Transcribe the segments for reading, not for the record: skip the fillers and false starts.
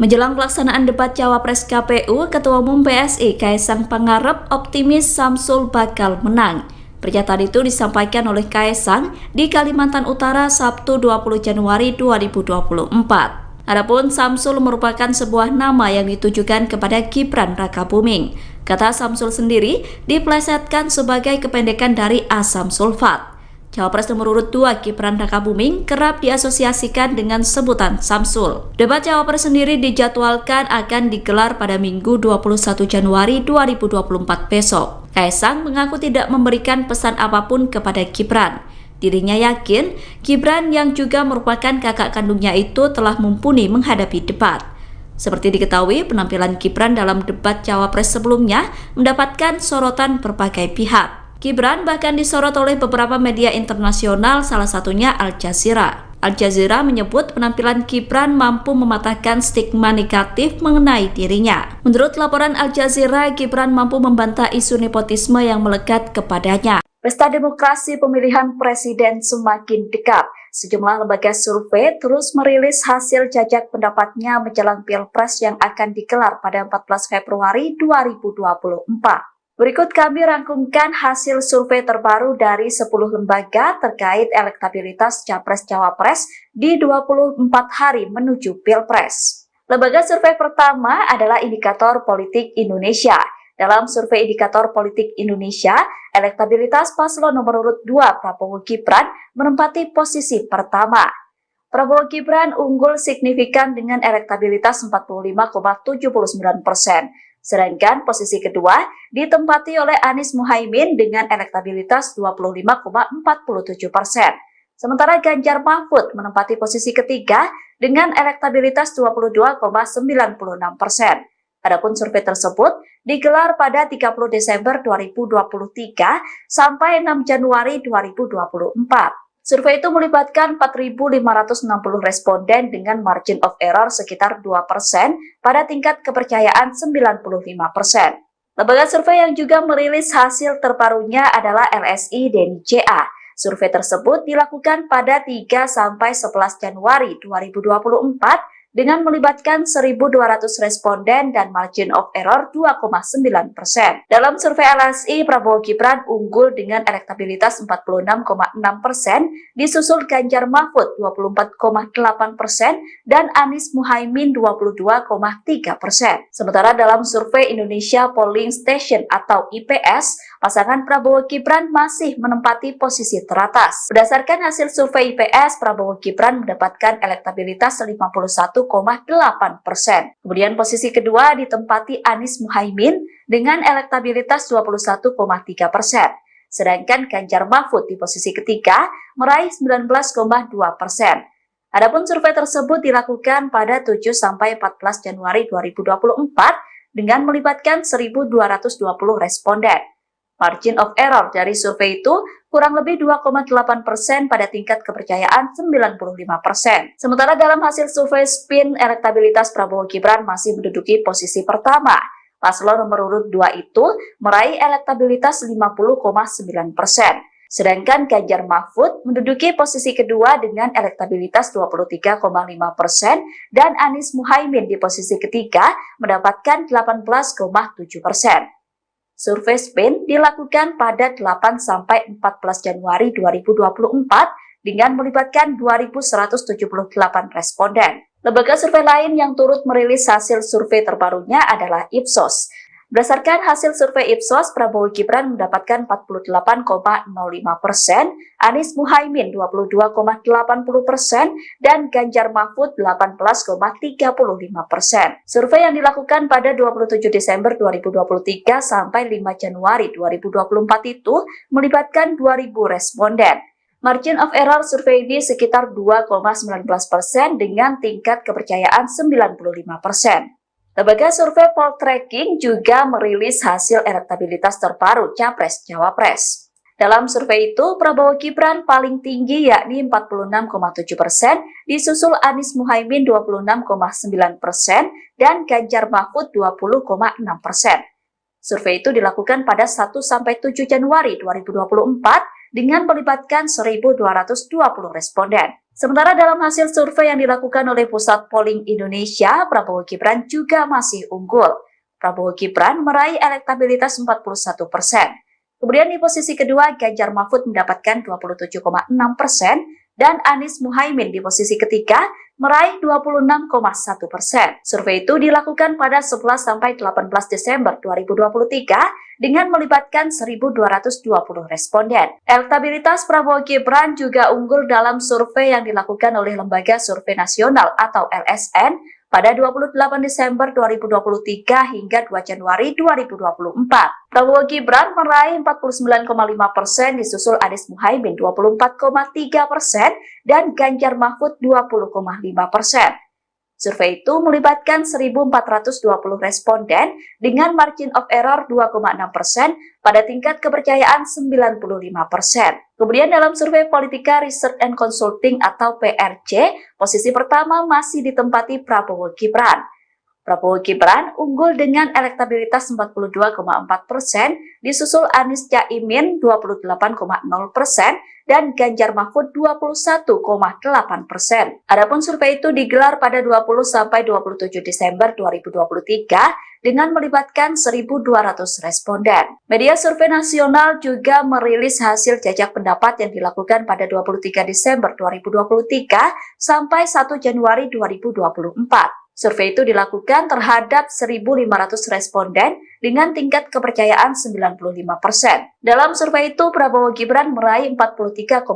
Menjelang pelaksanaan debat Cawapres KPU, Ketua Umum PSI Kaisang Pangarep optimis Samsul bakal menang. Pernyataan itu disampaikan oleh Kaisang di Kalimantan Utara Sabtu 20 Januari 2024. Adapun Samsul merupakan sebuah nama yang ditujukan kepada Gibran Rakabuming. Kata Samsul sendiri diplesetkan sebagai kependekan dari asam sulfat. Cawapres nomor urut 2 Gibran Rakabuming kerap diasosiasikan dengan sebutan Samsul. Debat Cawapres sendiri dijadwalkan akan digelar pada Minggu 21 Januari 2024 besok. Kaisang mengaku tidak memberikan pesan apapun kepada Gibran. Dirinya yakin Gibran yang juga merupakan kakak kandungnya itu telah mumpuni menghadapi debat. Seperti diketahui, penampilan Gibran dalam debat Cawapres sebelumnya mendapatkan sorotan berbagai pihak. Gibran bahkan disorot oleh beberapa media internasional, salah satunya Al Jazeera. Al Jazeera menyebut penampilan Gibran mampu mematahkan stigma negatif mengenai dirinya. Menurut laporan Al Jazeera, Gibran mampu membantah isu nepotisme yang melekat kepadanya. Pesta demokrasi pemilihan presiden semakin dekat. Sejumlah lembaga survei terus merilis hasil jajak pendapatnya menjelang Pilpres yang akan digelar pada 14 Februari 2024. Berikut kami rangkumkan hasil survei terbaru dari 10 lembaga terkait elektabilitas Capres-Cawapres di 24 hari menuju Pilpres. Lembaga survei pertama adalah Indikator Politik Indonesia. Dalam survei Indikator Politik Indonesia, elektabilitas paslon nomor urut 2 Prabowo Gibran menempati posisi pertama. Prabowo Gibran unggul signifikan dengan elektabilitas 45,79%. Sedangkan posisi kedua ditempati oleh Anies Muhaimin dengan elektabilitas 25,47%. Sementara Ganjar Mahfud menempati posisi ketiga dengan elektabilitas 22,96%. Adapun survei tersebut digelar pada 30 Desember 2023 sampai 6 Januari 2024. Survei itu melibatkan 4.560 responden dengan margin of error sekitar 2% pada tingkat kepercayaan 95%. Lembaga survei yang juga merilis hasil terbarunya adalah LSI DNICA. Survei tersebut dilakukan pada 3-11 Januari 2024 dengan melibatkan 1.200 responden dan margin of error 2,9%. Dalam survei LSI, Prabowo Gibran unggul dengan elektabilitas 46,6%, disusul Ganjar Mahfud 24,8% dan Anies Muhaimin 22,3%. Sementara dalam survei Indonesia Polling Station atau IPS, pasangan Prabowo Gibran masih menempati posisi teratas. Berdasarkan hasil survei IPS, Prabowo Gibran mendapatkan elektabilitas 51,8%. Kemudian posisi kedua ditempati Anies Muhaimin dengan elektabilitas 21,3%. Sedangkan Ganjar Mahfud di posisi ketiga meraih 19,2%. Adapun survei tersebut dilakukan pada 7-14 Januari 2024 dengan melibatkan 1.220 responden. Margin of error dari survei itu kurang lebih 2,8% pada tingkat kepercayaan 95%. Sementara dalam hasil survei SPIN, elektabilitas Prabowo Gibran masih menduduki posisi pertama. Paslon nomor urut 2 itu meraih elektabilitas 50,9%. Sedangkan Ganjar Mahfud menduduki posisi kedua dengan elektabilitas 23,5% dan Anies Muhaimin di posisi ketiga mendapatkan 18,7%. Survei SPIN dilakukan pada 8-14 Januari 2024 dengan melibatkan 2.178 responden. Lembaga survei lain yang turut merilis hasil survei terbarunya adalah Ipsos. Berdasarkan hasil survei Ipsos, Prabowo Gibran mendapatkan 48,05%, Anies Muhaimin 22,80%, dan Ganjar Mahfud 18,35%. Survei yang dilakukan pada 27 Desember 2023 sampai 5 Januari 2024 itu melibatkan 2.000 responden. Margin of error survei ini sekitar 2,19% dengan tingkat kepercayaan 95%. Lembaga survei Poltreking juga merilis hasil elektabilitas terbaru Capres-Cawapres. Dalam survei itu, Prabowo Gibran paling tinggi yakni 46,7%, disusul Anies Muhaimin 26,9% dan Ganjar Mahfud 20,6%. Survei itu dilakukan pada 1-7 Januari 2024 dengan melibatkan 1.220 responden. Sementara dalam hasil survei yang dilakukan oleh Pusat Polling Indonesia, Prabowo Gibran juga masih unggul. Prabowo Gibran meraih elektabilitas 41%. Kemudian di posisi kedua, Ganjar Mahfud mendapatkan 27,6% dan Anies Muhaimin di posisi ketiga meraih 26,1%. Survei itu dilakukan pada 11 sampai 18 Desember 2023 dengan melibatkan 1.220 responden. Elektabilitas Prabowo Gibran juga unggul dalam survei yang dilakukan oleh Lembaga Survei Nasional atau LSN pada 28 Desember 2023 hingga 2 Januari 2024. Prabowo Gibran meraih 49,5%, disusul Anies Muhaimin 24,3% dan Ganjar Mahfud 20,5%. Survei itu melibatkan 1.420 responden dengan margin of error 2,6% pada tingkat kepercayaan 95%. Kemudian dalam survei Politika Research and Consulting atau PRC, posisi pertama masih ditempati Prabowo Gibran. Prabowo Gibran unggul dengan elektabilitas 42,4%, disusul Anies Caimin 28,0% dan Ganjar Mahfud 21,8%. Adapun survei itu digelar pada 20 sampai 27 Desember 2023 dengan melibatkan 1.200 responden. Media survei nasional juga merilis hasil jajak pendapat yang dilakukan pada 23 Desember 2023 sampai 1 Januari 2024. Survei itu dilakukan terhadap 1.500 responden dengan tingkat kepercayaan 95%. Dalam survei itu, Prabowo Gibran meraih 43,1%,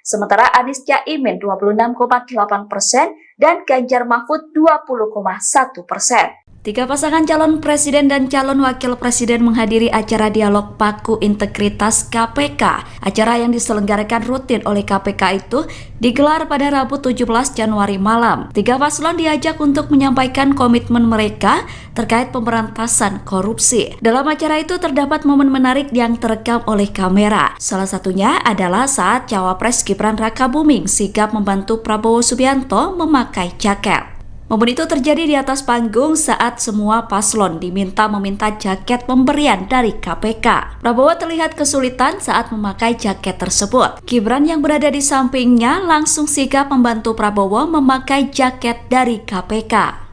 sementara Anies Caimin 26,8% dan Ganjar Mahfud 20,1%. Tiga pasangan calon presiden dan calon wakil presiden menghadiri acara dialog Paku Integritas KPK. Acara yang diselenggarakan rutin oleh KPK itu digelar pada Rabu 17 Januari malam. Tiga paslon diajak untuk menyampaikan komitmen mereka terkait pemberantasan korupsi. Dalam acara itu terdapat momen menarik yang terekam oleh kamera. Salah satunya adalah saat Cawapres Gibran Rakabuming sigap membantu Prabowo Subianto memakai jaket. Momen itu terjadi di atas panggung saat semua paslon diminta meminta jaket pemberian dari KPK. Prabowo terlihat kesulitan saat memakai jaket tersebut. Gibran yang berada di sampingnya langsung sigap membantu Prabowo memakai jaket dari KPK.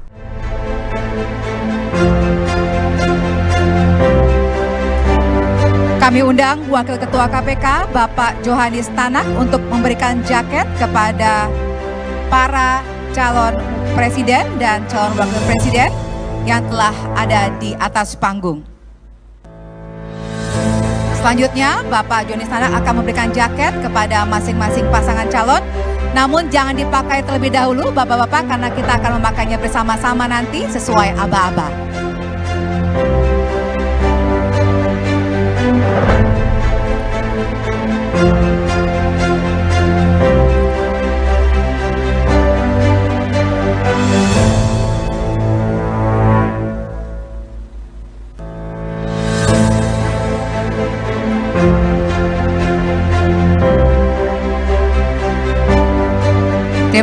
Kami undang Wakil Ketua KPK, Bapak Johanis Tanak, untuk memberikan jaket kepada para calon presiden dan calon wakil presiden yang telah ada di atas panggung. Selanjutnya, Bapak Johanis Tanak akan memberikan jaket kepada masing-masing pasangan calon. Namun jangan dipakai terlebih dahulu, Bapak-bapak, karena kita akan memakainya bersama-sama nanti sesuai aba-aba.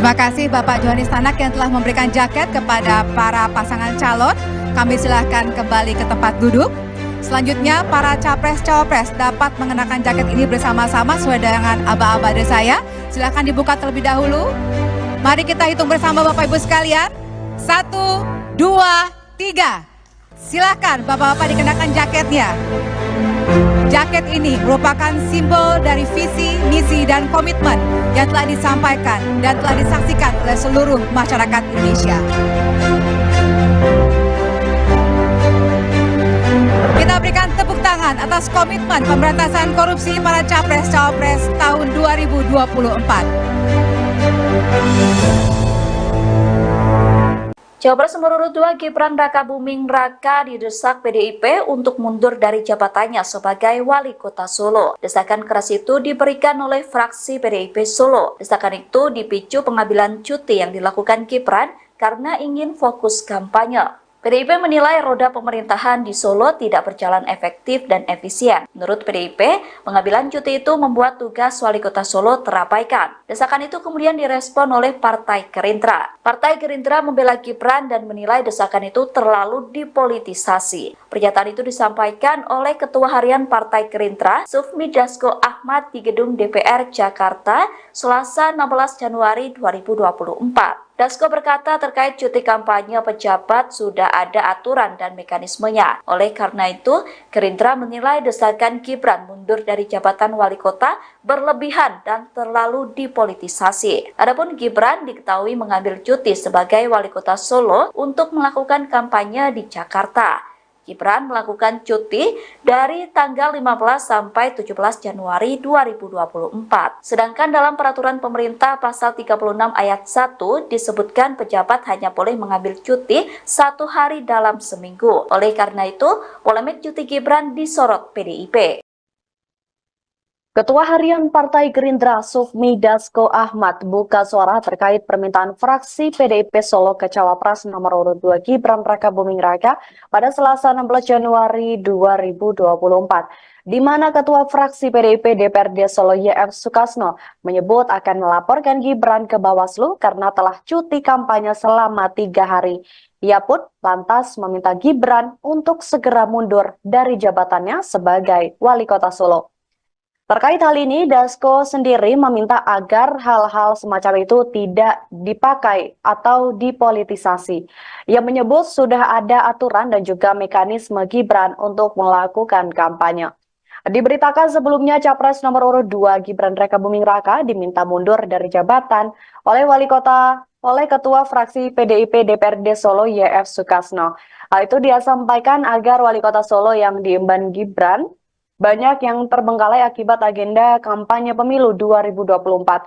Terima kasih Bapak Johanis Tanak yang telah memberikan jaket kepada para pasangan calon. Kami silahkan kembali ke tempat duduk. Selanjutnya para capres-cawapres dapat mengenakan jaket ini bersama-sama sesuai dengan aba-aba dari saya. Silahkan dibuka terlebih dahulu. Mari kita hitung bersama Bapak Ibu sekalian. 1, 2, 3. Silahkan Bapak-bapak dikenakan jaketnya. Jaket ini merupakan simbol dari visi, misi, dan komitmen yang telah disampaikan dan telah disaksikan oleh seluruh masyarakat Indonesia. Kita berikan tepuk tangan atas komitmen pemberantasan korupsi para capres-cawapres tahun 2024. Cawapres nomor urut 2 Gibran Rakabuming Raka didesak PDIP untuk mundur dari jabatannya sebagai wali kota Solo. Desakan keras itu diberikan oleh fraksi PDIP Solo. Desakan itu dipicu pengambilan cuti yang dilakukan Gibran karena ingin fokus kampanye. PDIP menilai roda pemerintahan di Solo tidak berjalan efektif dan efisien. Menurut PDIP, pengambilan cuti itu membuat tugas wali kota Solo terabaikan. Desakan itu kemudian direspon oleh Partai Gerindra. Partai Gerindra membela Gibran dan menilai desakan itu terlalu dipolitisasi. Pernyataan itu disampaikan oleh Ketua Harian Partai Gerindra, Sufmi Dasko Ahmad di Gedung DPR Jakarta, Selasa 16 Januari 2024. Dasko berkata terkait cuti kampanye pejabat sudah ada aturan dan mekanismenya. Oleh karena itu, Gerindra menilai desakan Gibran mundur dari jabatan wali kota berlebihan dan terlalu dipolitisasi. Adapun Gibran diketahui mengambil cuti sebagai wali kota Solo untuk melakukan kampanye di Jakarta. Gibran melakukan cuti dari tanggal 15 sampai 17 Januari 2024. Sedangkan dalam peraturan pemerintah pasal 36 ayat 1 disebutkan pejabat hanya boleh mengambil cuti 1 hari dalam seminggu. Oleh karena itu, polemik cuti Gibran disorot PDIP. Ketua Harian Partai Gerindra Sufmi Dasko Ahmad buka suara terkait permintaan fraksi PDIP Solo ke Cawapres nomor urut 2 Gibran Rakabuming Raka pada Selasa 16 Januari 2024, di mana Ketua fraksi PDIP DPRD Solo YF Sukasno menyebut akan melaporkan Gibran ke Bawaslu karena telah cuti kampanye selama 3 hari. Ia pun lantas meminta Gibran untuk segera mundur dari jabatannya sebagai wali kota Solo. Terkait hal ini, Dasko sendiri meminta agar hal-hal semacam itu tidak dipakai atau dipolitisasi. Ia menyebut sudah ada aturan dan juga mekanisme Gibran untuk melakukan kampanye. Diberitakan sebelumnya Capres nomor urut 2 Gibran Rakabuming Raka diminta mundur dari jabatan oleh Ketua fraksi PDIP DPRD Solo YF Sukasno. Hal itu dia sampaikan agar wali kota Solo yang diemban Gibran banyak yang terbengkalai akibat agenda kampanye pemilu 2024.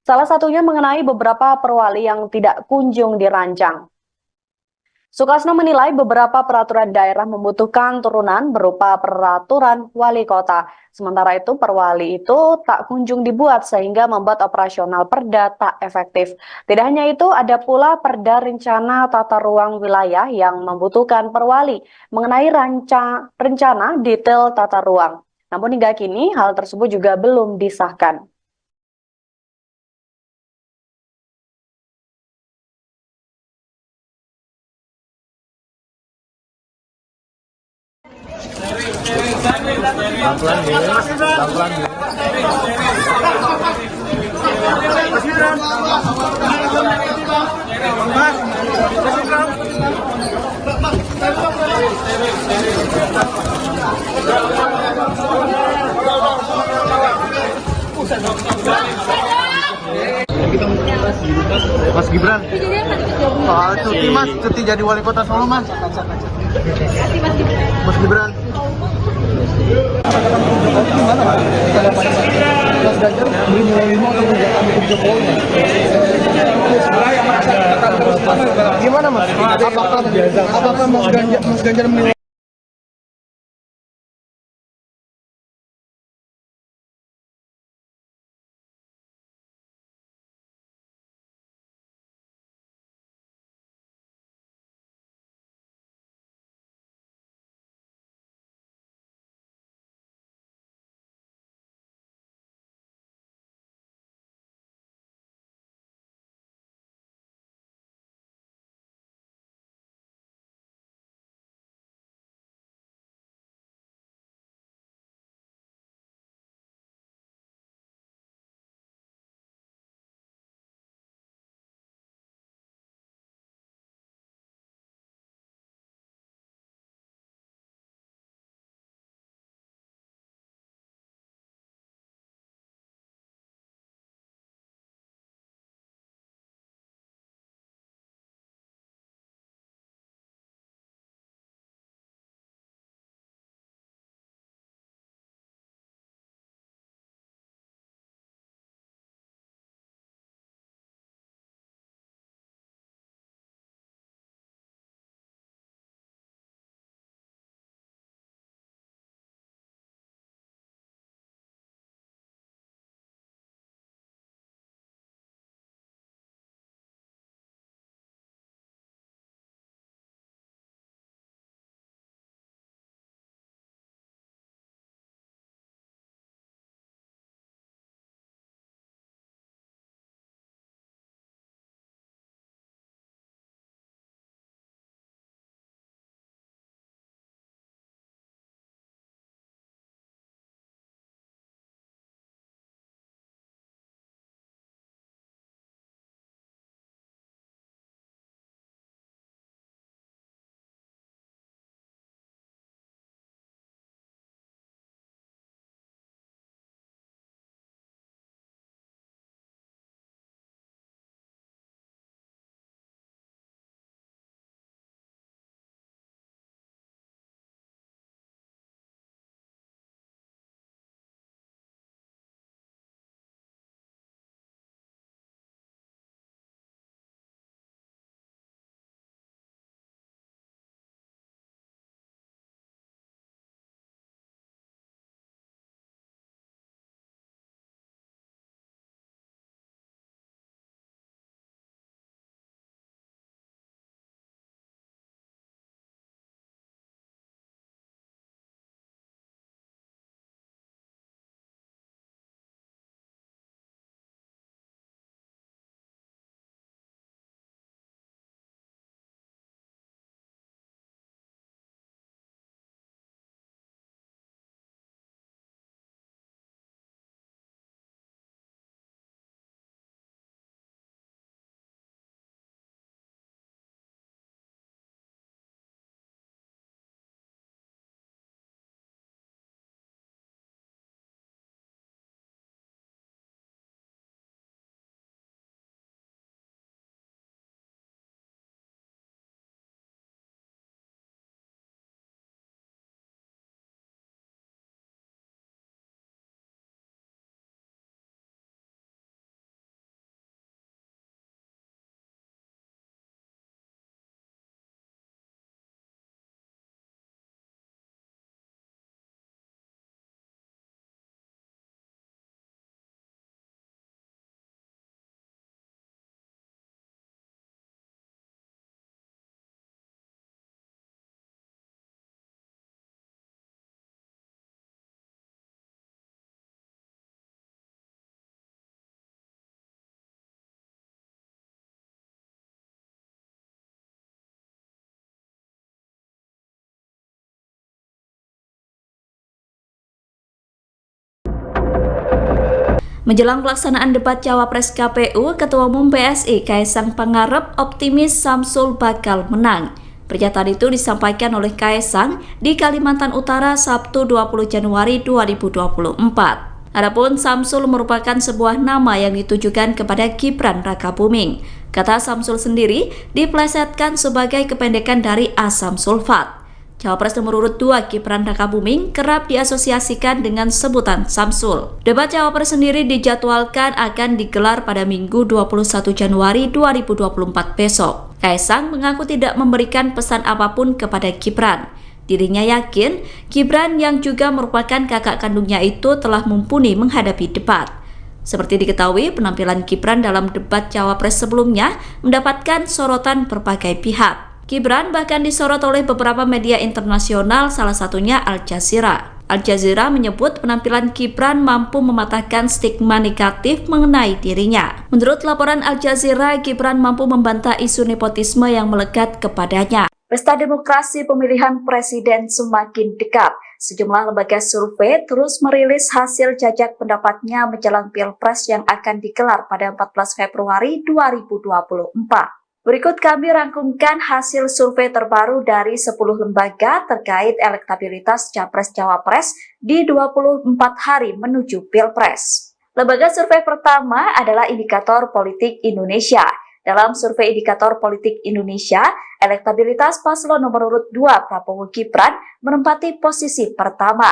Salah satunya mengenai beberapa perwali yang tidak kunjung dirancang. Sukasno menilai beberapa peraturan daerah membutuhkan turunan berupa peraturan wali kota. Sementara itu perwali itu tak kunjung dibuat sehingga membuat operasional perda tak efektif. Tidak hanya itu, ada pula perda rencana tata ruang wilayah yang membutuhkan perwali mengenai rencana detail tata ruang. Namun hingga kini hal tersebut juga belum disahkan. Pelan-pelan ya, pelan-pelan ya. Mas Gibran, soal cuti mas, cuti jadi wali kota Solo mas. Mas Gibran. Gimana mas? Apakah Mas Ganjar menilai Menjelang pelaksanaan debat Cawapres KPU, Ketua Umum PSI Kaesang Pangarep optimis Samsul bakal menang. Pernyataan itu disampaikan oleh Kaesang di Kalimantan Utara Sabtu 20 Januari 2024. Adapun Samsul merupakan sebuah nama yang ditujukan kepada Gibran Rakabuming. Kata Samsul sendiri diplesetkan sebagai kependekan dari asam sulfat. Cawapres nomor urut 2 Gibran Rakabuming kerap diasosiasikan dengan sebutan Samsul. Debat Cawapres sendiri dijadwalkan akan digelar pada Minggu 21 Januari 2024 besok. Kaesang mengaku tidak memberikan pesan apapun kepada Gibran. Dirinya yakin Gibran yang juga merupakan kakak kandungnya itu telah mumpuni menghadapi debat. Seperti diketahui, penampilan Gibran dalam debat Cawapres sebelumnya mendapatkan sorotan berbagai pihak. Gibran bahkan disorot oleh beberapa media internasional, salah satunya Al Jazeera. Al Jazeera menyebut penampilan Gibran mampu mematahkan stigma negatif mengenai dirinya. Menurut laporan Al Jazeera, Gibran mampu membantah isu nepotisme yang melekat kepadanya. Pesta demokrasi pemilihan presiden semakin dekat. Sejumlah lembaga survei terus merilis hasil jajak pendapatnya menjelang Pilpres yang akan digelar pada 14 Februari 2024. Berikut kami rangkumkan hasil survei terbaru dari 10 lembaga terkait elektabilitas Capres-Cawapres di 24 hari menuju Pilpres. Lembaga survei pertama adalah Indikator Politik Indonesia. Dalam survei Indikator Politik Indonesia, elektabilitas paslon nomor urut 2 Prabowo Gibran menempati posisi pertama.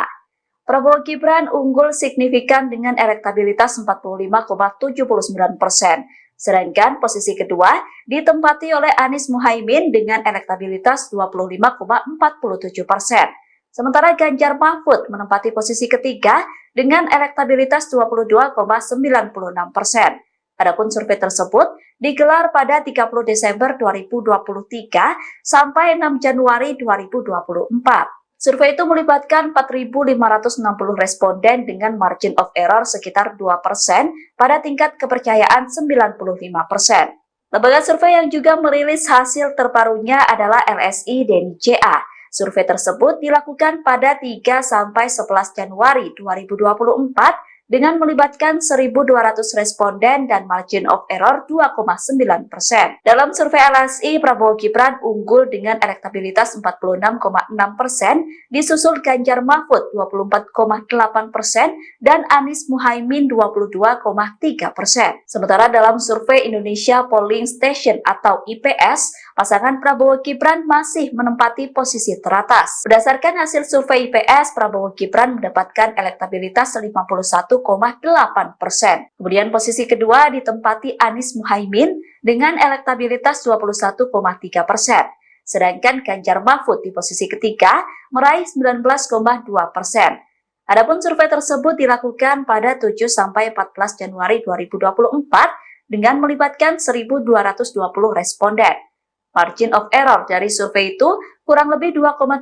Prabowo Gibran unggul signifikan dengan elektabilitas 45,79%. Sedangkan posisi kedua ditempati oleh Anies Muhaimin dengan elektabilitas 25,47%. Sementara Ganjar Mahfud menempati posisi ketiga dengan elektabilitas 22,96%. Adapun survei tersebut digelar pada 30 Desember 2023 sampai 6 Januari 2024. Survei itu melibatkan 4.560 responden dengan margin of error sekitar 2% pada tingkat kepercayaan 95%. Lembaga survei yang juga merilis hasil terbarunya adalah LSI DNCA. Survei tersebut dilakukan pada 3-11 Januari 2024 dengan melibatkan 1.200 responden dan margin of error 2,9%. Dalam survei LSI, Prabowo Gibran unggul dengan elektabilitas 46,6%, disusul Ganjar Mahfud 24,8% dan Anies Muhaimin 22,3%. Sementara dalam survei Indonesia Polling Station atau IPS, pasangan Prabowo Gibran masih menempati posisi teratas. Berdasarkan hasil survei IPS, Prabowo Gibran mendapatkan elektabilitas 51,8%. Kemudian posisi kedua ditempati Anies Muhaimin dengan elektabilitas 21,3%. Sedangkan Ganjar Mahfud di posisi ketiga meraih 19,2%. Adapun survei tersebut dilakukan pada 7-14 Januari 2024 dengan melibatkan 1.220 responden. Margin of error dari survei itu kurang lebih 2,8%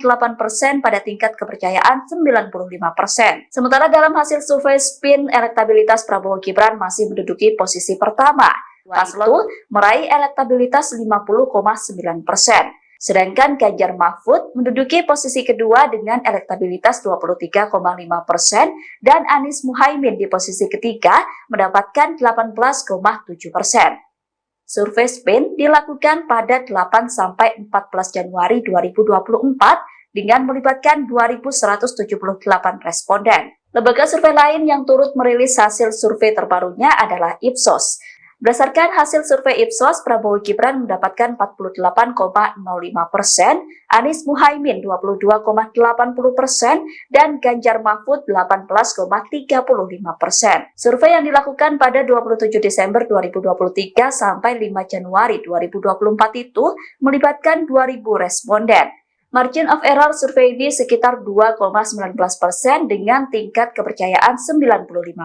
pada tingkat kepercayaan 95%. Sementara dalam hasil survei SPIN, elektabilitas Prabowo Gibran masih menduduki posisi pertama. Paslon meraih elektabilitas 50,9%. Sedangkan Ganjar Mahfud menduduki posisi kedua dengan elektabilitas 23,5% dan Anies Muhaimin di posisi ketiga mendapatkan 18,7%. Survei SPIN dilakukan pada 8-14 Januari 2024 dengan melibatkan 2.178 responden. Lembaga survei lain yang turut merilis hasil survei terbarunya adalah Ipsos. Berdasarkan hasil survei Ipsos, Prabowo Gibran mendapatkan 48,05%, Anies Muhaimin 22,80%, dan Ganjar Mahfud 18,35%. Survei yang dilakukan pada 27 Desember 2023 sampai 5 Januari 2024 itu melibatkan 2.000 responden. Margin of error survei ini sekitar 2,19% dengan tingkat kepercayaan 95%.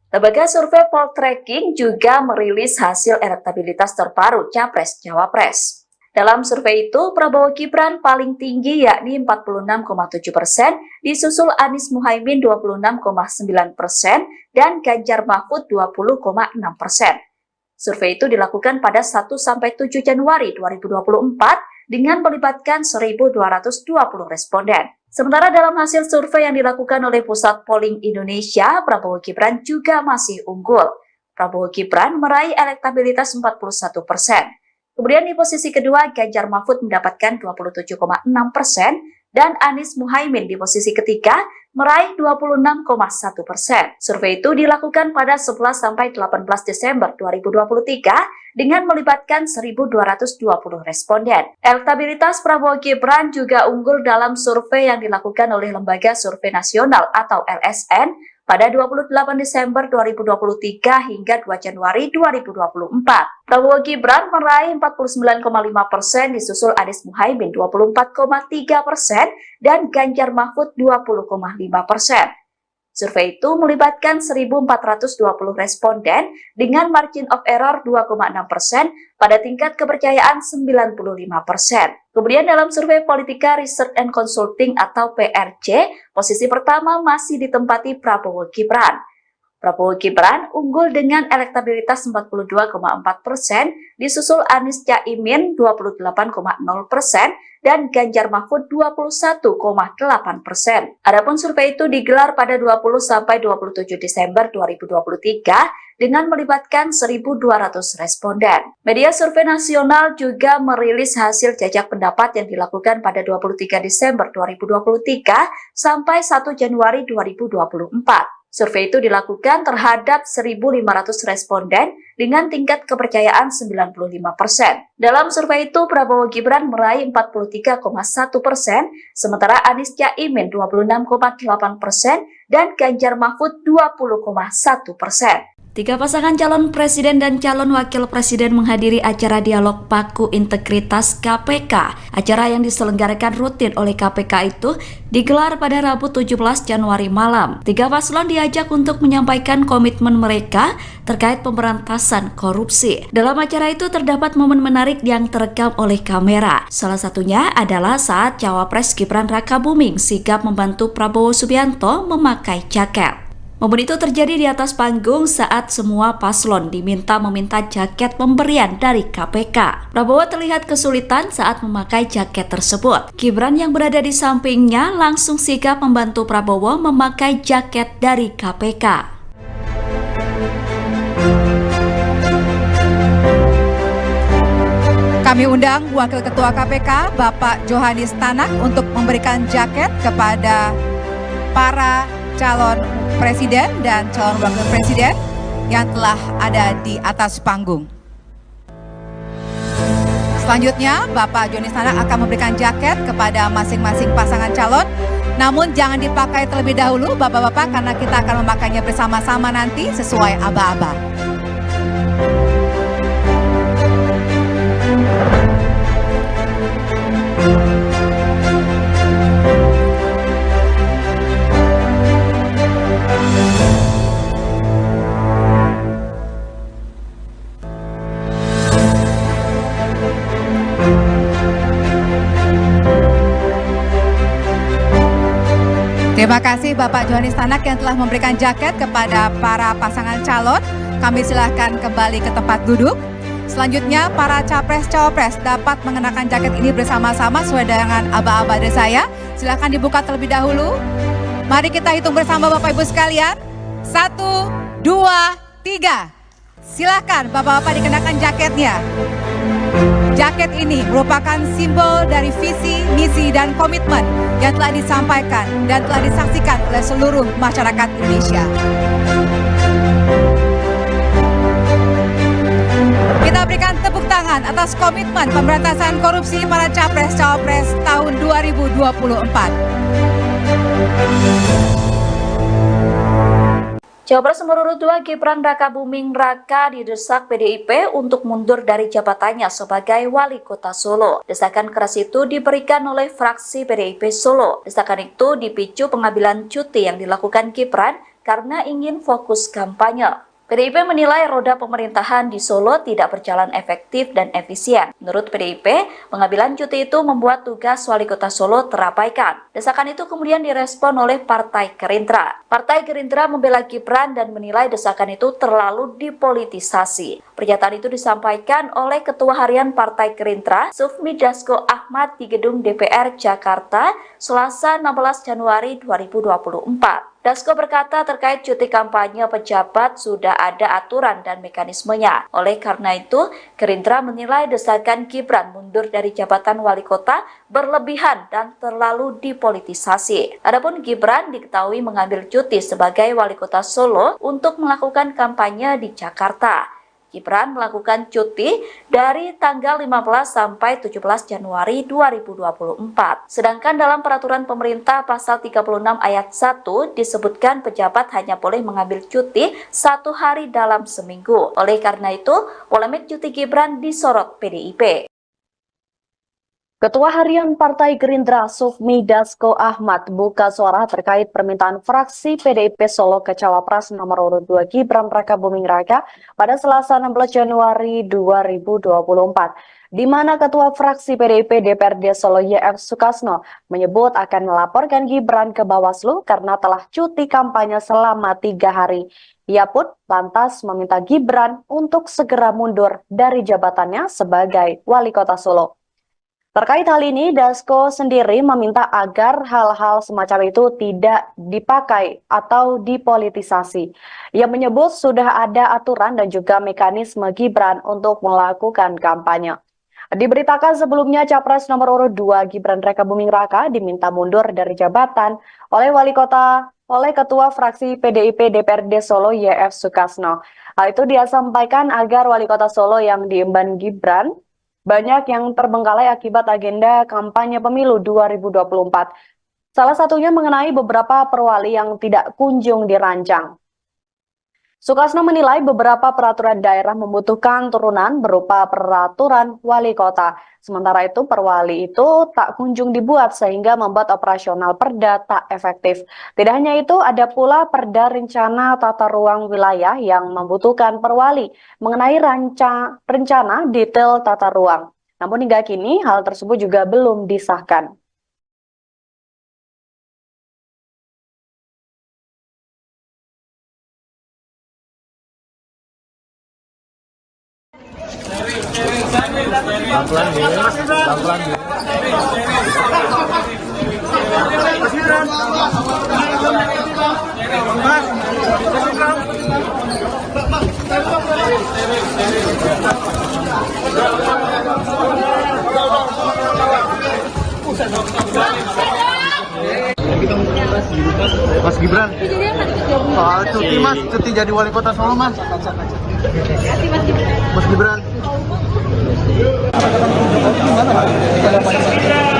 Lembaga survei Poltreking juga merilis hasil elektabilitas terbaru Capres-Cawapres. Dalam survei itu, Prabowo Gibran paling tinggi yakni 46,7%, disusul Anies Muhaimin 26,9% dan Ganjar Mahfud 20,6%. Survei itu dilakukan pada 1-7 Januari 2024 dengan melibatkan 1.220 responden. Sementara dalam hasil survei yang dilakukan oleh Pusat Polling Indonesia, Prabowo Gibran juga masih unggul. Prabowo Gibran meraih elektabilitas 41%. Kemudian di posisi kedua, Ganjar Mahfud mendapatkan 27,6% dan Anies Muhaimin di posisi ketiga meraih 26,1%. Survei itu dilakukan pada 11 sampai 18 Desember 2023 dengan melibatkan 1.220 responden. Elektabilitas Prabowo Gibran juga unggul dalam survei yang dilakukan oleh Lembaga Survei Nasional atau LSN pada 28 Desember 2023 hingga 2 Januari 2024. Prabowo Gibran meraih 49,5%, disusul Anies Muhaimin 24,3% dan Ganjar Mahfud 20,5%. Survei itu melibatkan 1.420 responden dengan margin of error 2,6% pada tingkat kepercayaan 95%. Kemudian dalam survei Politika Research and Consulting atau PRC, posisi pertama masih ditempati Prabowo Gibran. Prabowo Gibran unggul dengan elektabilitas 42,4%, disusul Anies Caimin 28,0% dan Ganjar Mahfud 21,8%. Adapun survei itu digelar pada 20 sampai 27 Desember 2023 dengan melibatkan 1.200 responden. Media survei nasional juga merilis hasil jajak pendapat yang dilakukan pada 23 Desember 2023 sampai 1 Januari 2024. Survei itu dilakukan terhadap 1.500 responden dengan tingkat kepercayaan 95%. Dalam survei itu, Prabowo Gibran meraih 43,1%, sementara Anies Caimin 26,8% dan Ganjar Mahfud 20,1%. Tiga pasangan calon presiden dan calon wakil presiden menghadiri acara dialog Paku Integritas KPK. Acara yang diselenggarakan rutin oleh KPK itu digelar pada Rabu 17 Januari malam. Tiga paslon diajak untuk menyampaikan komitmen mereka terkait pemberantasan korupsi. Dalam acara itu terdapat momen menarik yang terekam oleh kamera. Salah satunya adalah saat Cawapres Gibran Rakabuming sigap membantu Prabowo Subianto memakai jaket. Momen itu terjadi di atas panggung saat semua paslon diminta meminta jaket pemberian dari KPK. Prabowo terlihat kesulitan saat memakai jaket tersebut. Gibran yang berada di sampingnya langsung sigap membantu Prabowo memakai jaket dari KPK. Kami undang Wakil Ketua KPK, Bapak Johanis Tanak, untuk memberikan jaket kepada para calon presiden dan calon wakil presiden yang telah ada di atas panggung. Selanjutnya, Bapak Johanis Tanak akan memberikan jaket kepada masing-masing pasangan calon. Namun jangan dipakai terlebih dahulu, Bapak-bapak, karena kita akan memakainya bersama-sama nanti sesuai aba-aba. Terima kasih Bapak Johanis Tanak yang telah memberikan jaket kepada para pasangan calon. Kami silahkan kembali ke tempat duduk. Selanjutnya para capres-cawapres dapat mengenakan jaket ini bersama-sama sesuai dengan aba-aba dari saya. Silahkan dibuka terlebih dahulu. Mari kita hitung bersama Bapak Ibu sekalian. 1, 2, 3. Silahkan Bapak-bapak dikenakan jaketnya. Jaket ini merupakan simbol dari visi, misi, dan komitmen yang telah disampaikan dan telah disaksikan oleh seluruh masyarakat Indonesia. Kita berikan tepuk tangan atas komitmen pemberantasan korupsi para capres-cawapres tahun 2024. Cawapres nomor urut 2 Gibran Rakabuming Raka didesak PDIP untuk mundur dari jabatannya sebagai wali kota Solo. Desakan keras itu diberikan oleh fraksi PDIP Solo. Desakan itu dipicu pengambilan cuti yang dilakukan Gibran karena ingin fokus kampanye. PDIP menilai roda pemerintahan di Solo tidak berjalan efektif dan efisien. Menurut PDIP, pengambilan cuti itu membuat tugas Wali Kota Solo terabaikan. Desakan itu kemudian direspon oleh Partai Gerindra. Partai Gerindra membela Gibran dan menilai desakan itu terlalu dipolitisasi. Pernyataan itu disampaikan oleh Ketua Harian Partai Gerindra, Sufmi Dasko Ahmad di Gedung DPR Jakarta, Selasa 16 Januari 2024. Dasko berkata terkait cuti kampanye pejabat sudah ada aturan dan mekanismenya. Oleh karena itu, Gerindra menilai desakan Gibran mundur dari jabatan wali kota berlebihan dan terlalu dipolitisasi. Adapun Gibran diketahui mengambil cuti sebagai wali kota Solo untuk melakukan kampanye di Jakarta. Gibran melakukan cuti dari tanggal 15 sampai 17 Januari 2024. Sedangkan dalam peraturan pemerintah pasal 36 ayat 1 disebutkan pejabat hanya boleh mengambil cuti 1 hari dalam seminggu. Oleh karena itu, polemik cuti Gibran disorot PDIP. Ketua Harian Partai Gerindra Sufmi Dasko Ahmad buka suara terkait permintaan fraksi PDIP Solo ke Cawapres nomor urut 2 Gibran Rakabuming Raka pada Selasa 16 Januari 2024, di mana Ketua Fraksi PDIP DPRD Solo YF Sukasno menyebut akan melaporkan Gibran ke Bawaslu karena telah cuti kampanye selama 3 hari. Ia pun lantas meminta Gibran untuk segera mundur dari jabatannya sebagai Wali Kota Solo. Terkait hal ini, Dasko sendiri meminta agar hal-hal semacam itu tidak dipakai atau dipolitisasi. Ia menyebut sudah ada aturan dan juga mekanisme Gibran untuk melakukan kampanye. Diberitakan sebelumnya Capres nomor urut 2 Gibran Rakabuming Raka diminta mundur dari jabatan oleh Ketua Fraksi PDIP DPRD Solo YF Sukasno. Hal itu dia sampaikan agar Wali Kota Solo yang diemban Gibran banyak yang terbengkalai akibat agenda kampanye pemilu 2024. Salah satunya mengenai beberapa perwali yang tidak kunjung dirancang. Sukasno menilai beberapa peraturan daerah membutuhkan turunan berupa peraturan wali kota. Sementara itu perwali itu tak kunjung dibuat sehingga membuat operasional perda tak efektif. Tidak hanya itu, ada pula perda rencana tata ruang wilayah yang membutuhkan perwali mengenai rencana detail tata ruang. Namun hingga kini hal tersebut juga belum disahkan. Mas Gibran, soal cuti Mas, cuti jadi wali kota Solo Mas. Mas Gibran.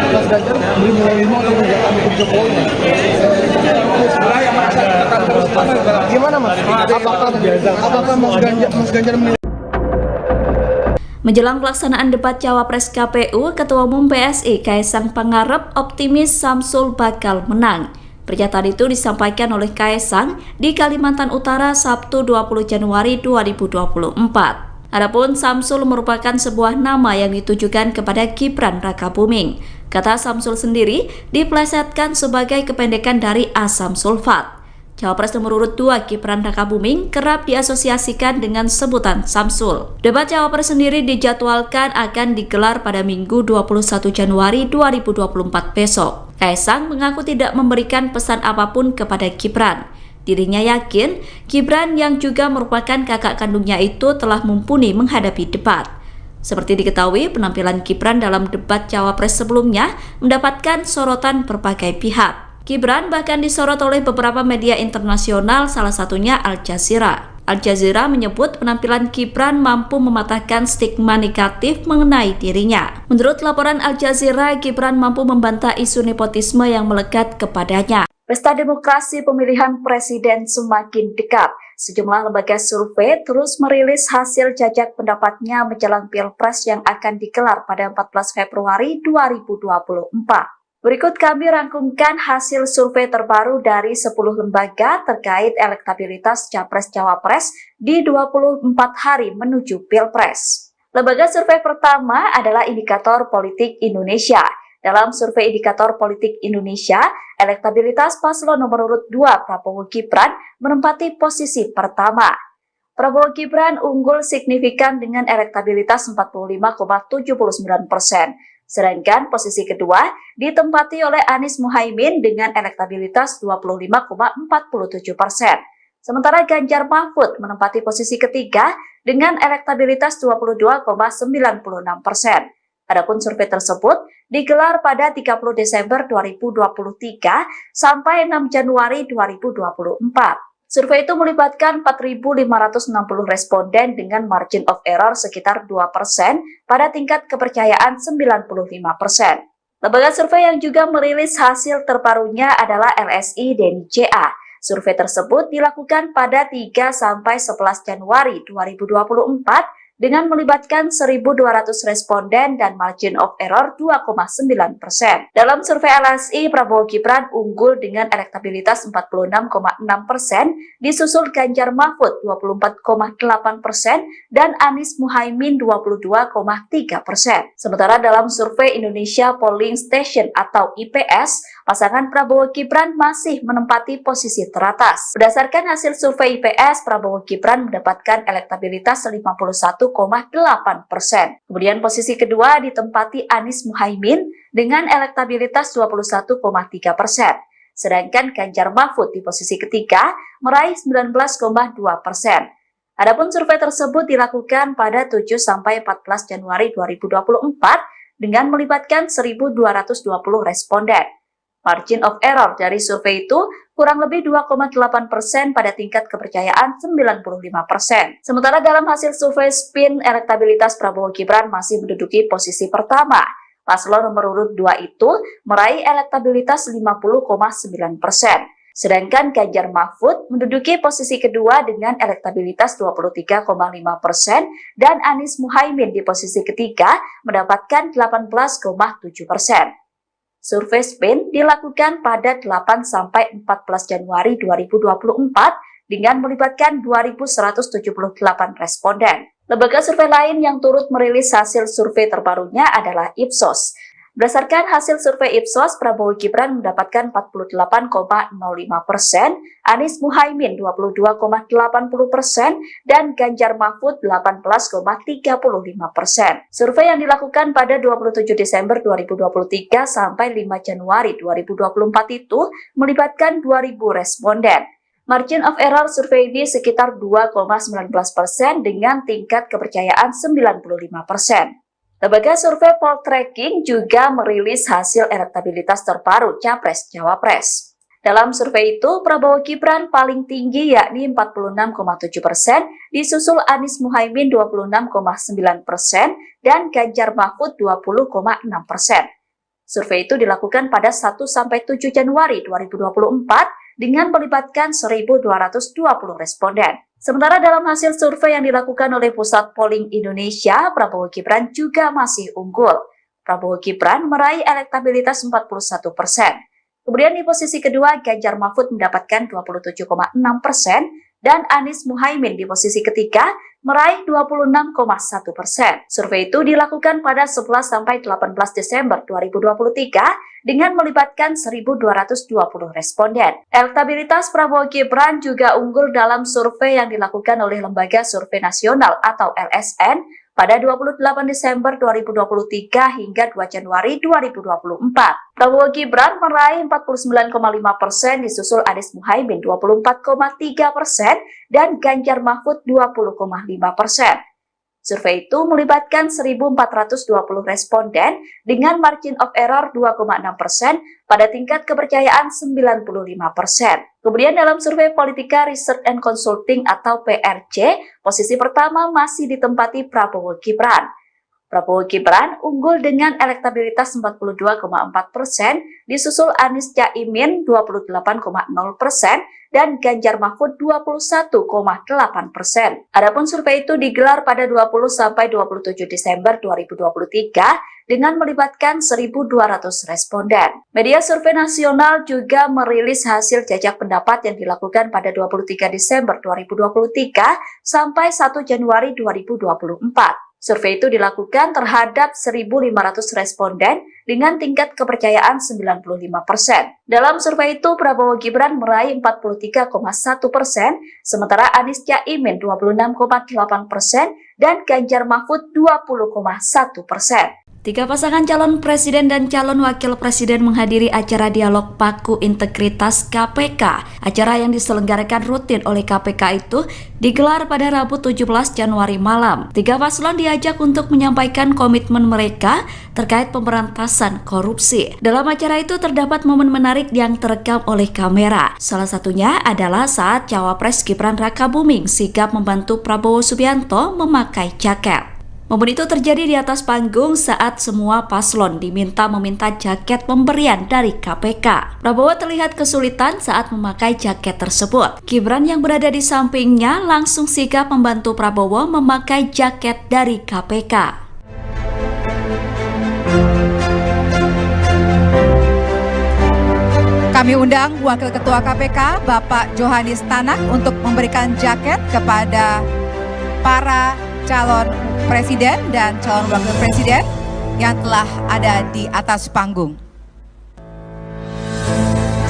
Mas Ganjar belum menerima atau menjalankan untuk Jokowi. Gimana Mas? Apakah Mas Ganjar Menjelang pelaksanaan debat Cawapres KPU, Ketua Umum PSI Kaisang Pangarep optimis Samsul bakal menang. Pernyataan itu disampaikan oleh Kaisang di Kalimantan Utara Sabtu 20 Januari 2024. Adapun Samsul merupakan sebuah nama yang ditujukan kepada Gibran Rakabuming. Kata Samsul sendiri diplesetkan sebagai kependekan dari asam sulfat. Cawapres nomor urut 2 Gibran Rakabuming kerap diasosiasikan dengan sebutan Samsul. Debat Cawapres sendiri dijadwalkan akan digelar pada Minggu 21 Januari 2024 besok. Kaisang mengaku tidak memberikan pesan apapun kepada Gibran. Dirinya yakin Gibran yang juga merupakan kakak kandungnya itu telah mumpuni menghadapi debat. Seperti diketahui, penampilan Gibran dalam debat Cawapres sebelumnya mendapatkan sorotan berbagai pihak. Gibran bahkan disorot oleh beberapa media internasional, salah satunya Al Jazeera. Al Jazeera menyebut penampilan Gibran mampu mematahkan stigma negatif mengenai dirinya. Menurut laporan Al Jazeera, Gibran mampu membantah isu nepotisme yang melekat kepadanya. Pesta demokrasi pemilihan presiden semakin dekat. Sejumlah lembaga survei terus merilis hasil jajak pendapatnya menjelang Pilpres yang akan digelar pada 14 Februari 2024. Berikut kami rangkumkan hasil survei terbaru dari 10 lembaga terkait elektabilitas Capres-Cawapres di 24 hari menuju Pilpres. Lembaga survei pertama adalah Indikator Politik Indonesia. Dalam survei Indikator Politik Indonesia, elektabilitas paslon nomor urut 2 Prabowo Gibran menempati posisi pertama. Prabowo Gibran unggul signifikan dengan elektabilitas 45,79%. Sedangkan posisi kedua ditempati oleh Anies Muhaimin dengan elektabilitas 25,47%. Sementara Ganjar Mahfud menempati posisi ketiga dengan elektabilitas 22,96%. Adapun survei tersebut digelar pada 30 Desember 2023 sampai 6 Januari 2024. Survei itu melibatkan 4.560 responden dengan margin of error sekitar 2% pada tingkat kepercayaan 95%. Lembaga survei yang juga merilis hasil terbarunya adalah LSI Denny CA. Survei tersebut dilakukan pada 3–11 Januari 2024 dengan melibatkan 1.200 responden dan margin of error 2,9%. Dalam survei LSI, Prabowo Gibran unggul dengan elektabilitas 46,6%, disusul Ganjar Mahfud 24,8% dan Anies Muhaimin 22,3%. Sementara dalam survei Indonesia Polling Station atau IPS, pasangan Prabowo Gibran masih menempati posisi teratas. Berdasarkan hasil survei IPS, Prabowo Gibran mendapatkan elektabilitas 51,8%. Kemudian posisi kedua ditempati Anies Muhaimin dengan elektabilitas 21,3%. Sedangkan Ganjar Mahfud di posisi ketiga meraih 19,2%. Adapun survei tersebut dilakukan pada 7–14 Januari 2024 dengan melibatkan 1.220 responden. Margin of error dari survei itu kurang lebih 2,8% pada tingkat kepercayaan 95%. Sementara dalam hasil survei SPIN, elektabilitas Prabowo Gibran masih menduduki posisi pertama. Paslon nomor urut 2 itu meraih elektabilitas 50,9%. Sedangkan Ganjar Mahfud menduduki posisi kedua dengan elektabilitas 23,5% dan Anies Muhaimin di posisi ketiga mendapatkan 18,7%. Survei SPIN dilakukan pada 8–14 Januari 2024 dengan melibatkan 2.178 responden. Lembaga survei lain yang turut merilis hasil survei terbarunya adalah Ipsos. Berdasarkan hasil survei Ipsos, Prabowo Gibran mendapatkan 48,05%, Anies Muhaimin 22,80%, dan Ganjar Mahfud 18,35%. Survei yang dilakukan pada 27 Desember 2023 sampai 5 Januari 2024 itu melibatkan 2.000 responden. Margin of error survei ini sekitar 2,19% dengan tingkat kepercayaan 95%. Lembaga survei Poltreking juga merilis hasil elektabilitas terbaru Capres-Cawapres. Dalam survei itu, Prabowo Gibran paling tinggi yakni 46,7%, disusul Anies Muhaimin 26,9% dan Ganjar Mahfud 20,6%. Survei itu dilakukan pada 1–7 Januari 2024 dengan melibatkan 1.220 responden. Sementara dalam hasil survei yang dilakukan oleh Pusat Polling Indonesia, Prabowo Gibran juga masih unggul. Prabowo Gibran meraih elektabilitas 41%. Kemudian di posisi kedua, Ganjar Mahfud mendapatkan 27,6% dan Anies Muhaimin di posisi ketiga meraih 26,1%. Survei itu dilakukan pada 11–18 Desember 2023 dengan melibatkan 1.220 responden. Elektabilitas Prabowo Gibran juga unggul dalam survei yang dilakukan oleh Lembaga Survei Nasional atau LSN pada 28 Desember 2023 hingga 2 Januari 2024. Prabowo Gibran meraih 49,5%, disusul Anies Muhaimin 24,3% dan Ganjar Mahfud 20,5%. Survei itu melibatkan 1.420 responden dengan margin of error 2,6% pada tingkat kepercayaan 95%. Kemudian dalam survei Politika Research and Consulting atau PRC, posisi pertama masih ditempati Prabowo Gibran. Prabowo Gibran unggul dengan elektabilitas 42,4%, disusul Anies Caimin 28,0% dan Ganjar Mahfud 21,8%. Adapun survei itu digelar pada 20 sampai 27 Desember 2023 dengan melibatkan 1.200 responden. Media survei nasional juga merilis hasil jajak pendapat yang dilakukan pada 23 Desember 2023 sampai 1 Januari 2024. Survei itu dilakukan terhadap 1.500 responden dengan tingkat kepercayaan 95%. Dalam survei itu, Prabowo Gibran meraih 43,1%, sementara Anies Caimin 26,8% dan Ganjar Mahfud 20,1%. Tiga pasangan calon presiden dan calon wakil presiden menghadiri acara dialog Paku Integritas KPK. Acara yang diselenggarakan rutin oleh KPK itu digelar pada Rabu 17 Januari malam. Tiga paslon diajak untuk menyampaikan komitmen mereka terkait pemberantasan korupsi. Dalam acara itu terdapat momen menarik yang terekam oleh kamera. Salah satunya adalah saat Cawapres Gibran Rakabuming sigap membantu Prabowo Subianto memakai jaket. Momen itu terjadi di atas panggung saat semua paslon diminta meminta jaket pemberian dari KPK. Prabowo terlihat kesulitan saat memakai jaket tersebut. Gibran yang berada di sampingnya langsung sigap membantu Prabowo memakai jaket dari KPK. Kami undang Wakil Ketua KPK, Bapak Johanis Tanak, untuk memberikan jaket kepada para calon presiden dan calon wakil presiden yang telah ada di atas panggung.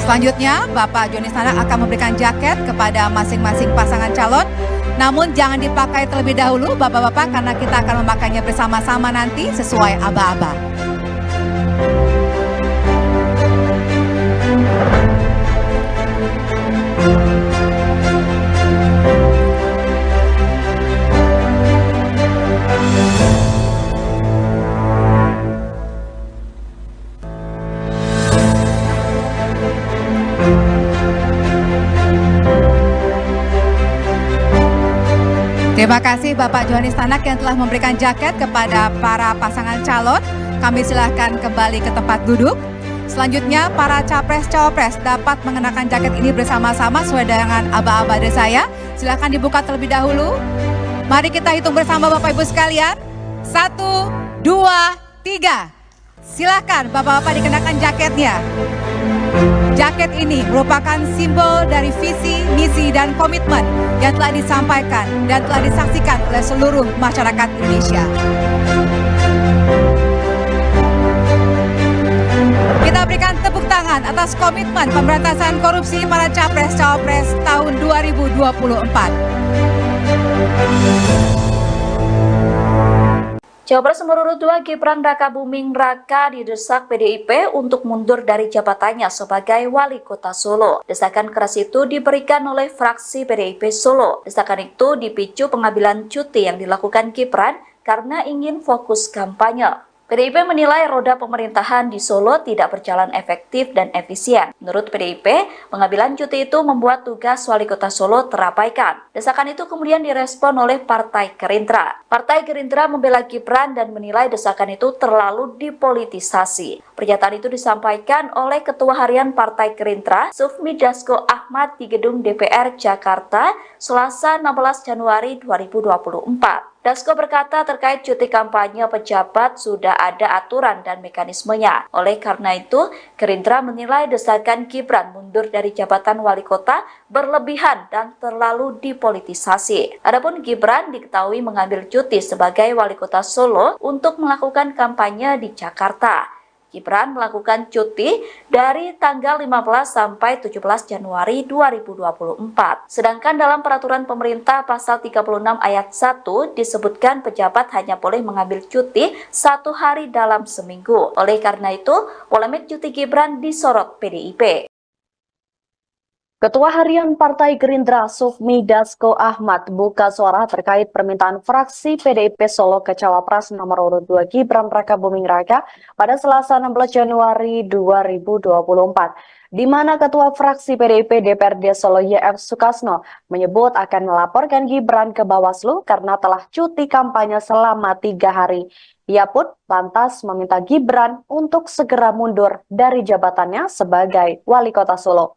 Selanjutnya, Bapak Johanis Tanak akan memberikan jaket kepada masing-masing pasangan calon. Namun jangan dipakai terlebih dahulu, Bapak-bapak, karena kita akan memakainya bersama-sama nanti sesuai aba-aba. Terima kasih Bapak Johanis Tanak yang telah memberikan jaket kepada para pasangan calon. Kami silahkan kembali ke tempat duduk. Selanjutnya para capres-cawapres dapat mengenakan jaket ini bersama-sama sesuai dengan aba-aba dari saya. Silahkan dibuka terlebih dahulu. Mari kita hitung bersama Bapak Ibu sekalian. 1, 2, 3. Silahkan Bapak-bapak dikenakan jaketnya. Jaket ini merupakan simbol dari visi, misi, dan komitmen yang telah disampaikan dan telah disaksikan oleh seluruh masyarakat Indonesia. Kita berikan tepuk tangan atas komitmen pemberantasan korupsi para capres-cawapres tahun 2024. Cawapres nomor urut 2 Gibran Rakabuming Raka didesak PDIP untuk mundur dari jabatannya sebagai wali kota Solo. Desakan keras itu diberikan oleh fraksi PDIP Solo. Desakan itu dipicu pengambilan cuti yang dilakukan Gibran karena ingin fokus kampanye. PDIP menilai roda pemerintahan di Solo tidak berjalan efektif dan efisien. Menurut PDIP, pengambilan cuti itu membuat tugas wali kota Solo terabaikan. Desakan itu kemudian direspon oleh Partai Gerindra. Partai Gerindra membela Gibran dan menilai desakan itu terlalu dipolitisasi. Pernyataan itu disampaikan oleh Ketua Harian Partai Gerindra, Sufmi Dasko Ahmad di Gedung DPR Jakarta, Selasa 16 Januari 2024. Dasko berkata terkait cuti kampanye pejabat sudah ada aturan dan mekanismenya. Oleh karena itu, Gerindra menilai desakan Gibran mundur dari jabatan wali kota berlebihan dan terlalu dipolitisasi. Adapun Gibran diketahui mengambil cuti sebagai wali kota Solo untuk melakukan kampanye di Jakarta. Gibran melakukan cuti dari tanggal 15 sampai 17 Januari 2024. Sedangkan dalam peraturan pemerintah pasal 36 ayat 1 disebutkan pejabat hanya boleh mengambil cuti 1 hari dalam seminggu. Oleh karena itu, polemik cuti Gibran disorot PDIP. Ketua Harian Partai Gerindra Sufmi Dasko Ahmad buka suara terkait permintaan fraksi PDIP Solo ke Cawapres nomor urut 2 Gibran Rakabuming Raka pada Selasa 16 Januari 2024, di mana Ketua Fraksi PDIP DPRD Solo YF Sukasno menyebut akan melaporkan Gibran ke Bawaslu karena telah cuti kampanye selama 3 hari. Ia pun lantas meminta Gibran untuk segera mundur dari jabatannya sebagai wali kota Solo.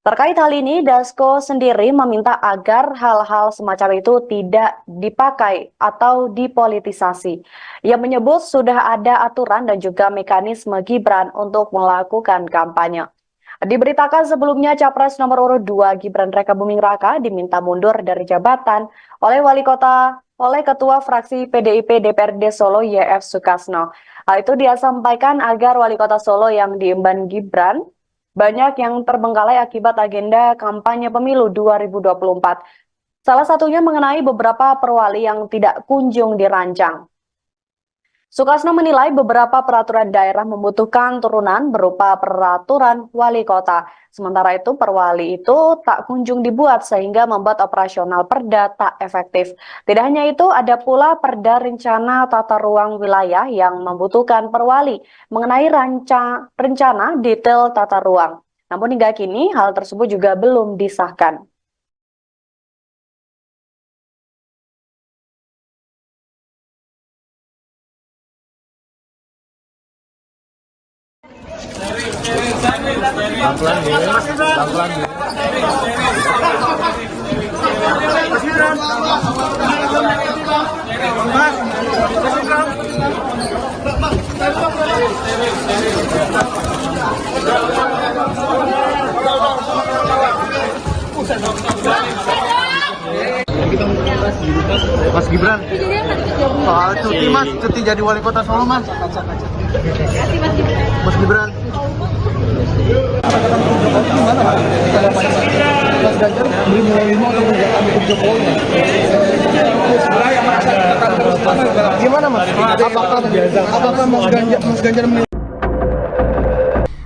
Terkait hal ini, Dasko sendiri meminta agar hal-hal semacam itu tidak dipakai atau dipolitisasi. Ia menyebut sudah ada aturan dan juga mekanisme Gibran untuk melakukan kampanye. Diberitakan sebelumnya Capres nomor urut 2 Gibran Rakabuming Raka diminta mundur dari jabatan oleh Ketua Fraksi PDIP DPRD Solo YF Sukasno. Hal itu dia sampaikan agar Wali Kota Solo yang diemban Gibran banyak yang terbengkalai akibat agenda kampanye pemilu 2024. Salah satunya mengenai beberapa perwali yang tidak kunjung dirancang. Sukasno menilai beberapa peraturan daerah membutuhkan turunan berupa peraturan wali kota. Sementara itu perwali itu tak kunjung dibuat sehingga membuat operasional perda tak efektif. Tidak hanya itu, ada pula perda rencana tata ruang wilayah yang membutuhkan perwali mengenai rencana detail tata ruang. Namun hingga kini hal tersebut juga belum disahkan. Mas Gibran, soal cuti Mas, cuti jadi wali kota Solo Mas. Mas Gibran. Mas Ganjar beri menerima atau menjalankan untuk Jokowi. Gimana Mas? Apakah Mas Ganjar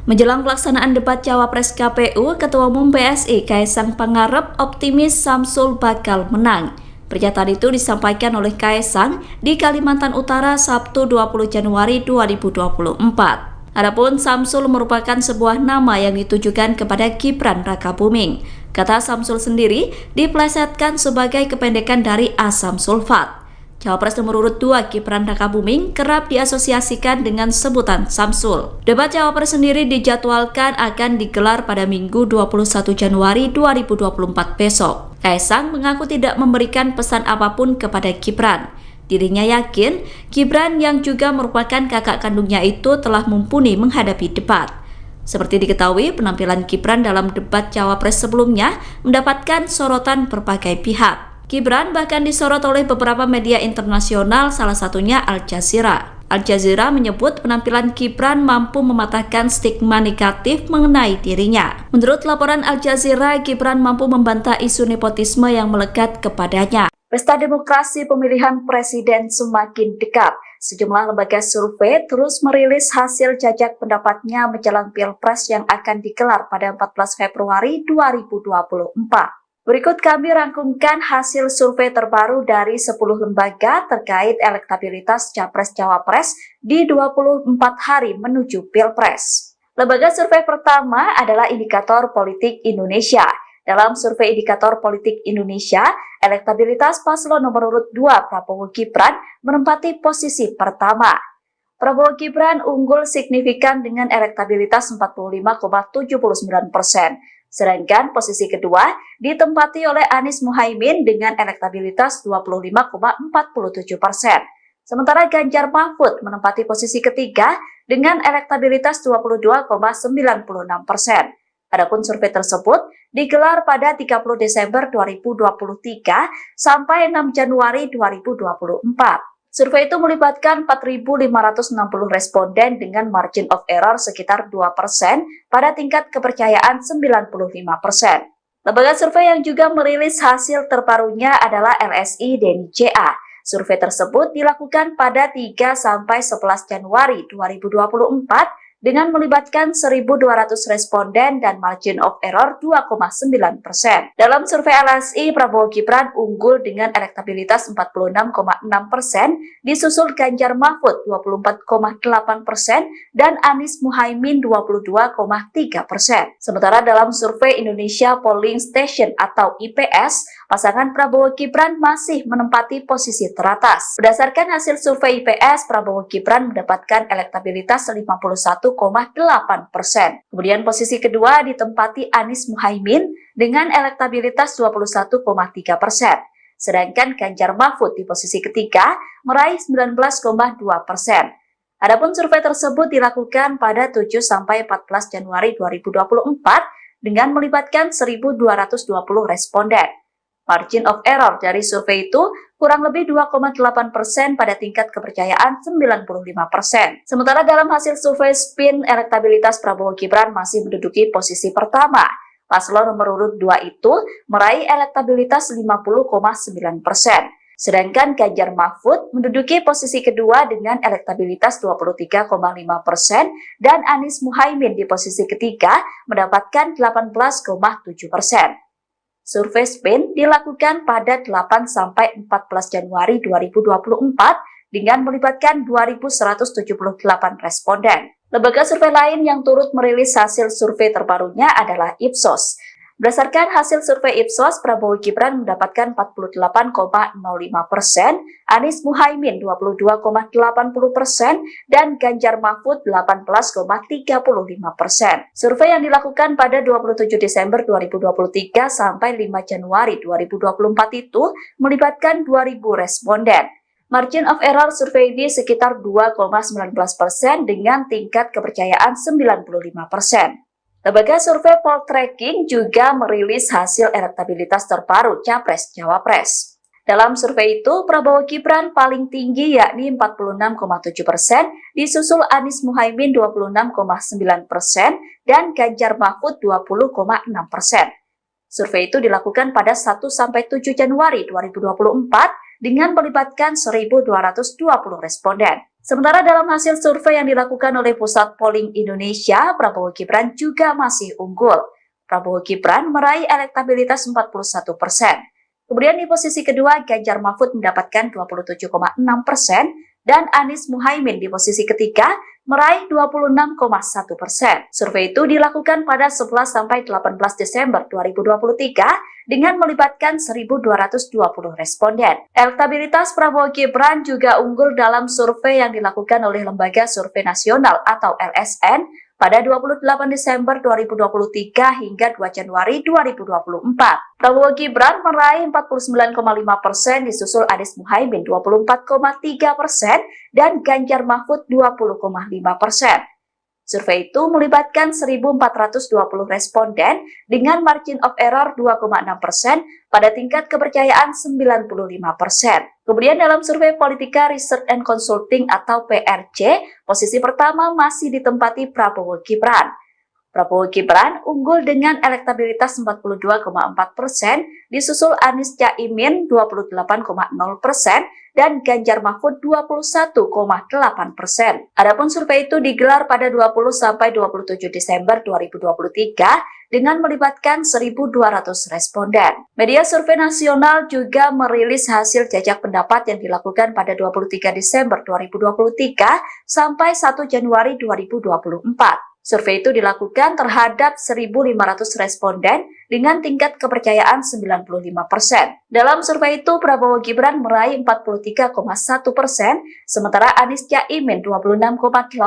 Menjelang pelaksanaan debat Cawapres KPU, Ketua Umum PSI Kaisang Pangarep optimis Samsul bakal menang. Pernyataan itu disampaikan oleh Kaisang di Kalimantan Utara Sabtu 20 Januari 2024. Adapun Samsul merupakan sebuah nama yang ditujukan kepada Gibran Rakabuming. Kata Samsul sendiri diplesetkan sebagai kependekan dari asam sulfat. Cawapres nomor urut 2 Gibran Rakabuming kerap diasosiasikan dengan sebutan Samsul. Debat Cawapres sendiri dijadwalkan akan digelar pada Minggu 21 Januari 2024 besok. Kaisang mengaku tidak memberikan pesan apapun kepada Gibran. Dirinya yakin Gibran yang juga merupakan kakak kandungnya itu telah mumpuni menghadapi debat. Seperti diketahui, penampilan Gibran dalam debat Cawapres sebelumnya mendapatkan sorotan berbagai pihak. Gibran bahkan disorot oleh beberapa media internasional, salah satunya Al Jazeera. Al Jazeera menyebut penampilan Gibran mampu mematahkan stigma negatif mengenai dirinya. Menurut laporan Al Jazeera, Gibran mampu membantah isu nepotisme yang melekat kepadanya. Pesta demokrasi pemilihan presiden semakin dekat. Sejumlah lembaga survei terus merilis hasil jajak pendapatnya menjelang Pilpres yang akan digelar pada 14 Februari 2024. Berikut kami rangkumkan hasil survei terbaru dari 10 lembaga terkait elektabilitas Capres-Cawapres di 24 hari menuju Pilpres. Lembaga survei pertama adalah Indikator Politik Indonesia. Dalam survei Indikator Politik Indonesia, elektabilitas paslon nomor urut 2 Prabowo Gibran menempati posisi pertama. Prabowo Gibran unggul signifikan dengan elektabilitas 45,79%. Sedangkan posisi kedua ditempati oleh Anies Muhaimin dengan elektabilitas 25,47%. Sementara Ganjar Mahfud menempati posisi ketiga dengan elektabilitas 22,96%. Adapun survei tersebut digelar pada 30 Desember 2023 sampai 6 Januari 2024. Survei itu melibatkan 4.560 responden dengan margin of error sekitar 2% pada tingkat kepercayaan 95%. Lembaga survei yang juga merilis hasil terbarunya adalah LSI DNICA. Survei tersebut dilakukan pada 3-11 Januari 2024 dengan melibatkan 1.200 responden dan margin of error 2,9%. Dalam survei LSI, Prabowo Gibran unggul dengan elektabilitas 46,6%, disusul Ganjar Mahfud 24,8% dan Anies Muhaimin 22,3%. Sementara dalam survei Indonesia Polling Station atau IPS, pasangan Prabowo Gibran masih menempati posisi teratas. Berdasarkan hasil survei IPS, Prabowo Gibran mendapatkan elektabilitas 51,8%. Kemudian posisi kedua ditempati Anies Muhaimin dengan elektabilitas 21,3%. Sedangkan Ganjar Mahfud di posisi ketiga meraih 19,2%. Adapun survei tersebut dilakukan pada 7-14 Januari 2024 dengan melibatkan 1.220 responden. Margin of error dari survei itu kurang lebih 2,8% pada tingkat kepercayaan 95%. Sementara dalam hasil survei spin, elektabilitas Prabowo Gibran masih menduduki posisi pertama. Paslon nomor urut 2 itu meraih elektabilitas 50,9%. Sedangkan Ganjar Mahfud menduduki posisi kedua dengan elektabilitas 23,5% dan Anies Muhaimin di posisi ketiga mendapatkan 18,7%. Survei spin dilakukan pada 8-14 Januari 2024 dengan melibatkan 2.178 responden. Lembaga survei lain yang turut merilis hasil survei terbarunya adalah Ipsos. Berdasarkan hasil survei Ipsos, Prabowo Gibran mendapatkan 48,05%, Anies Muhaimin 22,80%, dan Ganjar Mahfud 18,35%. Survei yang dilakukan pada 27 Desember 2023 sampai 5 Januari 2024 itu melibatkan 2.000 responden. Margin of error survei ini sekitar 2,19% dengan tingkat kepercayaan 95%. Lembaga survei Poltreking juga merilis hasil elektabilitas terbaru Capres-Cawapres. Dalam survei itu, Prabowo Gibran paling tinggi yakni 46,7%, disusul Anies Muhaimin 26,9%, dan Ganjar Mahfud 20,6%. Survei itu dilakukan pada 1-7 Januari 2024 dengan melibatkan 1.220 responden. Sementara dalam hasil survei yang dilakukan oleh Pusat Polling Indonesia, Prabowo Gibran juga masih unggul. Prabowo Gibran meraih elektabilitas 41%. Kemudian di posisi kedua, Ganjar Mahfud mendapatkan 27,6% dan Anies Muhaimin di posisi ketiga meraih 26,1%. Survei itu dilakukan pada 11-18 Desember 2023 dengan melibatkan 1.220 responden. Elektabilitas Prabowo Gibran juga unggul dalam survei yang dilakukan oleh Lembaga Survei Nasional atau LSN pada 28 Desember 2023 hingga 2 Januari 2024. Prabowo Gibran meraih 49,5%, disusul Anies Muhaimin 24,3% dan Ganjar Mahfud 20,5%. Survei itu melibatkan 1.420 responden dengan margin of error 2,6% pada tingkat kepercayaan 95%. Kemudian dalam survei Politika Research and Consulting atau PRC, posisi pertama masih ditempati Prabowo Gibran. Prabowo Gibran unggul dengan elektabilitas 42,4%, disusul Anies Caimin 28,0%, dan Ganjar Mahfud 21,8%. Adapun survei itu digelar pada 20-27 Desember 2023 dengan melibatkan 1.200 responden. Media survei nasional juga merilis hasil jajak pendapat yang dilakukan pada 23 Desember 2023 sampai 1 Januari 2024. Survei itu dilakukan terhadap 1.500 responden dengan tingkat kepercayaan 95%. Dalam survei itu, Prabowo Gibran meraih 43,1%, sementara Anies Caimin 26,8%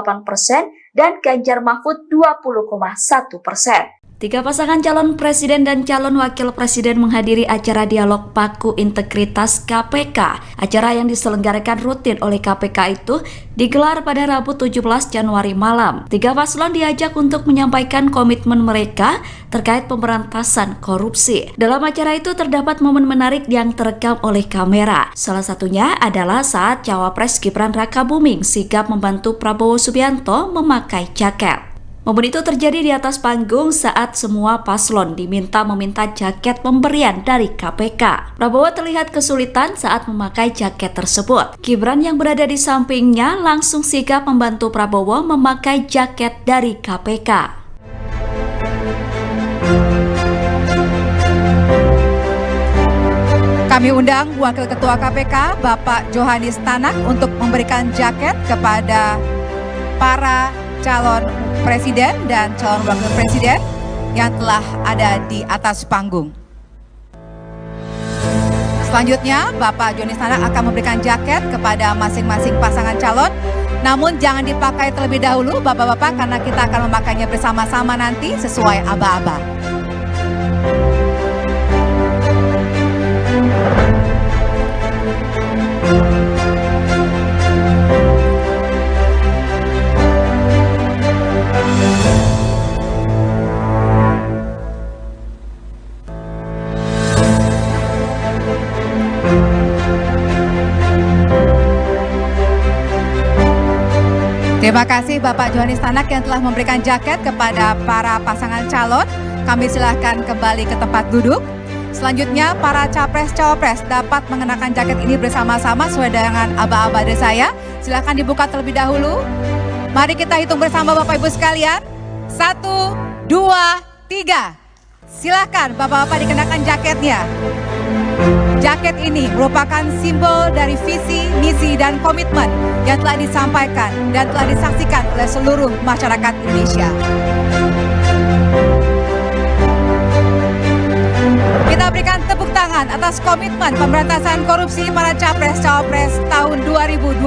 dan Ganjar Mahfud 20,1%. Tiga pasangan calon presiden dan calon wakil presiden menghadiri acara dialog Paku Integritas KPK. Acara yang diselenggarakan rutin oleh KPK itu digelar pada Rabu 17 Januari malam. Tiga paslon diajak untuk menyampaikan komitmen mereka terkait pemberantasan korupsi. Dalam acara itu terdapat momen menarik yang terekam oleh kamera. Salah satunya adalah saat Cawapres Gibran Rakabuming sigap membantu Prabowo Subianto memakai jaket. Momen itu terjadi di atas panggung saat semua paslon diminta meminta jaket pemberian dari KPK. Prabowo terlihat kesulitan saat memakai jaket tersebut. Gibran yang berada di sampingnya langsung sigap membantu Prabowo memakai jaket dari KPK. Kami undang Wakil Ketua KPK, Bapak Johanis Tanak, untuk memberikan jaket kepada para calon presiden dan calon wakil presiden yang telah ada di atas panggung. Selanjutnya, Bapak Johnny Stanak akan memberikan jaket kepada masing-masing pasangan calon. Namun jangan dipakai terlebih dahulu Bapak-Bapak, karena kita akan memakainya bersama-sama nanti sesuai aba-aba. Terima kasih Bapak Johnny Stanak yang telah memberikan jaket kepada para pasangan calon. Kami silahkan kembali ke tempat duduk. Selanjutnya para capres-cawapres dapat mengenakan jaket ini bersama-sama sesuai dengan aba-aba dari saya. Silahkan dibuka terlebih dahulu. Mari kita hitung bersama Bapak Ibu sekalian. 1, 2, 3. Silahkan Bapak-Bapak dikenakan jaketnya. Jaket ini merupakan simbol dari visi, misi, dan komitmen yang telah disampaikan dan telah disaksikan oleh seluruh masyarakat Indonesia. Kita berikan tepuk tangan atas komitmen pemberantasan korupsi para capres-cawapres tahun 2024.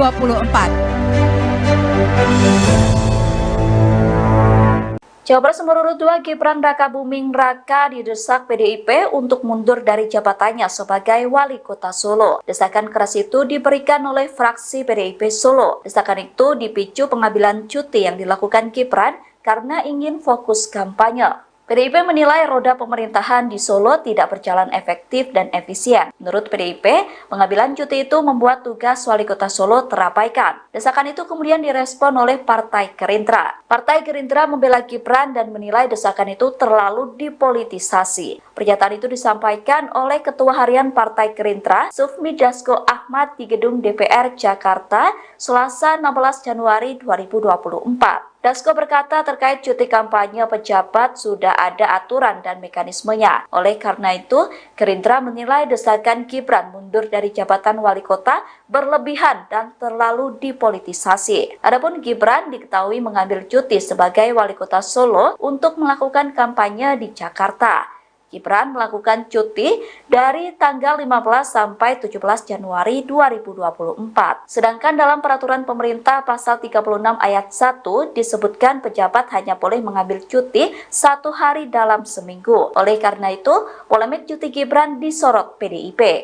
Cawapres nomor urut 2 Gibran Rakabuming Raka didesak PDIP untuk mundur dari jabatannya sebagai wali kota Solo. Desakan keras itu diberikan oleh fraksi PDIP Solo. Desakan itu dipicu pengambilan cuti yang dilakukan Gibran karena ingin fokus kampanye. PDIP menilai roda pemerintahan di Solo tidak berjalan efektif dan efisien. Menurut PDIP, pengambilan cuti itu membuat tugas wali kota Solo terabaikan. Desakan itu kemudian direspon oleh Partai Gerindra. Partai Gerindra membela Gibran dan menilai desakan itu terlalu dipolitisasi. Pernyataan itu disampaikan oleh Ketua Harian Partai Gerindra, Sufmi Dasko Ahmad di Gedung DPR Jakarta, Selasa 16 Januari 2024. Dasko berkata terkait cuti kampanye pejabat sudah ada aturan dan mekanismenya. Oleh karena itu, Gerindra menilai desakan Gibran mundur dari jabatan wali kota berlebihan dan terlalu dipolitisasi. Adapun Gibran diketahui mengambil cuti sebagai wali kota Solo untuk melakukan kampanye di Jakarta. Gibran melakukan cuti dari tanggal 15 sampai 17 Januari 2024. Sedangkan dalam peraturan pemerintah pasal 36 ayat 1 disebutkan pejabat hanya boleh mengambil cuti 1 hari dalam seminggu. Oleh karena itu, polemik cuti Gibran disorot PDIP.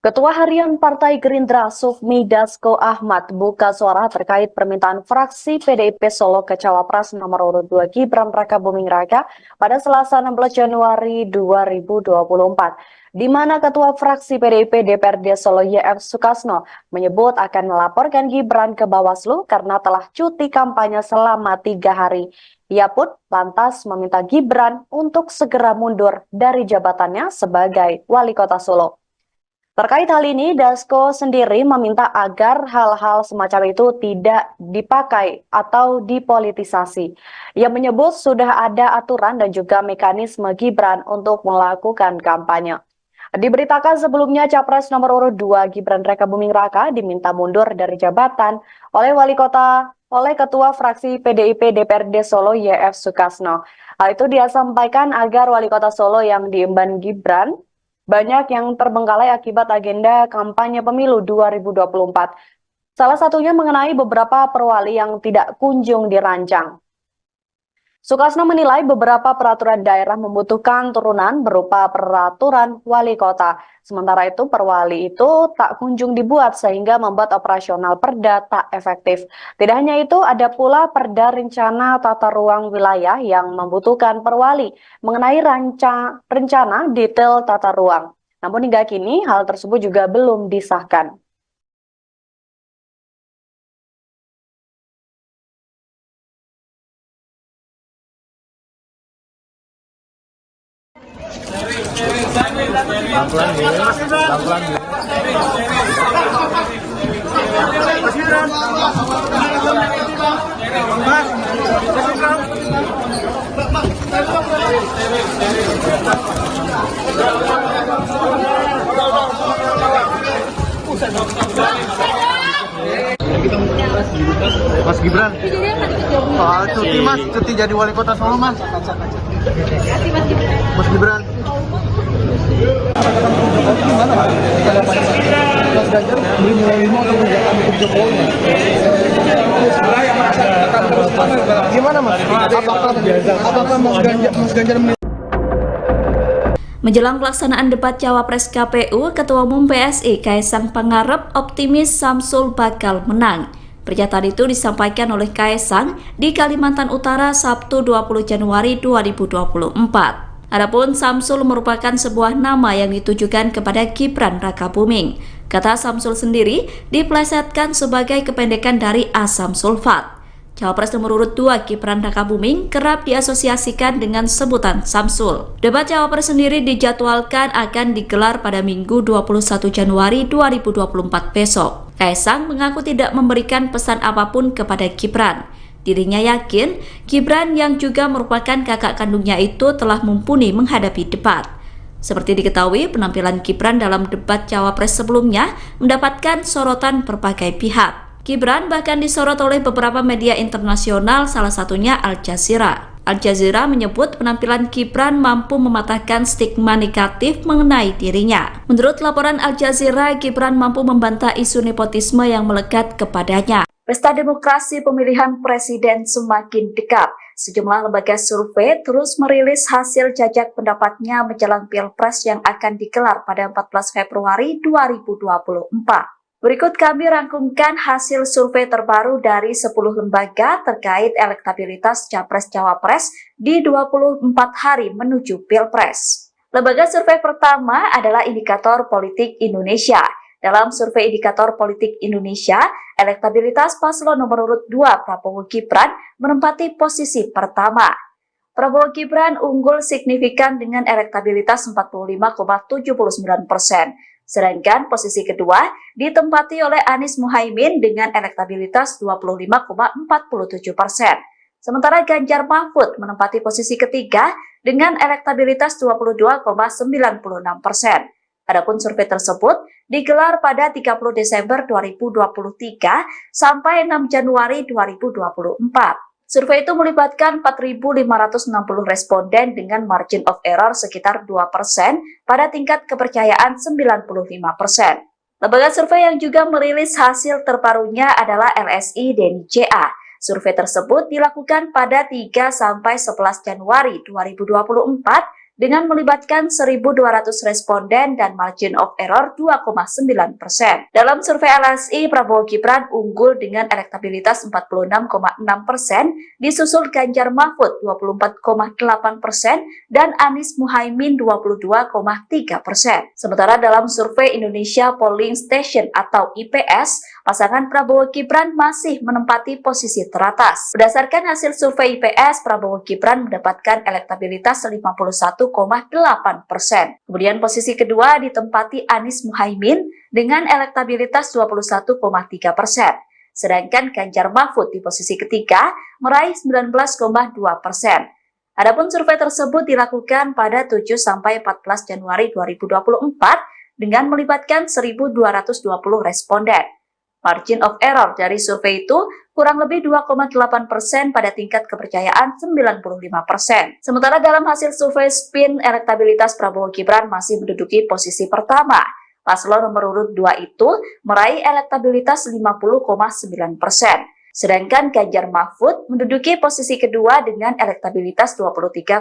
Ketua Harian Partai Gerindra Sufmi Dasko Ahmad buka suara terkait permintaan fraksi PDIP Solo ke Cawapres nomor urut 2 Gibran Rakabuming Raka pada Selasa 16 Januari 2024, di mana Ketua Fraksi PDIP DPRD Solo YF Sukasno menyebut akan melaporkan Gibran ke Bawaslu karena telah cuti kampanye selama 3 hari. Ia pun lantas meminta Gibran untuk segera mundur dari jabatannya sebagai wali kota Solo. Terkait hal ini, Dasko sendiri meminta agar hal-hal semacam itu tidak dipakai atau dipolitisasi. Ia menyebut sudah ada aturan dan juga mekanisme Gibran untuk melakukan kampanye. Diberitakan sebelumnya Capres nomor urut 2 Gibran Rakabuming Raka diminta mundur dari jabatan oleh Ketua Fraksi PDIP DPRD Solo YF Sukasno. Hal itu dia sampaikan agar wali kota Solo yang diemban Gibran banyak yang terbengkalai akibat agenda kampanye pemilu 2024. Salah satunya mengenai beberapa perwali yang tidak kunjung dirancang. Sukasno menilai beberapa peraturan daerah membutuhkan turunan berupa peraturan wali kota. Sementara itu perwali itu tak kunjung dibuat sehingga membuat operasional perda tak efektif. Tidak hanya itu, ada pula perda rencana tata ruang wilayah yang membutuhkan perwali mengenai rencana detail tata ruang. Namun hingga kini hal tersebut juga belum disahkan. Pelan-pelan ya, pelan-pelan ya. Mas Gibran, soal cuti mas, cuti jadi wali kota Solo mas. Mas Gibran. Mas Ganjar beli mulai atau menjaga mendukung Jokowi? Gimana Mas? Apakah Mas Ganjar Menjelang pelaksanaan debat Cawapres KPU, Ketua Umum PSI Kaisang Pangarep optimis Samsul bakal menang. Pernyataan itu disampaikan oleh Kaisang di Kalimantan Utara Sabtu 20 Januari 2024. Adapun Samsul merupakan sebuah nama yang ditujukan kepada Gibran Rakabuming. Kata Samsul sendiri diplesetkan sebagai kependekan dari asam sulfat. Cawapres nomor urut 2 Gibran Rakabuming kerap diasosiasikan dengan sebutan Samsul. Debat Cawapres sendiri dijadwalkan akan digelar pada Minggu 21 Januari 2024 besok. Kaisang mengaku tidak memberikan pesan apapun kepada Gibran. Dirinya yakin Gibran yang juga merupakan kakak kandungnya itu telah mumpuni menghadapi debat. Seperti diketahui, penampilan Gibran dalam debat Cawapres sebelumnya mendapatkan sorotan berbagai pihak. Gibran bahkan disorot oleh beberapa media internasional, salah satunya Al Jazeera. Al Jazeera menyebut penampilan Gibran mampu mematahkan stigma negatif mengenai dirinya. Menurut laporan Al Jazeera, Gibran mampu membantah isu nepotisme yang melekat kepadanya. Pesta demokrasi pemilihan presiden semakin dekat. Sejumlah lembaga survei terus merilis hasil jajak pendapatnya menjelang Pilpres yang akan digelar pada 14 Februari 2024. Berikut kami rangkumkan hasil survei terbaru dari 10 lembaga terkait elektabilitas Capres-Cawapres di 24 hari menuju Pilpres. Lembaga survei pertama adalah Indikator Politik Indonesia. Dalam survei Indikator Politik Indonesia, elektabilitas paslon nomor urut 2 Prabowo Gibran menempati posisi pertama. Prabowo Gibran unggul signifikan dengan elektabilitas 45,79%. Sedangkan posisi kedua ditempati oleh Anies Muhaimin dengan elektabilitas 25,47%. Sementara Ganjar Mahfud menempati posisi ketiga dengan elektabilitas 22,96%. Adapun survei tersebut digelar pada 30 Desember 2023 sampai 6 Januari 2024. Survei itu melibatkan 4.560 responden dengan margin of error sekitar 2% pada tingkat kepercayaan 95%. Lembaga survei yang juga merilis hasil terbarunya adalah LSI Deni CA. Survei tersebut dilakukan pada 3-11 Januari 2024 dengan melibatkan 1.200 responden dan margin of error 2,9%. Dalam survei LSI, Prabowo Gibran unggul dengan elektabilitas 46,6%, disusul Ganjar Mahfud 24,8% dan Anies Muhaimin 22,3%. Sementara dalam survei Indonesia Polling Station atau IPS, pasangan Prabowo Gibran masih menempati posisi teratas. Berdasarkan hasil survei IPS, Prabowo Gibran mendapatkan elektabilitas 51,8%. Kemudian posisi kedua ditempati Anies Muhaimin dengan elektabilitas 21,3%. Sedangkan Ganjar Mahfud di posisi ketiga meraih 19,2%. Adapun survei tersebut dilakukan pada 7-14 Januari 2024 dengan melibatkan 1.220 responden. Margin of error dari survei itu kurang lebih 2,8% pada tingkat kepercayaan 95%. Sementara dalam hasil survei SPIN, elektabilitas Prabowo Gibran masih menduduki posisi pertama. Paslon nomor urut 2 itu meraih elektabilitas 50,9%. Sedangkan Ganjar Mahfud menduduki posisi kedua dengan elektabilitas 23,5%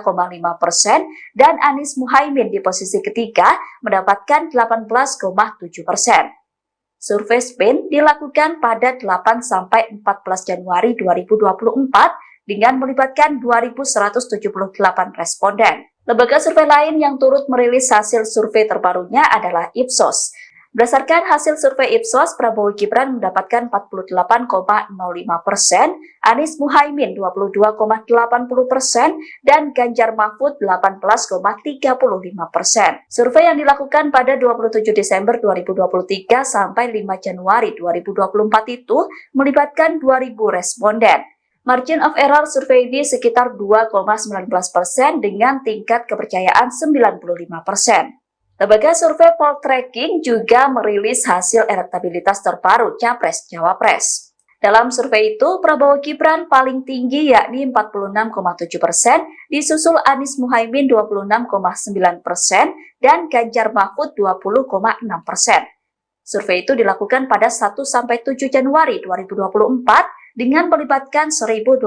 dan Anies Muhaimin di posisi ketiga mendapatkan 18,7%. Survei SPIN dilakukan pada 8-14 Januari 2024 dengan melibatkan 2.178 responden. Lembaga survei lain yang turut merilis hasil survei terbarunya adalah Ipsos. Berdasarkan hasil survei Ipsos, Prabowo Gibran mendapatkan 48,05%, Anies Muhaimin 22,80%, dan Ganjar Mahfud 18,35%. Survei yang dilakukan pada 27 Desember 2023 sampai 5 Januari 2024 itu melibatkan 2.000 responden. Margin of error survei ini sekitar 2,19% dengan tingkat kepercayaan 95%. Lembaga survei Poltreking juga merilis hasil elektabilitas terbaru Capres-Cawapres. Dalam survei itu, Prabowo Gibran paling tinggi yakni 46,7%, disusul Anies Muhaimin 26,9%, dan Ganjar Mahfud 20,6%. Survei itu dilakukan pada 1-7 Januari 2024 dengan melibatkan 1.220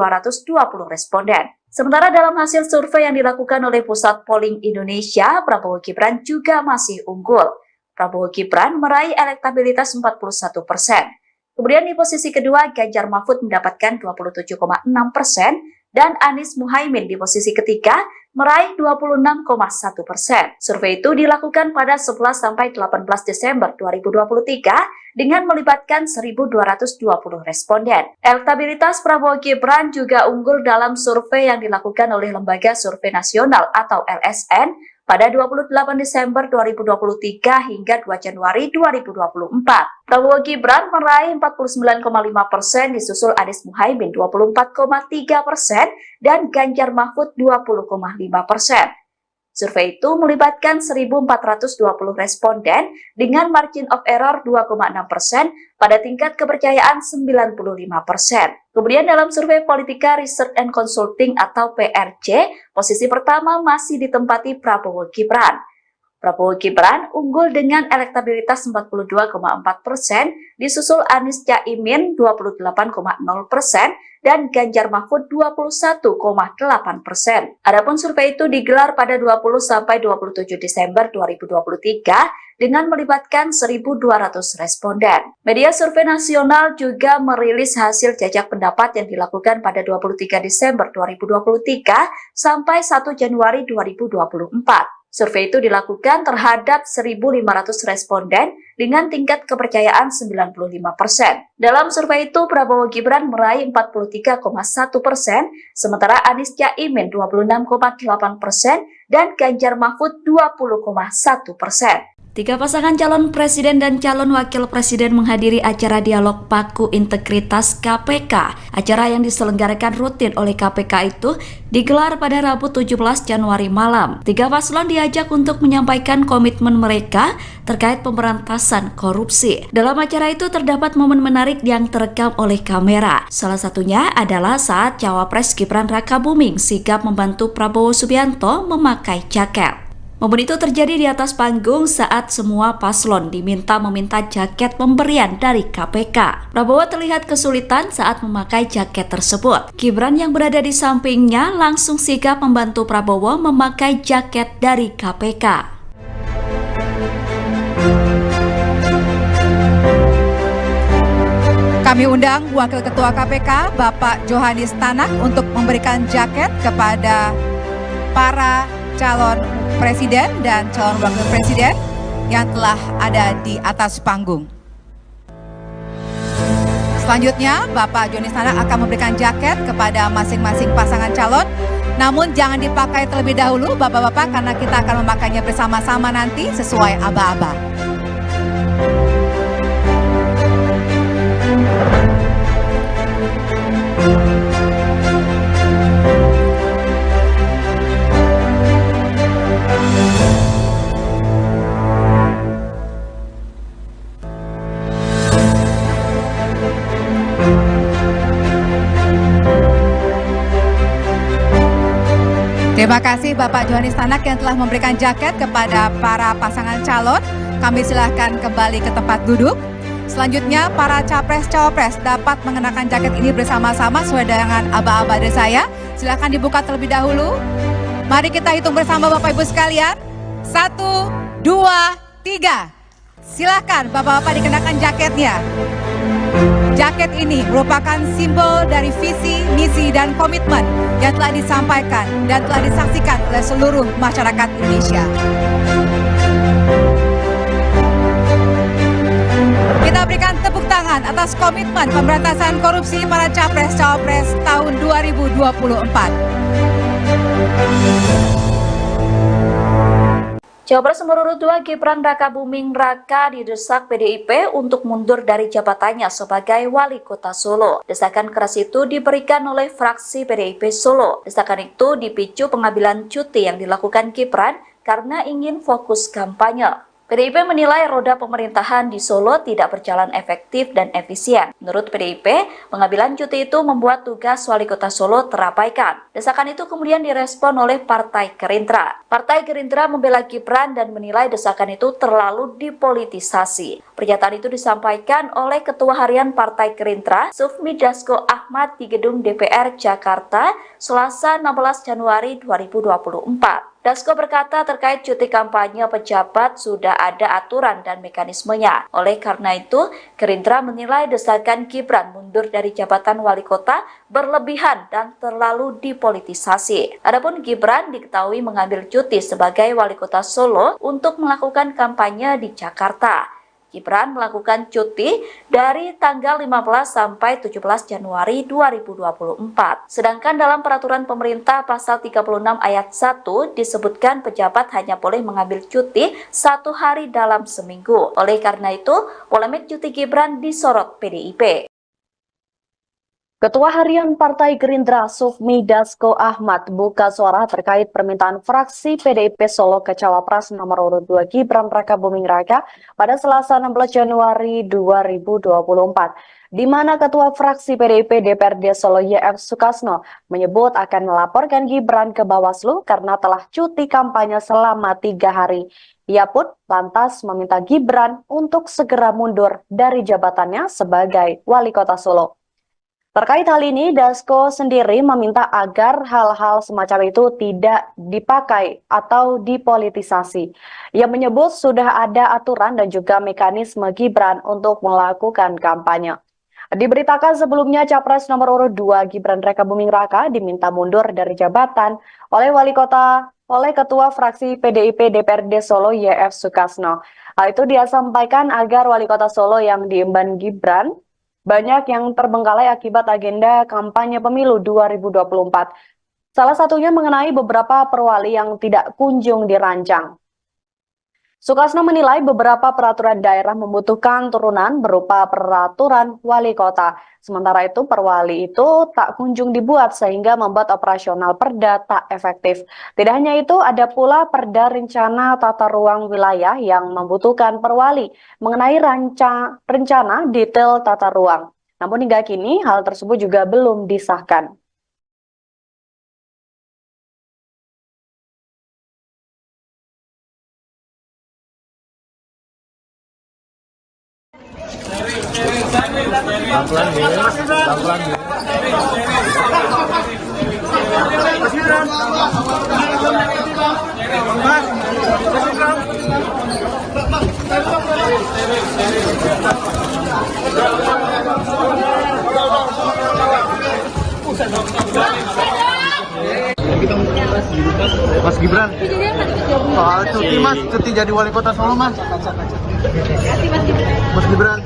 responden. Sementara dalam hasil survei yang dilakukan oleh Pusat Polling Indonesia, Prabowo Gibran juga masih unggul. Prabowo Gibran meraih elektabilitas 41%. Kemudian di posisi kedua, Ganjar Mahfud mendapatkan 27,6% dan Anies Muhaimin di posisi ketiga meraih 26,1%. Survei itu dilakukan pada 11-18 Desember 2023 dengan melibatkan 1.220 responden. Elektabilitas Prabowo Gibran juga unggul dalam survei yang dilakukan oleh Lembaga Survei Nasional atau LSN pada 28 Desember 2023 hingga 2 Januari 2024. Prabowo Gibran meraih 49,5%, disusul Anies Muhaimin 24,3% dan Ganjar Mahfud 20,5%. Survei itu melibatkan 1.420 responden dengan margin of error 2,6% pada tingkat kepercayaan 95%. Kemudian dalam survei Politika Research and Consulting atau PRC, posisi pertama masih ditempati Prabowo Gibran. Prabowo Gibran unggul dengan elektabilitas 42,4%, disusul Anies Caimin 28,0% dan Ganjar Mahfud 21,8%. Adapun survei itu digelar pada 20-27 Desember 2023 dengan melibatkan 1.200 responden. Media survei nasional juga merilis hasil jajak pendapat yang dilakukan pada 23 Desember 2023 sampai 1 Januari 2024. Survei itu dilakukan terhadap 1.500 responden dengan tingkat kepercayaan 95%. Dalam survei itu, Prabowo Gibran meraih 43,1%, sementara Anies Caimin 26,8% dan Ganjar Mahfud 20,1%. Tiga pasangan calon presiden dan calon wakil presiden menghadiri acara dialog Paku Integritas KPK. Acara yang diselenggarakan rutin oleh KPK itu digelar pada Rabu 17 Januari malam. Tiga paslon diajak untuk menyampaikan komitmen mereka terkait pemberantasan korupsi. Dalam acara itu terdapat momen menarik yang terekam oleh kamera. Salah satunya adalah saat Cawapres Gibran Rakabuming sigap membantu Prabowo Subianto memakai jaket. Momen itu terjadi di atas panggung saat semua paslon diminta meminta jaket pemberian dari KPK. Prabowo terlihat kesulitan saat memakai jaket tersebut. Gibran yang berada di sampingnya langsung sigap membantu Prabowo memakai jaket dari KPK. Kami undang Wakil Ketua KPK, Bapak Johanis Tanak, untuk memberikan jaket kepada para calon presiden dan calon wakil presiden yang telah ada di atas panggung. Selanjutnya, Bapak Johanis Tanak akan memberikan jaket kepada masing-masing pasangan calon. Namun jangan dipakai terlebih dahulu, Bapak-bapak, karena kita akan memakainya bersama-sama nanti sesuai aba-aba. Terima kasih Bapak Johanis Tanak yang telah memberikan jaket kepada para pasangan calon. Kami silahkan kembali ke tempat duduk. Selanjutnya para capres-cawapres dapat mengenakan jaket ini bersama-sama sesuai dengan aba-aba dari saya. Silahkan dibuka terlebih dahulu. Mari kita hitung bersama Bapak Ibu sekalian. 1, 2, 3. Silahkan Bapak-bapak dikenakan jaketnya. Jaket ini merupakan simbol dari visi, misi, dan komitmen yang telah disampaikan dan telah disaksikan oleh seluruh masyarakat Indonesia. Kita berikan tepuk tangan atas komitmen pemberantasan korupsi para capres-cawapres tahun 2024. Cawapres nomor urut 2 Gibran Rakabuming Raka didesak PDIP untuk mundur dari jabatannya sebagai wali kota Solo. Desakan keras itu diberikan oleh fraksi PDIP Solo. Desakan itu dipicu pengambilan cuti yang dilakukan Gibran karena ingin fokus kampanye. PDIP menilai roda pemerintahan di Solo tidak berjalan efektif dan efisien. Menurut PDIP, pengambilan cuti itu membuat tugas Wali Kota Solo terabaikan. Desakan itu kemudian direspon oleh Partai Gerindra. Partai Gerindra membela Gibran dan menilai desakan itu terlalu dipolitisasi. Pernyataan itu disampaikan oleh Ketua Harian Partai Gerindra, Sufmi Dasko Ahmad di Gedung DPR Jakarta, Selasa 16 Januari 2024. Dasko berkata terkait cuti kampanye pejabat sudah ada aturan dan mekanismenya. Oleh karena itu, Gerindra menilai desakan Gibran mundur dari jabatan wali kota berlebihan dan terlalu dipolitisasi. Adapun Gibran diketahui mengambil cuti sebagai wali kota Solo untuk melakukan kampanye di Jakarta. Gibran melakukan cuti dari tanggal 15 sampai 17 Januari 2024. Sedangkan dalam peraturan pemerintah pasal 36 ayat 1 disebutkan pejabat hanya boleh mengambil cuti 1 hari dalam seminggu. Oleh karena itu, polemik cuti Gibran disorot PDIP. Ketua Harian Partai Gerindra Sufmi Dasko Ahmad buka suara terkait permintaan fraksi PDIP Solo ke Cawapres nomor urut 2 Gibran Rakabuming Raka pada Selasa 16 Januari 2024, di mana Ketua Fraksi PDIP DPRD Solo YF Sukasno menyebut akan melaporkan Gibran ke Bawaslu karena telah cuti kampanye selama 3 hari. Ia pun lantas meminta Gibran untuk segera mundur dari jabatannya sebagai Wali Kota Solo. Terkait hal ini, Dasko sendiri meminta agar hal-hal semacam itu tidak dipakai atau dipolitisasi. Ia menyebut sudah ada aturan dan juga mekanisme Gibran untuk melakukan kampanye. Diberitakan sebelumnya Capres nomor urut 2 Gibran Rakabuming Raka diminta mundur dari jabatan oleh Ketua Fraksi PDIP DPRD Solo YF Sukasno. Hal itu dia sampaikan agar Wali Kota Solo yang diemban Gibran banyak yang terbengkalai akibat agenda kampanye pemilu 2024. Salah satunya mengenai beberapa perwali yang tidak kunjung dirancang. Sukasno menilai beberapa peraturan daerah membutuhkan turunan berupa peraturan wali kota. Sementara itu perwali itu tak kunjung dibuat sehingga membuat operasional perda tak efektif. Tidak hanya itu, ada pula perda rencana tata ruang wilayah yang membutuhkan perwali mengenai rencana detail tata ruang. Namun hingga kini hal tersebut juga belum disahkan. Pelan-pelan ya, pelan-pelan ya. Mas Gibran, soal cuti mas, cuti jadi wali kota Solo mas. Mas Gibran.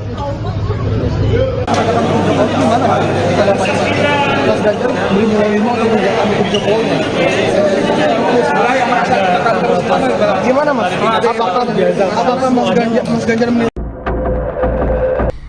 Gimana mas? Apakah Mas Ganjar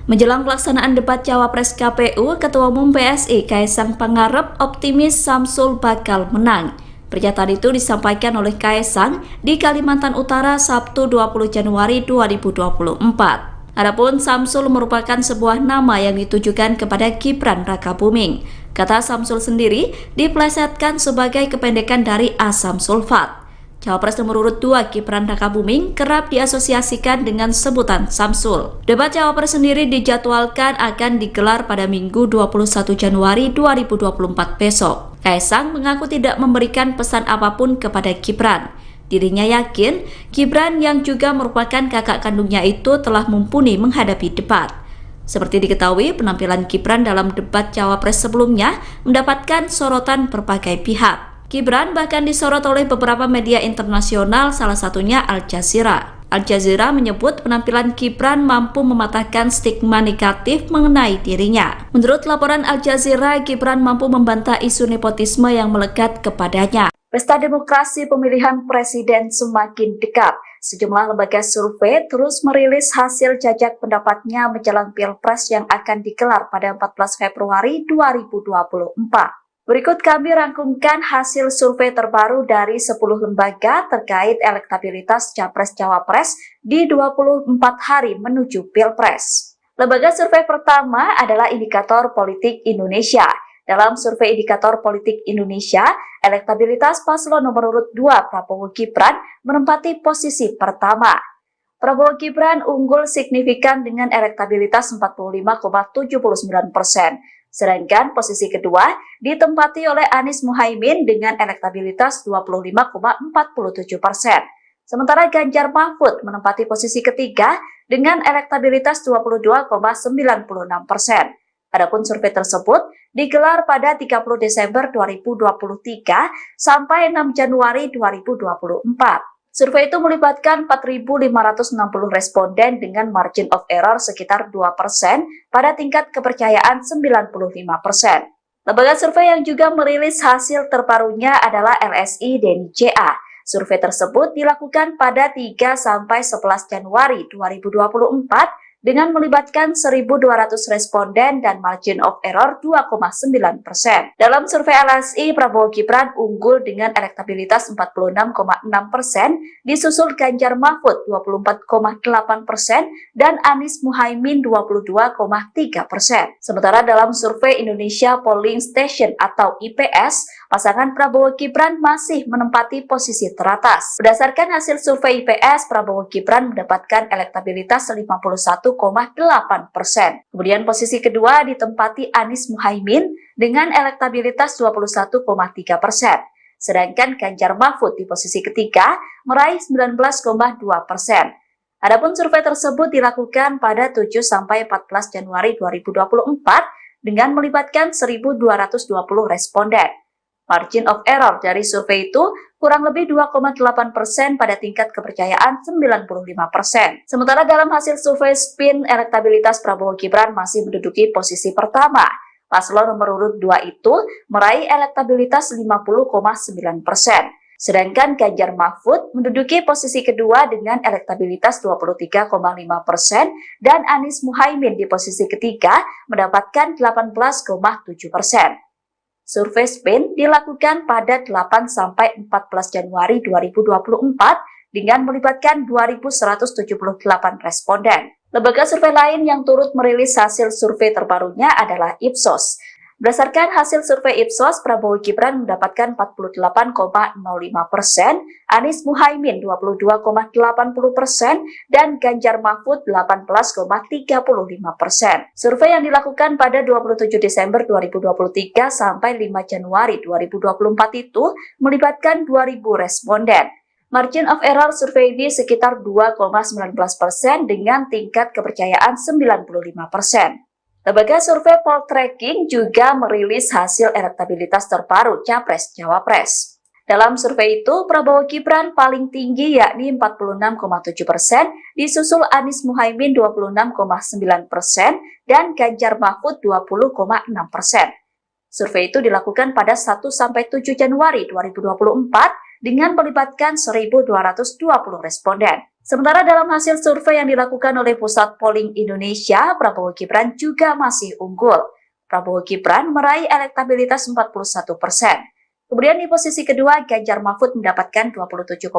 Menjelang pelaksanaan debat Cawapres KPU, Ketua Umum PSI Kaisang Pangarep optimis Samsul bakal menang. Pernyataan itu disampaikan oleh Kaisang di Kalimantan Utara Sabtu 20 Januari 2024. Adapun Samsul merupakan sebuah nama yang ditujukan kepada Gibran Rakabuming. Kata Samsul sendiri diplesetkan sebagai kependekan dari asam sulfat. Cawapres nomor urut 2 Gibran Rakabuming kerap diasosiasikan dengan sebutan Samsul. Debat Cawapres sendiri dijadwalkan akan digelar pada Minggu 21 Januari 2024 besok. Kaisang mengaku tidak memberikan pesan apapun kepada Gibran. Dirinya yakin Gibran yang juga merupakan kakak kandungnya itu telah mumpuni menghadapi debat. Seperti diketahui, penampilan Gibran dalam debat Cawapres sebelumnya mendapatkan sorotan berbagai pihak. Gibran bahkan disorot oleh beberapa media internasional, salah satunya Al Jazeera. Al Jazeera menyebut penampilan Gibran mampu mematahkan stigma negatif mengenai dirinya. Menurut laporan Al Jazeera, Gibran mampu membantah isu nepotisme yang melekat kepadanya. Pesta demokrasi pemilihan presiden semakin dekat. Sejumlah lembaga survei terus merilis hasil jajak pendapatnya menjelang Pilpres yang akan digelar pada 14 Februari 2024. Berikut kami rangkumkan hasil survei terbaru dari 10 lembaga terkait elektabilitas Capres-Cawapres di 24 hari menuju Pilpres. Lembaga survei pertama adalah Indikator Politik Indonesia. Dalam survei Indikator Politik Indonesia, elektabilitas paslon nomor urut 2 Prabowo Gibran menempati posisi pertama. Prabowo Gibran unggul signifikan dengan elektabilitas 45,79%. Sedangkan posisi kedua ditempati oleh Anies Muhaimin dengan elektabilitas 25,47%. Sementara Ganjar Mahfud menempati posisi ketiga dengan elektabilitas 22,96%. Adapun survei tersebut digelar pada 30 Desember 2023 sampai 6 Januari 2024. Survei itu melibatkan 4.560 responden dengan margin of error sekitar 2% pada tingkat kepercayaan 95%. Lembaga survei yang juga merilis hasil terbarunya adalah LSI Denny CA. Survei tersebut dilakukan pada 3-11 Januari 2024 dengan melibatkan 1.200 responden dan margin of error 2,9%. Dalam survei LSI, Prabowo Gibran unggul dengan elektabilitas 46,6%, disusul Ganjar Mahfud 24,8% dan Anies Muhaimin 22,3%. Sementara dalam survei Indonesia Polling Station atau IPS, pasangan Prabowo Gibran masih menempati posisi teratas. Berdasarkan hasil survei IPS, Prabowo Gibran mendapatkan elektabilitas 51,8%. Kemudian posisi kedua ditempati Anies Muhaimin dengan elektabilitas 21,3%. Sedangkan Ganjar Mahfud di posisi ketiga meraih 19,2%. Adapun survei tersebut dilakukan pada 7-14 Januari 2024 dengan melibatkan 1.220 responden. Margin of error dari survei itu kurang lebih 2,8% pada tingkat kepercayaan 95%. Sementara dalam hasil survei SPIN, elektabilitas Prabowo Gibran masih menduduki posisi pertama. Paslon nomor urut 2 itu meraih elektabilitas 50,9%. Sedangkan Ganjar Mahfud menduduki posisi kedua dengan elektabilitas 23,5% dan Anies Muhaimin di posisi ketiga mendapatkan 18,7%. Survei SPIN dilakukan pada 8-14 Januari 2024 dengan melibatkan 2.178 responden. Lembaga survei lain yang turut merilis hasil survei terbarunya adalah Ipsos. Berdasarkan hasil survei Ipsos, Prabowo Gibran mendapatkan 48,05%, Anies Muhaimin 22,80%, dan Ganjar Mahfud 18,35%. Survei yang dilakukan pada 27 Desember 2023 sampai 5 Januari 2024 itu melibatkan 2.000 responden. Margin of error survei ini sekitar 2,19% dengan tingkat kepercayaan 95%. Lembaga survei Poltreking juga merilis hasil elektabilitas terbaru Capres-Cawapres. Dalam survei itu, Prabowo Gibran paling tinggi yakni 46,7%, disusul Anies Muhaimin 26,9% dan Ganjar Mahfud 20,6%. Survei itu dilakukan pada 1-7 Januari 2024 dengan melibatkan 1.220 responden. Sementara dalam hasil survei yang dilakukan oleh Pusat Polling Indonesia, Prabowo Gibran juga masih unggul. Prabowo Gibran meraih elektabilitas 41%. Kemudian di posisi kedua, Ganjar Mahfud mendapatkan 27,6%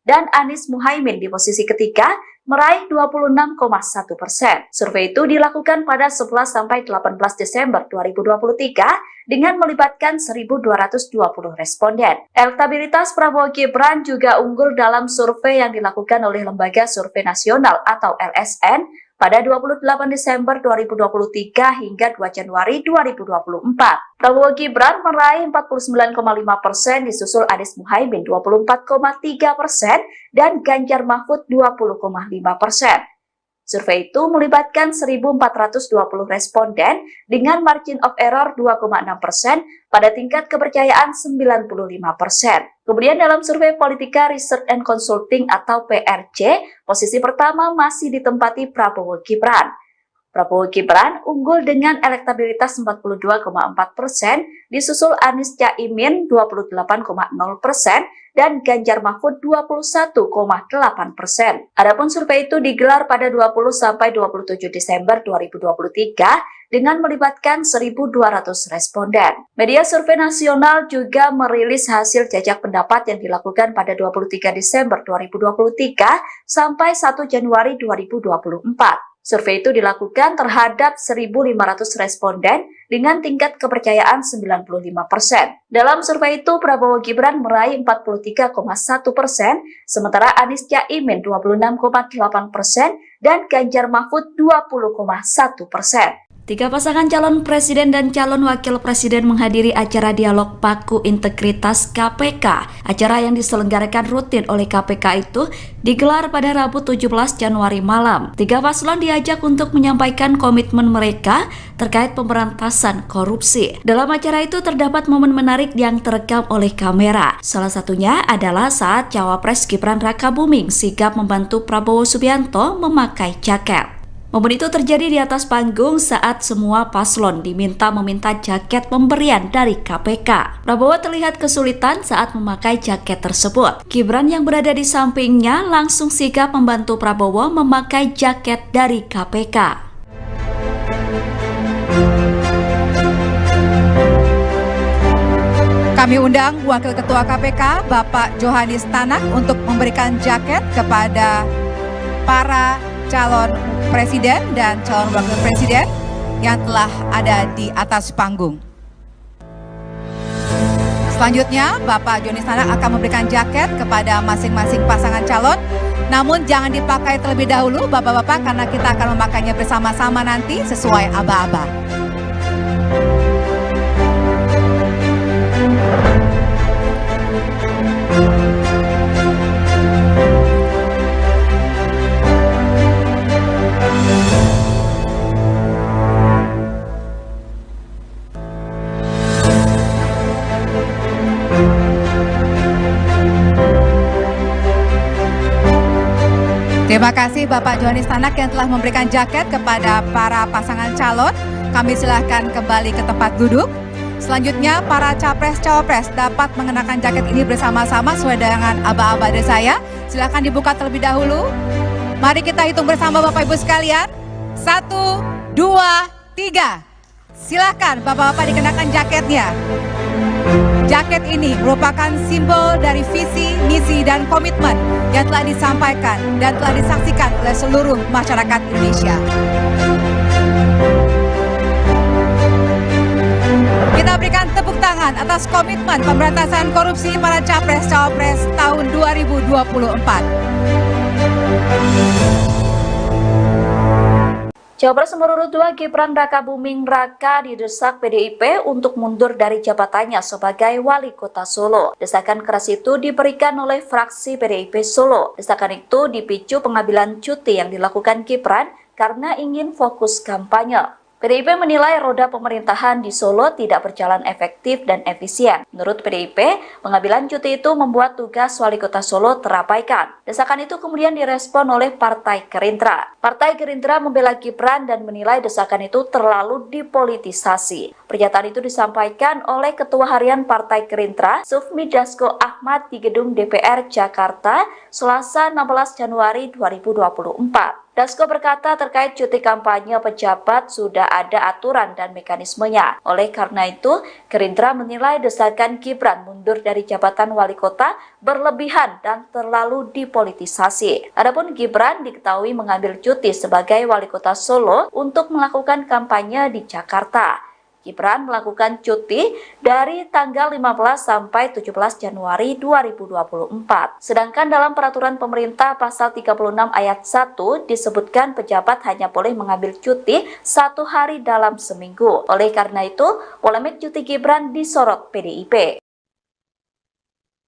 dan Anies Muhaimin di posisi ketiga meraih 26,1%. Survei itu dilakukan pada 11-18 Desember 2023 dengan melibatkan 1.220 responden. Elektabilitas Prabowo Gibran juga unggul dalam survei yang dilakukan oleh Lembaga Survei Nasional atau LSN pada 28 Desember 2023 hingga 2 Januari 2024. Prabowo Gibran meraih 49,5%, disusul Anies Muhaimin 24,3% dan Ganjar Mahfud 20,5%. Survei itu melibatkan 1.420 responden dengan margin of error 2,6% pada tingkat kepercayaan 95%. Kemudian dalam survei Politika Research and Consulting atau PRC, posisi pertama masih ditempati Prabowo Gibran. Prabowo Gibran unggul dengan elektabilitas 42,4%, disusul Anies Caimin 28,0% dan Ganjar Mahfud 21,8%. Adapun survei itu digelar pada 20 sampai 27 Desember 2023 dengan melibatkan 1.200 responden. Media survei nasional juga merilis hasil jajak pendapat yang dilakukan pada 23 Desember 2023 sampai 1 Januari 2024. Survei itu dilakukan terhadap 1.500 responden dengan tingkat kepercayaan 95%. Dalam survei itu, Prabowo Gibran meraih 43,1%, sementara Anies Caimin 26,8% dan Ganjar Mahfud 20,1%. Tiga pasangan calon presiden dan calon wakil presiden menghadiri acara dialog Paku Integritas KPK. Acara yang diselenggarakan rutin oleh KPK itu digelar pada Rabu 17 Januari malam. Tiga paslon diajak untuk menyampaikan komitmen mereka terkait pemberantasan korupsi. Dalam acara itu terdapat momen menarik yang terekam oleh kamera. Salah satunya adalah saat Cawapres Gibran Rakabuming sigap membantu Prabowo Subianto memakai jaket. Momen itu terjadi di atas panggung saat semua paslon diminta meminta jaket pemberian dari KPK. Prabowo terlihat kesulitan saat memakai jaket tersebut. Gibran yang berada di sampingnya langsung sigap membantu Prabowo memakai jaket dari KPK. Kami undang Wakil Ketua KPK, Bapak Johanis Tanak, untuk memberikan jaket kepada para calon presiden dan calon wakil presiden yang telah ada di atas panggung. Selanjutnya, Bapak Johanis Tanak akan memberikan jaket kepada masing-masing pasangan calon. Namun jangan dipakai terlebih dahulu, Bapak-bapak, karena kita akan memakainya bersama-sama nanti sesuai aba-aba. Terima kasih Bapak Johanis Tanak yang telah memberikan jaket kepada para pasangan calon. Kami silahkan kembali ke tempat duduk. Selanjutnya para capres-cawapres dapat mengenakan jaket ini bersama-sama sesuai dengan aba-aba dari saya. Silahkan dibuka terlebih dahulu. Mari kita hitung bersama Bapak Ibu sekalian. 1, 2, 3. Silahkan Bapak-bapak dikenakan jaketnya. Jaket ini merupakan simbol dari visi, misi, dan komitmen yang telah disampaikan dan telah disaksikan oleh seluruh masyarakat Indonesia. Kita berikan tepuk tangan atas komitmen pemberantasan korupsi para capres-cawapres tahun 2024. Cawapres nomor urut 2 Gibran Rakabuming Raka didesak PDIP untuk mundur dari jabatannya sebagai wali kota Solo. Desakan keras itu diberikan oleh fraksi PDIP Solo. Desakan itu dipicu pengambilan cuti yang dilakukan Gibran karena ingin fokus kampanye. PDIP menilai roda pemerintahan di Solo tidak berjalan efektif dan efisien. Menurut PDIP, pengambilan cuti itu membuat tugas wali kota Solo terabaikan. Desakan itu kemudian direspon oleh Partai Gerindra. Partai Gerindra membela Gibran dan menilai desakan itu terlalu dipolitisasi. Pernyataan itu disampaikan oleh Ketua Harian Partai Gerindra, Sufmi Dasko Ahmad di Gedung DPR Jakarta, Selasa 16 Januari 2024. Dasko berkata terkait cuti kampanye pejabat sudah ada aturan dan mekanismenya. Oleh karena itu, Gerindra menilai desakan Gibran mundur dari jabatan wali kota berlebihan dan terlalu dipolitisasi. Adapun Gibran diketahui mengambil cuti sebagai wali kota Solo untuk melakukan kampanye di Jakarta. Gibran melakukan cuti dari tanggal 15 sampai 17 Januari 2024. Sedangkan dalam peraturan pemerintah pasal 36 ayat 1 disebutkan pejabat hanya boleh mengambil cuti 1 hari dalam seminggu. Oleh karena itu, polemik cuti Gibran disorot PDIP.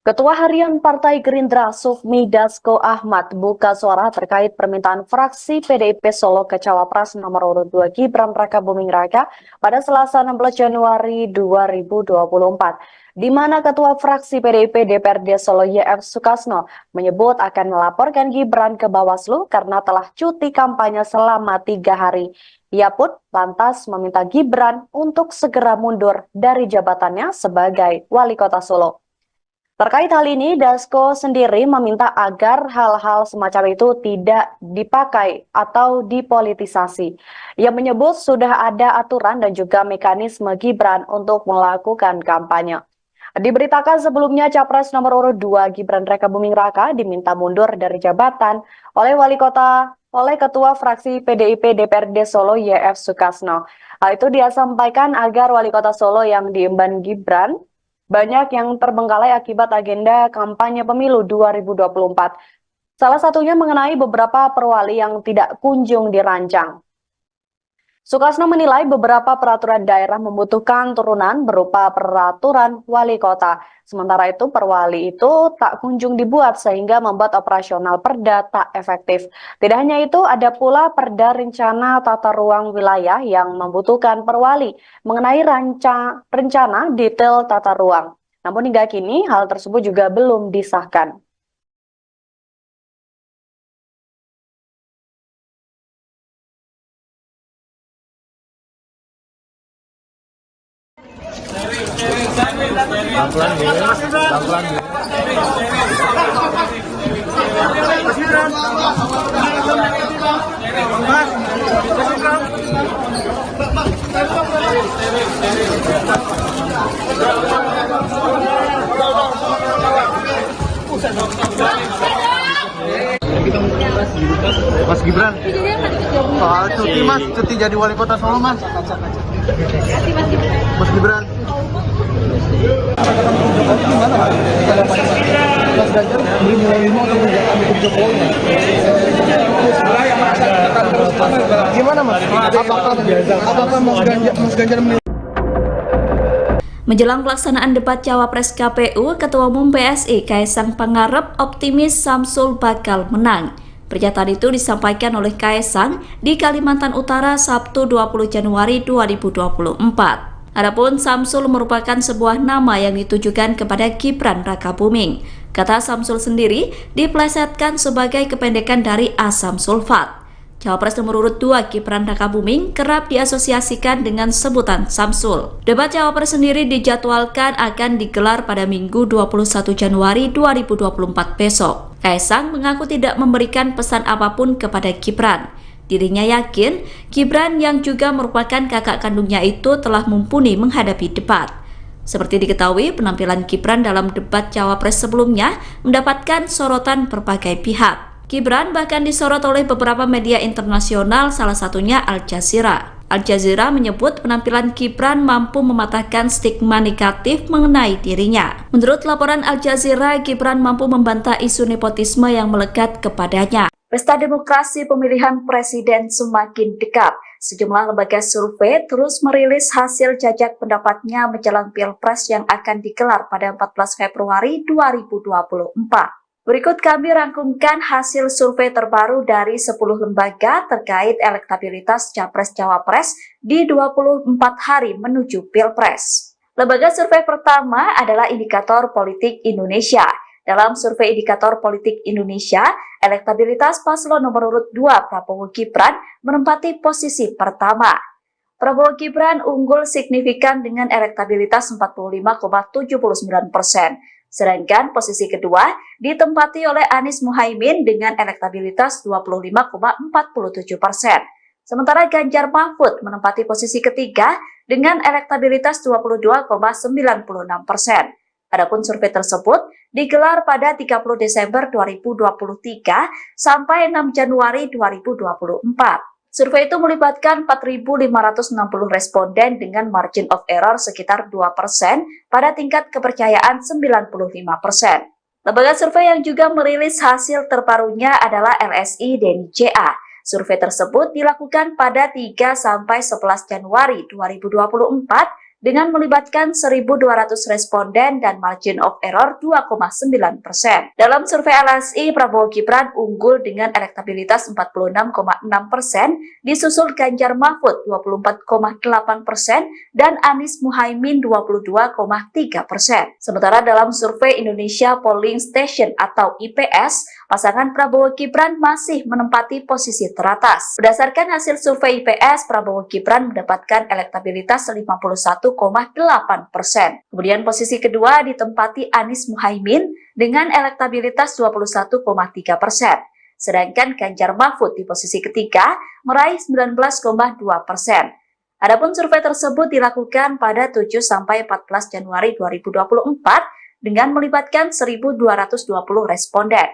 Ketua Harian Partai Gerindra Sufmi Dasko Ahmad buka suara terkait permintaan fraksi PDIP Solo ke Cawapres nomor urut 2 Gibran Rakabuming Raka pada Selasa 16 Januari 2024, di mana Ketua Fraksi PDIP DPRD Solo YF Sukasno menyebut akan melaporkan Gibran ke Bawaslu karena telah cuti kampanye selama 3 hari. Ia pun lantas meminta Gibran untuk segera mundur dari jabatannya sebagai Wali Kota Solo. Terkait hal ini, Dasko sendiri meminta agar hal-hal semacam itu tidak dipakai atau dipolitisasi. Ia menyebut sudah ada aturan dan juga mekanisme Gibran untuk melakukan kampanye. Diberitakan sebelumnya Capres nomor urut 2 Gibran Rakabuming Raka diminta mundur dari jabatan oleh Ketua Fraksi PDIP DPRD Solo YF Sukasno. Hal itu dia sampaikan agar Wali Kota Solo yang diemban Gibran banyak yang terbengkalai akibat agenda kampanye pemilu 2024. Salah satunya mengenai beberapa perwali yang tidak kunjung dirancang. Sukasno menilai beberapa peraturan daerah membutuhkan turunan berupa peraturan wali kota. Sementara itu perwali itu tak kunjung dibuat sehingga membuat operasional perda tak efektif. Tidak hanya itu, ada pula perda rencana tata ruang wilayah yang membutuhkan perwali mengenai rencana detail tata ruang. Namun hingga kini hal tersebut juga belum disahkan. Pelan-pelan ya, pelan-pelan ya. Mas Gibran, soal cuti mas, cuti jadi wali kota Solo mas. Mas Gibran. Gimana mas? Apakah Mas Ganjar Menjelang pelaksanaan debat Cawapres KPU, Ketua Umum PSI Kaisang Pangarep optimis Samsul bakal menang. Pernyataan itu disampaikan oleh Kaisang di Kalimantan Utara Sabtu 20 Januari 2024. Adapun Samsul merupakan sebuah nama yang ditujukan kepada Gibran Rakabuming. Kata Samsul sendiri diplesetkan sebagai kependekan dari asam sulfat. Cawapres nomor urut 2 Gibran Rakabuming kerap diasosiasikan dengan sebutan Samsul. Debat Cawapres sendiri dijadwalkan akan digelar pada Minggu 21 Januari 2024 besok. Kaisang mengaku tidak memberikan pesan apapun kepada Gibran. Dirinya yakin Gibran yang juga merupakan kakak kandungnya itu telah mumpuni menghadapi debat. Seperti diketahui, penampilan Gibran dalam debat Cawapres sebelumnya mendapatkan sorotan berbagai pihak. Gibran bahkan disorot oleh beberapa media internasional, salah satunya Al Jazeera. Al Jazeera menyebut penampilan Gibran mampu mematahkan stigma negatif mengenai dirinya. Menurut laporan Al Jazeera, Gibran mampu membantah isu nepotisme yang melekat kepadanya. Pesta demokrasi pemilihan presiden semakin dekat. Sejumlah lembaga survei terus merilis hasil jajak pendapatnya menjelang Pilpres yang akan digelar pada 14 Februari 2024. Berikut kami rangkumkan hasil survei terbaru dari 10 lembaga terkait elektabilitas Capres-Cawapres di 24 hari menuju Pilpres. Lembaga survei pertama adalah Indikator Politik Indonesia. Dalam survei Indikator Politik Indonesia, elektabilitas paslon nomor urut 2 Prabowo Gibran menempati posisi pertama. Prabowo Gibran unggul signifikan dengan elektabilitas 45,79%. Sedangkan posisi kedua ditempati oleh Anies Muhaimin dengan elektabilitas 25,47%. Sementara Ganjar Mahfud menempati posisi ketiga dengan elektabilitas 22,96%. Adapun survei tersebut digelar pada 30 Desember 2023 sampai 6 Januari 2024. Survei itu melibatkan 4.560 responden dengan margin of error sekitar 2% pada tingkat kepercayaan 95%. Lembaga survei yang juga merilis hasil terbarunya adalah LSI dan JA. Survei tersebut dilakukan pada 3 sampai 11 Januari 2024 dengan melibatkan 1.200 responden dan margin of error 2,9%. Dalam survei LSI, Prabowo Gibran unggul dengan elektabilitas 46,6%, disusul Ganjar Mahfud 24,8% dan Anies Muhaimin 22,3%. Sementara dalam survei Indonesia Polling Station atau IPS, pasangan Prabowo Gibran masih menempati posisi teratas. Berdasarkan hasil survei IPS, Prabowo Gibran mendapatkan elektabilitas 51,8%. Kemudian posisi kedua ditempati Anies Muhaimin dengan elektabilitas 21,3%. Sedangkan Ganjar Mahfud di posisi ketiga meraih 19,2%. Adapun survei tersebut dilakukan pada 7-14 Januari 2024 dengan melibatkan 1.220 responden.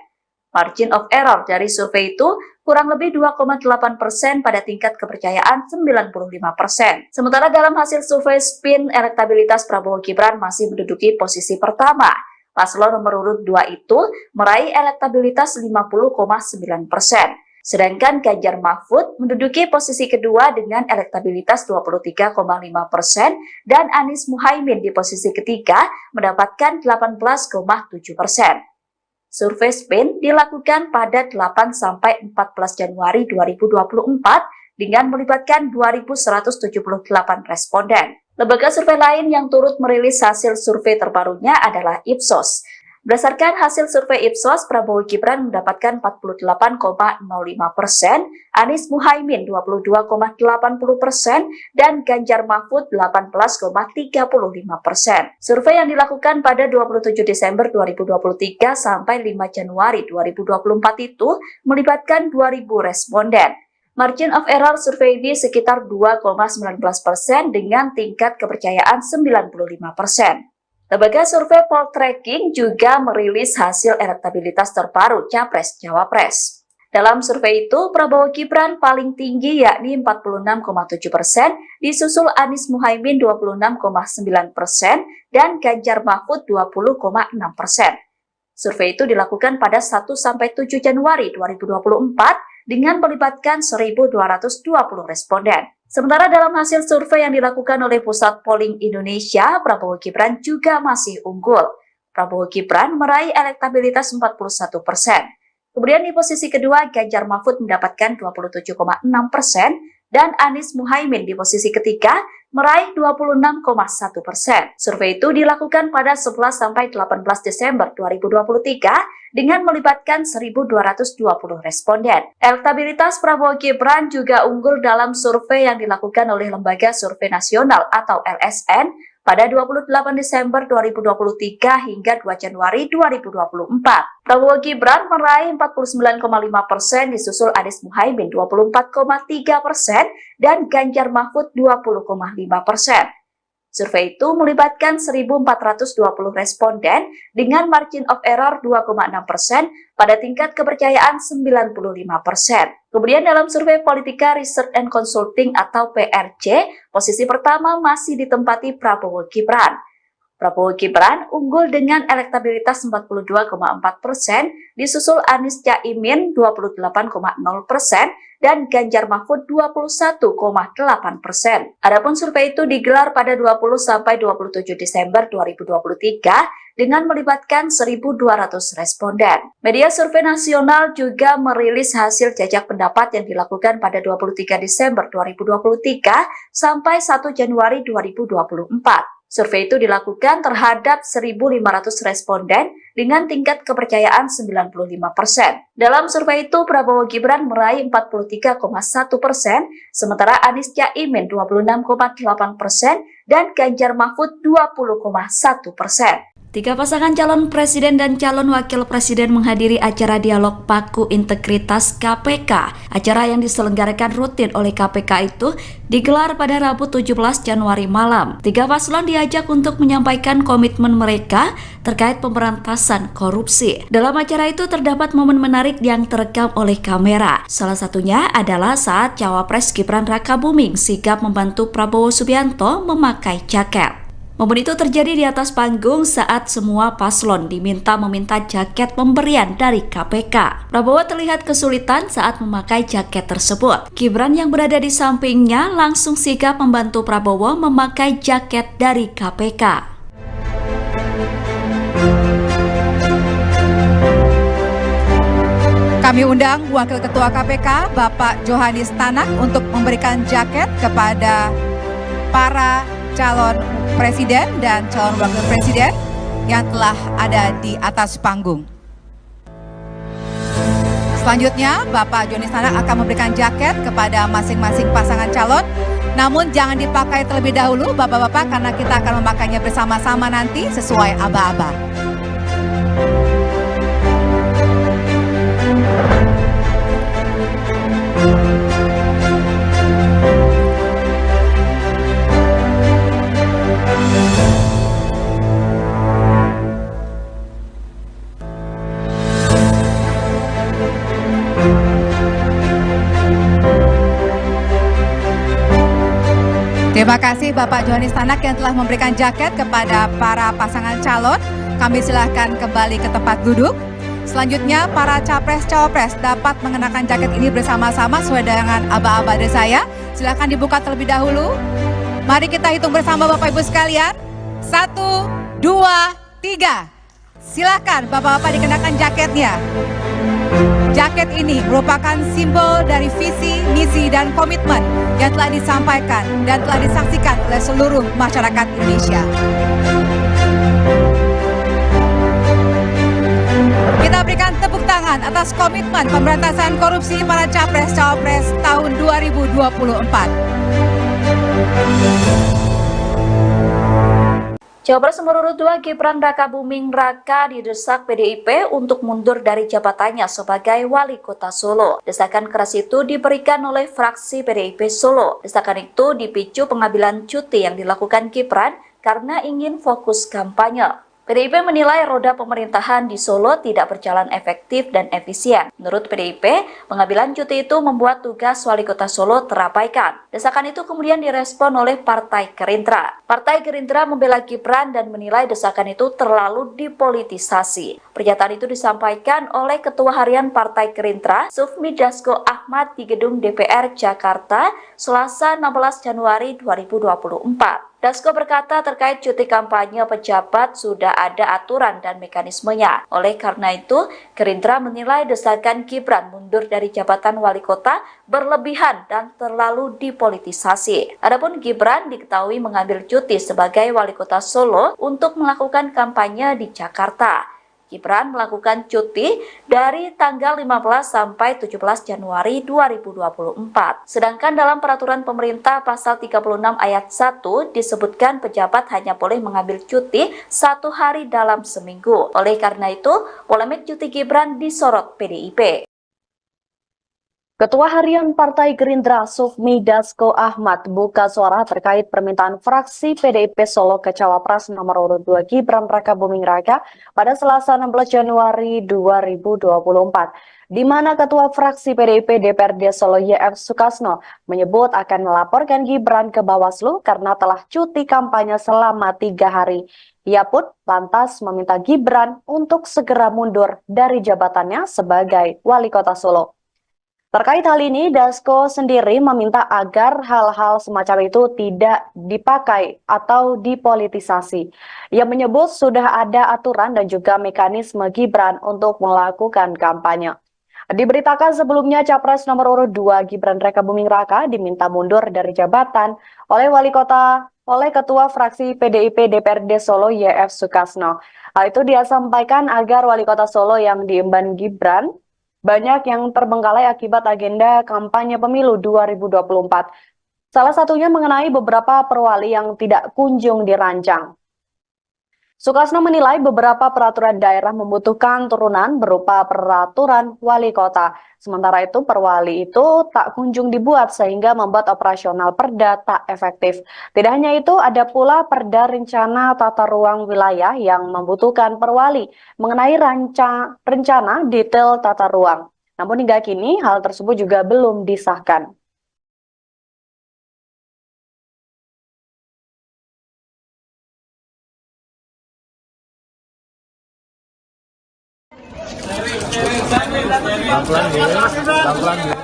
Margin of error dari survei itu kurang lebih 2,8% pada tingkat kepercayaan 95%. Sementara dalam hasil survei SPIN, elektabilitas Prabowo Gibran masih menduduki posisi pertama. Paslon nomor urut 2 itu meraih elektabilitas 50,9%. Sedangkan Ganjar Mahfud menduduki posisi kedua dengan elektabilitas 23,5% dan Anies Muhaimin di posisi ketiga mendapatkan 18,7%. Survei SPIN dilakukan pada 8-14 Januari 2024 dengan melibatkan 2.178 responden. Lembaga survei lain yang turut merilis hasil survei terbarunya adalah Ipsos. Berdasarkan hasil survei Ipsos, Prabowo Gibran mendapatkan 48,05%, Anies Muhaimin 22,80%, dan Ganjar Mahfud 18,35%. Survei yang dilakukan pada 27 Desember 2023 sampai 5 Januari 2024 itu melibatkan 2.000 responden. Margin of error survei ini sekitar 2,19% dengan tingkat kepercayaan 95%. Lembaga survei Poltreking juga merilis hasil elektabilitas terbaru Capres-Cawapres. Dalam survei itu, Prabowo Gibran paling tinggi yakni 46,7%, disusul Anies Muhaimin 26,9% dan Ganjar Mahfud 20,6%. Survei itu dilakukan pada 1-7 Januari 2024 dengan melibatkan 1.220 responden. Sementara dalam hasil survei yang dilakukan oleh Pusat Polling Indonesia, Prabowo Gibran juga masih unggul. Prabowo Gibran meraih elektabilitas 41%. Kemudian di posisi kedua, Ganjar Mahfud mendapatkan 27,6% dan Anies Muhaimin di posisi ketiga meraih 26,1%. Survei itu dilakukan pada 11-18 Desember 2023 dengan melibatkan 1.220 responden. Elektabilitas Prabowo Gibran juga unggul dalam survei yang dilakukan oleh Lembaga Survei Nasional atau LSN pada 28 Desember 2023 hingga 2 Januari 2024. Prabowo Gibran meraih 49,5%, disusul Anies Muhaimin 24,3% dan Ganjar Mahfud 20,5%. Survei itu melibatkan 1.420 responden dengan margin of error 2,6% pada tingkat kepercayaan 95%. Kemudian dalam survei Politika Research and Consulting atau PRC, posisi pertama masih ditempati Prabowo Gibran. Prabowo Gibran unggul dengan elektabilitas 42,4%, disusul Anies Caimin 28,0% dan Ganjar Mahfud 21,8%. Adapun survei itu digelar pada 20-27 Desember 2023 dengan melibatkan 1.200 responden. Media survei nasional juga merilis hasil jajak pendapat yang dilakukan pada 23 Desember 2023 sampai 1 Januari 2024. Survei itu dilakukan terhadap 1.500 responden dengan tingkat kepercayaan 95%. Dalam survei itu, Prabowo Gibran meraih 43,1%, sementara Anies Caimin 26,8% dan Ganjar Mahfud 20,1%. Tiga pasangan calon presiden dan calon wakil presiden menghadiri acara dialog Paku Integritas KPK. Acara yang diselenggarakan rutin oleh KPK itu digelar pada Rabu 17 Januari malam. Tiga paslon diajak untuk menyampaikan komitmen mereka terkait pemberantasan korupsi. Dalam acara itu terdapat momen menarik yang terekam oleh kamera. Salah satunya adalah saat Cawapres Gibran Rakabuming sigap membantu Prabowo Subianto memakai jaket. Momen itu terjadi di atas panggung saat semua paslon meminta jaket pemberian dari KPK. Prabowo terlihat kesulitan saat memakai jaket tersebut. Gibran yang berada di sampingnya langsung sigap membantu Prabowo memakai jaket dari KPK. Kami undang Wakil Ketua KPK, Bapak Johanis Tanak, untuk memberikan jaket kepada para calon presiden dan calon wakil presiden yang telah ada di atas panggung. Selanjutnya, Bapak Johanis Tanak akan memberikan jaket kepada masing-masing pasangan calon. Namun jangan dipakai terlebih dahulu, Bapak-Bapak, karena kita akan memakainya bersama-sama nanti sesuai aba-aba. Terima kasih Bapak Johanis Tanak yang telah memberikan jaket kepada para pasangan calon. Kami silahkan kembali ke tempat duduk. Selanjutnya para capres-cawapres dapat mengenakan jaket ini bersama-sama sesuai dengan aba-aba dari saya. Silahkan dibuka terlebih dahulu. Mari kita hitung bersama Bapak Ibu sekalian. 1, 2, 3. Silahkan Bapak-Bapak dikenakan jaketnya. Jaket ini merupakan simbol dari visi, misi, dan komitmen yang telah disampaikan dan telah disaksikan oleh seluruh masyarakat Indonesia. Kita berikan tepuk tangan atas komitmen pemberantasan korupsi para capres-cawapres tahun 2024. Cawapres nomor urut 2 Gibran Rakabuming Raka didesak PDIP untuk mundur dari jabatannya sebagai wali kota Solo. Desakan keras itu diberikan oleh fraksi PDIP Solo. Desakan itu dipicu pengambilan cuti yang dilakukan Gibran karena ingin fokus kampanye. PDIP menilai roda pemerintahan di Solo tidak berjalan efektif dan efisien. Menurut PDIP, pengambilan cuti itu membuat tugas wali kota Solo terabaikan. Desakan itu kemudian direspon oleh Partai Gerindra. Partai Gerindra membela Gibran dan menilai desakan itu terlalu dipolitisasi. Pernyataan itu disampaikan oleh Ketua Harian Partai Gerindra, Sufmi Dasko Ahmad di Gedung DPR Jakarta, Selasa 16 Januari 2024. Dasko berkata terkait cuti kampanye pejabat sudah ada aturan dan mekanismenya. Oleh karena itu, Gerindra menilai desakan Gibran mundur dari jabatan wali kota berlebihan dan terlalu dipolitisasi. Adapun Gibran diketahui mengambil cuti sebagai wali kota Solo untuk melakukan kampanye di Jakarta. Gibran melakukan cuti dari tanggal 15 sampai 17 Januari 2024. Sedangkan dalam peraturan pemerintah pasal 36 ayat 1 disebutkan pejabat hanya boleh mengambil cuti 1 hari dalam seminggu. Oleh karena itu, polemik cuti Gibran disorot PDIP. Ketua Harian Partai Gerindra Sufmi Dasko Ahmad buka suara terkait permintaan fraksi PDIP Solo ke Cawapres nomor urut 2 Gibran Rakabuming Raka pada Selasa 16 Januari 2024, di mana Ketua Fraksi PDIP DPRD Solo YF Sukasno menyebut akan melaporkan Gibran ke Bawaslu karena telah cuti kampanye selama 3 hari. Ia pun lantas meminta Gibran untuk segera mundur dari jabatannya sebagai wali kota Solo. Terkait hal ini, Dasko sendiri meminta agar hal-hal semacam itu tidak dipakai atau dipolitisasi. Ia menyebut sudah ada aturan dan juga mekanisme Gibran untuk melakukan kampanye. Diberitakan sebelumnya Capres nomor urut 2 Gibran Rakabuming Raka diminta mundur dari jabatan oleh Ketua Fraksi PDIP DPRD Solo YF Sukasno. Hal itu dia sampaikan agar wali kota Solo yang diemban Gibran banyak yang terbengkalai akibat agenda kampanye pemilu 2024. Salah satunya mengenai beberapa perwali yang tidak kunjung dirancang. Sukasno menilai beberapa peraturan daerah membutuhkan turunan berupa peraturan wali kota. Sementara itu perwali itu tak kunjung dibuat sehingga membuat operasional perda tak efektif. Tidak hanya itu, ada pula perda rencana tata ruang wilayah yang membutuhkan perwali mengenai rencana detail tata ruang. Namun hingga kini hal tersebut juga belum disahkan. Pelan-pelan deh. Pelan-pelan deh.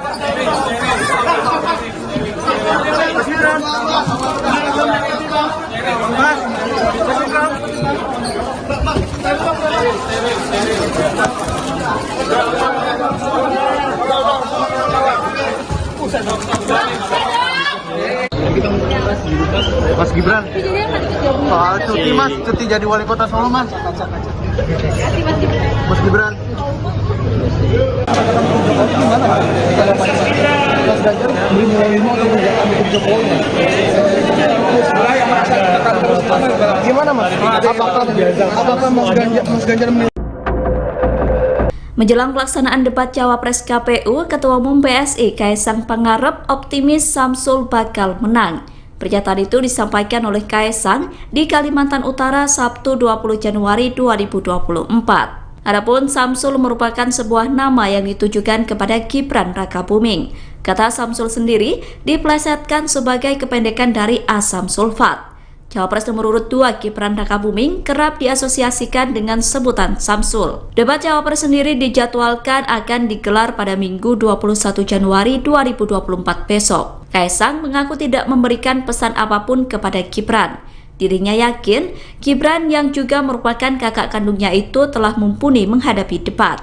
Mas Gibran. Mas. Mas Gibran. Mas Gibran, soal cuti mas, cuti jadi wali kota Solo mas. Mas Gibran. Gimana mas? Apakah Mas Ganjar Menjelang pelaksanaan debat Cawapres KPU, Ketua Umum PSI Kaisang Pangarep optimis Samsul bakal menang. Pernyataan itu disampaikan oleh Kaisang di Kalimantan Utara Sabtu 20 Januari 2024. Adapun Samsul merupakan sebuah nama yang ditujukan kepada Gibran Rakabuming. Kata Samsul sendiri diplesetkan sebagai kependekan dari asam sulfat. Cawapres nomor urut 2 Gibran Rakabuming kerap diasosiasikan dengan sebutan Samsul. Debat Cawapres sendiri dijadwalkan akan digelar pada Minggu 21 Januari 2024 besok. Kaisang mengaku tidak memberikan pesan apapun kepada Gibran. Dirinya yakin Gibran yang juga merupakan kakak kandungnya itu telah mumpuni menghadapi debat.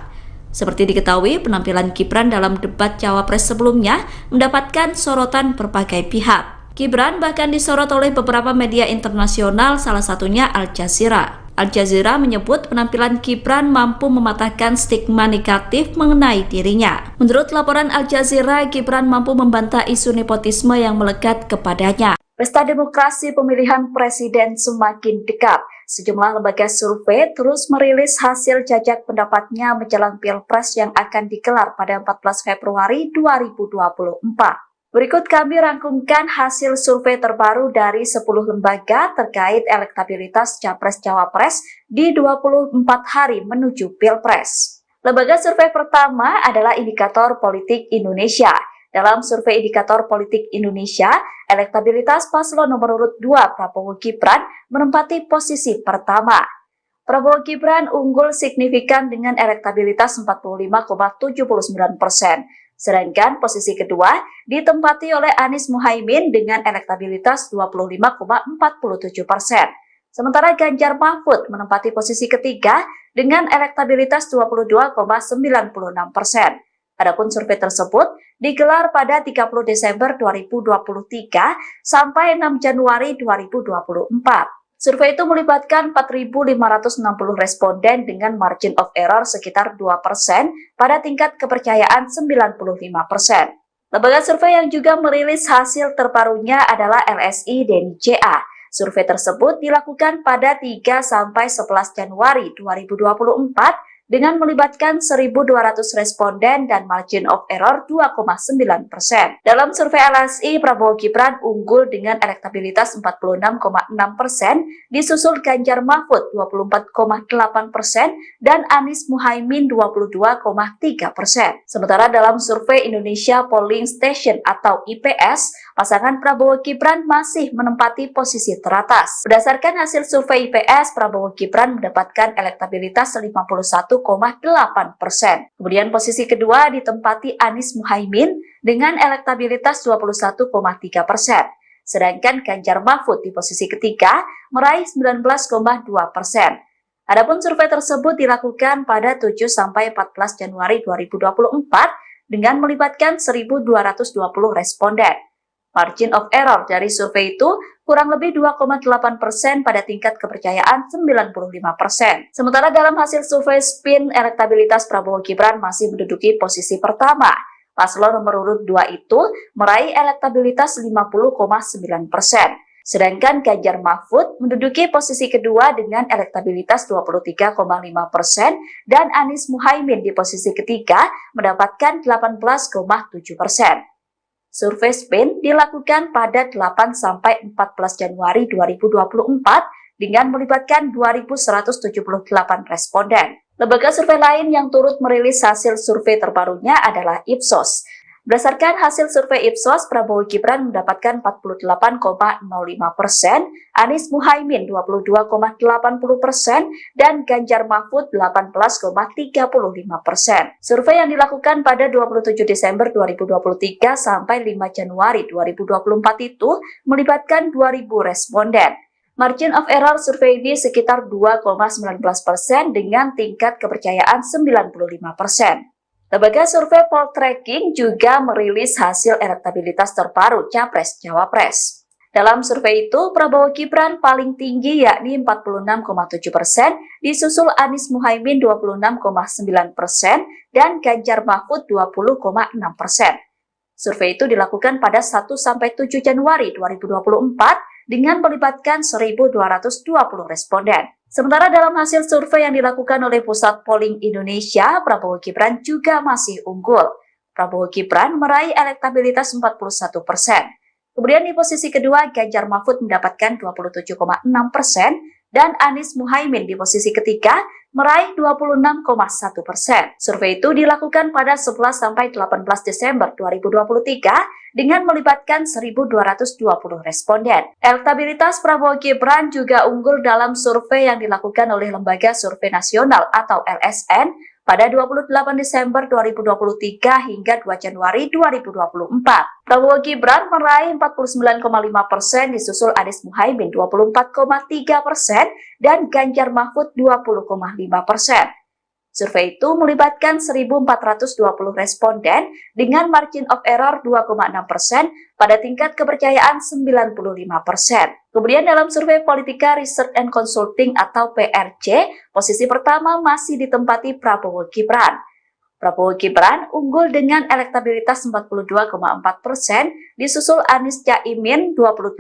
Seperti diketahui, penampilan Gibran dalam debat Cawapres sebelumnya mendapatkan sorotan berbagai pihak. Gibran bahkan disorot oleh beberapa media internasional, salah satunya Al Jazeera. Al Jazeera menyebut penampilan Gibran mampu mematahkan stigma negatif mengenai dirinya. Menurut laporan Al Jazeera, Gibran mampu membantah isu nepotisme yang melekat kepadanya. Pesta demokrasi pemilihan presiden semakin dekat. Sejumlah lembaga survei terus merilis hasil jajak pendapatnya menjelang Pilpres yang akan digelar pada 14 Februari 2024. Berikut kami rangkumkan hasil survei terbaru dari 10 lembaga terkait elektabilitas Capres-Cawapres di 24 hari menuju Pilpres. Lembaga survei pertama adalah Indikator Politik Indonesia. Dalam survei Indikator Politik Indonesia, elektabilitas paslon nomor urut 2 Prabowo Gibran menempati posisi pertama. Prabowo Gibran unggul signifikan dengan elektabilitas 45,79%. Sedangkan posisi kedua ditempati oleh Anies Muhaimin dengan elektabilitas 25,47%. Sementara Ganjar Mahfud menempati posisi ketiga dengan elektabilitas 22,96%. Adapun survei tersebut digelar pada 30 Desember 2023 sampai 6 Januari 2024. Survei itu melibatkan 4.560 responden dengan margin of error sekitar 2% pada tingkat kepercayaan 95%. Lembaga survei yang juga merilis hasil terbarunya adalah LSI Deni JA. Survei tersebut dilakukan pada 3-11 Januari 2024 dengan melibatkan 1.200 responden dan margin of error 2,9%. Dalam survei LSI, Prabowo Gibran unggul dengan elektabilitas 46,6%, disusul Ganjar Mahfud 24,8% dan Anies Muhaimin 22,3%. Sementara dalam survei Indonesia Polling Station atau IPS, pasangan Prabowo Gibran masih menempati posisi teratas. Berdasarkan hasil survei IPS, Prabowo Gibran mendapatkan elektabilitas 51,8%. Kemudian posisi kedua ditempati Anies Muhaimin dengan elektabilitas 21,3%. Sedangkan Ganjar Mahfud di posisi ketiga meraih 19,2%. Adapun survei tersebut dilakukan pada 7-14 Januari 2024 dengan melibatkan 1.220 responden. Margin of error dari survei itu kurang lebih 2,8% pada tingkat kepercayaan 95%. Sementara dalam hasil survei SPIN, elektabilitas Prabowo Gibran masih menduduki posisi pertama. Paslon nomor urut 2 itu meraih elektabilitas 50,9%. Sedangkan Ganjar Mahfud menduduki posisi kedua dengan elektabilitas 23,5% dan Anies Muhaimin di posisi ketiga mendapatkan 18,7%. Survei SPIN dilakukan pada 8-14 Januari 2024 dengan melibatkan 2.178 responden. Lembaga survei lain yang turut merilis hasil survei terbarunya adalah Ipsos. Berdasarkan hasil survei Ipsos, Prabowo Gibran mendapatkan 48,05%, Anies Muhaimin 22,80%, dan Ganjar Mahfud 18,35%. Survei yang dilakukan pada 27 Desember 2023 sampai 5 Januari 2024 itu melibatkan 2.000 responden. Margin of error survei ini sekitar 2,19% dengan tingkat kepercayaan 95%. Lembaga survei Poltreking juga merilis hasil elektabilitas terbaru Capres-Cawapres. Dalam survei itu, Prabowo Gibran paling tinggi yakni 46,7%, disusul Anies Muhaimin 26,9%, dan Ganjar Mahfud 20,6%. Survei itu dilakukan pada 1-7 Januari 2024 dengan melibatkan 1.220 responden. Sementara dalam hasil survei yang dilakukan oleh Pusat Polling Indonesia, Prabowo Gibran juga masih unggul. Prabowo Gibran meraih elektabilitas 41%. Kemudian di posisi kedua, Ganjar Mahfud mendapatkan 27,6% dan Anies Muhaimin di posisi ketiga meraih 26,1%. Survei itu dilakukan pada 11-18 Desember 2023 dengan melibatkan 1.220 responden. Elektabilitas Prabowo Gibran juga unggul dalam survei yang dilakukan oleh Lembaga Survei Nasional atau LSN pada 28 Desember 2023 hingga 2 Januari 2024. Prabowo Gibran meraih 49,5%, disusul Anies Muhaimin 24,3% dan Ganjar Mahfud 20,5%. Survei itu melibatkan 1.420 responden dengan margin of error 2,6% pada tingkat kepercayaan 95%. Kemudian dalam survei Politika Research and Consulting atau PRC, posisi pertama masih ditempati Prabowo Gibran. Prabowo Gibran unggul dengan elektabilitas 42,4%, disusul Anies Caimin 28,0%,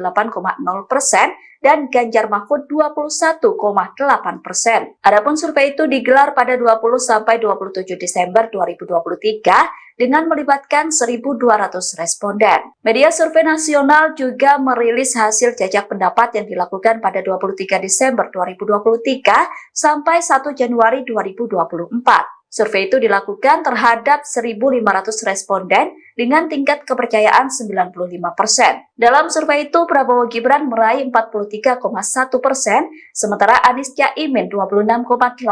dan Ganjar Mahfud 21,8%. Adapun survei itu digelar pada 20-27 Desember 2023 dengan melibatkan 1.200 responden. Media survei nasional juga merilis hasil jajak pendapat yang dilakukan pada 23 Desember 2023 sampai 1 Januari 2024. Survei itu dilakukan terhadap 1.500 responden dengan tingkat kepercayaan 95%. Dalam survei itu, Prabowo Gibran meraih 43,1%, sementara Anies Caimin 26,8%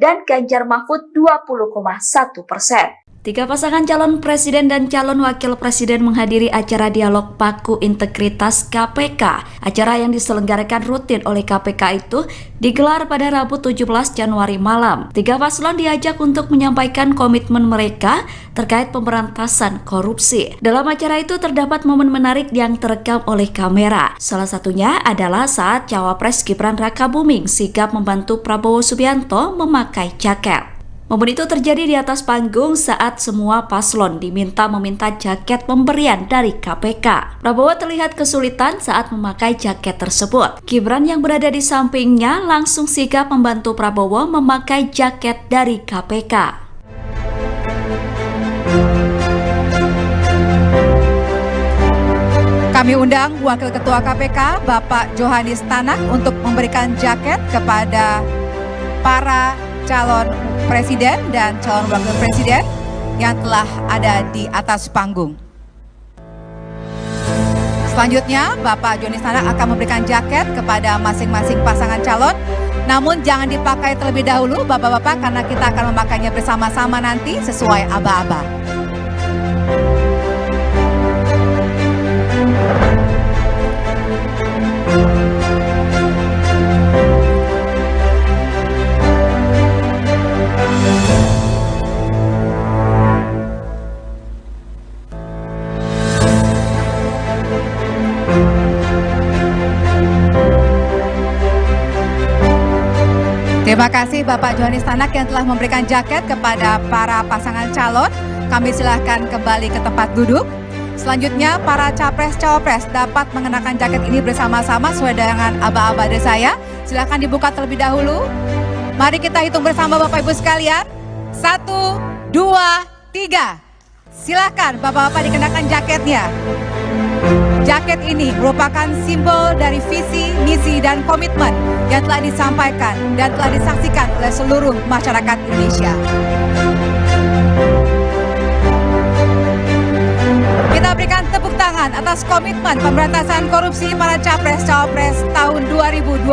dan Ganjar Mahfud 20,1%. Tiga pasangan calon presiden dan calon wakil presiden menghadiri acara dialog Paku Integritas KPK. Acara yang diselenggarakan rutin oleh KPK itu digelar pada Rabu 17 Januari malam. Tiga paslon diajak untuk menyampaikan komitmen mereka terkait pemberantasan korupsi. Dalam acara itu terdapat momen menarik yang terekam oleh kamera. Salah satunya adalah saat Cawapres Gibran Rakabuming sigap membantu Prabowo Subianto memakai jaket. Momen itu terjadi di atas panggung saat semua paslon diminta meminta jaket pemberian dari KPK. Prabowo terlihat kesulitan saat memakai jaket tersebut. Gibran yang berada di sampingnya langsung sigap membantu Prabowo memakai jaket dari KPK. Kami undang Wakil Ketua KPK, Bapak Johanis Tanak, untuk memberikan jaket kepada para calon presiden dan calon wakil presiden yang telah ada di atas panggung. Selanjutnya, Bapak Johanis Tanak akan memberikan jaket kepada masing-masing pasangan calon. Namun jangan dipakai terlebih dahulu, Bapak-bapak, karena kita akan memakainya bersama-sama nanti sesuai aba-aba. Terima kasih Bapak Johanis Tanak yang telah memberikan jaket kepada para pasangan calon. Kami silahkan kembali ke tempat duduk. Selanjutnya para capres-cawapres dapat mengenakan jaket ini bersama-sama sesuai dengan aba-aba dari saya. Silahkan dibuka terlebih dahulu. Mari kita hitung bersama Bapak Ibu sekalian. 1, 2, 3. Silahkan Bapak-bapak dikenakan jaketnya. Jaket ini merupakan simbol dari visi, misi, dan komitmen yang telah disampaikan dan telah disaksikan oleh seluruh masyarakat Indonesia. kita berikan tepuk tangan atas komitmen pemberantasan korupsi para capres-cawapres tahun 2024.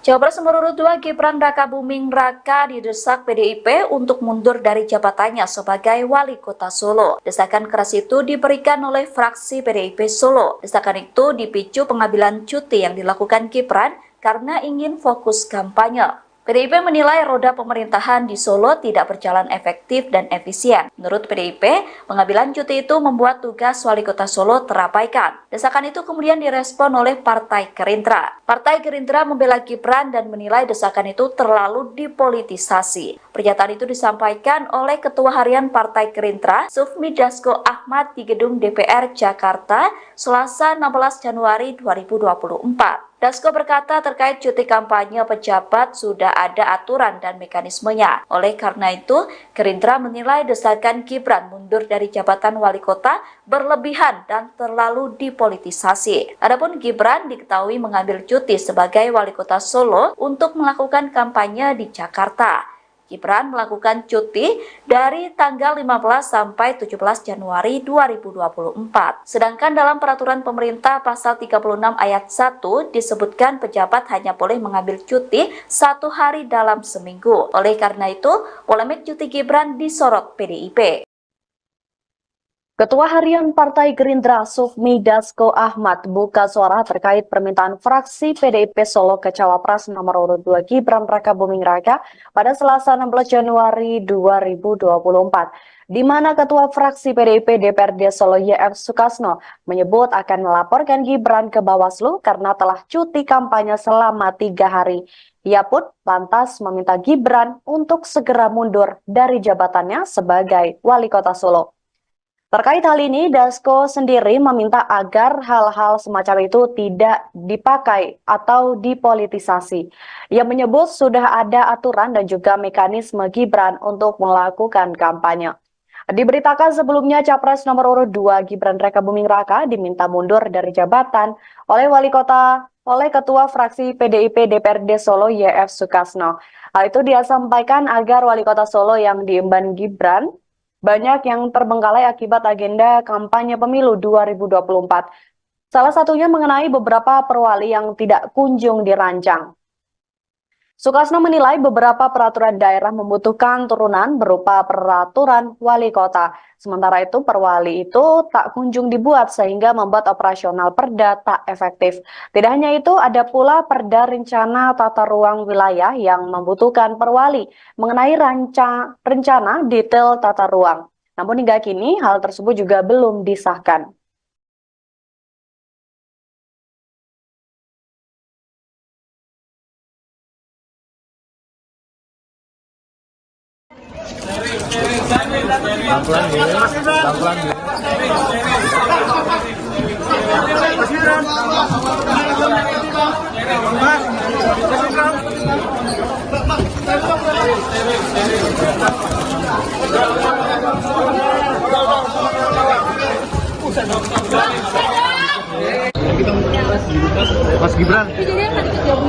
Cawapres nomor urut 2 Gibran Rakabuming Raka didesak PDIP untuk mundur dari jabatannya sebagai wali kota Solo. Desakan keras itu diberikan oleh fraksi PDIP Solo. Desakan itu dipicu pengambilan cuti yang dilakukan Gibran karena ingin fokus kampanye. PDIP menilai roda pemerintahan di Solo tidak berjalan efektif dan efisien. Menurut PDIP, pengambilan cuti itu membuat tugas wali kota Solo terabaikan. Desakan itu kemudian direspon oleh Partai Gerindra. Partai Gerindra membela Gibran dan menilai desakan itu terlalu dipolitisasi. Pernyataan itu disampaikan oleh Ketua Harian Partai Gerindra, Sufmi Dasko Ahmad di Gedung DPR Jakarta, Selasa 16 Januari 2024. Dasko berkata terkait cuti kampanye pejabat sudah ada aturan dan mekanismenya. Oleh karena itu, Gerindra menilai desakan Gibran mundur dari jabatan wali kota berlebihan dan terlalu dipolitisasi. Adapun Gibran diketahui mengambil cuti sebagai wali kota Solo untuk melakukan kampanye di Jakarta. Gibran melakukan cuti dari tanggal 15 sampai 17 Januari 2024. Sedangkan dalam peraturan pemerintah pasal 36 ayat 1 disebutkan pejabat hanya boleh mengambil cuti 1 hari dalam seminggu. Oleh karena itu, polemik cuti Gibran disorot PDIP. Ketua Harian Partai Gerindra Sufmi Dasko Ahmad buka suara terkait permintaan fraksi PDIP Solo ke Cawapres nomor urut 2 Gibran Rakabuming Raka pada Selasa 16 Januari 2024, di mana Ketua Fraksi PDIP DPRD Solo YF Sukasno menyebut akan melaporkan Gibran ke Bawaslu karena telah cuti kampanye selama 3 hari. Ia pun lantas meminta Gibran untuk segera mundur dari jabatannya sebagai wali kota Solo. Terkait hal ini, Dasko sendiri meminta agar hal-hal semacam itu tidak dipakai atau dipolitisasi. Ia menyebut sudah ada aturan dan juga mekanisme Gibran untuk melakukan kampanye. Diberitakan sebelumnya Capres nomor urut 2 Gibran Rakabuming Raka diminta mundur dari jabatan oleh Ketua Fraksi PDIP DPRD Solo YF Sukasno. Hal itu dia sampaikan agar wali kota Solo yang diemban Gibran banyak yang terbengkalai akibat agenda kampanye pemilu 2024. Salah satunya mengenai beberapa perwali yang tidak kunjung dirancang. Sukasno menilai beberapa peraturan daerah membutuhkan turunan berupa peraturan wali kota. Sementara itu perwali itu tak kunjung dibuat sehingga membuat operasional perda tak efektif. Tidak hanya itu, ada pula perda rencana tata ruang wilayah yang membutuhkan perwali mengenai rencana detail tata ruang. Namun hingga kini hal tersebut juga belum disahkan. Pelan-pelan ya, pelan-pelan ya. Mas Gibran,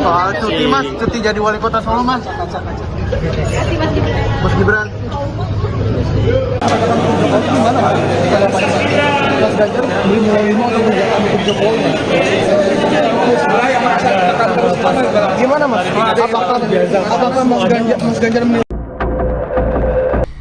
soal cuti mas, cuti jadi wali kota Solo mas. Mas Gibran. Gimana mas? Apakah Mas Ganjar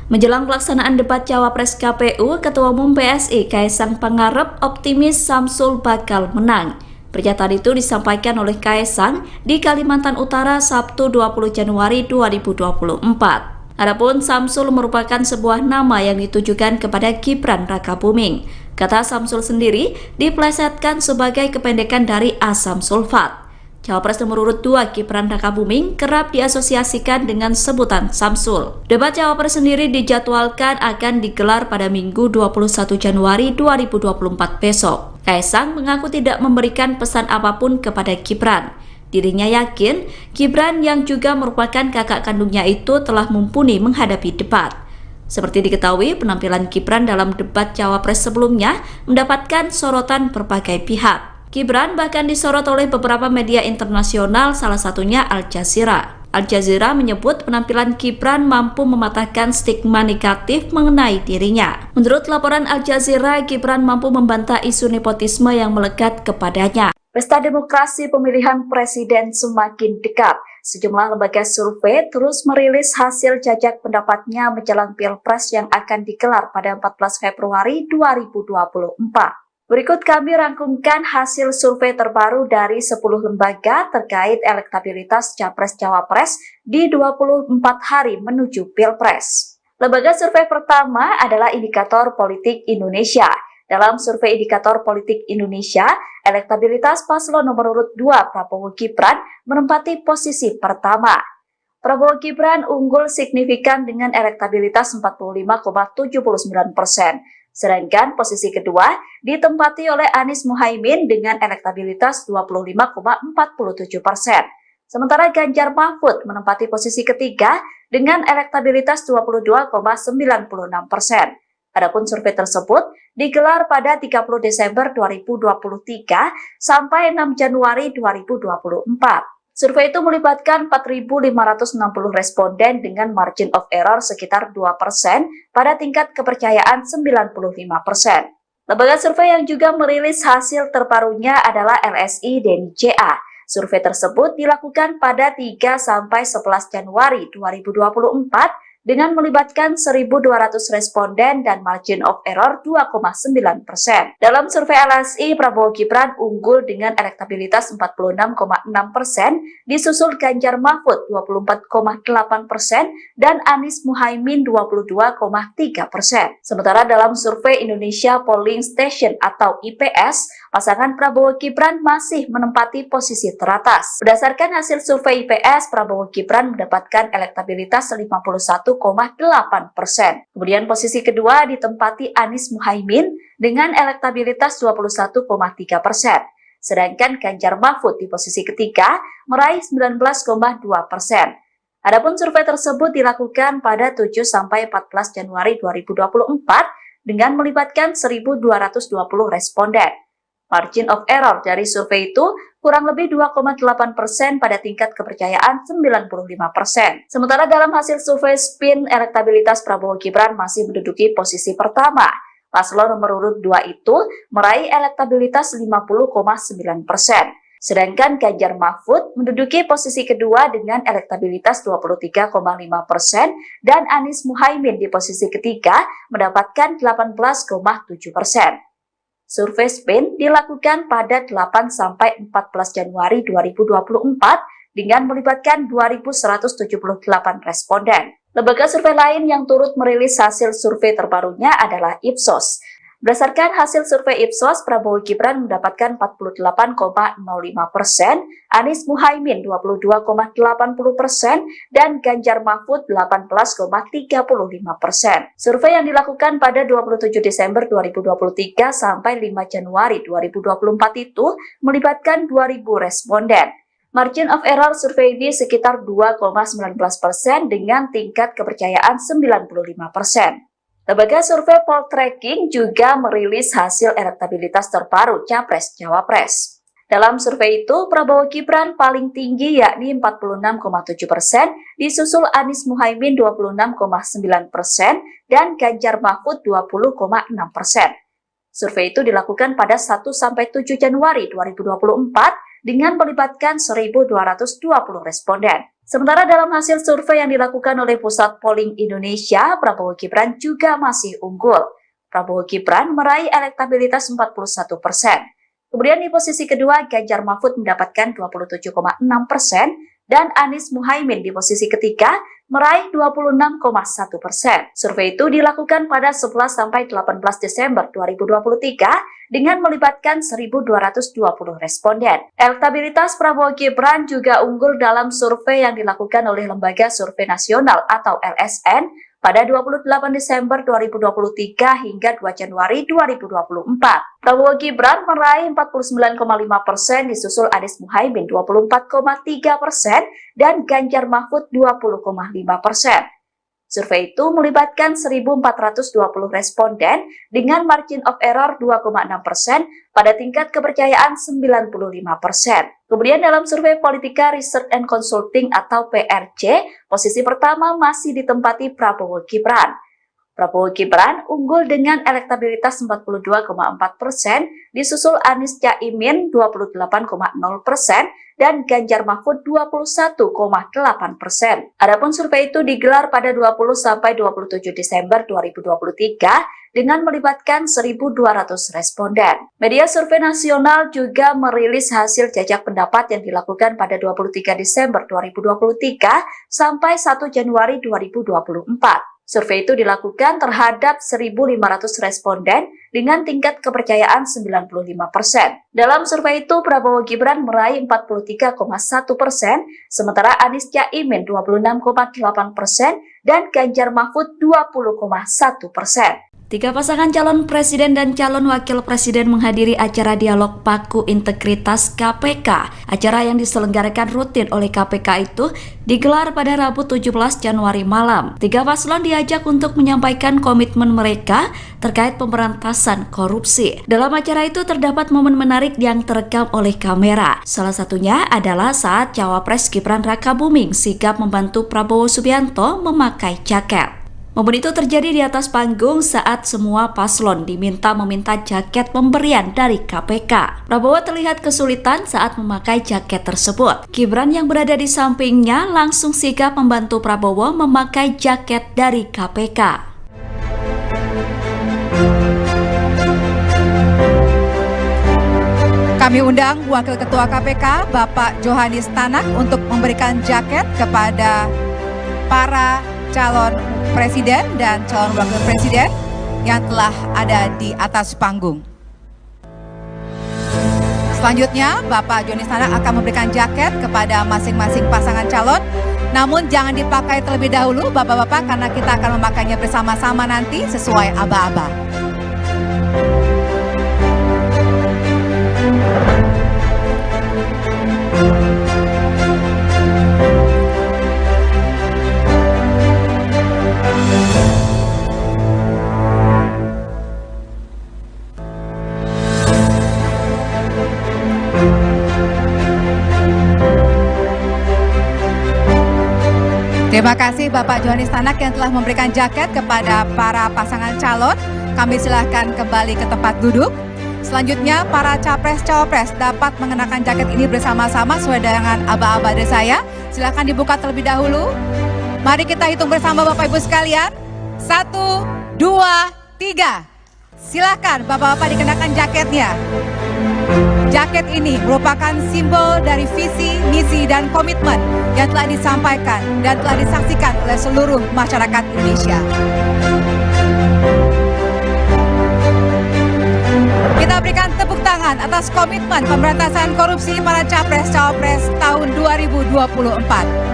Menjelang pelaksanaan debat Cawapres KPU, Ketua Umum PSI Kaisang Pangarep optimis Samsul bakal menang. Pernyataan itu disampaikan oleh Kaisang di Kalimantan Utara Sabtu 20 Januari 2024. Adapun Samsul merupakan sebuah nama yang ditujukan kepada Gibran Rakabuming. Kata Samsul sendiri diplesetkan sebagai kependekan dari asam sulfat. Cawapres nomor urut 2 Gibran Rakabuming kerap diasosiasikan dengan sebutan Samsul. Debat Cawapres sendiri dijadwalkan akan digelar pada Minggu 21 Januari 2024 besok. Kaisang mengaku tidak memberikan pesan apapun kepada Gibran. Dirinya yakin Gibran yang juga merupakan kakak kandungnya itu telah mumpuni menghadapi debat. Seperti diketahui, penampilan Gibran dalam debat Cawapres sebelumnya mendapatkan sorotan berbagai pihak. Gibran bahkan disorot oleh beberapa media internasional, salah satunya Al Jazeera. Al Jazeera menyebut penampilan Gibran mampu mematahkan stigma negatif mengenai dirinya. Menurut laporan Al Jazeera, Gibran mampu membantah isu nepotisme yang melekat kepadanya. Pesta demokrasi pemilihan presiden semakin dekat. Sejumlah lembaga survei terus merilis hasil jajak pendapatnya menjelang Pilpres yang akan digelar pada 14 Februari 2024. Berikut kami rangkumkan hasil survei terbaru dari 10 lembaga terkait elektabilitas Capres-Cawapres di 24 hari menuju Pilpres. Lembaga survei pertama adalah Indikator Politik Indonesia. Dalam survei Indikator Politik Indonesia, elektabilitas paslon nomor urut 2 Prabowo Gibran menempati posisi pertama. Prabowo Gibran unggul signifikan dengan elektabilitas 45,79%. Sedangkan posisi kedua ditempati oleh Anies Muhaimin dengan elektabilitas 25,47%. Sementara Ganjar Mahfud menempati posisi ketiga dengan elektabilitas 22,96%. Adapun survei tersebut digelar pada 30 Desember 2023 sampai 6 Januari 2024. Survei itu melibatkan 4.560 responden dengan margin of error sekitar 2% pada tingkat kepercayaan 95%. Lembaga survei yang juga merilis hasil terbarunya adalah LSI DNICA. Survei tersebut dilakukan pada 3-11 Januari 2024 dengan melibatkan 1.200 responden dan margin of error 2,9%. Dalam survei LSI, Prabowo Gibran unggul dengan elektabilitas 46,6%, disusul Ganjar Mahfud 24,8% dan Anies Muhaimin 22,3%. Sementara dalam survei Indonesia Polling Station atau IPS, pasangan Prabowo Gibran masih menempati posisi teratas. Berdasarkan hasil survei IPS, Prabowo Gibran mendapatkan elektabilitas 51,8%. Kemudian posisi kedua ditempati Anies Muhaimin dengan elektabilitas 21,3%. Sedangkan Ganjar Mahfud di posisi ketiga meraih 19,2%. Adapun survei tersebut dilakukan pada 7-14 Januari 2024 dengan melibatkan 1.220 responden. Margin of error dari survei itu kurang lebih 2,8% pada tingkat kepercayaan 95%. Sementara dalam hasil survei SPIN, elektabilitas Prabowo Gibran masih menduduki posisi pertama. Paslon nomor urut 2 itu meraih elektabilitas 50,9%. Sedangkan Ganjar Mahfud menduduki posisi kedua dengan elektabilitas 23,5% dan Anies Muhaimin di posisi ketiga mendapatkan 18,7%. Survei SPIN dilakukan pada 8-14 Januari 2024 dengan melibatkan 2.178 responden. Lembaga survei lain yang turut merilis hasil survei terbarunya adalah Ipsos. Berdasarkan hasil survei Ipsos, Prabowo Gibran mendapatkan 48,05%, Anies Muhaimin 22,80%, dan Ganjar Mahfud 18,35%. Survei yang dilakukan pada 27 Desember 2023 sampai 5 Januari 2024 itu melibatkan 2.000 responden. Margin of error survei ini sekitar 2,19% dengan tingkat kepercayaan 95%. Lembaga survei Poltreking juga merilis hasil elektabilitas terbaru Capres-Cawapres. Dalam survei itu, Prabowo Gibran paling tinggi yakni 46,7%, disusul Anies Muhaimin 26,9% dan Ganjar Mahfud 20,6%. Survei itu dilakukan pada 1-7 Januari 2024 dengan melibatkan 1.220 responden. Sementara dalam hasil survei yang dilakukan oleh Pusat Polling Indonesia, Prabowo Gibran juga masih unggul. Prabowo Gibran meraih elektabilitas 41%. Kemudian di posisi kedua, Ganjar Mahfud mendapatkan 27,6% dan Anies Muhaimin di posisi ketiga meraih 26,1%. Survei itu dilakukan pada 11-18 Desember 2023 dengan melibatkan 1.220 responden. Elektabilitas Prabowo Gibran juga unggul dalam survei yang dilakukan oleh Lembaga Survei Nasional atau LSN pada 28 Desember 2023 hingga 2 Januari 2024. Prabowo Gibran meraih 49,5%, disusul Anies Muhaimin 24,3% dan Ganjar Mahfud 20,5%. Survei itu melibatkan 1.420 responden dengan margin of error 2,6% pada tingkat kepercayaan 95%. Kemudian dalam survei Politika Research and Consulting atau PRC, posisi pertama masih ditempati Prabowo Gibran. Prabowo Gibran unggul dengan elektabilitas 42,4%, disusul Anies Caimin 28,0% dan Ganjar Mahfud 21,8%. Adapun survei itu digelar pada 20 sampai 27 Desember 2023 dengan melibatkan 1.200 responden. Media survei nasional juga merilis hasil jajak pendapat yang dilakukan pada 23 Desember 2023 sampai 1 Januari 2024. Survei itu dilakukan terhadap 1.500 responden dengan tingkat kepercayaan 95%. Dalam survei itu, Prabowo Gibran meraih 43,1%, sementara Anies Caimin 26,8% dan Ganjar Mahfud 20,1%. Tiga pasangan calon presiden dan calon wakil presiden menghadiri acara dialog Paku Integritas KPK. Acara yang diselenggarakan rutin oleh KPK itu digelar pada Rabu 17 Januari malam. Tiga paslon diajak untuk menyampaikan komitmen mereka terkait pemberantasan korupsi. Dalam acara itu terdapat momen menarik yang terekam oleh kamera. Salah satunya adalah saat Cawapres Gibran Rakabuming sigap membantu Prabowo Subianto memakai jaket. Momen itu terjadi di atas panggung saat semua paslon diminta meminta jaket pemberian dari KPK. Prabowo terlihat kesulitan saat memakai jaket tersebut. Gibran yang berada di sampingnya langsung sigap membantu Prabowo memakai jaket dari KPK. Kami undang Wakil Ketua KPK, Bapak Johanis Tanak, untuk memberikan jaket kepada para calon presiden dan calon wakil presiden yang telah ada di atas panggung. Selanjutnya, Bapak Johanis Tanak akan memberikan jaket kepada masing-masing pasangan calon. Namun jangan dipakai terlebih dahulu, Bapak-bapak, karena kita akan memakainya bersama-sama nanti sesuai aba-aba. Terima kasih Bapak Johanis Tanak yang telah memberikan jaket kepada para pasangan calon. Kami silahkan kembali ke tempat duduk. Selanjutnya para capres-cawapres dapat mengenakan jaket ini bersama-sama sesuai dengan aba-aba dari saya. Silahkan dibuka terlebih dahulu. Mari kita hitung bersama Bapak Ibu sekalian. 1, 2, 3. Silahkan Bapak-bapak dikenakan jaketnya. Jaket ini merupakan simbol dari visi, misi, dan komitmen yang telah disampaikan dan telah disaksikan oleh seluruh masyarakat Indonesia. Kita berikan tepuk tangan atas komitmen pemberantasan korupsi para capres-cawapres tahun 2024.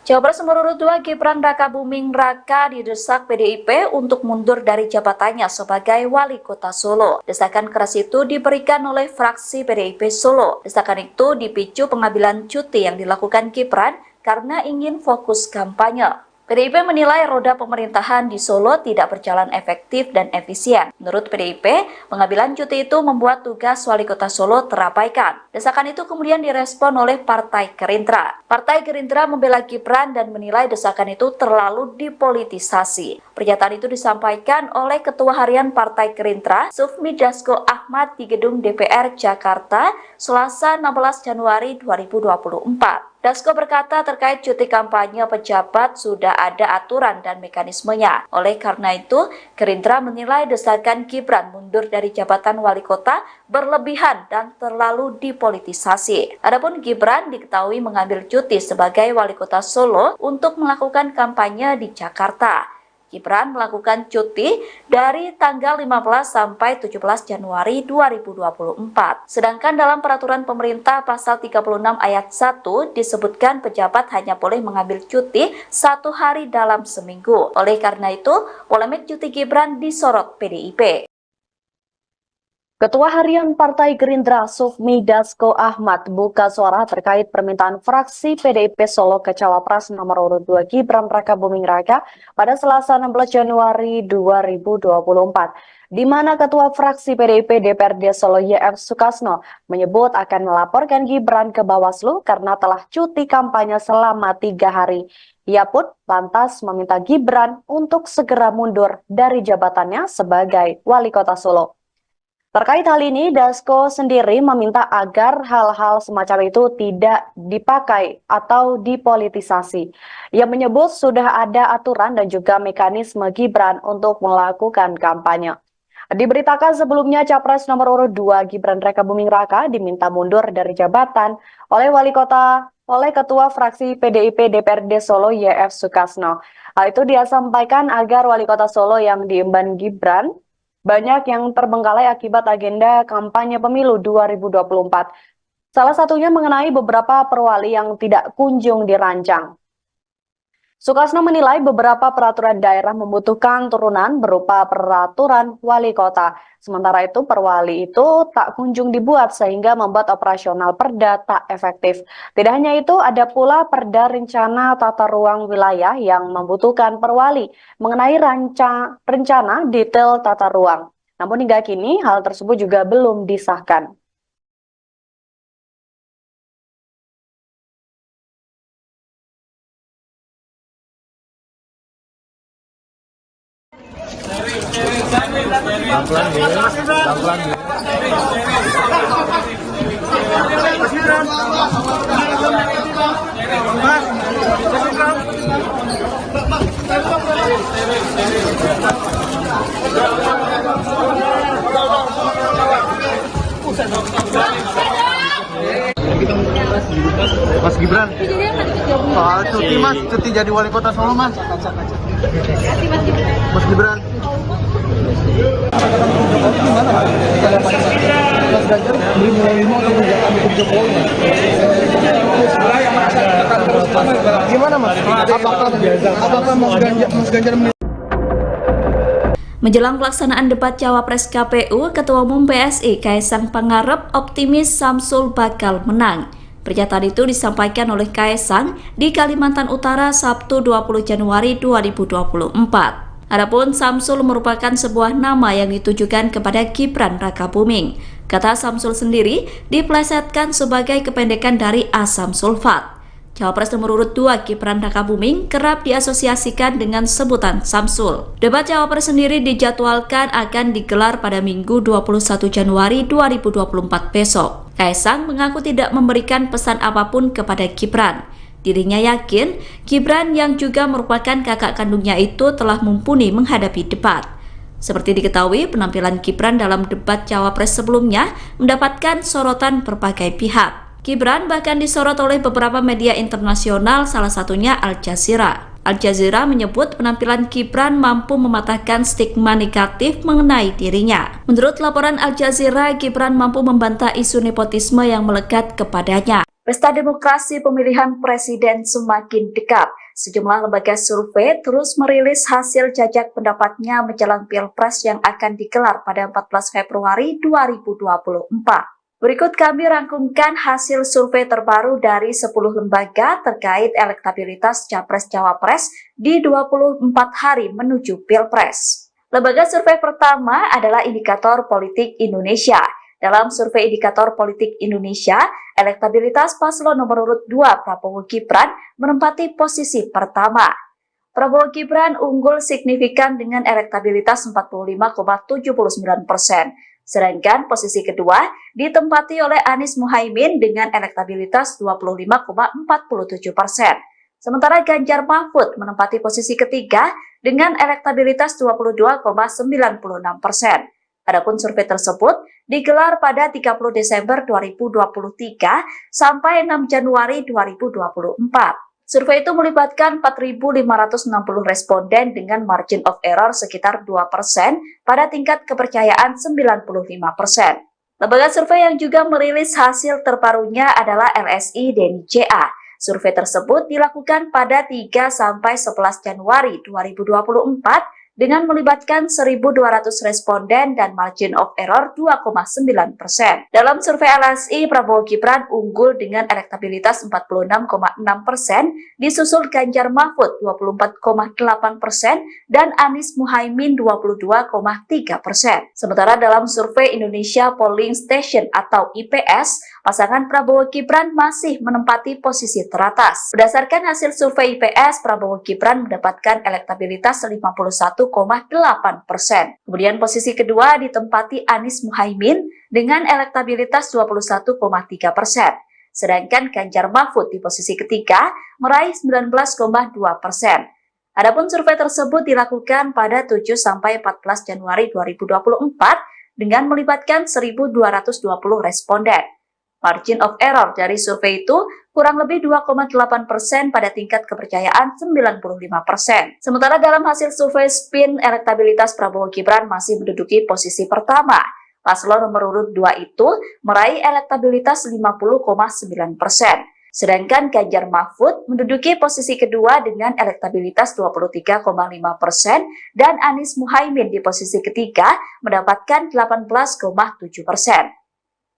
Cawapres nomor urut 2 Gibran Rakabuming Raka didesak PDIP untuk mundur dari jabatannya sebagai wali kota Solo. Desakan keras itu diberikan oleh fraksi PDIP Solo. Desakan itu dipicu pengambilan cuti yang dilakukan Gibran karena ingin fokus kampanye. PDIP menilai roda pemerintahan di Solo tidak berjalan efektif dan efisien. Menurut PDIP, pengambilan cuti itu membuat tugas wali kota Solo terabaikan. Desakan itu kemudian direspon oleh Partai Gerindra. Partai Gerindra membela Gibran dan menilai desakan itu terlalu dipolitisasi. Pernyataan itu disampaikan oleh Ketua Harian Partai Gerindra, Sufmi Dasko Ahmad di Gedung DPR Jakarta, Selasa 16 Januari 2024. Dasko berkata terkait cuti kampanye pejabat sudah ada aturan dan mekanismenya. Oleh karena itu, Gerindra menilai desakan Gibran mundur dari jabatan wali kota berlebihan dan terlalu dipolitisasi. Adapun Gibran diketahui mengambil cuti sebagai wali kota Solo untuk melakukan kampanye di Jakarta. Gibran melakukan cuti dari tanggal 15 sampai 17 Januari 2024. Sedangkan dalam peraturan pemerintah pasal 36 ayat 1 disebutkan pejabat hanya boleh mengambil cuti 1 hari dalam seminggu. Oleh karena itu, polemik cuti Gibran disorot PDIP. Ketua Harian Partai Gerindra Sufmi Dasko Ahmad buka suara terkait permintaan fraksi PDIP Solo ke Cawapres nomor urut 2 Gibran Rakabuming Raka pada Selasa 16 Januari 2024, di mana Ketua Fraksi PDIP DPRD Solo YF Sukasno menyebut akan melaporkan Gibran ke Bawaslu karena telah cuti kampanye selama 3 hari. Ia pun lantas meminta Gibran untuk segera mundur dari jabatannya sebagai Wali Kota Solo. Terkait hal ini, Dasko sendiri meminta agar hal-hal semacam itu tidak dipakai atau dipolitisasi. Ia menyebut sudah ada aturan dan juga mekanisme Gibran untuk melakukan kampanye. Diberitakan sebelumnya Capres nomor urut 2 Gibran Rakabuming Raka diminta mundur dari jabatan oleh Ketua Fraksi PDIP DPRD Solo YF Sukasno. Hal itu dia sampaikan agar Wali Kota Solo yang diemban Gibran banyak yang terbengkalai akibat agenda kampanye pemilu 2024. Salah satunya mengenai beberapa perwali yang tidak kunjung dirancang. Sukasno menilai beberapa peraturan daerah membutuhkan turunan berupa peraturan wali kota. Sementara itu perwali itu tak kunjung dibuat sehingga membuat operasional perda tak efektif. Tidak hanya itu, ada pula perda rencana tata ruang wilayah yang membutuhkan perwali mengenai rencana detail tata ruang. Namun hingga kini hal tersebut juga belum disahkan. Pelan-pelan ya, pelan-pelan ya. Mas Gibran, soal cuti mas, cuti jadi wali kota Solo mas. Mas Gibran. Gimana mas? Apakah Mas Ganjar Menjelang pelaksanaan debat Cawapres KPU, Ketua Umum PSI Kaisang Pangarep optimis Samsul bakal menang. Pernyataan itu disampaikan oleh Kaisang di Kalimantan Utara Sabtu 20 Januari 2024. Adapun Samsul merupakan sebuah nama yang ditujukan kepada Gibran Rakabuming. Kata Samsul sendiri diplesetkan sebagai kependekan dari asam sulfat. Cawapres nomor urut 2 Gibran Rakabuming kerap diasosiasikan dengan sebutan Samsul. Debat Cawapres sendiri dijadwalkan akan digelar pada Minggu 21 Januari 2024 besok. Kaisang mengaku tidak memberikan pesan apapun kepada Gibran. Dirinya yakin Gibran yang juga merupakan kakak kandungnya itu telah mumpuni menghadapi debat. Seperti diketahui, penampilan Gibran dalam debat Cawapres sebelumnya mendapatkan sorotan berbagai pihak. Gibran bahkan disorot oleh beberapa media internasional, salah satunya Al Jazeera. Al Jazeera menyebut penampilan Gibran mampu mematahkan stigma negatif mengenai dirinya. Menurut laporan Al Jazeera, Gibran mampu membantah isu nepotisme yang melekat kepadanya. Pesta demokrasi pemilihan presiden semakin dekat. Sejumlah lembaga survei terus merilis hasil jajak pendapatnya menjelang Pilpres yang akan digelar pada 14 Februari 2024. Berikut kami rangkumkan hasil survei terbaru dari 10 lembaga terkait elektabilitas Capres-Cawapres di 24 hari menuju Pilpres. Lembaga survei pertama adalah Indikator Politik Indonesia. Dalam survei Indikator Politik Indonesia, elektabilitas paslon nomor urut 2 Prabowo Gibran menempati posisi pertama. Prabowo Gibran unggul signifikan dengan elektabilitas 45,79%. Sedangkan posisi kedua ditempati oleh Anies Muhaimin dengan elektabilitas 25,47%. Sementara Ganjar Mahfud menempati posisi ketiga dengan elektabilitas 22,96%. Adapun survei tersebut digelar pada 30 Desember 2023 sampai 6 Januari 2024. Survei itu melibatkan 4.560 responden dengan margin of error sekitar 2% pada tingkat kepercayaan 95%. Lembaga survei yang juga merilis hasil terbarunya adalah LSI DNICA. Survei tersebut dilakukan pada 3 sampai 11 Januari 2024 dengan melibatkan 1.200 responden dan margin of error 2,9%. Dalam survei LSI, Prabowo Gibran unggul dengan elektabilitas 46,6%, disusul Ganjar Mahfud 24,8% dan Anies Muhaimin 22,3%. Sementara dalam survei Indonesia Polling Station atau IPS, pasangan Prabowo Gibran masih menempati posisi teratas. Berdasarkan hasil survei IPS, Prabowo Gibran mendapatkan elektabilitas 51,8%. Kemudian posisi kedua ditempati Anies Muhaimin dengan elektabilitas 21,3%. Sedangkan Ganjar Mahfud di posisi ketiga meraih 19,2%. Adapun survei tersebut dilakukan pada 7-14 Januari 2024 dengan melibatkan 1.220 responden. Margin of error dari survei itu kurang lebih 2,8% pada tingkat kepercayaan 95%. Sementara dalam hasil survei SPIN, elektabilitas Prabowo Gibran masih menduduki posisi pertama. Paslon nomor urut 2 itu meraih elektabilitas 50,9%. Sedangkan Ganjar Mahfud menduduki posisi kedua dengan elektabilitas 23,5% dan Anies Muhaimin di posisi ketiga mendapatkan 18,7%.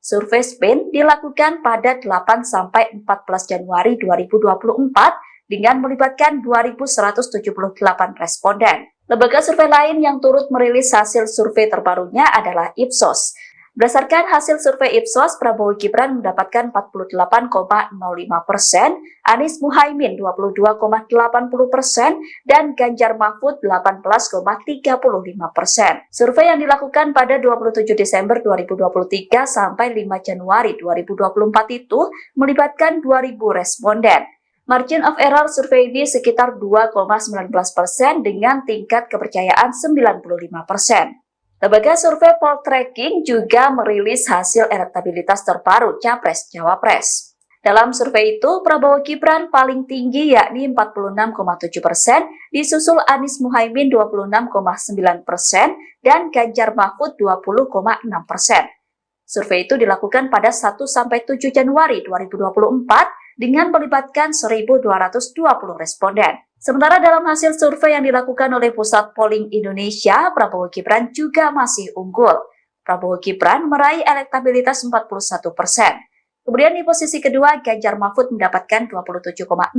Survei SPIN dilakukan pada 8-14 Januari 2024 dengan melibatkan 2.178 responden. Lembaga survei lain yang turut merilis hasil survei terbarunya adalah Ipsos. Berdasarkan hasil survei Ipsos, Prabowo Gibran mendapatkan 48,05%, Anies Muhaimin 22,80%, dan Ganjar Mahfud 18,35%. Survei yang dilakukan pada 27 Desember 2023 sampai 5 Januari 2024 itu melibatkan 2.000 responden. Margin of error survei ini sekitar 2,19% dengan tingkat kepercayaan 95%. Lembaga survei Poltreking juga merilis hasil elektabilitas terbaru Capres-Cawapres. Dalam survei itu, Prabowo Gibran paling tinggi yakni 46,7%, disusul Anies Muhaimin 26,9% dan Ganjar Mahfud 20,6%. Survei itu dilakukan pada 1-7 Januari 2024 dengan melibatkan 1.220 responden. Sementara dalam hasil survei yang dilakukan oleh Pusat Polling Indonesia, Prabowo Gibran juga masih unggul. Prabowo Gibran meraih elektabilitas 41%. Kemudian di posisi kedua, Ganjar Mahfud mendapatkan 27,6%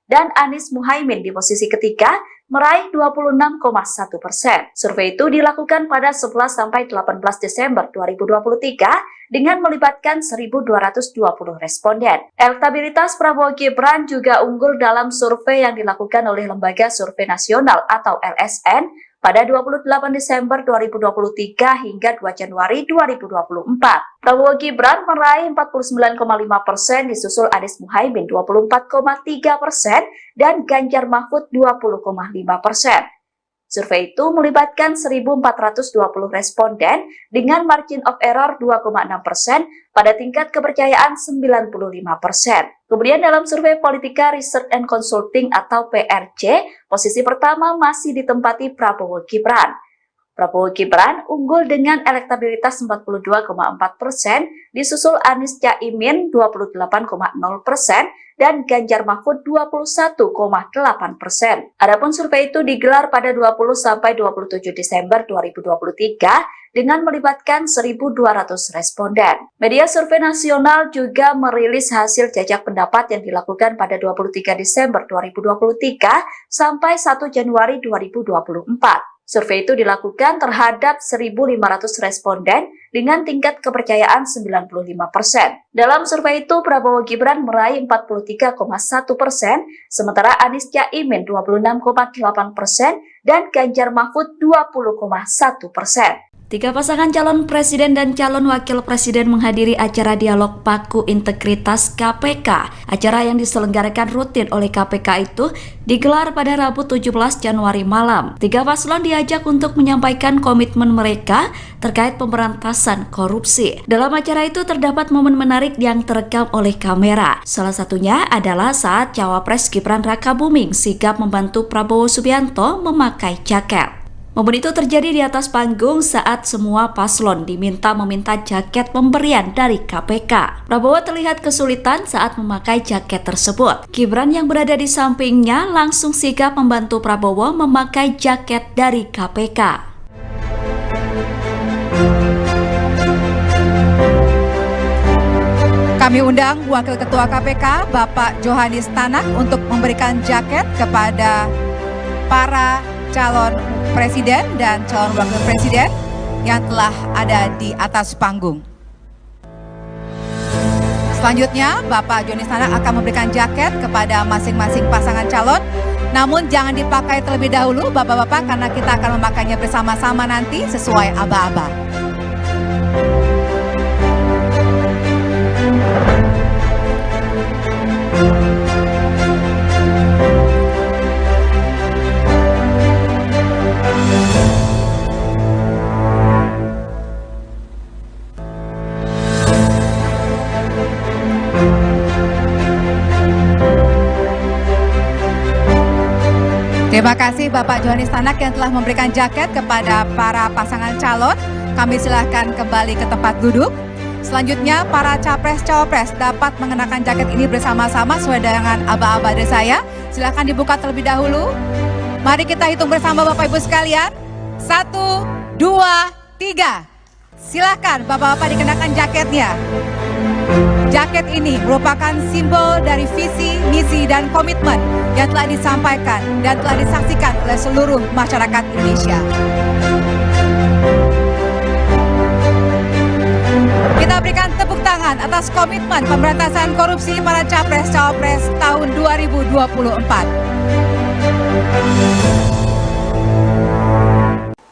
dan Anies Muhaimin di posisi ketiga meraih 26,1%. Survei itu dilakukan pada 11-18 Desember 2023 dengan melibatkan 1.220 responden. Elektabilitas Prabowo Gibran juga unggul dalam survei yang dilakukan oleh Lembaga Survei Nasional atau LSN pada 28 Desember 2023 hingga 2 Januari 2024. Prabowo Gibran meraih 49,5%, disusul Anies Muhaimin 24,3% dan Ganjar Mahfud 20,5%. Survei itu melibatkan 1.420 responden dengan margin of error 2,6% pada tingkat kepercayaan 95%. Kemudian dalam survei Politika Research and Consulting atau PRC, posisi pertama masih ditempati Prabowo Gibran. Prabowo Gibran unggul dengan elektabilitas 42,4%, disusul Anies Caimin 28,0% dan Ganjar Mahfud 21,8%. Adapun survei itu digelar pada 20-27 Desember 2023 dengan melibatkan 1.200 responden. Media survei nasional juga merilis hasil jajak pendapat yang dilakukan pada 23 Desember 2023 sampai 1 Januari 2024. Survei itu dilakukan terhadap 1.500 responden dengan tingkat kepercayaan 95%. Dalam survei itu, Prabowo Gibran meraih 43,1%, sementara Anies Caimin 26,8% dan Ganjar Mahfud 20,1%. Tiga pasangan calon presiden dan calon wakil presiden menghadiri acara dialog Paku Integritas KPK. Acara yang diselenggarakan rutin oleh KPK itu digelar pada Rabu 17 Januari malam. Tiga paslon diajak untuk menyampaikan komitmen mereka terkait pemberantasan korupsi. Dalam acara itu terdapat momen menarik yang terekam oleh kamera. Salah satunya adalah saat Cawapres Gibran Rakabuming sigap membantu Prabowo Subianto memakai jaket. Momen itu terjadi di atas panggung saat semua paslon meminta jaket pemberian dari KPK. Prabowo terlihat kesulitan saat memakai jaket tersebut. Gibran yang berada di sampingnya langsung sigap membantu Prabowo memakai jaket dari KPK. Kami undang Wakil Ketua KPK, Bapak Johanis Tanak, untuk memberikan jaket kepada para calon presiden dan calon wakil presiden yang telah ada di atas panggung. Selanjutnya, Bapak Johanis Tanak akan memberikan jaket kepada masing-masing pasangan calon. Namun jangan dipakai terlebih dahulu, Bapak-Bapak, karena kita akan memakainya bersama-sama nanti sesuai aba-aba. Terima kasih Bapak Johanis Tanak yang telah memberikan jaket kepada para pasangan calon. Kami silahkan kembali ke tempat duduk. Selanjutnya para capres-cawapres dapat mengenakan jaket ini bersama-sama sesuai dengan aba-aba dari saya. Silahkan dibuka terlebih dahulu. Mari kita hitung bersama Bapak Ibu sekalian. 1, 2, 3. Silahkan Bapak-Bapak dikenakan jaketnya. Jaket ini merupakan simbol dari visi, misi, dan komitmen yang telah disampaikan dan telah disaksikan oleh seluruh masyarakat Indonesia. Kita berikan tepuk tangan atas komitmen pemberantasan korupsi para capres-cawapres tahun 2024.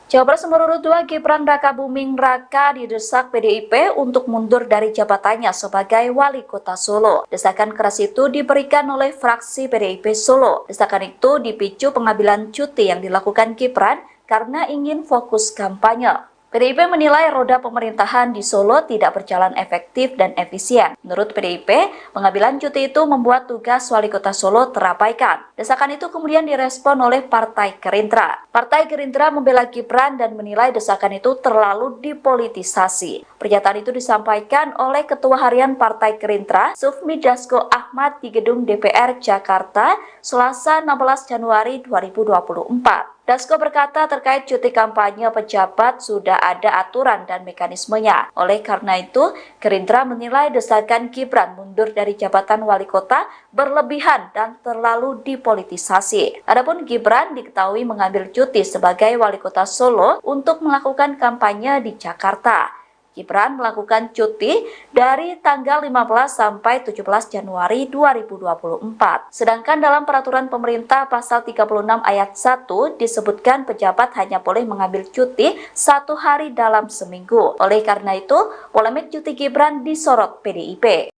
Cawapres nomor urut 2 Gibran Rakabuming Raka didesak PDIP untuk mundur dari jabatannya sebagai wali kota Solo. Desakan keras itu diberikan oleh fraksi PDIP Solo. Desakan itu dipicu pengambilan cuti yang dilakukan Gibran karena ingin fokus kampanye. PDIP menilai roda pemerintahan di Solo tidak berjalan efektif dan efisien. Menurut PDIP, pengambilan cuti itu membuat tugas wali kota Solo terabaikan. Desakan itu kemudian direspon oleh Partai Gerindra. Partai Gerindra membela Gibran dan menilai desakan itu terlalu dipolitisasi. Pernyataan itu disampaikan oleh Ketua Harian Partai Gerindra, Sufmi Dasko Ahmad di Gedung DPR Jakarta, Selasa 16 Januari 2024. Dasko berkata terkait cuti kampanye pejabat sudah ada aturan dan mekanismenya. Oleh karena itu, Gerindra menilai desakan Gibran mundur dari jabatan wali kota berlebihan dan terlalu dipolitisasi. Adapun Gibran diketahui mengambil cuti sebagai wali kota Solo untuk melakukan kampanye di Jakarta. Gibran melakukan cuti dari tanggal 15 sampai 17 Januari 2024. Sedangkan dalam peraturan pemerintah pasal 36 ayat 1 disebutkan pejabat hanya boleh mengambil cuti 1 hari dalam seminggu. Oleh karena itu, polemik cuti Gibran disorot PDIP.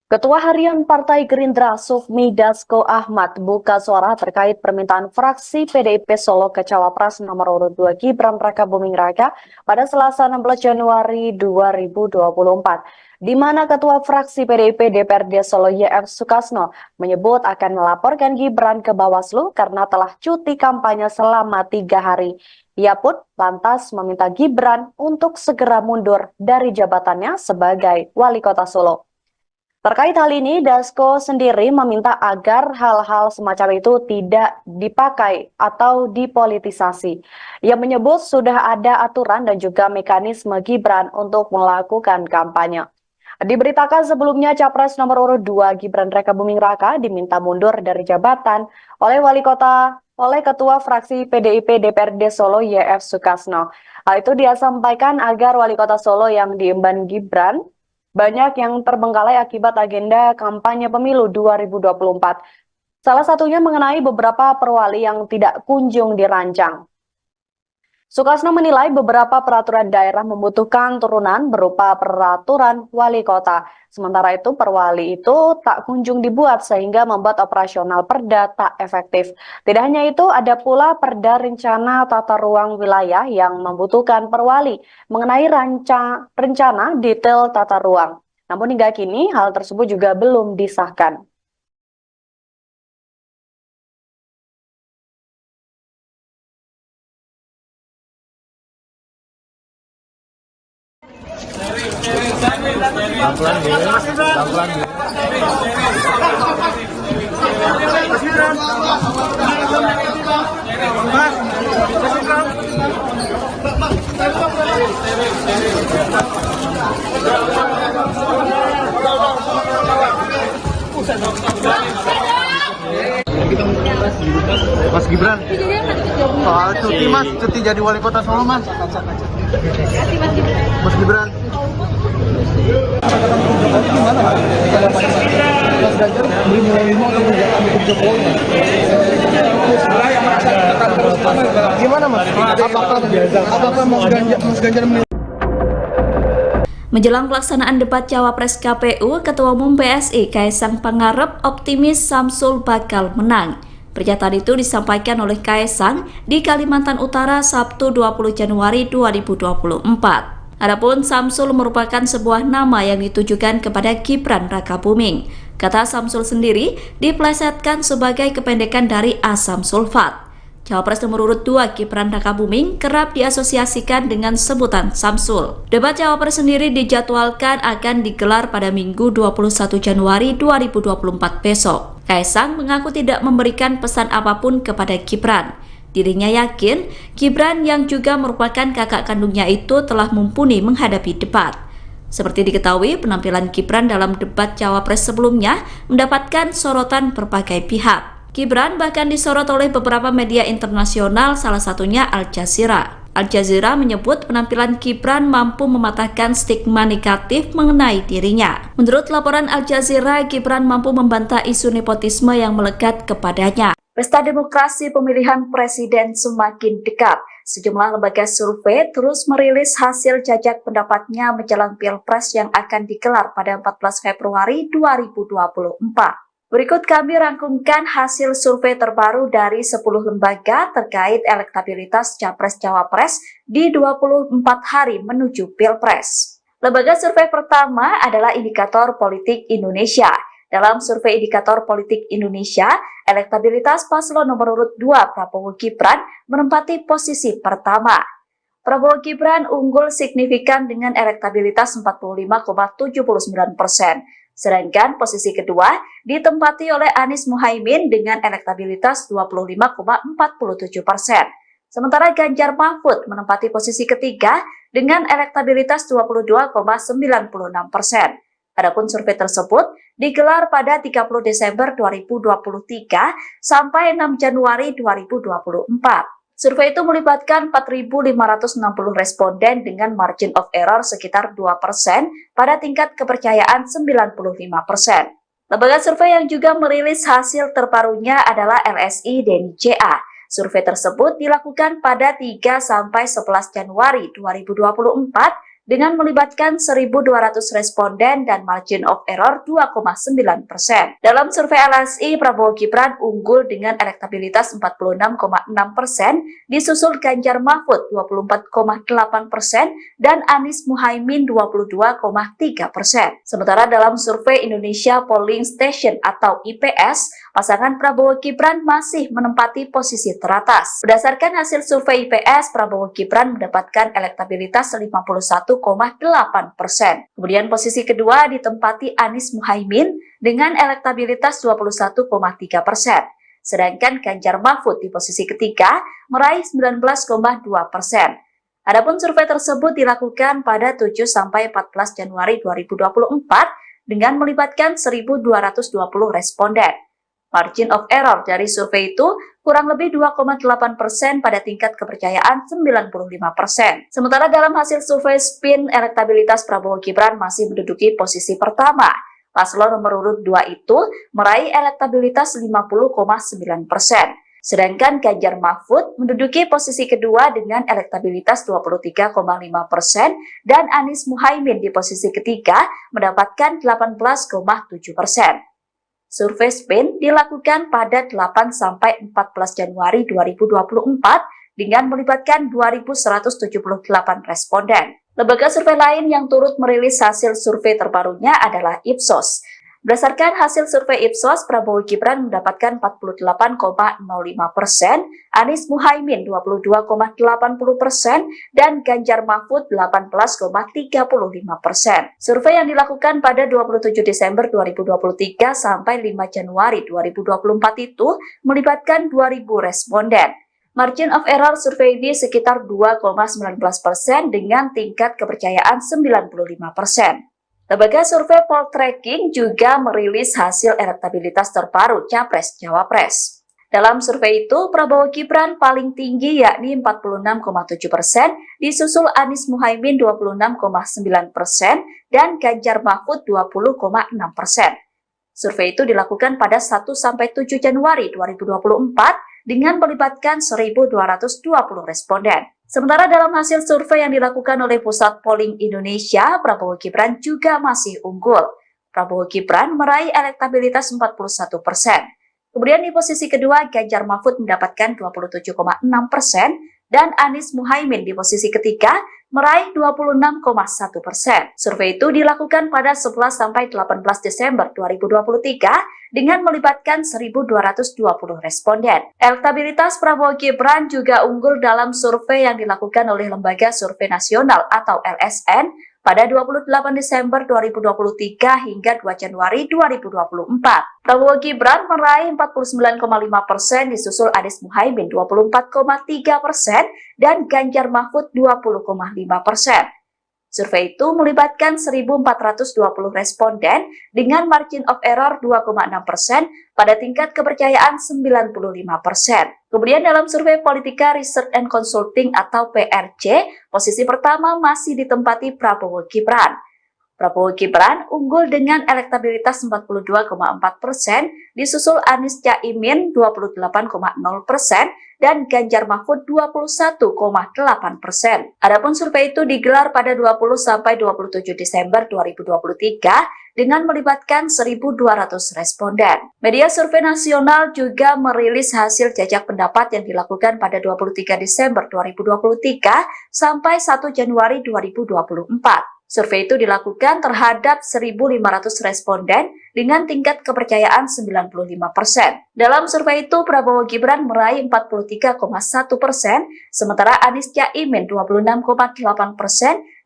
Ketua Harian Partai Gerindra Sufmi Dasko Ahmad buka suara terkait permintaan fraksi PDIP Solo ke Cawapres nomor urut 2 Gibran Rakabuming Raka pada Selasa 16 Januari 2024, di mana Ketua fraksi PDIP DPRD Solo YF Sukasno menyebut akan melaporkan Gibran ke Bawaslu karena telah cuti kampanye selama 3 hari. Ia pun lantas meminta Gibran untuk segera mundur dari jabatannya sebagai wali kota Solo. Terkait hal ini, Dasko sendiri meminta agar hal-hal semacam itu tidak dipakai atau dipolitisasi. Ia menyebut sudah ada aturan dan juga mekanisme Gibran untuk melakukan kampanye. Diberitakan sebelumnya Capres nomor urut 2 Gibran Rakabuming Raka diminta mundur dari jabatan oleh Ketua Fraksi PDIP DPRD Solo YF Sukasno. Hal itu dia sampaikan agar wali kota Solo yang diemban Gibran banyak yang terbengkalai akibat agenda kampanye pemilu 2024. Salah satunya mengenai beberapa perwali yang tidak kunjung dirancang. Sukasno menilai beberapa peraturan daerah membutuhkan turunan berupa peraturan wali kota. Sementara itu perwali itu tak kunjung dibuat sehingga membuat operasional perda tak efektif. Tidak hanya itu, ada pula perda rencana tata ruang wilayah yang membutuhkan perwali mengenai rencana detail tata ruang. Namun hingga kini hal tersebut juga belum disahkan. Pelan-pelan ya. Pelan-pelan ya. Mas Gibran, soal cuti mas, cuti jadi wali kota Solo mas. Mas Gibran. Gimana mas? Apakah Mas Ganjar Menjelang pelaksanaan debat Cawapres KPU, Ketua Umum PSI Kaisang Pangarep optimis Samsul bakal menang. Pernyataan itu disampaikan oleh Kaisang di Kalimantan Utara Sabtu 20 Januari 2024. Adapun Samsul merupakan sebuah nama yang ditujukan kepada Gibran Rakabuming. Kata Samsul sendiri diplesetkan sebagai kependekan dari asam sulfat. Cawapres nomor urut 2 Gibran Rakabuming kerap diasosiasikan dengan sebutan Samsul. Debat Cawapres sendiri dijadwalkan akan digelar pada Minggu 21 Januari 2024 besok. Kaisang mengaku tidak memberikan pesan apapun kepada Gibran. Dirinya yakin Gibran yang juga merupakan kakak kandungnya itu telah mumpuni menghadapi debat. Seperti diketahui, penampilan Gibran dalam debat Cawapres sebelumnya mendapatkan sorotan berbagai pihak. Gibran bahkan disorot oleh beberapa media internasional, salah satunya Al Jazeera. Al Jazeera menyebut penampilan Gibran mampu mematahkan stigma negatif mengenai dirinya. Menurut laporan Al Jazeera, Gibran mampu membantah isu nepotisme yang melekat kepadanya. Pesta demokrasi pemilihan presiden semakin dekat. Sejumlah lembaga survei terus merilis hasil jajak pendapatnya menjelang Pilpres yang akan digelar pada 14 Februari 2024. Berikut kami rangkumkan hasil survei terbaru dari 10 lembaga terkait elektabilitas Capres-Cawapres di 24 hari menuju Pilpres. Lembaga survei pertama adalah Indikator Politik Indonesia. Dalam survei Indikator Politik Indonesia, elektabilitas paslon nomor urut 2 Prabowo Gibran menempati posisi pertama. Prabowo Gibran unggul signifikan dengan elektabilitas 45,79%. Sedangkan posisi kedua ditempati oleh Anies Muhaimin dengan elektabilitas 25,47%. Sementara Ganjar Mahfud menempati posisi ketiga dengan elektabilitas 22,96%. Adapun survei tersebut digelar pada 30 Desember 2023 sampai 6 Januari 2024. Survei itu melibatkan 4.560 responden dengan margin of error sekitar 2% pada tingkat kepercayaan 95%. Lembaga survei yang juga merilis hasil terbarunya adalah LSI Deni CA. Survei tersebut dilakukan pada 3-11 Januari 2024 dengan melibatkan 1.200 responden dan margin of error 2,9%. Dalam survei LSI, Prabowo Gibran unggul dengan elektabilitas 46,6%, disusul Ganjar Mahfud 24,8% dan Anies Muhaimin 22,3%. Sementara dalam survei Indonesia Polling Station atau IPS, pasangan Prabowo Gibran masih menempati posisi teratas. Berdasarkan hasil survei IPS, Prabowo Gibran mendapatkan elektabilitas 51,8%. Kemudian posisi kedua ditempati Anies Muhaimin dengan elektabilitas 21,3%. Sedangkan Ganjar Mahfud di posisi ketiga meraih 19,2%. Adapun survei tersebut dilakukan pada 7-14 Januari 2024 dengan melibatkan 1.220 responden. Margin of error dari survei itu kurang lebih 2,8% pada tingkat kepercayaan 95%. Sementara dalam hasil survei SPIN, elektabilitas Prabowo Gibran masih menduduki posisi pertama. Paslon nomor urut 2 itu meraih elektabilitas 50,9%. Sedangkan Ganjar Mahfud menduduki posisi kedua dengan elektabilitas 23,5% dan Anies Muhaimin di posisi ketiga mendapatkan 18,7%. Survei SPIN dilakukan pada 8-14 Januari 2024 dengan melibatkan 2.178 responden. Lembaga survei lain yang turut merilis hasil survei terbarunya adalah Ipsos. Berdasarkan hasil survei Ipsos, Prabowo Gibran mendapatkan 48,05%, Anies Muhaimin 22,80%, dan Ganjar Mahfud 18,35%. Survei yang dilakukan pada 27 Desember 2023 sampai 5 Januari 2024 itu melibatkan 2.000 responden. Margin of error survei ini sekitar 2,19% dengan tingkat kepercayaan 95%. Lembaga survei Poltreking juga merilis hasil elektabilitas terbaru Capres-Cawapres. Dalam survei itu, Prabowo Gibran paling tinggi yakni 46,7%, disusul Anies Muhaimin 26,9%, dan Ganjar Mahfud 20,6%. Survei itu dilakukan pada 1-7 Januari 2024 dengan melibatkan 1.220 responden. Sementara dalam hasil survei yang dilakukan oleh Pusat Polling Indonesia, Prabowo Gibran juga masih unggul. Prabowo Gibran meraih elektabilitas 41%. Kemudian di posisi kedua, Ganjar Mahfud mendapatkan 27,6%, dan Anies Muhaimin di posisi ketiga meraih 26,1%. Survei itu dilakukan pada 11-18 Desember 2023 dengan melibatkan 1.220 responden. Elektabilitas Prabowo Gibran juga unggul dalam survei yang dilakukan oleh Lembaga Survei Nasional atau LSN pada 28 Desember 2023 hingga 2 Januari 2024. Prabowo Gibran meraih 49,5%, disusul Anies Muhaimin 24,3%, dan Ganjar Mahfud 20,5%. Survei itu melibatkan 1.420 responden dengan margin of error 2,6% pada tingkat kepercayaan 95%. Kemudian dalam survei Politika Research and Consulting atau PRC, posisi pertama masih ditempati Prabowo Gibran. Prabowo Gibran unggul dengan elektabilitas 42,4%, disusul Anies Caimin 28,0%, dan Ganjar Mahfud 21,8%. Adapun survei itu digelar pada 20-27 Desember 2023 dengan melibatkan 1.200 responden. Media survei nasional juga merilis hasil jajak pendapat yang dilakukan pada 23 Desember 2023 sampai 1 Januari 2024. Survei itu dilakukan terhadap 1.500 responden dengan tingkat kepercayaan 95%. Dalam survei itu, Prabowo Gibran meraih 43,1%, sementara Anies Caimin 26,8%,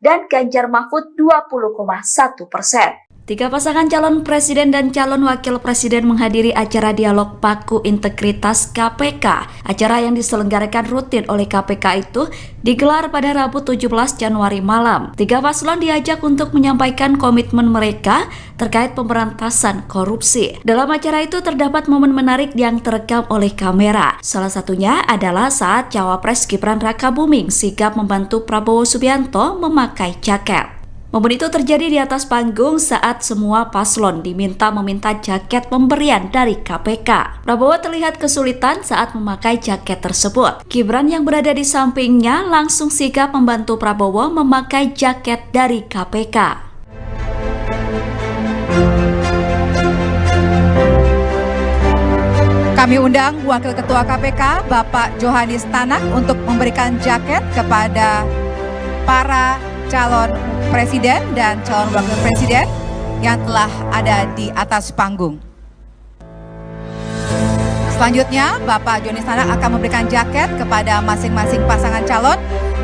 dan Ganjar Mahfud 20,1%. Tiga pasangan calon presiden dan calon wakil presiden menghadiri acara dialog Paku Integritas KPK. Acara yang diselenggarakan rutin oleh KPK itu digelar pada Rabu 17 Januari malam. Tiga paslon diajak untuk menyampaikan komitmen mereka terkait pemberantasan korupsi. Dalam acara itu terdapat momen menarik yang terekam oleh kamera. Salah satunya adalah saat Cawapres Gibran Rakabuming sigap membantu Prabowo Subianto memakai jaket. Momen itu terjadi di atas panggung saat semua paslon diminta meminta jaket pemberian dari KPK. Prabowo terlihat kesulitan saat memakai jaket tersebut. Gibran yang berada di sampingnya langsung sigap membantu Prabowo memakai jaket dari KPK. Kami undang Wakil Ketua KPK, Bapak Johanis Tanak, untuk memberikan jaket kepada para calon presiden dan calon wakil presiden yang telah ada di atas panggung. Selanjutnya, Bapak Johanis Tanak akan memberikan jaket kepada masing-masing pasangan calon.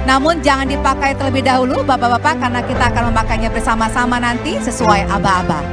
Namun jangan dipakai terlebih dahulu, Bapak-bapak, karena kita akan memakainya bersama-sama nanti sesuai aba-aba.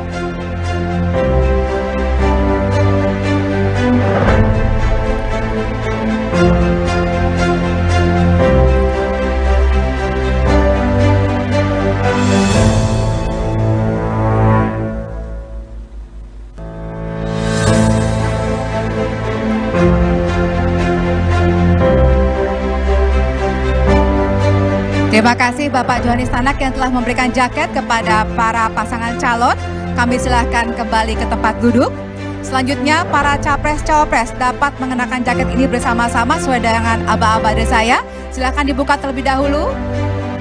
Terima kasih Bapak Johanis Tanak yang telah memberikan jaket kepada para pasangan calon. Kami silahkan kembali ke tempat duduk. Selanjutnya para capres-cawapres dapat mengenakan jaket ini bersama-sama sesuai dengan aba-aba saya. Silahkan dibuka terlebih dahulu.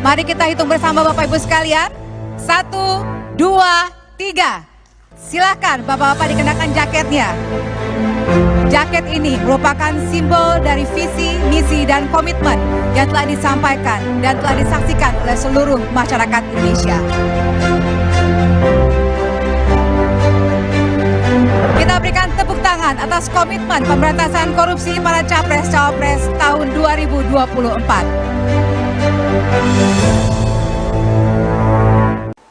Mari kita hitung bersama Bapak Ibu sekalian. 1, 2, 3. Silahkan Bapak-bapak dikenakan jaketnya. Jaket ini merupakan simbol dari visi, misi, dan komitmen yang telah disampaikan dan telah disaksikan oleh seluruh masyarakat Indonesia. berikan tepuk tangan atas komitmen pemberantasan korupsi para capres-cawapres tahun 2024.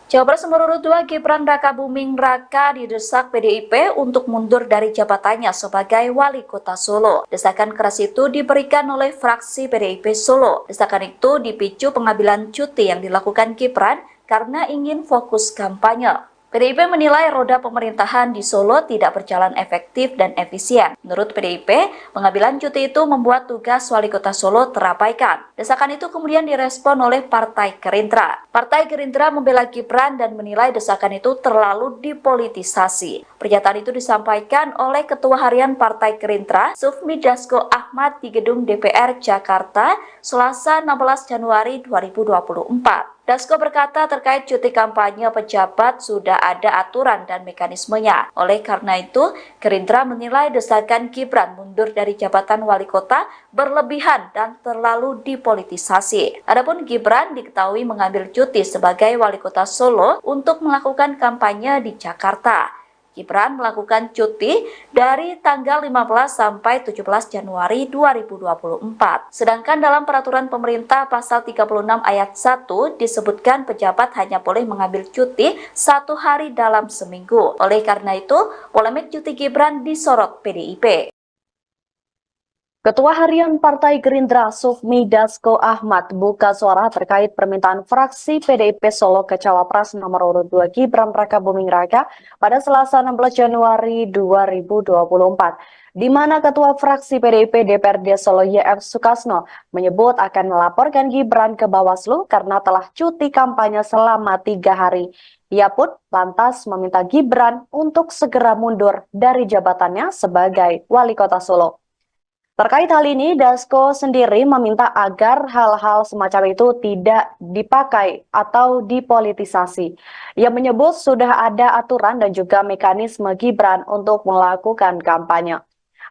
Cawapres nomor urut 2 Gibran Rakabuming Raka didesak PDIP untuk mundur dari jabatannya sebagai wali kota Solo. Desakan keras itu diberikan oleh fraksi PDIP Solo. Desakan itu dipicu pengambilan cuti yang dilakukan Gibran karena ingin fokus kampanye. PDIP menilai roda pemerintahan di Solo tidak berjalan efektif dan efisien. Menurut PDIP, pengambilan cuti itu membuat tugas wali kota Solo terabaikan. Desakan itu kemudian direspon oleh Partai Gerindra. Partai Gerindra membela Gibran dan menilai desakan itu terlalu dipolitisasi. Pernyataan itu disampaikan oleh Ketua Harian Partai Gerindra, Sufmi Dasko Ahmad di Gedung DPR Jakarta, Selasa 16 Januari 2024. Dasko berkata terkait cuti kampanye pejabat sudah ada aturan dan mekanismenya. Oleh karena itu, Gerindra menilai desakan Gibran mundur dari jabatan wali kota berlebihan dan terlalu dipolitisasi. Adapun Gibran diketahui mengambil cuti sebagai wali kota Solo untuk melakukan kampanye di Jakarta. Gibran melakukan cuti dari tanggal 15 sampai 17 Januari 2024. Sedangkan dalam peraturan pemerintah pasal 36 ayat 1 disebutkan pejabat hanya boleh mengambil cuti 1 hari dalam seminggu. Oleh karena itu, polemik cuti Gibran disorot PDIP. Ketua Harian Partai Gerindra Sufmi Dasko Ahmad buka suara terkait permintaan fraksi PDIP Solo ke Cawapres nomor urut 2 Gibran Rakabuming Raka pada Selasa 16 Januari 2024. Di mana Ketua Fraksi PDIP DPRD Solo YF Sukasno menyebut akan melaporkan Gibran ke Bawaslu karena telah cuti kampanye selama 3 hari. Ia pun lantas meminta Gibran untuk segera mundur dari jabatannya sebagai wali kota Solo. Terkait hal ini, Dasko sendiri meminta agar hal-hal semacam itu tidak dipakai atau dipolitisasi. Ia menyebut sudah ada aturan dan juga mekanisme Gibran untuk melakukan kampanye.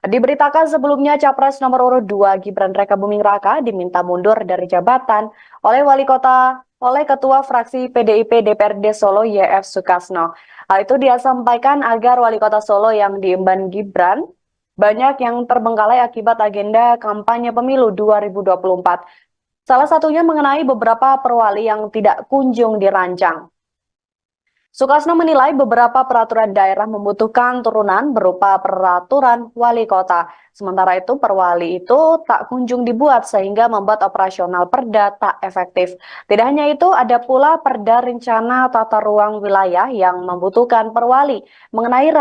Diberitakan sebelumnya Capres nomor urut 2 Gibran Rakabuming Raka diminta mundur dari jabatan oleh Ketua Fraksi PDIP DPRD Solo YF Sukasno. Hal itu dia sampaikan agar wali kota Solo yang diemban Gibran banyak yang terbengkalai akibat agenda kampanye pemilu 2024. Salah satunya mengenai beberapa perwali yang tidak kunjung dirancang. Sukasno menilai beberapa peraturan daerah membutuhkan turunan berupa peraturan wali kota. Sementara itu perwali itu tak kunjung dibuat sehingga membuat operasional perda tak efektif. Tidak hanya itu, ada pula perda rencana tata ruang wilayah yang membutuhkan perwali mengenai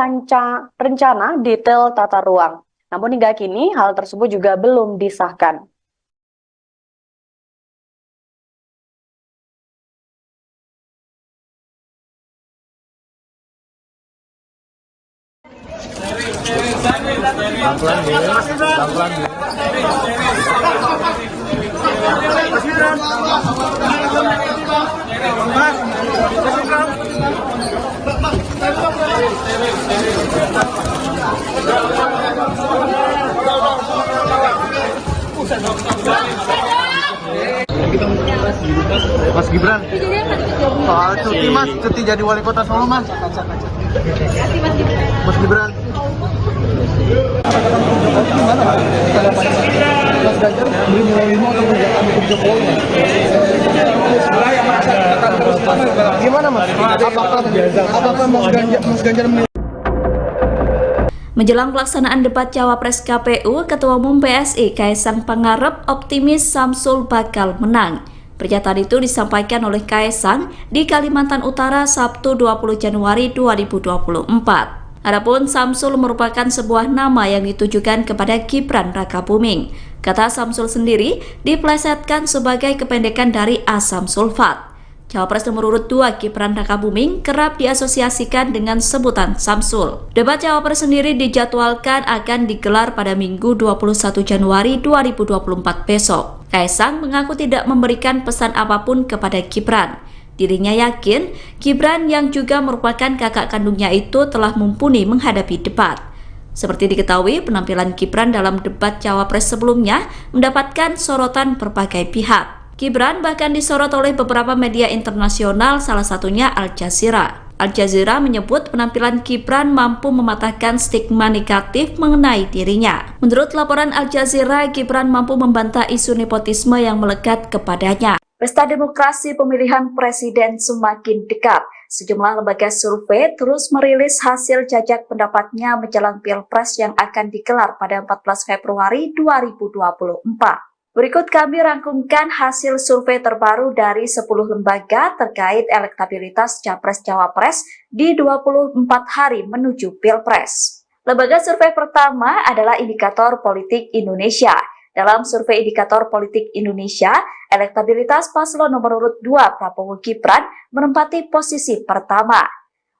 rencana detail tata ruang. Namun hingga kini hal tersebut juga belum disahkan. Mas Gibran, soal cuti Mas, cuti jadi wali kota Solo Mas. Mas Gibran. Gimana Mas? Apakah Mas Ganjar Menjelang pelaksanaan debat Cawapres KPU, Ketua Umum PSI Kaisang Pangarep optimis Samsul bakal menang. Pernyataan itu disampaikan oleh Kaisang di Kalimantan Utara Sabtu 20 Januari 2024. Adapun Samsul merupakan sebuah nama yang ditujukan kepada Gibran Rakabuming. Kata Samsul sendiri diplesetkan sebagai kependekan dari asam sulfat. Cawapres nomor urut 2 Gibran Rakabuming kerap diasosiasikan dengan sebutan Samsul. Debat Cawapres sendiri dijadwalkan akan digelar pada Minggu 21 Januari 2024 besok. Kaisang mengaku tidak memberikan pesan apapun kepada Gibran. Dirinya yakin Gibran yang juga merupakan kakak kandungnya itu telah mumpuni menghadapi debat. Seperti diketahui, penampilan Gibran dalam debat Cawapres sebelumnya mendapatkan sorotan berbagai pihak. Gibran bahkan disorot oleh beberapa media internasional, salah satunya Al Jazeera. Al Jazeera menyebut penampilan Gibran mampu mematahkan stigma negatif mengenai dirinya. Menurut laporan Al Jazeera, Gibran mampu membantah isu nepotisme yang melekat kepadanya. Pesta demokrasi pemilihan presiden semakin dekat. Sejumlah lembaga survei terus merilis hasil jajak pendapatnya menjelang Pilpres yang akan digelar pada 14 Februari 2024. Berikut kami rangkumkan hasil survei terbaru dari 10 lembaga terkait elektabilitas Capres-Cawapres di 24 hari menuju Pilpres. Lembaga survei pertama adalah Indikator Politik Indonesia. Dalam survei Indikator Politik Indonesia, elektabilitas paslon nomor urut 2 Prabowo Gibran menempati posisi pertama.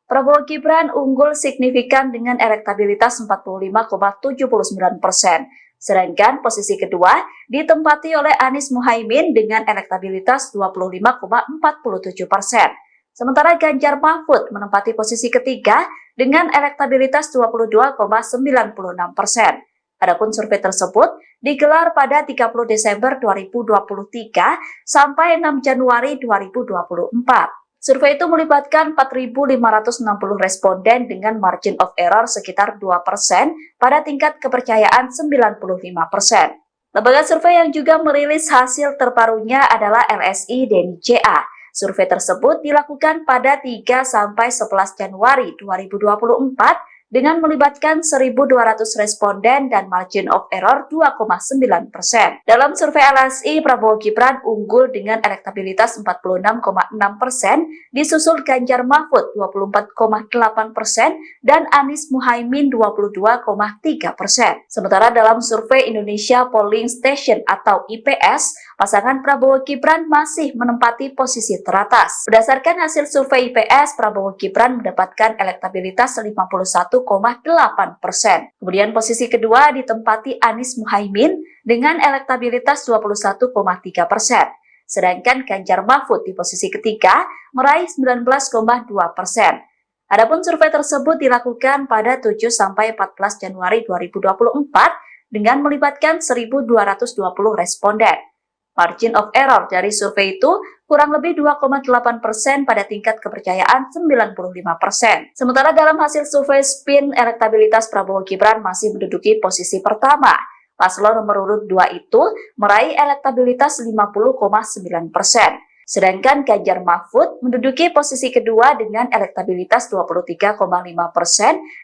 Prabowo Gibran unggul signifikan dengan elektabilitas 45,79%. Sedangkan posisi kedua ditempati oleh Anies Muhaimin dengan elektabilitas 25,47%. Sementara Ganjar Mahfud menempati posisi ketiga dengan elektabilitas 22,96%. Adapun survei tersebut digelar pada 30 Desember 2023 sampai 6 Januari 2024. Survei itu melibatkan 4.560 responden dengan margin of error sekitar 2% pada tingkat kepercayaan 95%. Lembaga survei yang juga merilis hasil terbarunya adalah LSI Denny CA. Survei tersebut dilakukan pada 3-11 Januari 2024 dengan melibatkan 1.200 responden dan margin of error 2,9%. Dalam survei LSI, Prabowo Gibran unggul dengan elektabilitas 46,6%, disusul Ganjar Mahfud 24,8% dan Anies Muhaimin 22,3%. Sementara dalam survei Indonesia Polling Station atau IPS, pasangan Prabowo Gibran masih menempati posisi teratas. Berdasarkan hasil survei IPS, Prabowo Gibran mendapatkan elektabilitas 51,8%. Kemudian posisi kedua ditempati Anies Muhaimin dengan elektabilitas 21,3%. Sedangkan Ganjar Mahfud di posisi ketiga meraih 19,2%. Adapun survei tersebut dilakukan pada 7-14 Januari 2024 dengan melibatkan 1.220 responden. Margin of error dari survei itu kurang lebih 2,8% pada tingkat kepercayaan 95%. Sementara dalam hasil survei SPIN, elektabilitas Prabowo Gibran masih menduduki posisi pertama. Paslon nomor urut 2 itu meraih elektabilitas 50,9%. Sedangkan Ganjar Mahfud menduduki posisi kedua dengan elektabilitas 23,5%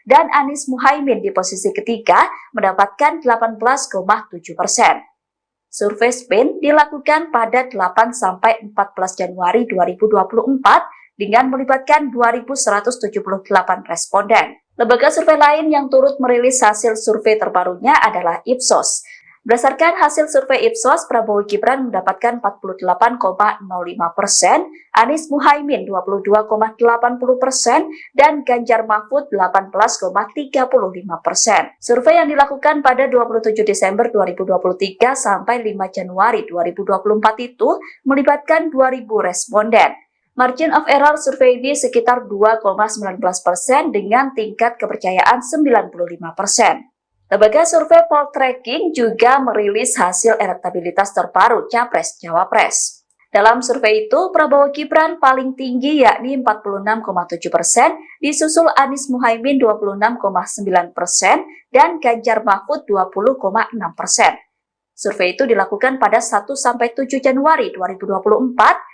dan Anies Muhaimin di posisi ketiga mendapatkan 18,7%. Survei SPIN dilakukan pada 8-14 Januari 2024 dengan melibatkan 2.178 responden. Lembaga survei lain yang turut merilis hasil survei terbarunya adalah Ipsos. Berdasarkan hasil survei Ipsos, Prabowo Gibran mendapatkan 48,05%, Anies Muhaimin 22,80%, dan Ganjar Mahfud 18,35%. Survei yang dilakukan pada 27 Desember 2023 sampai 5 Januari 2024 itu melibatkan 2.000 responden. Margin of error survei ini sekitar 2,19% dengan tingkat kepercayaan 95%. Lembaga survei Poltreking juga merilis hasil elektabilitas terbaru Capres-Cawapres. Dalam survei itu, Prabowo Gibran paling tinggi yakni 46,7%, disusul Anies Muhaimin 26,9% dan Ganjar Mahfud 20,6%. Survei itu dilakukan pada 1-7 Januari 2024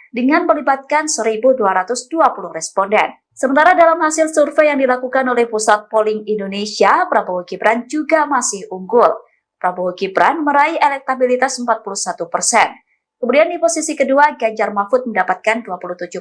dengan melibatkan 1.220 responden. Sementara dalam hasil survei yang dilakukan oleh Pusat Polling Indonesia, Prabowo Gibran juga masih unggul. Prabowo Gibran meraih elektabilitas 41%. Kemudian di posisi kedua, Ganjar Mahfud mendapatkan 27,6%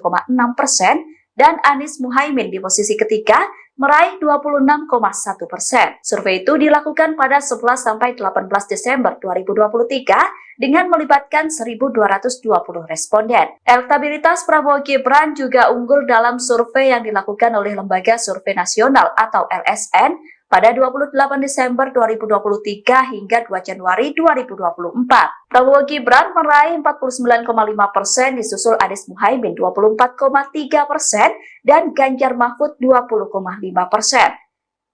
dan Anies Muhaimin di posisi ketiga meraih 26,1%. Survei itu dilakukan pada 11-18 Desember 2023 dengan melibatkan 1.220 responden. Elektabilitas Prabowo Gibran juga unggul dalam survei yang dilakukan oleh Lembaga Survei Nasional atau LSN pada 28 Desember 2023 hingga 2 Januari 2024. Prabowo Gibran meraih 49,5%, disusul Anies Muhaimin 24,3% dan Ganjar Mahfud 20,5%.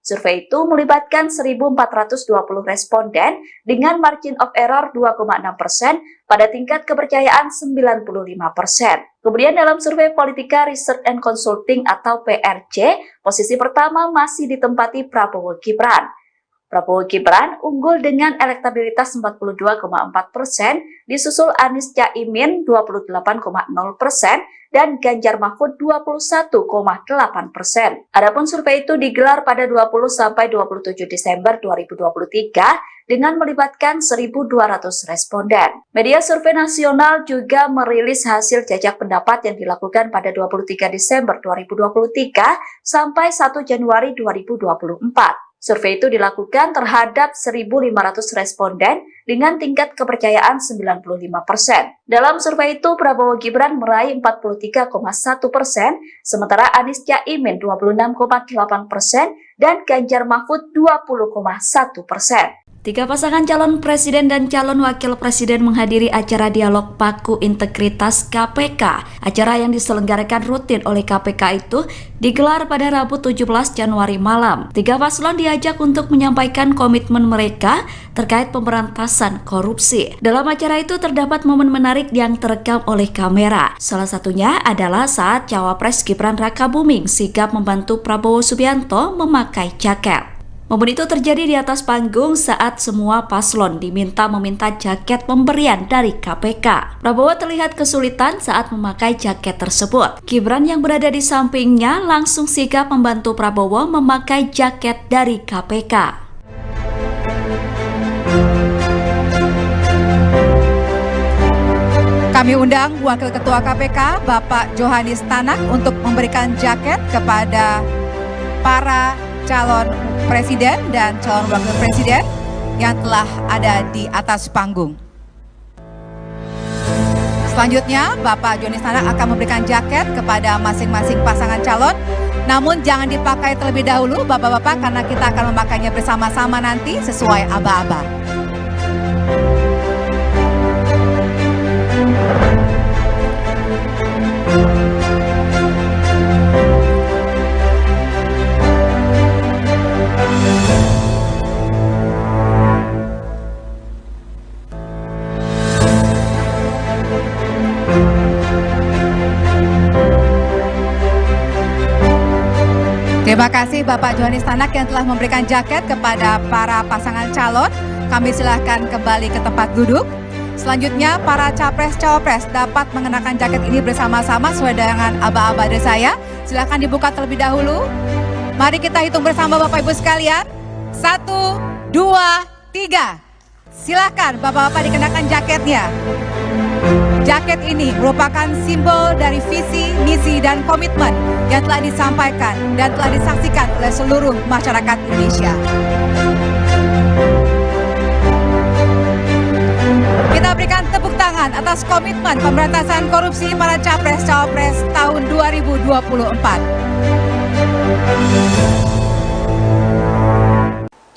Survei itu melibatkan 1.420 responden dengan margin of error 2,6% pada tingkat kepercayaan 95%. Kemudian dalam survei Politika Research and Consulting atau PRC, posisi pertama masih ditempati Prabowo Gibran. Prabowo Gibran unggul dengan elektabilitas 42,4%, disusul Anies Caimin 28,0%, dan Ganjar Mahfud 21,8%. Adapun survei itu digelar pada 20-27 Desember 2023 dengan melibatkan 1.200 responden. Media survei nasional juga merilis hasil jajak pendapat yang dilakukan pada 23 Desember 2023 sampai 1 Januari 2024. Survei itu dilakukan terhadap 1.500 responden dengan tingkat kepercayaan 95%. Dalam survei itu, Prabowo Gibran meraih 43,1%, sementara Anies Caimin 26,8% dan Ganjar Mahfud 20,1%. Tiga pasangan calon presiden dan calon wakil presiden menghadiri acara dialog Paku Integritas KPK. Acara yang diselenggarakan rutin oleh KPK itu digelar pada Rabu 17 Januari malam. Tiga paslon diajak untuk menyampaikan komitmen mereka terkait pemberantasan korupsi. Dalam acara itu terdapat momen menarik yang terekam oleh kamera. Salah satunya adalah saat Cawapres Gibran Rakabuming sigap membantu Prabowo Subianto memakai jaket. Momen itu terjadi di atas panggung saat semua paslon diminta meminta jaket pemberian dari KPK. Prabowo terlihat kesulitan saat memakai jaket tersebut. Gibran yang berada di sampingnya langsung sigap membantu Prabowo memakai jaket dari KPK. Kami undang Wakil Ketua KPK, Bapak Johanis Tanak, untuk memberikan jaket kepada para calon presiden dan calon wakil presiden yang telah ada di atas panggung. Selanjutnya, Bapak Johanis Tanak akan memberikan jaket kepada masing-masing pasangan calon. Namun jangan dipakai terlebih dahulu, Bapak-bapak, karena kita akan memakainya bersama-sama nanti sesuai aba-aba. Terima kasih Bapak Johanis Tanak yang telah memberikan jaket kepada para pasangan calon. Kami silahkan kembali ke tempat duduk. Selanjutnya para capres-cawapres dapat mengenakan jaket ini bersama-sama sesuai dengan aba-aba dari saya. Silahkan dibuka terlebih dahulu. Mari kita hitung bersama Bapak Ibu sekalian. 1, 2, 3. Silahkan Bapak-bapak dikenakan jaketnya. Jaket ini merupakan simbol dari visi, misi, dan komitmen yang telah disampaikan dan telah disaksikan oleh seluruh masyarakat Indonesia. Kita berikan tepuk tangan atas komitmen pemberantasan korupsi para capres-cawapres tahun 2024.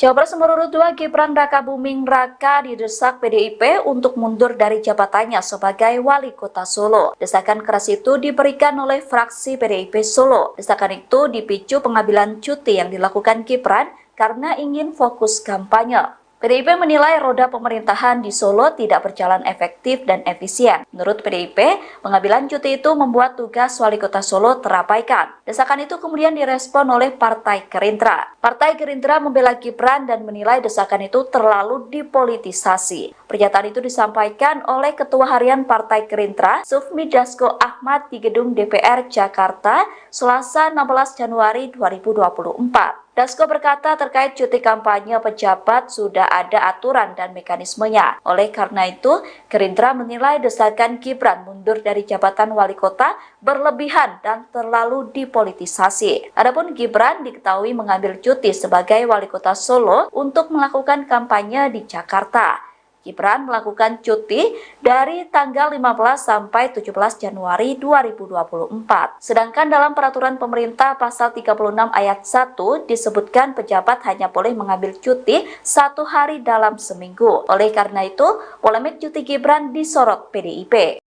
Cawapres nomor urut 2 Gibran Rakabuming Raka didesak PDIP untuk mundur dari jabatannya sebagai wali kota Solo. Desakan keras itu diberikan oleh fraksi PDIP Solo. Desakan itu dipicu pengambilan cuti yang dilakukan Gibran karena ingin fokus kampanye. PDIP menilai roda pemerintahan di Solo tidak berjalan efektif dan efisien. Menurut PDIP, pengambilan cuti itu membuat tugas wali kota Solo terabaikan. Desakan itu kemudian direspon oleh Partai Gerindra. Partai Gerindra membela Gibran dan menilai desakan itu terlalu dipolitisasi. Pernyataan itu disampaikan oleh Ketua Harian Partai Gerindra, Sufmi Dasko Ahmad di Gedung DPR Jakarta, Selasa 16 Januari 2024. Dasko berkata terkait cuti kampanye pejabat sudah ada aturan dan mekanismenya. Oleh karena itu, Gerindra menilai desakan Gibran mundur dari jabatan wali kota berlebihan dan terlalu dipolitisasi. Adapun Gibran diketahui mengambil cuti sebagai wali kota Solo untuk melakukan kampanye di Jakarta. Gibran melakukan cuti dari tanggal 15 sampai 17 Januari 2024. Sedangkan dalam peraturan pemerintah pasal 36 ayat 1 disebutkan pejabat hanya boleh mengambil cuti 1 hari dalam seminggu. Oleh karena itu, polemik cuti Gibran disorot PDIP.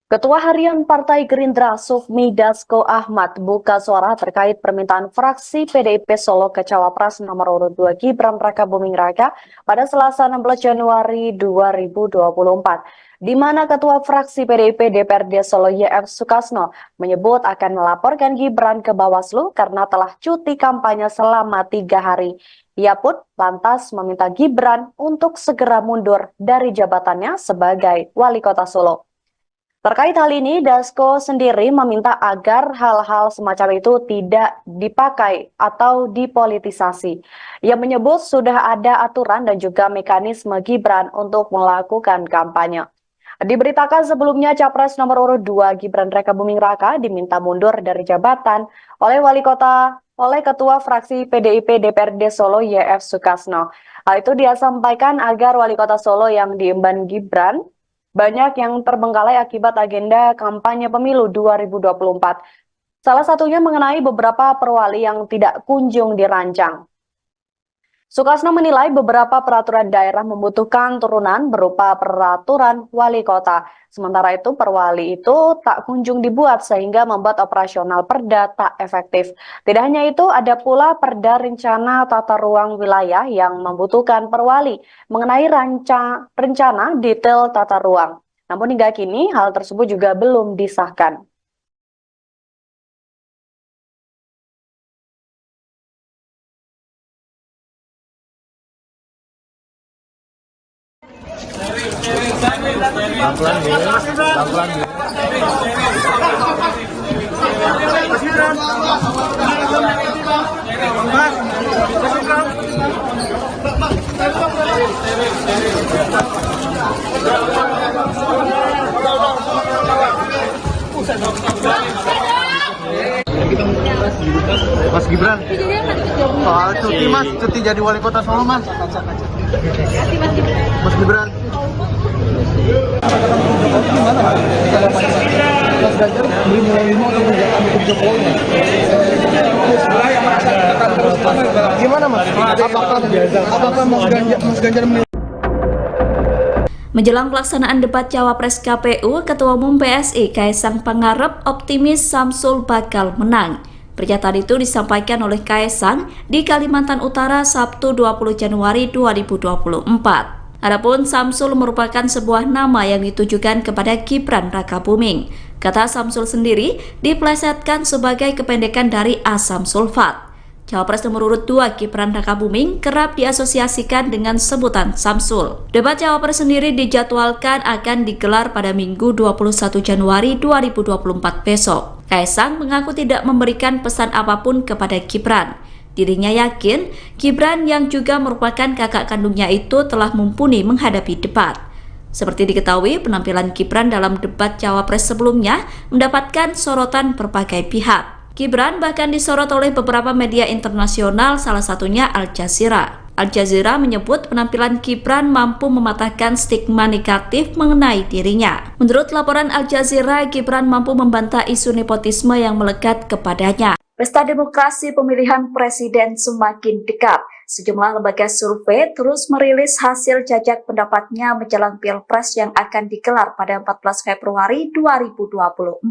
Ketua Harian Partai Gerindra Sufmi Dasko Ahmad buka suara terkait permintaan fraksi PDIP Solo ke Cawapres nomor urut 2 Gibran Rakabuming Raka pada Selasa 16 Januari 2024, di mana Ketua Fraksi PDIP DPRD Solo YF Sukasno menyebut akan melaporkan Gibran ke Bawaslu karena telah cuti kampanye selama 3 hari. Ia pun lantas meminta Gibran untuk segera mundur dari jabatannya sebagai Wali Kota Solo. Terkait hal ini, Dasko sendiri meminta agar hal-hal semacam itu tidak dipakai atau dipolitisasi. Ia menyebut sudah ada aturan dan juga mekanisme Gibran untuk melakukan kampanye. Diberitakan sebelumnya Capres nomor urut 2 Gibran Rakabuming Raka diminta mundur dari jabatan oleh Ketua Fraksi PDIP DPRD Solo YF Sukasno. Hal itu dia sampaikan agar Wali Kota Solo yang diemban Gibran banyak yang terbengkalai akibat agenda kampanye pemilu 2024. Salah satunya mengenai beberapa perwali yang tidak kunjung dirancang. Sukasno menilai beberapa peraturan daerah membutuhkan turunan berupa peraturan wali kota. Sementara itu perwali itu tak kunjung dibuat sehingga membuat operasional perda tak efektif. Tidak hanya itu, ada pula perda rencana tata ruang wilayah yang membutuhkan perwali mengenai rencana detail tata ruang. Namun hingga kini hal tersebut juga belum disahkan. Mas Gibran, soal cuti Mas, cuti jadi wali kota Solo Mas. Mas Gibran. Gimana Mas? Apakah Mas Ganjar Menjelang pelaksanaan debat Cawapres KPU, Ketua Umum PSI Kaisang Pangarep optimis Samsul bakal menang. Pernyataan itu disampaikan oleh Kaisang di Kalimantan Utara Sabtu 20 Januari 2024. Adapun Samsul merupakan sebuah nama yang ditujukan kepada Gibran Rakabuming. Kata Samsul sendiri diplesetkan sebagai kependekan dari asam sulfat. Cawapres nomor urut 2 Gibran Rakabuming kerap diasosiasikan dengan sebutan Samsul. Debat Cawapres sendiri dijadwalkan akan digelar pada Minggu 21 Januari 2024 besok. Kaisang mengaku tidak memberikan pesan apapun kepada Gibran. Dirinya yakin Gibran yang juga merupakan kakak kandungnya itu telah mumpuni menghadapi debat. Seperti diketahui, penampilan Gibran dalam debat Cawapres sebelumnya mendapatkan sorotan berbagai pihak. Gibran bahkan disorot oleh beberapa media internasional, salah satunya Al Jazeera. Al Jazeera menyebut penampilan Gibran mampu mematahkan stigma negatif mengenai dirinya. Menurut laporan Al Jazeera, Gibran mampu membantah isu nepotisme yang melekat kepadanya. Pesta demokrasi pemilihan presiden semakin dekat. Sejumlah lembaga survei terus merilis hasil jajak pendapatnya menjelang Pilpres yang akan digelar pada 14 Februari 2024.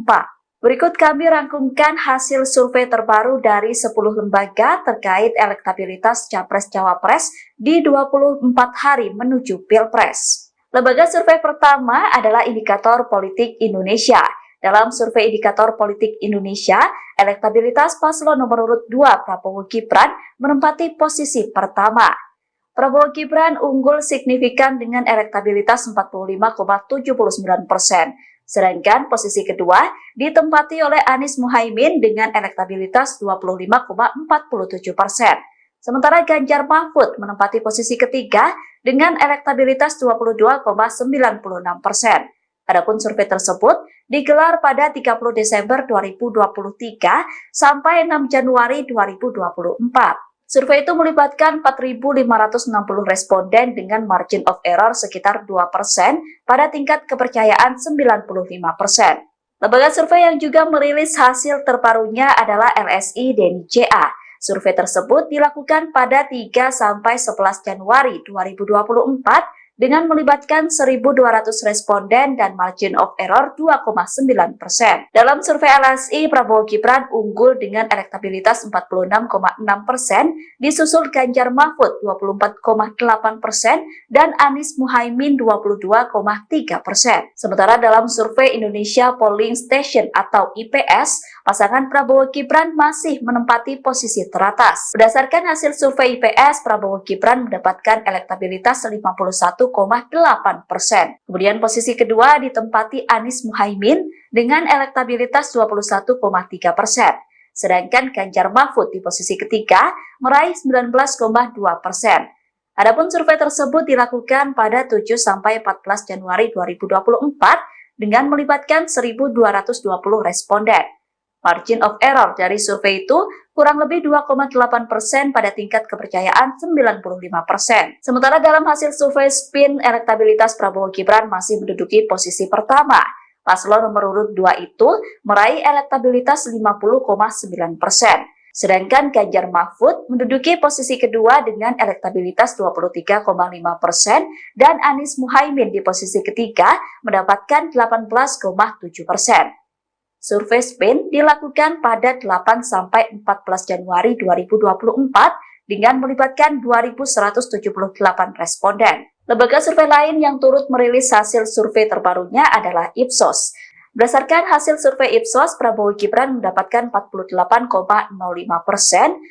Berikut kami rangkumkan hasil survei terbaru dari 10 lembaga terkait elektabilitas Capres-Cawapres di 24 hari menuju Pilpres. Lembaga survei pertama adalah Indikator Politik Indonesia. Dalam survei Indikator Politik Indonesia, elektabilitas paslon nomor urut 2 Prabowo Gibran menempati posisi pertama. Prabowo Gibran unggul signifikan dengan elektabilitas 45,79%. Sedangkan posisi kedua ditempati oleh Anies Muhaimin dengan elektabilitas 25,47%. Sementara Ganjar Mahfud menempati posisi ketiga dengan elektabilitas 22,96%. Adapun survei tersebut digelar pada 30 Desember 2023 sampai 6 Januari 2024. Survei itu melibatkan 4.560 responden dengan margin of error sekitar 2% pada tingkat kepercayaan 95%. Lembaga survei yang juga merilis hasil terbarunya adalah LSI Deni JA. Survei tersebut dilakukan pada 3 sampai 11 Januari 2024 dengan melibatkan 1.200 responden dan margin of error 2,9%. Dalam survei LSI, Prabowo Gibran unggul dengan elektabilitas 46,6%, disusul Ganjar Mahfud 24,8% dan Anies Muhaimin 22,3%. Sementara dalam survei Indonesia Polling Station atau IPS, pasangan Prabowo Gibran masih menempati posisi teratas. Berdasarkan hasil survei IPS, Prabowo Gibran mendapatkan elektabilitas 51,8%. Kemudian posisi kedua ditempati Anies Muhaimin dengan elektabilitas 21,3%. Sedangkan Ganjar Mahfud di posisi ketiga meraih 19,2%. Adapun survei tersebut dilakukan pada 7-14 Januari 2024 dengan melibatkan 1.220 responden. Margin of error dari survei itu kurang lebih 2,8% pada tingkat kepercayaan 95%. Sementara dalam hasil survei SPIN, elektabilitas Prabowo Gibran masih menduduki posisi pertama. Paslon nomor urut 2 itu meraih elektabilitas 50,9%. Sedangkan Ganjar Mahfud menduduki posisi kedua dengan elektabilitas 23,5% dan Anies Muhaimin di posisi ketiga mendapatkan 18,7%. Survei SPIN dilakukan pada 8-14 Januari 2024 dengan melibatkan 2.178 responden. Lembaga survei lain yang turut merilis hasil survei terbarunya adalah Ipsos. Berdasarkan hasil survei Ipsos, Prabowo Gibran mendapatkan 48,05%,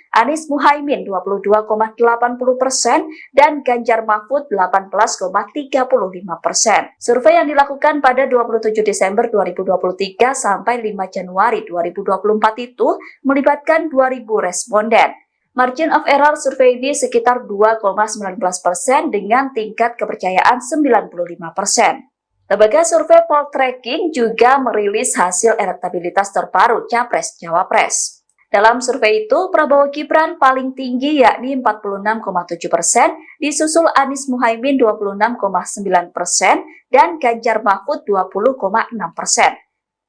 Anies Muhaimin 22,80%, dan Ganjar Mahfud 18,35%. Survei yang dilakukan pada 27 Desember 2023 sampai 5 Januari 2024 itu melibatkan 2.000 responden. Margin of error survei ini sekitar 2,19% dengan tingkat kepercayaan 95%. Lembaga survei Poltreking juga merilis hasil elektabilitas terbaru Capres-Cawapres. Dalam survei itu, Prabowo Gibran paling tinggi yakni 46,7%, disusul Anies Muhaimin 26,9% dan Ganjar Mahfud 20,6%.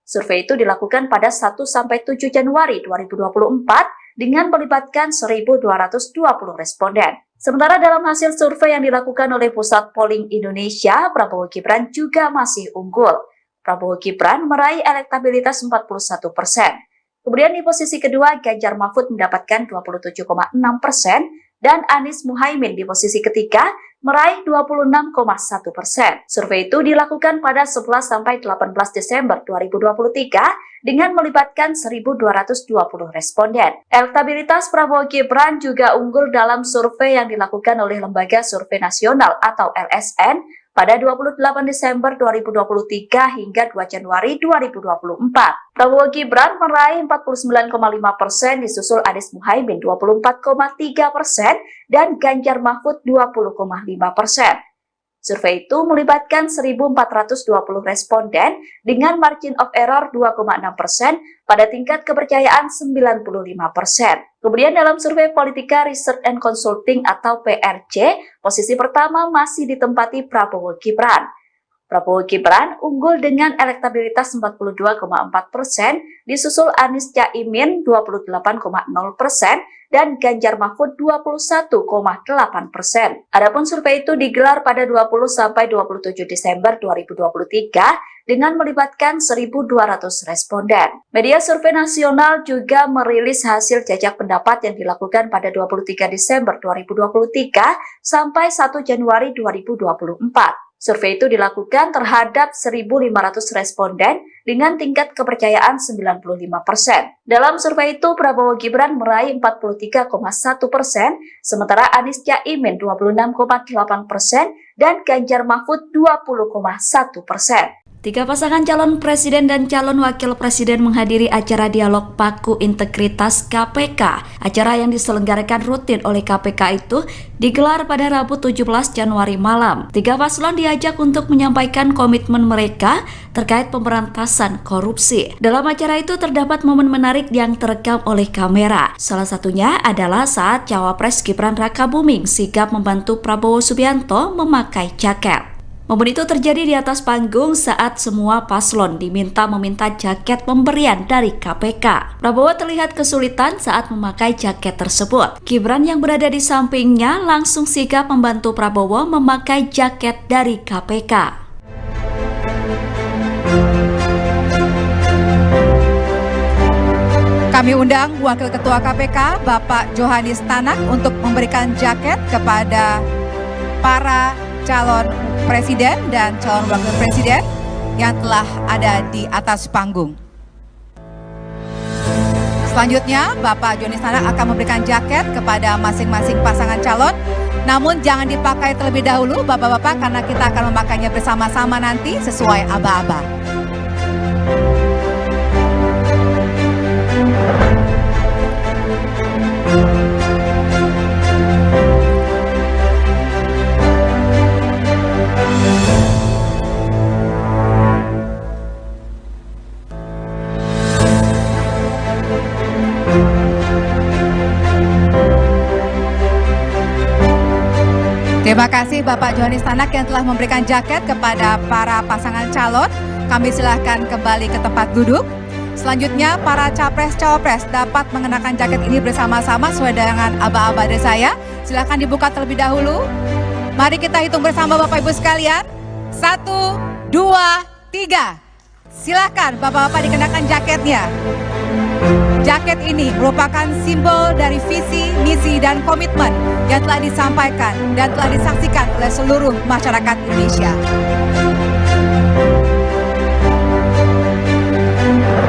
Survei itu dilakukan pada 1-7 Januari 2024 dengan melibatkan 1.220 responden. Sementara dalam hasil survei yang dilakukan oleh Pusat Polling Indonesia, Prabowo Gibran juga masih unggul. Prabowo Gibran meraih elektabilitas 41%. Kemudian di posisi kedua, Ganjar Mahfud mendapatkan 27,6% dan Anies Muhaimin di posisi ketiga meraih 26,1%. Survei itu dilakukan pada 11-18 Desember 2023 dengan melibatkan 1.220 responden. Elektabilitas Prabowo Gibran juga unggul dalam survei yang dilakukan oleh Lembaga Survei Nasional atau LSN pada 28 Desember 2023 hingga 2 Januari 2024. Prabowo Gibran meraih 49,5%, disusul Anies Muhaimin 24,3% dan Ganjar Mahfud 20,5%. Survei itu melibatkan 1.420 responden dengan margin of error 2,6% pada tingkat kepercayaan 95%. Kemudian dalam survei Politika Research and Consulting atau PRC, posisi pertama masih ditempati Prabowo Gibran. Prabowo Gibran unggul dengan elektabilitas 42,4%, disusul Anies Caimin 28,0% dan Ganjar Mahfud 21,8%. Adapun survei itu digelar pada 20-27 Desember 2023 dengan melibatkan 1.200 responden. Media survei nasional juga merilis hasil jajak pendapat yang dilakukan pada 23 Desember 2023 sampai 1 Januari 2024. Survei itu dilakukan terhadap 1.500 responden dengan tingkat kepercayaan 95%. Dalam survei itu, Prabowo Gibran meraih 43,1%, sementara Anies Caimin 26,8% dan Ganjar Mahfud 20,1%. Tiga pasangan calon presiden dan calon wakil presiden menghadiri acara dialog Paku Integritas KPK. Acara yang diselenggarakan rutin oleh KPK itu digelar pada Rabu 17 Januari malam. Tiga paslon diajak untuk menyampaikan komitmen mereka terkait pemberantasan korupsi. Dalam acara itu terdapat momen menarik yang terekam oleh kamera. Salah satunya adalah saat Cawapres Gibran Rakabuming sigap membantu Prabowo Subianto memakai jaket. Momen itu terjadi di atas panggung saat semua paslon meminta jaket pemberian dari KPK. Prabowo terlihat kesulitan saat memakai jaket tersebut. Gibran yang berada di sampingnya langsung sigap membantu Prabowo memakai jaket dari KPK. Kami undang Wakil Ketua KPK, Bapak Johanis Tanak, untuk memberikan jaket kepada para calon presiden dan calon wakil presiden yang telah ada di atas panggung. Selanjutnya, Bapak Johanis Tanak akan memberikan jaket kepada masing-masing pasangan calon. Namun jangan dipakai terlebih dahulu, Bapak-Bapak, karena kita akan memakainya bersama-sama nanti sesuai aba-aba. Terima kasih Bapak Johanis Tanak yang telah memberikan jaket kepada para pasangan calon. Kami silahkan kembali ke tempat duduk. Selanjutnya para capres-cawapres dapat mengenakan jaket ini bersama-sama sesuai dengan aba-aba dari saya. Silahkan dibuka terlebih dahulu. Mari kita hitung bersama Bapak Ibu sekalian. 1, 2, 3. Silahkan Bapak-Bapak dikenakan jaketnya. Jaket ini merupakan simbol dari visi, misi, dan komitmen yang telah disampaikan dan telah disaksikan oleh seluruh masyarakat Indonesia.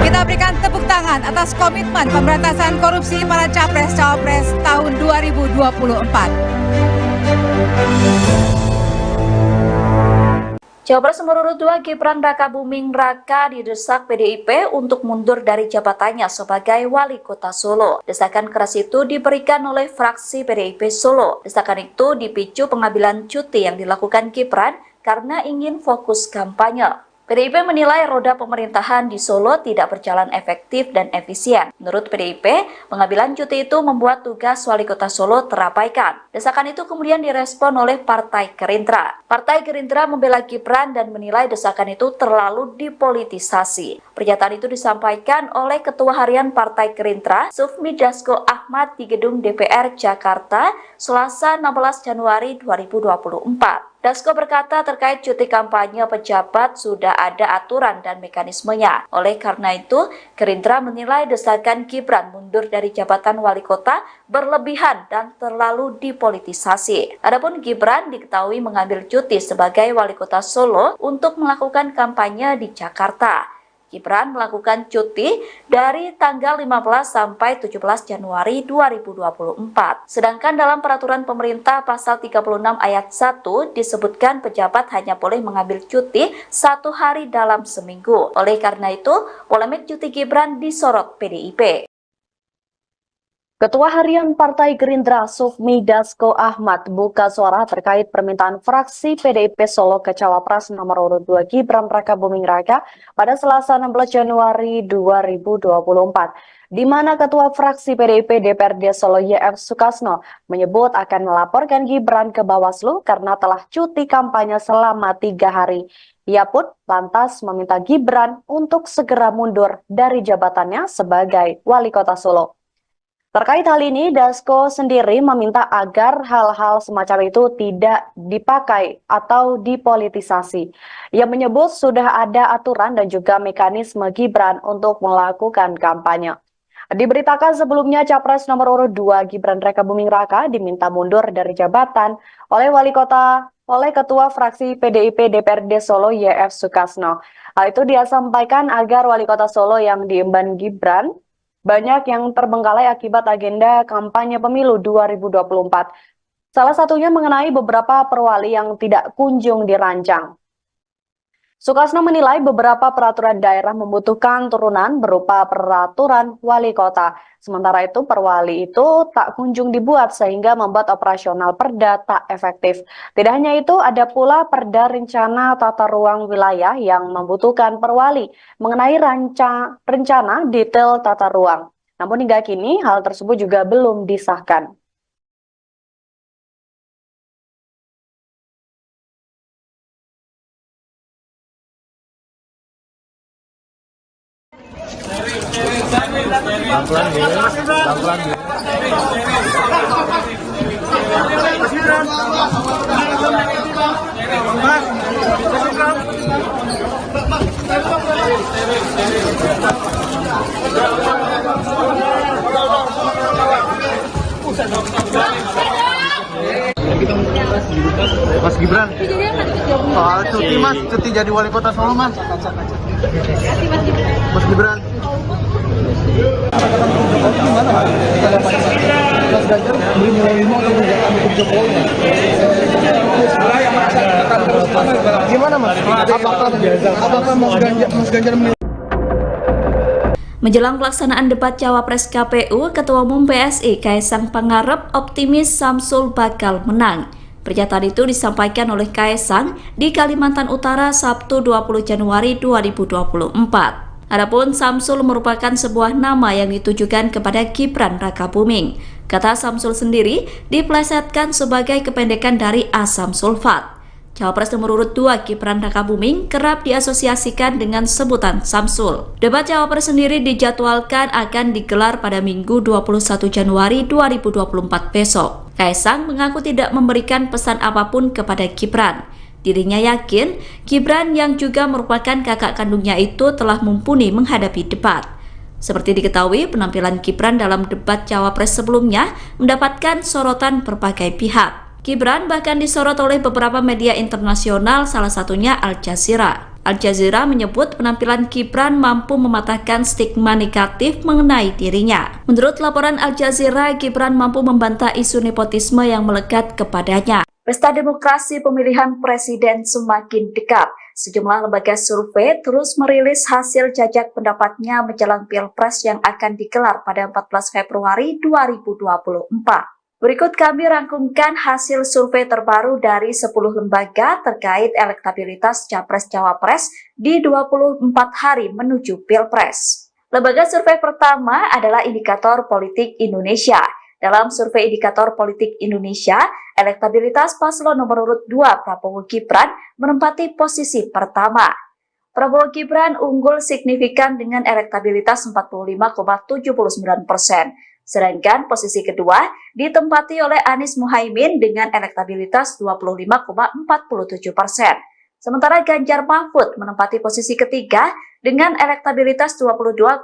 Kita berikan tepuk tangan atas komitmen pemberantasan korupsi para capres-cawapres tahun 2024. Cawapres nomor urut 2 Gibran Rakabuming Raka didesak PDIP untuk mundur dari jabatannya sebagai wali kota Solo. Desakan keras itu diberikan oleh fraksi PDIP Solo. Desakan itu dipicu pengambilan cuti yang dilakukan Gibran karena ingin fokus kampanye. PDIP menilai roda pemerintahan di Solo tidak berjalan efektif dan efisien. Menurut PDIP, pengambilan cuti itu membuat tugas wali kota Solo terabaikan. Desakan itu kemudian direspon oleh Partai Gerindra. Partai Gerindra membela Gibran dan menilai desakan itu terlalu dipolitisasi. Pernyataan itu disampaikan oleh Ketua Harian Partai Gerindra, Sufmi Dasko Ahmad di Gedung DPR Jakarta, Selasa 16 Januari 2024. Dasko berkata terkait cuti kampanye pejabat sudah ada aturan dan mekanismenya. Oleh karena itu, Gerindra menilai desakan Gibran mundur dari jabatan wali kota berlebihan dan terlalu dipolitisasi. Adapun Gibran diketahui mengambil cuti sebagai wali kota Solo untuk melakukan kampanye di Jakarta. Gibran melakukan cuti dari tanggal 15 sampai 17 Januari 2024. Sedangkan dalam peraturan pemerintah pasal 36 ayat 1 disebutkan pejabat hanya boleh mengambil cuti 1 hari dalam seminggu. Oleh karena itu, polemik cuti Gibran disorot PDIP. Ketua Harian Partai Gerindra Sufmi Dasko Ahmad buka suara terkait permintaan fraksi PDIP Solo ke Cawapres nomor urut 2 Gibran Rakabuming Raka pada Selasa 16 Januari 2024, di mana Ketua Fraksi PDIP DPRD Solo YF Sukasno menyebut akan melaporkan Gibran ke Bawaslu karena telah cuti kampanye selama 3 hari. Ia pun lantas meminta Gibran untuk segera mundur dari jabatannya sebagai wali kota Solo. Terkait hal ini, Dasko sendiri meminta agar hal-hal semacam itu tidak dipakai atau dipolitisasi. Ia menyebut sudah ada aturan dan juga mekanisme Gibran untuk melakukan kampanye. Diberitakan sebelumnya Capres nomor urut 2 Gibran Rakabuming Raka diminta mundur dari jabatan oleh Ketua Fraksi PDIP DPRD Solo YF Sukasno. Hal itu dia sampaikan agar wali kota Solo yang diemban Gibran banyak yang terbengkalai akibat agenda kampanye pemilu 2024. Salah satunya mengenai beberapa perwali yang tidak kunjung dirancang. Sukasno menilai beberapa peraturan daerah membutuhkan turunan berupa peraturan wali kota. Sementara itu perwali itu tak kunjung dibuat sehingga membuat operasional perda tak efektif. Tidak hanya itu, ada pula perda rencana tata ruang wilayah yang membutuhkan perwali mengenai rencana detail tata ruang. Namun hingga kini hal tersebut juga belum disahkan. Pelan-pelan ya. Pelan-pelan ya. Mas Gibran, soal cuti mas, cuti jadi wali kota Solo mas. Mas Gibran. Gimana mas? Apakah Mas Ganjar Menjelang pelaksanaan debat Cawapres KPU, Ketua Umum PSI Kaisang Pangarep optimis Samsul bakal menang. Pernyataan itu disampaikan oleh Kaisang di Kalimantan Utara Sabtu 20 Januari 2024. Adapun Samsul merupakan sebuah nama yang ditujukan kepada Gibran Rakabuming. Kata Samsul sendiri diplesetkan sebagai kependekan dari asam sulfat. Cawapres nomor urut 2 Gibran Rakabuming kerap diasosiasikan dengan sebutan Samsul. Debat Cawapres sendiri dijadwalkan akan digelar pada Minggu 21 Januari 2024 besok. Kaisang mengaku tidak memberikan pesan apapun kepada Gibran. Dirinya yakin Gibran yang juga merupakan kakak kandungnya itu telah mumpuni menghadapi debat. Seperti diketahui, penampilan Gibran dalam debat Cawapres sebelumnya mendapatkan sorotan berbagai pihak. Gibran bahkan disorot oleh beberapa media internasional, salah satunya Al Jazeera. Al Jazeera menyebut penampilan Gibran mampu mematahkan stigma negatif mengenai dirinya. Menurut laporan Al Jazeera, Gibran mampu membantah isu nepotisme yang melekat kepadanya. Pesta demokrasi pemilihan presiden semakin dekat. Sejumlah lembaga survei terus merilis hasil jajak pendapatnya menjelang Pilpres yang akan digelar pada 14 Februari 2024. Berikut kami rangkumkan hasil survei terbaru dari 10 lembaga terkait elektabilitas Capres-Cawapres di 24 hari menuju Pilpres. Lembaga survei pertama adalah Indikator Politik Indonesia. Dalam survei Indikator Politik Indonesia, elektabilitas paslon nomor urut 2 Prabowo Gibran menempati posisi pertama. Prabowo Gibran unggul signifikan dengan elektabilitas 45,79%. Sedangkan posisi kedua ditempati oleh Anies Muhaimin dengan elektabilitas 25,47%. Sementara Ganjar Mahfud menempati posisi ketiga dengan elektabilitas 22,96%.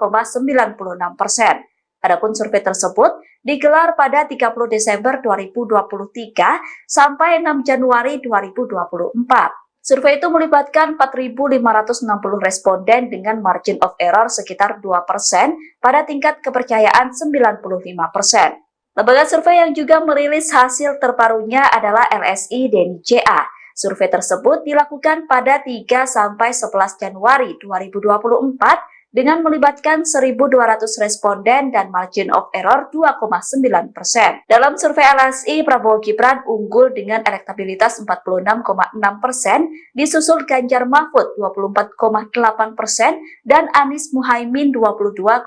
Adapun survei tersebut digelar pada 30 Desember 2023 sampai 6 Januari 2024. Survei itu melibatkan 4.560 responden dengan margin of error sekitar 2% pada tingkat kepercayaan 95%. Lembaga survei yang juga merilis hasil terbarunya adalah LSI Denny JA. Survei tersebut dilakukan pada 3-11 Januari 2024 dengan melibatkan 1.200 responden dan margin of error 2,9%. Dalam survei LSI, Prabowo Gibran unggul dengan elektabilitas 46,6%, disusul Ganjar Mahfud 24,8% dan Anies Muhaimin 22,3%.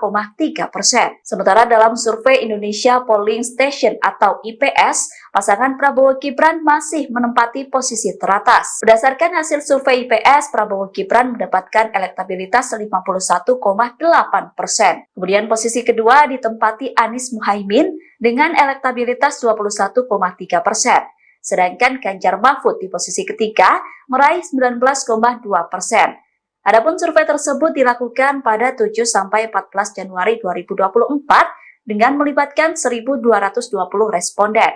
Sementara dalam survei Indonesia Polling Station atau IPS, pasangan Prabowo Gibran masih menempati posisi teratas. Berdasarkan hasil survei IPS, Prabowo Gibran mendapatkan elektabilitas 51,8%. Kemudian posisi kedua ditempati Anies Muhaimin dengan elektabilitas 21,3%. Sedangkan Ganjar Mahfud di posisi ketiga meraih 19,2%. Adapun survei tersebut dilakukan pada 7-14 Januari 2024 dengan melibatkan 1.220 responden.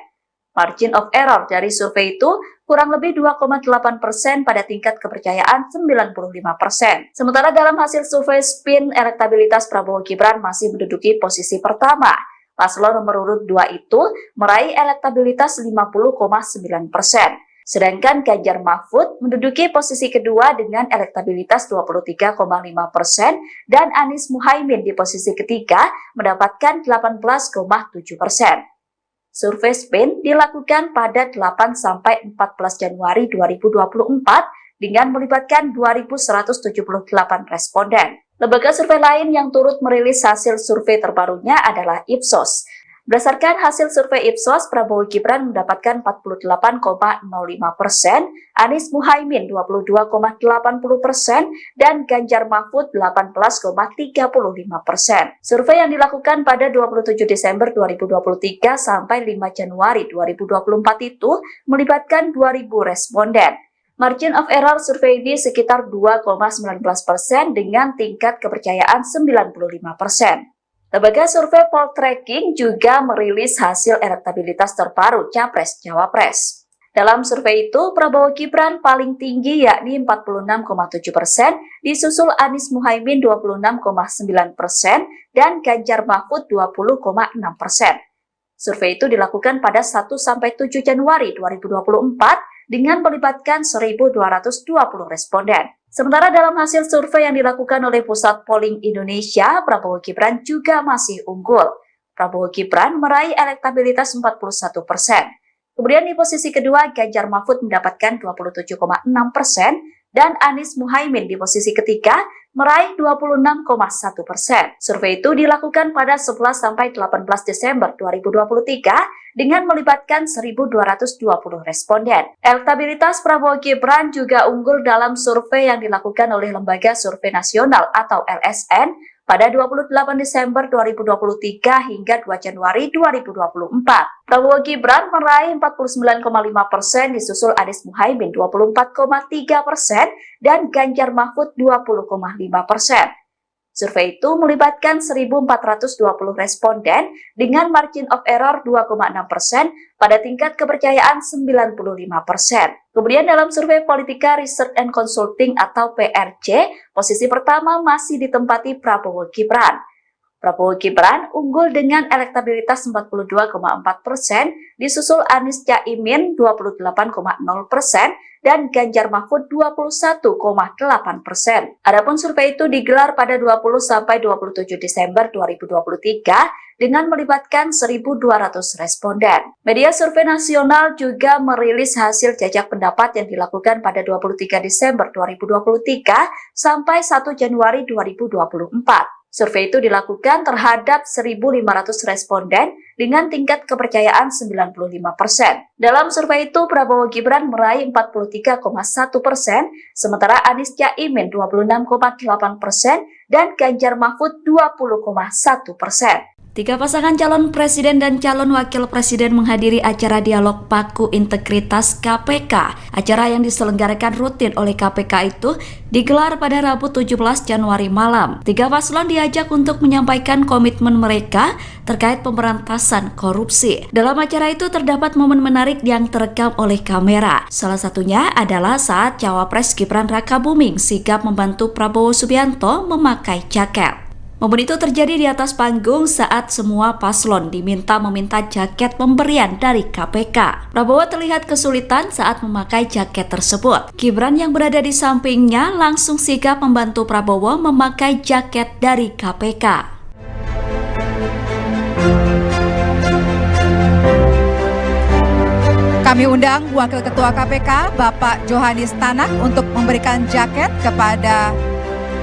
Margin of error dari survei itu kurang lebih 2,8% pada tingkat kepercayaan 95%. Sementara dalam hasil survei SPIN, elektabilitas Prabowo Gibran masih menduduki posisi pertama. Paslon nomor urut 2 itu meraih elektabilitas 50,9%. Sedangkan Ganjar Mahfud menduduki posisi kedua dengan elektabilitas 23,5% dan Anies Muhaimin di posisi ketiga mendapatkan 18,7%. Survei SPIN dilakukan pada 8-14 Januari 2024 dengan melibatkan 2.178 responden. Lembaga survei lain yang turut merilis hasil survei terbarunya adalah Ipsos. Berdasarkan hasil survei Ipsos, Prabowo Gibran mendapatkan 48,05%, Anies Muhaimin 22,80%, dan Ganjar Mahfud 18,35%. Survei yang dilakukan pada 27 Desember 2023 sampai 5 Januari 2024 itu melibatkan 2.000 responden. Margin of error survei ini sekitar 2,19% dengan tingkat kepercayaan 95%. Lembaga survei Poltreking juga merilis hasil elektabilitas terbaru Capres-Cawapres. Dalam survei itu, Prabowo Gibran paling tinggi yakni 46,7%, disusul Anies Muhaimin 26,9%, dan Ganjar Mahfud 20,6%. Survei itu dilakukan pada 1-7 Januari 2024 dengan melibatkan 1.220 responden. Sementara dalam hasil survei yang dilakukan oleh Pusat Polling Indonesia, Prabowo Gibran juga masih unggul. Prabowo Gibran meraih elektabilitas 41%. Kemudian di posisi kedua, Ganjar Mahfud mendapatkan 27,6%, dan Anies Muhaimin di posisi ketiga meraih 26,1%. Survei itu dilakukan pada 11-18 Desember 2023 dengan melibatkan 1.220 responden. Elektabilitas Prabowo Gibran juga unggul dalam survei yang dilakukan oleh Lembaga Survei Nasional atau LSN pada 28 Desember 2023 hingga 2 Januari 2024. Prabowo Gibran meraih 49,5%, disusul Anies Muhaimin 24,3%, dan Ganjar Mahfud 20,5%. Survei itu melibatkan 1.420 responden dengan margin of error 2,6% pada tingkat kepercayaan 95%. Kemudian dalam survei Politika Research and Consulting atau PRC, posisi pertama masih ditempati Prabowo Gibran. Prabowo Gibran unggul dengan elektabilitas 42,4%, disusul Anies Caimin 28,0%, dan Ganjar Mahfud 21,8%. Adapun survei itu digelar pada 20-27 Desember 2023 dengan melibatkan 1.200 responden. Media survei nasional juga merilis hasil jajak pendapat yang dilakukan pada 23 Desember 2023 sampai 1 Januari 2024. Survei itu dilakukan terhadap 1.500 responden dengan tingkat kepercayaan 95%. Dalam survei itu, Prabowo Gibran meraih 43,1%, sementara Anies Caimin 26,8%, dan Ganjar Mahfud 20,1%. Tiga pasangan calon presiden dan calon wakil presiden menghadiri acara dialog Paku Integritas KPK. Acara yang diselenggarakan rutin oleh KPK itu digelar pada Rabu 17 Januari malam. Tiga paslon diajak untuk menyampaikan komitmen mereka terkait pemberantasan korupsi. Dalam acara itu terdapat momen menarik yang terekam oleh kamera. Salah satunya adalah saat Cawapres Gibran Rakabuming sigap membantu Prabowo Subianto memakai jaket. Momen itu terjadi di atas panggung saat semua paslon diminta meminta jaket pemberian dari KPK. Prabowo terlihat kesulitan saat memakai jaket tersebut. Gibran yang berada di sampingnya langsung sigap membantu Prabowo memakai jaket dari KPK. Kami undang Wakil Ketua KPK, Bapak Johanis Tanak, untuk memberikan jaket kepada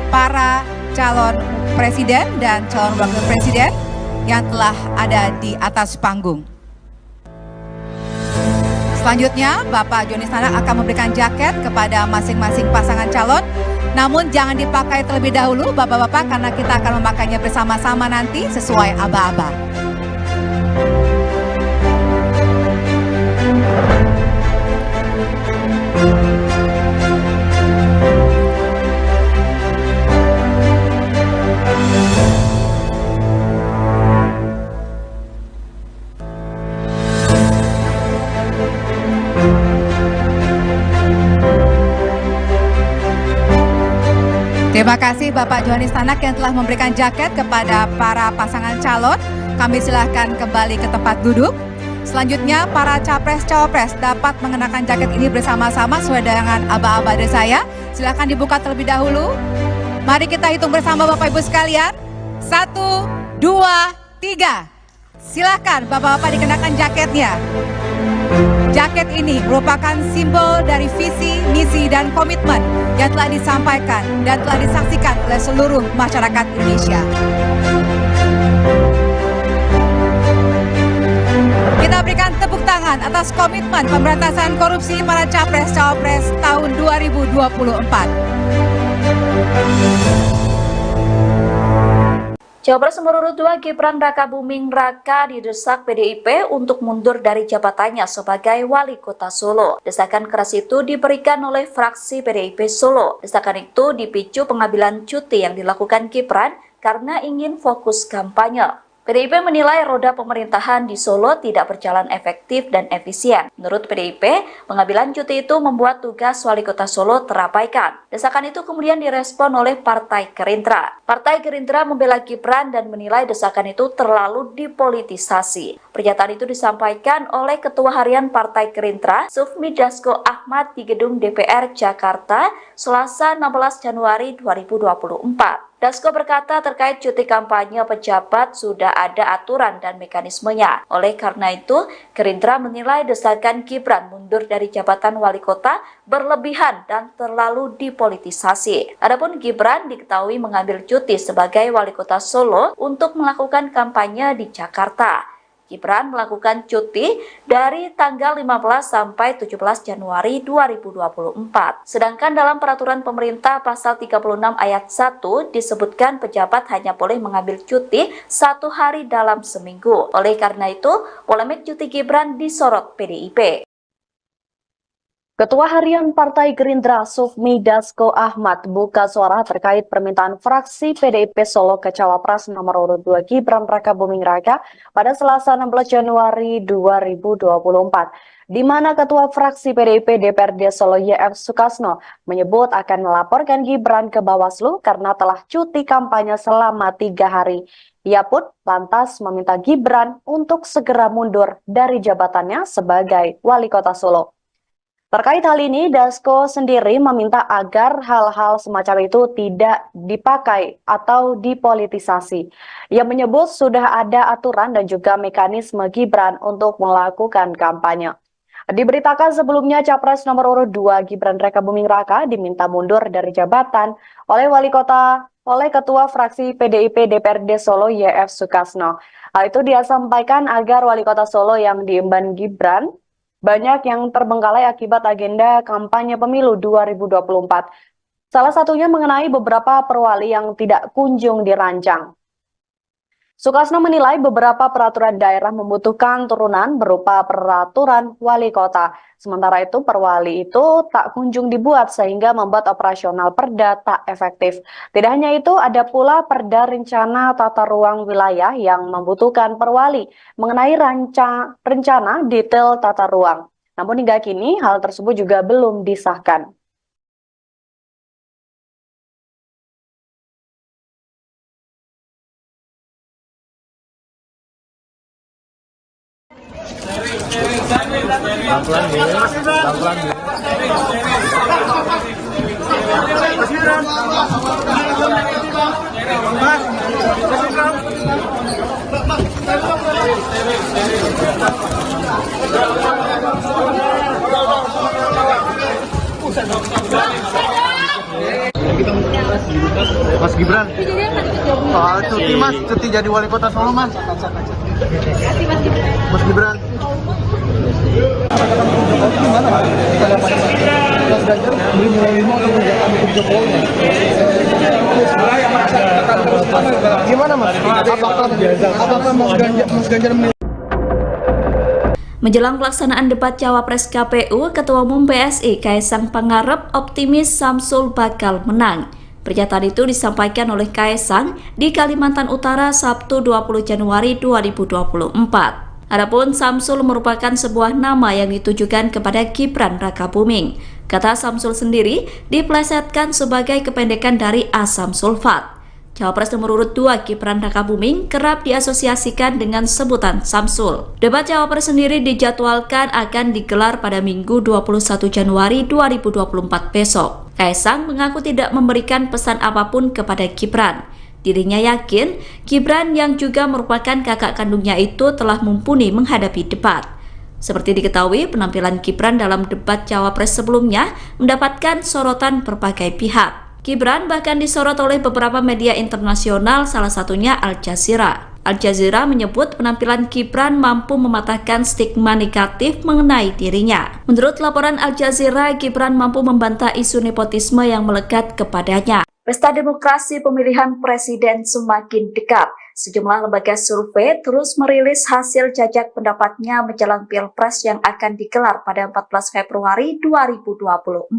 para calon presiden dan calon wakil presiden yang telah ada di atas panggung. Selanjutnya, Bapak Johanis Tanak akan memberikan jaket kepada masing-masing pasangan calon. Namun jangan dipakai terlebih dahulu, Bapak-bapak, karena kita akan memakainya bersama-sama nanti sesuai aba-aba. Terima kasih Bapak Johanis Tanak yang telah memberikan jaket kepada para pasangan calon. Kami silahkan kembali ke tempat duduk. Selanjutnya para capres-cawapres dapat mengenakan jaket ini bersama-sama sesuai dengan aba-aba dari saya. Silahkan dibuka terlebih dahulu. Mari kita hitung bersama Bapak Ibu sekalian. 1, 2, 3. Silahkan Bapak-bapak dikenakan jaketnya. Jaket ini merupakan simbol dari visi, misi, dan komitmen yang telah disampaikan dan telah disaksikan oleh seluruh masyarakat Indonesia. berikan tepuk tangan atas komitmen pemberantasan korupsi para capres-cawapres tahun 2024. Cawapres nomor urut 2 Gibran Rakabuming Raka didesak PDIP untuk mundur dari jabatannya sebagai wali kota Solo. Desakan keras itu diberikan oleh fraksi PDIP Solo. Desakan itu dipicu pengambilan cuti yang dilakukan Gibran karena ingin fokus kampanye. PDIP menilai roda pemerintahan di Solo tidak berjalan efektif dan efisien. Menurut PDIP, pengambilan cuti itu membuat tugas wali kota Solo terabaikan. Desakan itu kemudian direspon oleh Partai Gerindra. Partai Gerindra membela Gibran dan menilai desakan itu terlalu dipolitisasi. Pernyataan itu disampaikan oleh Ketua Harian Partai Gerindra, Sufmi Dasko Ahmad di Gedung DPR Jakarta, Selasa 16 Januari 2024. Dasko berkata terkait cuti kampanye pejabat sudah ada aturan dan mekanismenya. Oleh karena itu, Gerindra menilai desakan Gibran mundur dari jabatan wali kota berlebihan dan terlalu dipolitisasi. Adapun Gibran diketahui mengambil cuti sebagai wali kota Solo untuk melakukan kampanye di Jakarta. Gibran melakukan cuti dari tanggal 15 sampai 17 Januari 2024. Sedangkan dalam peraturan pemerintah pasal 36 ayat 1 disebutkan pejabat hanya boleh mengambil cuti 1 hari dalam seminggu. Oleh karena itu, polemik cuti Gibran disorot PDIP. Ketua Harian Partai Gerindra Sufmi Dasko Ahmad buka suara terkait permintaan fraksi PDIP Solo ke Cawapres nomor urut 2 Gibran Rakabuming Raka pada Selasa 16 Januari 2024, di mana Ketua Fraksi PDIP DPRD Solo YF Sukasno menyebut akan melaporkan Gibran ke Bawaslu karena telah cuti kampanye selama 3 hari. Ia pun lantas meminta Gibran untuk segera mundur dari jabatannya sebagai wali kota Solo. Terkait hal ini, Dasko sendiri meminta agar hal-hal semacam itu tidak dipakai atau dipolitisasi. Ia menyebut sudah ada aturan dan juga mekanisme Gibran untuk melakukan kampanye. Diberitakan sebelumnya Capres nomor urut 2 Gibran Rakabuming Raka diminta mundur dari jabatan oleh Ketua Fraksi PDIP DPRD Solo YF Sukasno. Hal itu dia sampaikan agar wali kota Solo yang diemban Gibran banyak yang terbengkalai akibat agenda kampanye pemilu 2024. Salah satunya mengenai beberapa perwali yang tidak kunjung dirancang. Sukasno menilai beberapa peraturan daerah membutuhkan turunan berupa peraturan wali kota. Sementara itu perwali itu tak kunjung dibuat sehingga membuat operasional perda tak efektif. Tidak hanya itu, ada pula perda rencana tata ruang wilayah yang membutuhkan perwali mengenai rencana detail tata ruang. Namun hingga kini hal tersebut juga belum disahkan. Mas Gibran, soal cuti Mas, cuti jadi wali kota Solo Mas. Mas Gibran. Gimana Mas? Apakah Mas Ganjar Menjelang pelaksanaan debat Cawapres KPU, Ketua Umum PSI Kaisang Pangarep optimis Samsul bakal menang. Pernyataan itu disampaikan oleh Kaisang di Kalimantan Utara Sabtu 20 Januari 2024. Adapun Samsul merupakan sebuah nama yang ditujukan kepada Gibran Rakabuming. Kata Samsul sendiri diplesetkan sebagai kependekan dari asam sulfat. Cawapres nomor urut 2 Gibran Rakabuming kerap diasosiasikan dengan sebutan Samsul. Debat Cawapres sendiri dijadwalkan akan digelar pada Minggu 21 Januari 2024 besok. Kaisang mengaku tidak memberikan pesan apapun kepada Gibran. Dirinya yakin Gibran yang juga merupakan kakak kandungnya itu telah mumpuni menghadapi debat. Seperti diketahui, penampilan Gibran dalam debat Cawapres sebelumnya mendapatkan sorotan berbagai pihak. Gibran bahkan disorot oleh beberapa media internasional, salah satunya Al Jazeera. Al Jazeera menyebut penampilan Gibran mampu mematahkan stigma negatif mengenai dirinya. Menurut laporan Al Jazeera, Gibran mampu membantah isu nepotisme yang melekat kepadanya. Pesta demokrasi pemilihan presiden semakin dekat. Sejumlah lembaga survei terus merilis hasil jajak pendapatnya menjelang Pilpres yang akan digelar pada 14 Februari 2024.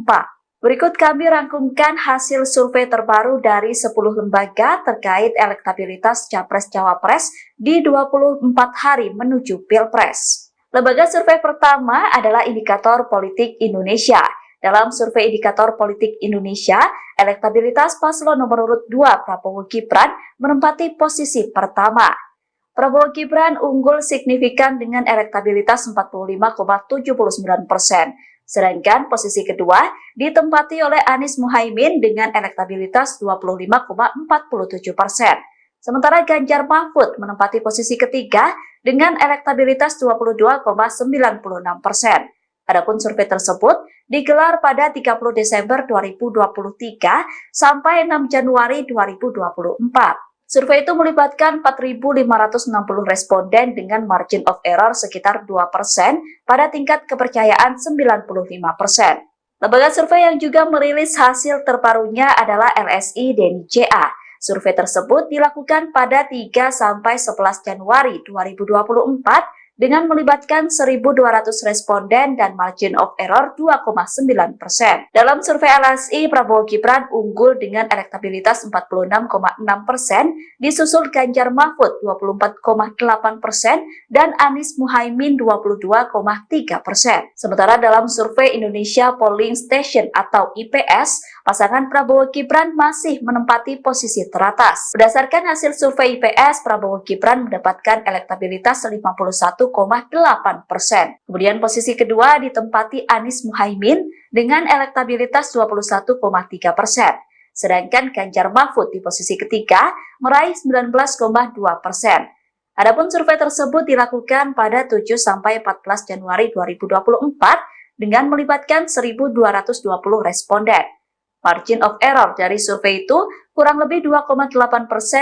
Berikut kami rangkumkan hasil survei terbaru dari 10 lembaga terkait elektabilitas Capres-Cawapres di 24 hari menuju Pilpres. Lembaga survei pertama adalah Indikator Politik Indonesia. Dalam survei Indikator Politik Indonesia, elektabilitas paslon nomor urut 2 Prabowo Gibran menempati posisi pertama. Prabowo Gibran unggul signifikan dengan elektabilitas 45,79%. Sedangkan posisi kedua ditempati oleh Anies Muhaimin dengan elektabilitas 25,47%. Sementara Ganjar Mahfud menempati posisi ketiga dengan elektabilitas 22,96%. Adapun survei tersebut digelar pada 30 Desember 2023 sampai 6 Januari 2024. Survei itu melibatkan 4.560 responden dengan margin of error sekitar 2% pada tingkat kepercayaan 95%. Lembaga survei yang juga merilis hasil terbarunya adalah LSI Denny CA. Survei tersebut dilakukan pada 3–11 Januari 2024 dengan melibatkan 1.200 responden dan margin of error 2,9%. Dalam survei LSI, Prabowo Gibran unggul dengan elektabilitas 46,6%, disusul Ganjar Mahfud 24,8% dan Anies Muhaimin 22,3%. Sementara dalam survei Indonesia Polling Station atau IPS, pasangan Prabowo Gibran masih menempati posisi teratas. Berdasarkan hasil survei IPS, Prabowo Gibran mendapatkan elektabilitas 51,8%. Kemudian posisi kedua ditempati Anies Muhaimin dengan elektabilitas 21,3%. Sedangkan Ganjar Mahfud di posisi ketiga meraih 19,2%. Adapun survei tersebut dilakukan pada 7–14 Januari 2024 dengan melibatkan 1.220 responden. Margin of error dari survei itu kurang lebih 2,8%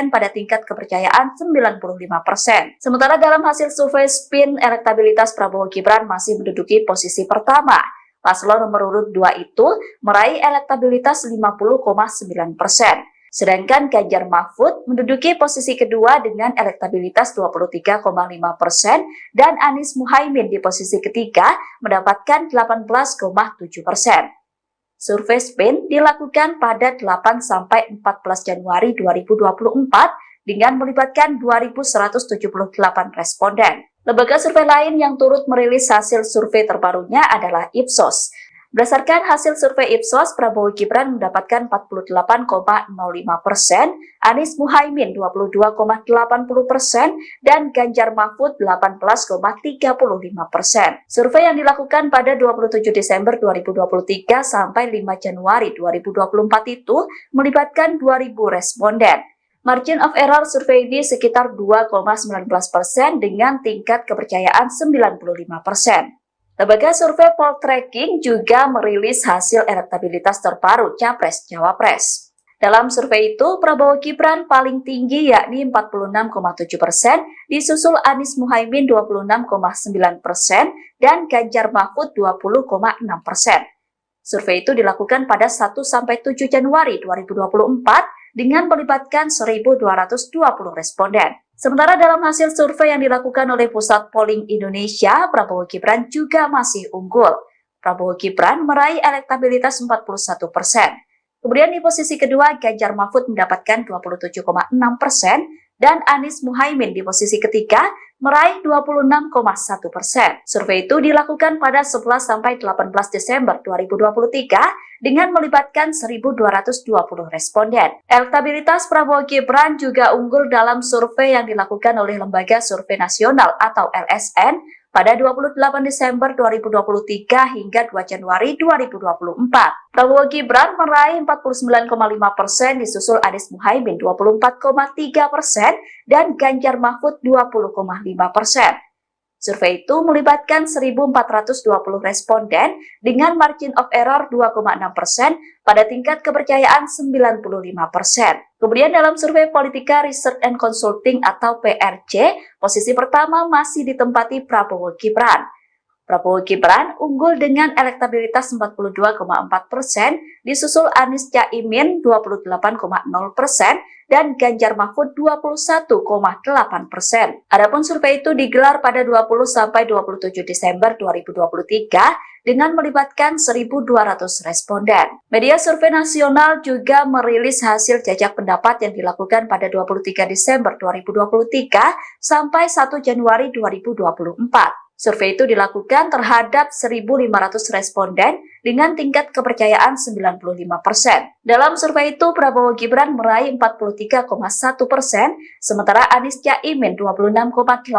pada tingkat kepercayaan 95%. Sementara dalam hasil survei SPIN, elektabilitas Prabowo Gibran masih menduduki posisi pertama. Paslon nomor urut 2 itu meraih elektabilitas 50,9%. Sedangkan Ganjar Mahfud menduduki posisi kedua dengan elektabilitas 23,5% dan Anies Muhaimin di posisi ketiga mendapatkan 18,7%. Survei SPIN dilakukan pada 8–14 Januari 2024 dengan melibatkan 2.178 responden. Lembaga survei lain yang turut merilis hasil survei terbarunya adalah Ipsos. Berdasarkan hasil survei Ipsos, Prabowo Gibran mendapatkan 48,05%, Anies Muhaimin 22,80%, dan Ganjar Mahfud 18,35%. Survei yang dilakukan pada 27 Desember 2023 sampai 5 Januari 2024 itu melibatkan 2.000 responden. Margin of error survei ini sekitar 2,19% dengan tingkat kepercayaan 95%. Lembaga survei Poltreking juga merilis hasil elektabilitas terbaru Capres-Cawapres. Dalam survei itu, Prabowo Gibran paling tinggi yakni 46,7%, disusul Anies Muhaimin 26,9% dan Ganjar Mahfud 20,6%. Survei itu dilakukan pada 1–7 Januari 2024 dengan melibatkan 1.220 responden. Sementara dalam hasil survei yang dilakukan oleh Pusat Polling Indonesia, Prabowo Gibran juga masih unggul. Prabowo Gibran meraih elektabilitas 41%. Kemudian di posisi kedua, Ganjar Mahfud mendapatkan 27,6% dan Anies Muhaimin di posisi ketiga meraih 26,1%. Survei itu dilakukan pada 11–18 Desember 2023 dengan melibatkan 1.220 responden. Elektabilitas Prabowo Gibran juga unggul dalam survei yang dilakukan oleh Lembaga Survei Nasional atau LSN pada 28 Desember 2023 hingga 2 Januari 2024. Prabowo Gibran meraih 49,5%, disusul Anies Muhaimin 24,3% dan Ganjar Mahfud 20,5%. Survei itu melibatkan 1.420 responden dengan margin of error 2,6% pada tingkat kepercayaan 95%. Kemudian dalam survei Politika Research and Consulting atau PRC, posisi pertama masih ditempati Prabowo Gibran. Prabowo Gibran unggul dengan elektabilitas 42,4%, disusul Anies Caimin 28,0%, dan Ganjar Mahfud 21,8%. Adapun survei itu digelar pada 20-27 Desember 2023 dengan melibatkan 1.200 responden. Media survei nasional juga merilis hasil jajak pendapat yang dilakukan pada 23 Desember 2023 sampai 1 Januari 2024. Survei itu dilakukan terhadap 1.500 responden dengan tingkat kepercayaan 95%. Dalam survei itu, Prabowo Gibran meraih 43,1%, sementara Anies Caimin 26,8%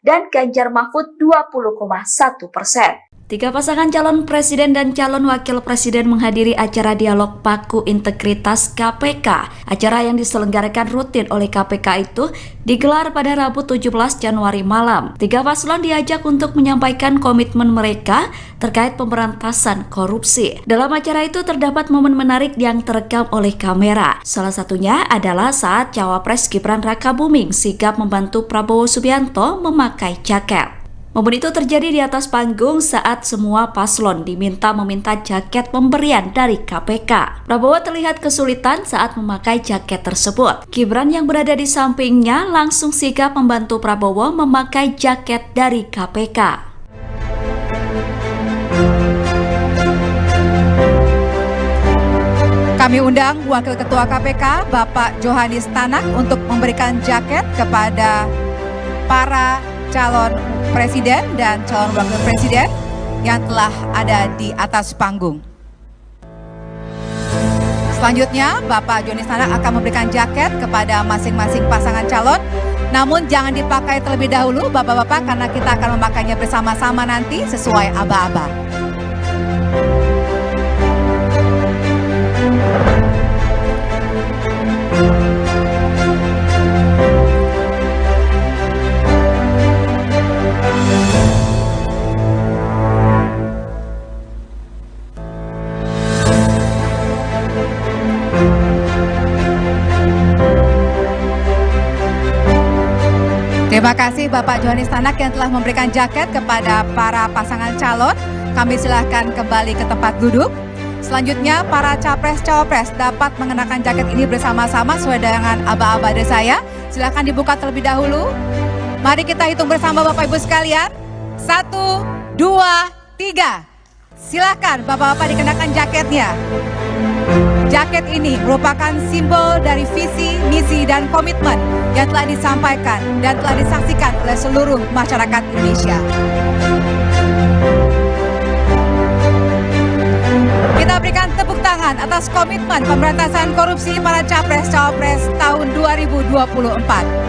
dan Ganjar Mahfud 20,1%. Tiga pasangan calon presiden dan calon wakil presiden menghadiri acara dialog Paku Integritas KPK. Acara yang diselenggarakan rutin oleh KPK itu digelar pada Rabu 17 Januari malam. Tiga paslon diajak untuk menyampaikan komitmen mereka terkait pemberantasan korupsi. Dalam acara itu terdapat momen menarik yang terekam oleh kamera. Salah satunya adalah saat Cawapres Gibran Rakabuming sigap membantu Prabowo Subianto memakai jaket. Momen itu terjadi di atas panggung saat semua paslon diminta meminta jaket pemberian dari KPK. Prabowo terlihat kesulitan saat memakai jaket tersebut. Gibran yang berada di sampingnya langsung sigap membantu Prabowo memakai jaket dari KPK. Kami undang Wakil Ketua KPK, Bapak Johanis Tanak, untuk memberikan jaket kepada para calon presiden dan calon wakil presiden yang telah ada di atas panggung. Selanjutnya, Bapak Johanis Tanak akan memberikan jaket kepada masing-masing pasangan calon. Namun jangan dipakai terlebih dahulu, Bapak-bapak, karena kita akan memakainya bersama-sama nanti sesuai aba-aba. Terima kasih Bapak Johanis Tanak yang telah memberikan jaket kepada para pasangan calon. Kami silahkan kembali ke tempat duduk. Selanjutnya para capres-cawapres dapat mengenakan jaket ini bersama-sama sesuai dengan aba-aba saya. Silahkan dibuka terlebih dahulu. Mari kita hitung bersama Bapak Ibu sekalian. 1, 2, 3. Silahkan Bapak-bapak dikenakan jaketnya. Jaket ini merupakan simbol dari visi, misi, dan komitmen yang telah disampaikan dan telah disaksikan oleh seluruh masyarakat Indonesia. Kita berikan tepuk tangan atas komitmen pemberantasan korupsi para capres-cawapres tahun 2024.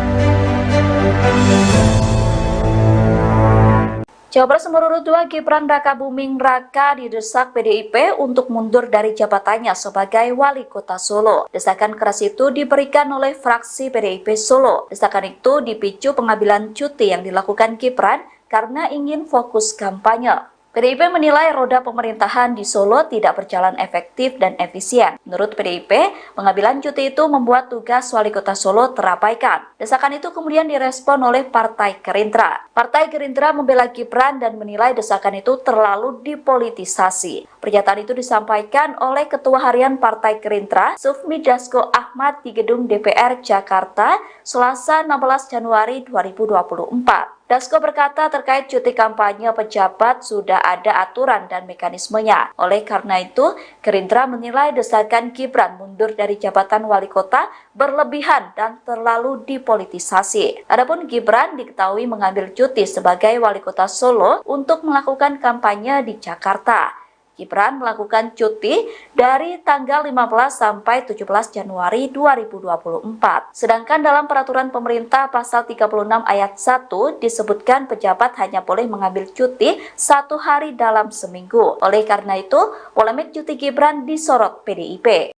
Cawapres nomor urut 2 Gibran Rakabuming Raka didesak PDIP untuk mundur dari jabatannya sebagai wali kota Solo. Desakan keras itu diberikan oleh fraksi PDIP Solo. Desakan itu dipicu pengambilan cuti yang dilakukan Gibran karena ingin fokus kampanye. PDIP menilai roda pemerintahan di Solo tidak berjalan efektif dan efisien. Menurut PDIP, pengambilan cuti itu membuat tugas wali kota Solo terabaikan. Desakan itu kemudian direspon oleh Partai Gerindra. Partai Gerindra membela Gibran dan menilai desakan itu terlalu dipolitisasi. Pernyataan itu disampaikan oleh Ketua Harian Partai Gerindra, Sufmi Dasko Ahmad di Gedung DPR Jakarta, Selasa 16 Januari 2024. Dasko berkata terkait cuti kampanye pejabat sudah ada aturan dan mekanismenya. Oleh karena itu, Gerindra menilai desakan Gibran mundur dari jabatan wali kota berlebihan dan terlalu dipolitisasi. Adapun Gibran diketahui mengambil cuti sebagai wali kota Solo untuk melakukan kampanye di Jakarta. Gibran melakukan cuti dari tanggal 15 sampai 17 Januari 2024. Sedangkan dalam peraturan pemerintah pasal 36 ayat 1 disebutkan pejabat hanya boleh mengambil cuti 1 hari dalam seminggu. Oleh karena itu, polemik cuti Gibran disorot PDIP.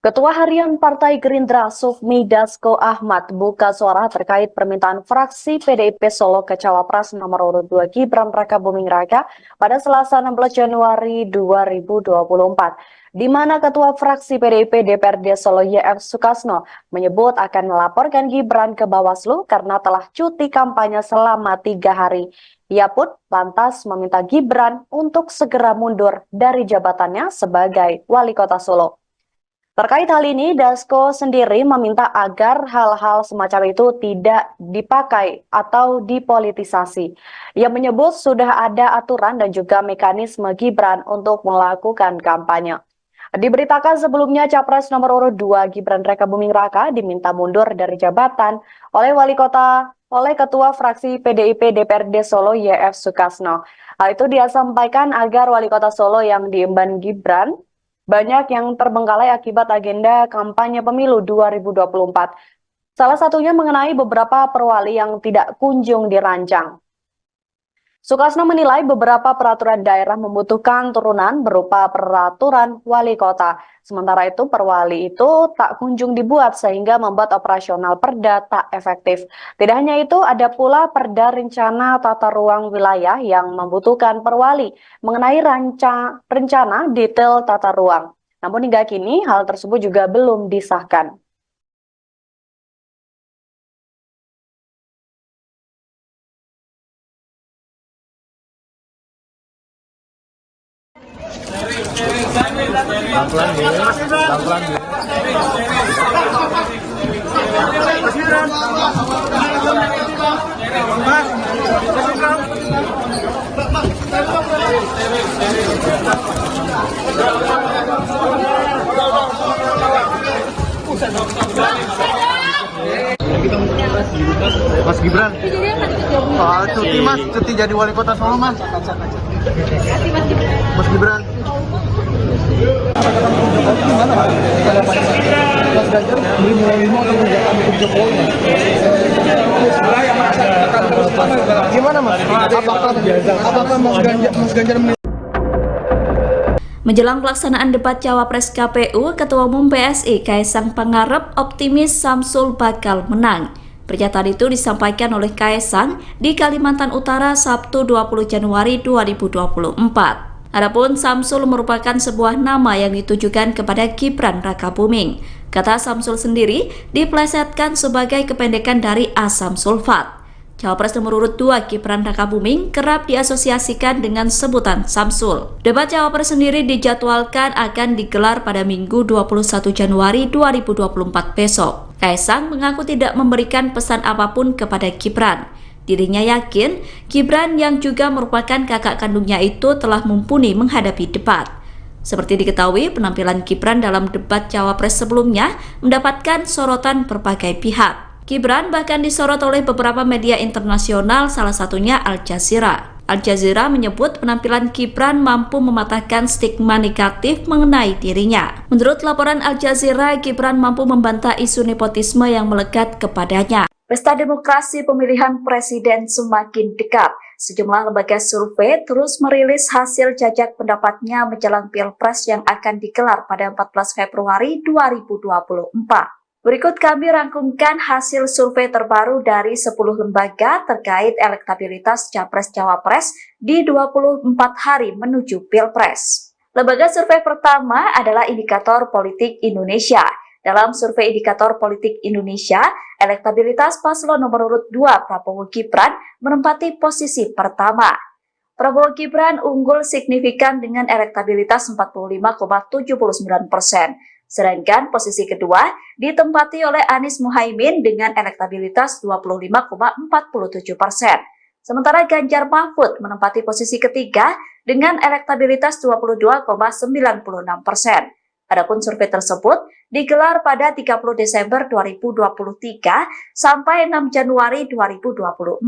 Ketua Harian Partai Gerindra Sufmi Dasko Ahmad buka suara terkait permintaan fraksi PDIP Solo ke Cawapres nomor urut 2 Gibran Rakabuming Raka pada Selasa 16 Januari 2024, di mana Ketua Fraksi PDIP DPRD Solo YF Sukasno menyebut akan melaporkan Gibran ke Bawaslu karena telah cuti kampanye selama 3 hari. Ia pun lantas meminta Gibran untuk segera mundur dari jabatannya sebagai Wali Kota Solo. Terkait hal ini, Dasko sendiri meminta agar hal-hal semacam itu tidak dipakai atau dipolitisasi. Ia menyebut sudah ada aturan dan juga mekanisme Gibran untuk melakukan kampanye. Diberitakan sebelumnya Capres nomor urut 2 Gibran Rakabuming Raka diminta mundur dari jabatan oleh Ketua Fraksi PDIP DPRD Solo YF Sukasno. Hal itu dia sampaikan agar Wali Kota Solo yang diemban Gibran banyak yang terbengkalai akibat agenda kampanye pemilu 2024. Salah satunya mengenai beberapa perwali yang tidak kunjung dirancang. Sukasno menilai beberapa peraturan daerah membutuhkan turunan berupa peraturan wali kota. Sementara itu perwali itu tak kunjung dibuat sehingga membuat operasional perda tak efektif. Tidak hanya itu, ada pula perda rencana tata ruang wilayah yang membutuhkan perwali mengenai rencana detail tata ruang. Namun hingga kini hal tersebut juga belum disahkan. Mas Gibran, soal cuti Mas, cuti jadi Wali Kota Solo Mas. Mas Gibran. Gimana Mas? Apakah Mas Ganjar Menjelang pelaksanaan debat Cawapres KPU, Ketua Umum PSI Kaisang Pangarep optimis Samsul bakal menang. Pernyataan itu disampaikan oleh Kaisang di Kalimantan Utara Sabtu 20 Januari 2024. Adapun Samsul merupakan sebuah nama yang ditujukan kepada Gibran Rakabuming. Kata Samsul sendiri diplesetkan sebagai kependekan dari asam sulfat. Cawapres nomor urut 2 Gibran Rakabuming kerap diasosiasikan dengan sebutan Samsul. Debat Cawapres sendiri dijadwalkan akan digelar pada Minggu 21 Januari 2024 besok. Kaisang mengaku tidak memberikan pesan apapun kepada Gibran. Dirinya yakin Gibran yang juga merupakan kakak kandungnya itu telah mumpuni menghadapi debat. Seperti diketahui, penampilan Gibran dalam debat Cawapres sebelumnya mendapatkan sorotan berbagai pihak. Gibran bahkan disorot oleh beberapa media internasional, salah satunya Al Jazeera. Al Jazeera menyebut penampilan Gibran mampu mematahkan stigma negatif mengenai dirinya. Menurut laporan Al Jazeera, Gibran mampu membantah isu nepotisme yang melekat kepadanya. Pesta demokrasi pemilihan presiden semakin dekat. Sejumlah lembaga survei terus merilis hasil jajak pendapatnya menjelang Pilpres yang akan digelar pada 14 Februari 2024. Berikut kami rangkumkan hasil survei terbaru dari 10 lembaga terkait elektabilitas Capres-Cawapres di 24 hari menuju Pilpres. Lembaga survei pertama adalah Indikator Politik Indonesia. Dalam survei Indikator Politik Indonesia, elektabilitas paslon nomor urut 2 Prabowo Gibran menempati posisi pertama. Prabowo Gibran unggul signifikan dengan elektabilitas 45,79%. Sedangkan posisi kedua ditempati oleh Anies Muhaimin dengan elektabilitas 25,47%. Sementara Ganjar Mahfud menempati posisi ketiga dengan elektabilitas 22,96%. Adapun survei tersebut digelar pada 30 Desember 2023 sampai 6 Januari 2024.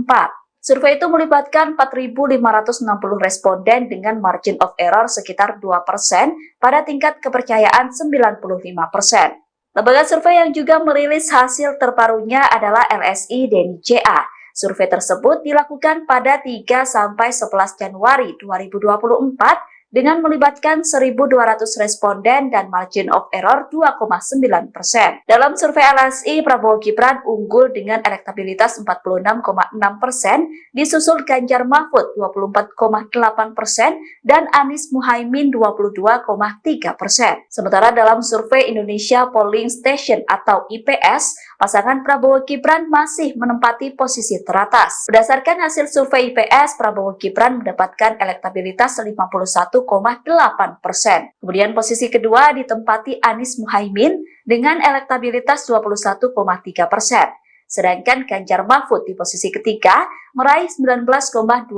Survei itu melibatkan 4.560 responden dengan margin of error sekitar 2% pada tingkat kepercayaan 95%. Lembaga survei yang juga merilis hasil terbarunya adalah LSI Deni JA. Survei tersebut dilakukan pada 3 sampai 11 Januari 2024 dengan melibatkan 1.200 responden dan margin of error 2,9%. Dalam survei LSI, Prabowo Gibran unggul dengan elektabilitas 46,6%, disusul Ganjar Mahfud 24,8% dan Anies Muhaimin 22,3%. Sementara dalam survei Indonesia Polling Station atau IPS, pasangan Prabowo Gibran masih menempati posisi teratas. Berdasarkan hasil survei IPS, Prabowo Gibran mendapatkan elektabilitas 51,8%. Kemudian posisi kedua ditempati Anies Muhaimin dengan elektabilitas 21,3%. Sedangkan Ganjar Mahfud di posisi ketiga meraih 19,2%.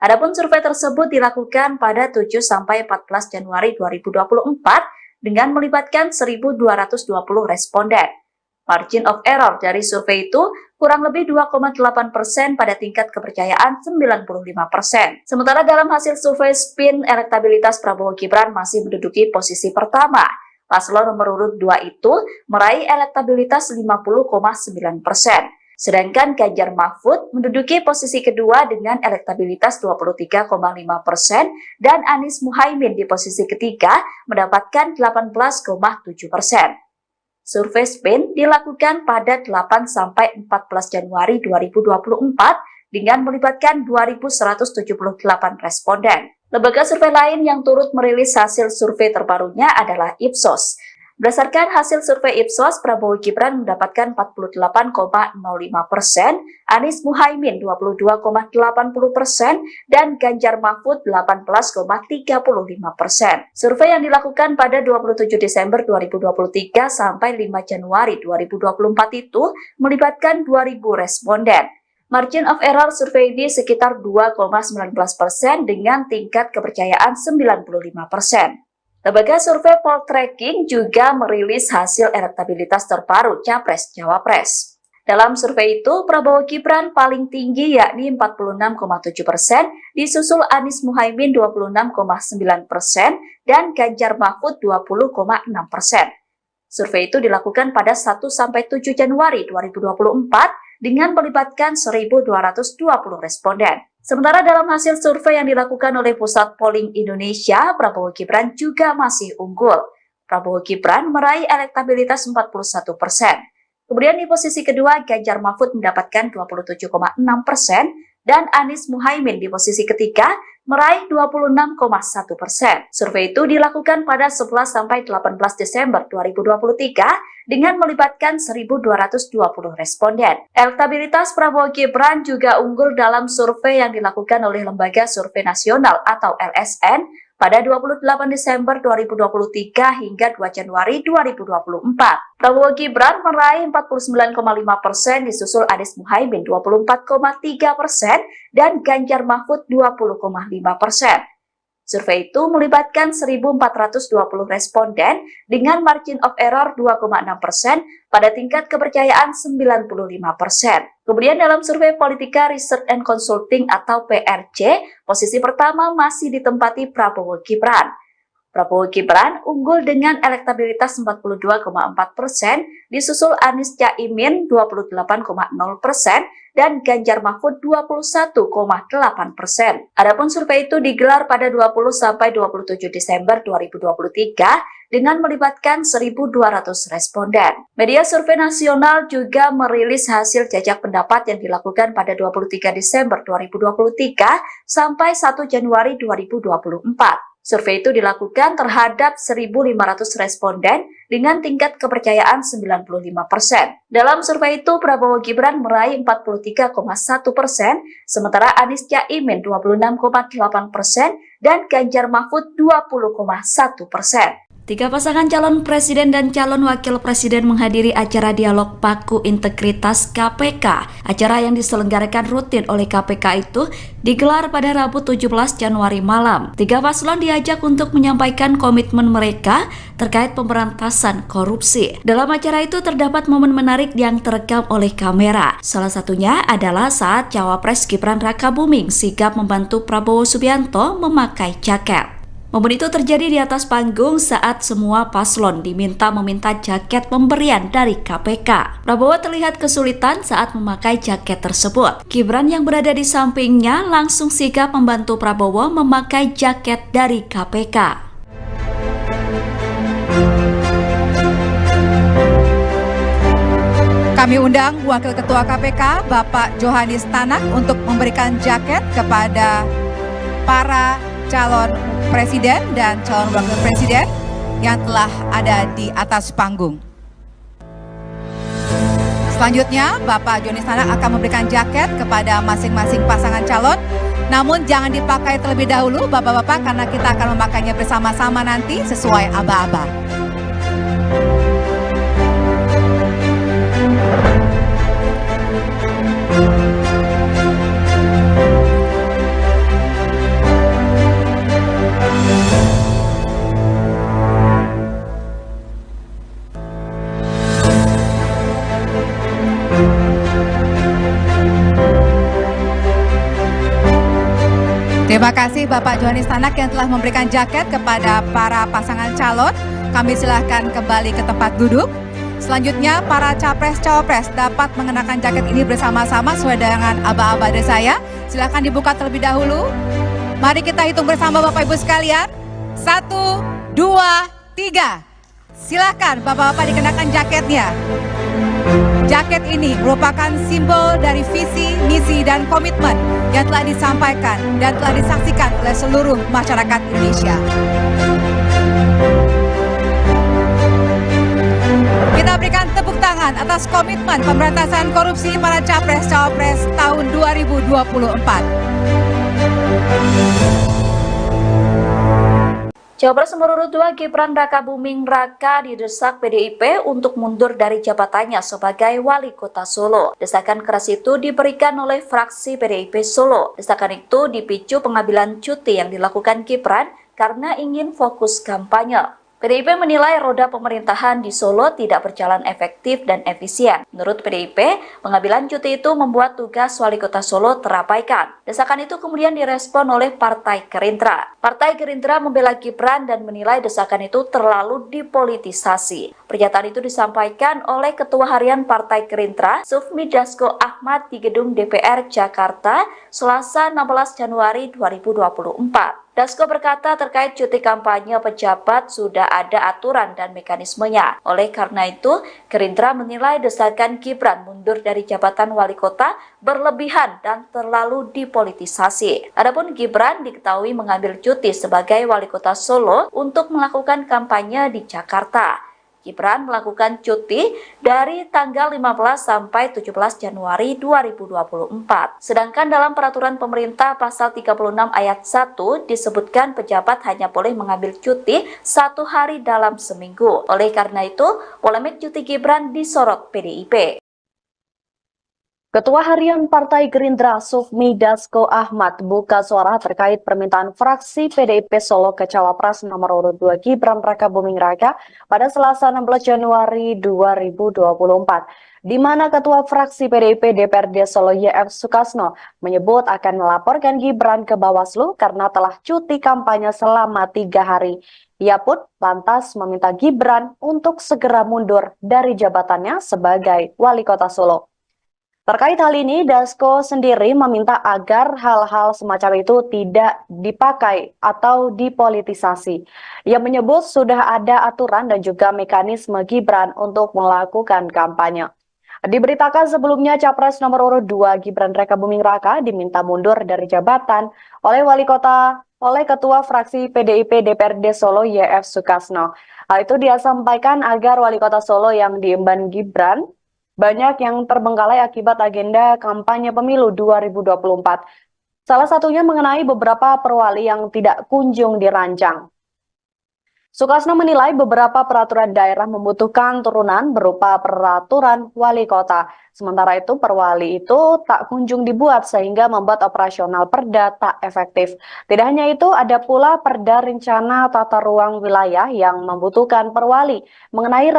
Adapun survei tersebut dilakukan pada 7-14 Januari 2024 dengan melibatkan 1.220 responden. Margin of error dari survei itu kurang lebih 2,8% pada tingkat kepercayaan 95%. Sementara dalam hasil survei SPIN, elektabilitas Prabowo Gibran masih menduduki posisi pertama. Paslon nomor urut 2 itu meraih elektabilitas 50,9%. Sedangkan Ganjar Mahfud menduduki posisi kedua dengan elektabilitas 23,5% dan Anies Muhaimin di posisi ketiga mendapatkan 18,7%. Survei SPIN dilakukan pada 8-14 Januari 2024 dengan melibatkan 2.178 responden. Lembaga survei lain yang turut merilis hasil survei terbarunya adalah Ipsos. Berdasarkan hasil survei Ipsos, Prabowo Gibran mendapatkan 48,05%, Anies Muhaimin 22,80%, dan Ganjar Mahfud 18,35%. Survei yang dilakukan pada 27 Desember 2023 sampai 5 Januari 2024 itu melibatkan 2.000 responden. Margin of error survei ini sekitar 2,19% dengan tingkat kepercayaan 95%. Lembaga survei Poltreking juga merilis hasil elektabilitas terbaru Capres-Cawapres. Dalam survei itu, Prabowo Gibran paling tinggi yakni 46,7%, disusul Anies Muhaimin 26,9% dan Ganjar Mahfud 20,6%. Survei itu dilakukan pada 1-7 Januari 2024 dengan melibatkan 1.220 responden. Sementara dalam hasil survei yang dilakukan oleh Pusat Polling Indonesia, Prabowo Gibran juga masih unggul. Prabowo Gibran meraih elektabilitas 41%. Kemudian di posisi kedua, Ganjar Mahfud mendapatkan 27,6% dan Anies Muhaimin di posisi ketiga meraih 26,1%. Survei itu dilakukan pada 11-18 Desember 2023 dengan melibatkan 1.220 responden. Elektabilitas Prabowo Gibran juga unggul dalam survei yang dilakukan oleh Lembaga Survei Nasional atau LSN pada 28 Desember 2023 hingga 2 Januari 2024. Prabowo Gibran meraih 49,5%, disusul Anies Muhaimin 24,3% dan Ganjar Mahfud 20,5%. Survei itu melibatkan 1.420 responden dengan margin of error 2,6% pada tingkat kepercayaan 95%. Kemudian dalam survei Politika Research and Consulting atau PRC, posisi pertama masih ditempati Prabowo Gibran. Prabowo Gibran unggul dengan elektabilitas 42,4%, disusul Anies Caimin 28,0% dan Ganjar Mahfud 21,8%. Adapun survei itu digelar pada 20-27 Desember 2023 dengan melibatkan 1.200 responden. Media survei nasional juga merilis hasil jajak pendapat yang dilakukan pada 23 Desember 2023 sampai 1 Januari 2024. Survei itu dilakukan terhadap 1.500 responden dengan tingkat kepercayaan 95%. Dalam survei itu, Prabowo Gibran meraih 43,1%, sementara Anies Caimin 26,8% dan Ganjar Mahfud 20,1%. Tiga pasangan calon presiden dan calon wakil presiden menghadiri acara dialog Paku Integritas KPK. Acara yang diselenggarakan rutin oleh KPK itu digelar pada Rabu 17 Januari malam. Tiga paslon diajak untuk menyampaikan komitmen mereka terkait pemberantasan korupsi. Dalam acara itu terdapat momen menarik yang terekam oleh kamera. Salah satunya adalah saat Cawapres Gibran Rakabuming sigap membantu Prabowo Subianto memakai jaket. Momen itu terjadi di atas panggung saat semua paslon meminta jaket pemberian dari KPK. Prabowo terlihat kesulitan saat memakai jaket tersebut. Gibran yang berada di sampingnya langsung sigap membantu Prabowo memakai jaket dari KPK. Kami undang Wakil Ketua KPK, Bapak Johanis Tanak, untuk memberikan jaket kepada para calon presiden dan calon wakil presiden yang telah ada di atas panggung. Selanjutnya, Bapak Johanis Tanak akan memberikan jaket kepada masing-masing pasangan calon. Namun jangan dipakai terlebih dahulu, Bapak-Bapak, karena kita akan memakainya bersama-sama nanti sesuai aba-aba. Terima kasih Bapak Johanis Tanak yang telah memberikan jaket kepada para pasangan calon. Kami silahkan kembali ke tempat duduk. Selanjutnya para capres-cawapres dapat mengenakan jaket ini bersama-sama sesuai dengan aba-aba dari saya. Silahkan dibuka terlebih dahulu. Mari kita hitung bersama Bapak Ibu sekalian. 1, 2, 3. Silahkan Bapak-Bapak dikenakan jaketnya. Jaket ini merupakan simbol dari visi, misi, dan komitmen yang telah disampaikan dan telah disaksikan oleh seluruh masyarakat Indonesia. Kita berikan tepuk tangan atas komitmen pemberantasan korupsi para capres-cawapres tahun 2024. Cawapres nomor urut 2 Gibran Rakabuming Raka didesak PDIP untuk mundur dari jabatannya sebagai wali kota Solo. Desakan keras itu diberikan oleh fraksi PDIP Solo. Desakan itu dipicu pengambilan cuti yang dilakukan Gibran karena ingin fokus kampanye. PDIP menilai roda pemerintahan di Solo tidak berjalan efektif dan efisien. Menurut PDIP, pengambilan cuti itu membuat tugas wali kota Solo terabaikan. Desakan itu kemudian direspon oleh Partai Gerindra. Partai Gerindra membela Gibran dan menilai desakan itu terlalu dipolitisasi. Pernyataan itu disampaikan oleh Ketua Harian Partai Gerindra, Sufmi Dasko Ahmad di Gedung DPR Jakarta, Selasa 16 Januari 2024. Dasko berkata terkait cuti kampanye pejabat sudah ada aturan dan mekanismenya. Oleh karena itu, Gerindra menilai desakan Gibran mundur dari jabatan wali kota berlebihan dan terlalu dipolitisasi. Adapun Gibran diketahui mengambil cuti sebagai wali kota Solo untuk melakukan kampanye di Jakarta. Gibran melakukan cuti dari tanggal 15 sampai 17 Januari 2024. Sedangkan dalam peraturan pemerintah pasal 36 ayat 1 disebutkan pejabat hanya boleh mengambil cuti 1 hari dalam seminggu. Oleh karena itu, polemik cuti Gibran disorot PDIP. Ketua Harian Partai Gerindra Sufmi Dasko Ahmad buka suara terkait permintaan fraksi PDIP Solo ke Cawapres nomor urut 2 Gibran Rakabuming Raka pada Selasa 16 Januari 2024, di mana Ketua Fraksi PDIP DPRD Solo YF Sukasno menyebut akan melaporkan Gibran ke Bawaslu karena telah cuti kampanye selama 3 hari. Ia pun lantas meminta Gibran untuk segera mundur dari jabatannya sebagai wali kota Solo. Terkait hal ini, Dasko sendiri meminta agar hal-hal semacam itu tidak dipakai atau dipolitisasi. Ia menyebut sudah ada aturan dan juga mekanisme Gibran untuk melakukan kampanye. Diberitakan sebelumnya Capres nomor urut 2 Gibran Rakabuming Raka diminta mundur dari jabatan oleh Ketua Fraksi PDIP DPRD Solo YF Sukasno. Hal itu dia sampaikan agar wali kota Solo yang diemban Gibran banyak yang terbengkalai akibat agenda kampanye pemilu 2024. Salah satunya mengenai beberapa perwali yang tidak kunjung dirancang. Sukasno menilai beberapa peraturan daerah membutuhkan turunan berupa peraturan wali kota. Sementara itu perwali itu tak kunjung dibuat sehingga membuat operasional perda tak efektif. Tidak hanya itu, ada pula perda rencana tata ruang wilayah yang membutuhkan perwali mengenai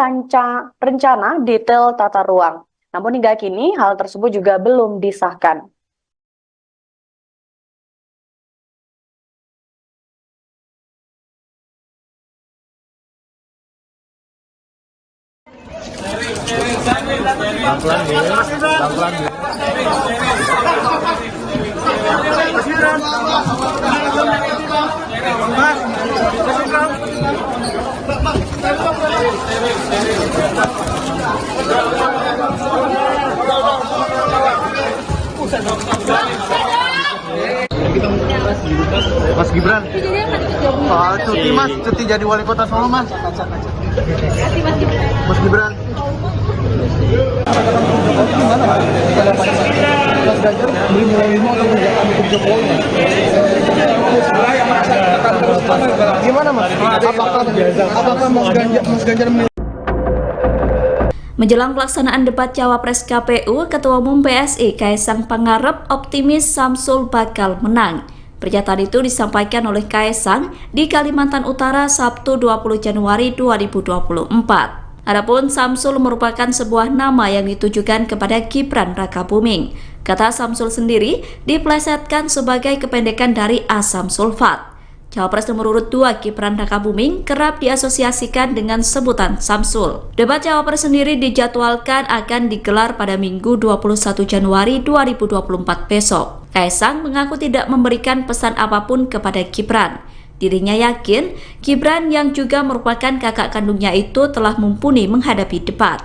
rencana detail tata ruang. Namun hingga kini hal tersebut juga belum disahkan. Pelan-pelan ya. Pelan-pelan ya. Mas, Mas Gibran, soal cuti Mas, cuti jadi wali kota Solo Mas. Mas Gibran. Mas Ganjar belum mulai atau menjalankan hukum Jokowi? Gimana Mas? Apakah Mas Ganjar Menjelang pelaksanaan debat Cawapres KPU, Ketua Umum PSI Kaisang Pangarep optimis Samsul bakal menang. Pernyataan itu disampaikan oleh Kaisang di Kalimantan Utara Sabtu 20 Januari 2024. Adapun Samsul merupakan sebuah nama yang ditujukan kepada Gibran Rakabuming. Kata Samsul sendiri diplesetkan sebagai kependekan dari asam sulfat. Cawapres nomor urut 2 Gibran Rakabuming kerap diasosiasikan dengan sebutan Samsul. Debat Cawapres sendiri dijadwalkan akan digelar pada Minggu 21 Januari 2024 besok. Kaisang mengaku tidak memberikan pesan apapun kepada Gibran. Dirinya yakin Gibran yang juga merupakan kakak kandungnya itu telah mumpuni menghadapi debat.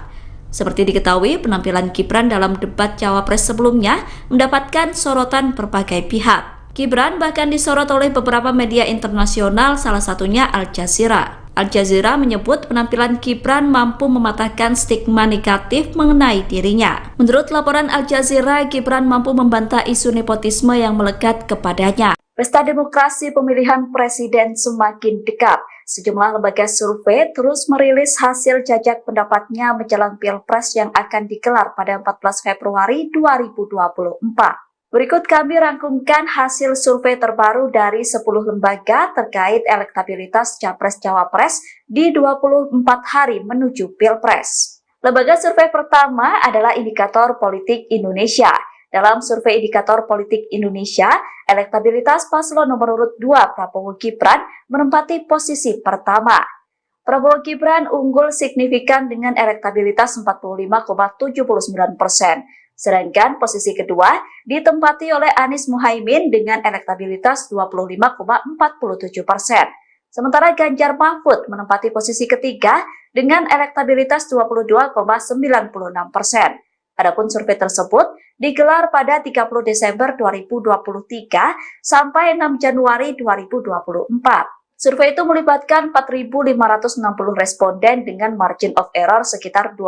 Seperti diketahui, penampilan Gibran dalam debat Cawapres sebelumnya mendapatkan sorotan berbagai pihak. Gibran bahkan disorot oleh beberapa media internasional, salah satunya Al Jazeera. Al Jazeera menyebut penampilan Gibran mampu mematahkan stigma negatif mengenai dirinya. Menurut laporan Al Jazeera, Gibran mampu membantah isu nepotisme yang melekat kepadanya. Pesta demokrasi pemilihan presiden semakin dekat. Sejumlah lembaga survei terus merilis hasil jajak pendapatnya menjelang Pilpres yang akan digelar pada 14 Februari 2024. Berikut kami rangkumkan hasil survei terbaru dari 10 lembaga terkait elektabilitas Capres-Cawapres di 24 hari menuju Pilpres. Lembaga survei pertama adalah Indikator Politik Indonesia. Dalam survei Indikator Politik Indonesia, elektabilitas paslon nomor urut 2 Prabowo Gibran menempati posisi pertama. Prabowo Gibran unggul signifikan dengan elektabilitas 45,79%. Sedangkan posisi kedua ditempati oleh Anies Muhaimin dengan elektabilitas 25,47%. Sementara Ganjar Mahfud menempati posisi ketiga dengan elektabilitas 22,96%. Adapun survei tersebut digelar pada 30 Desember 2023 sampai 6 Januari 2024. Survei itu melibatkan 4.560 responden dengan margin of error sekitar 2%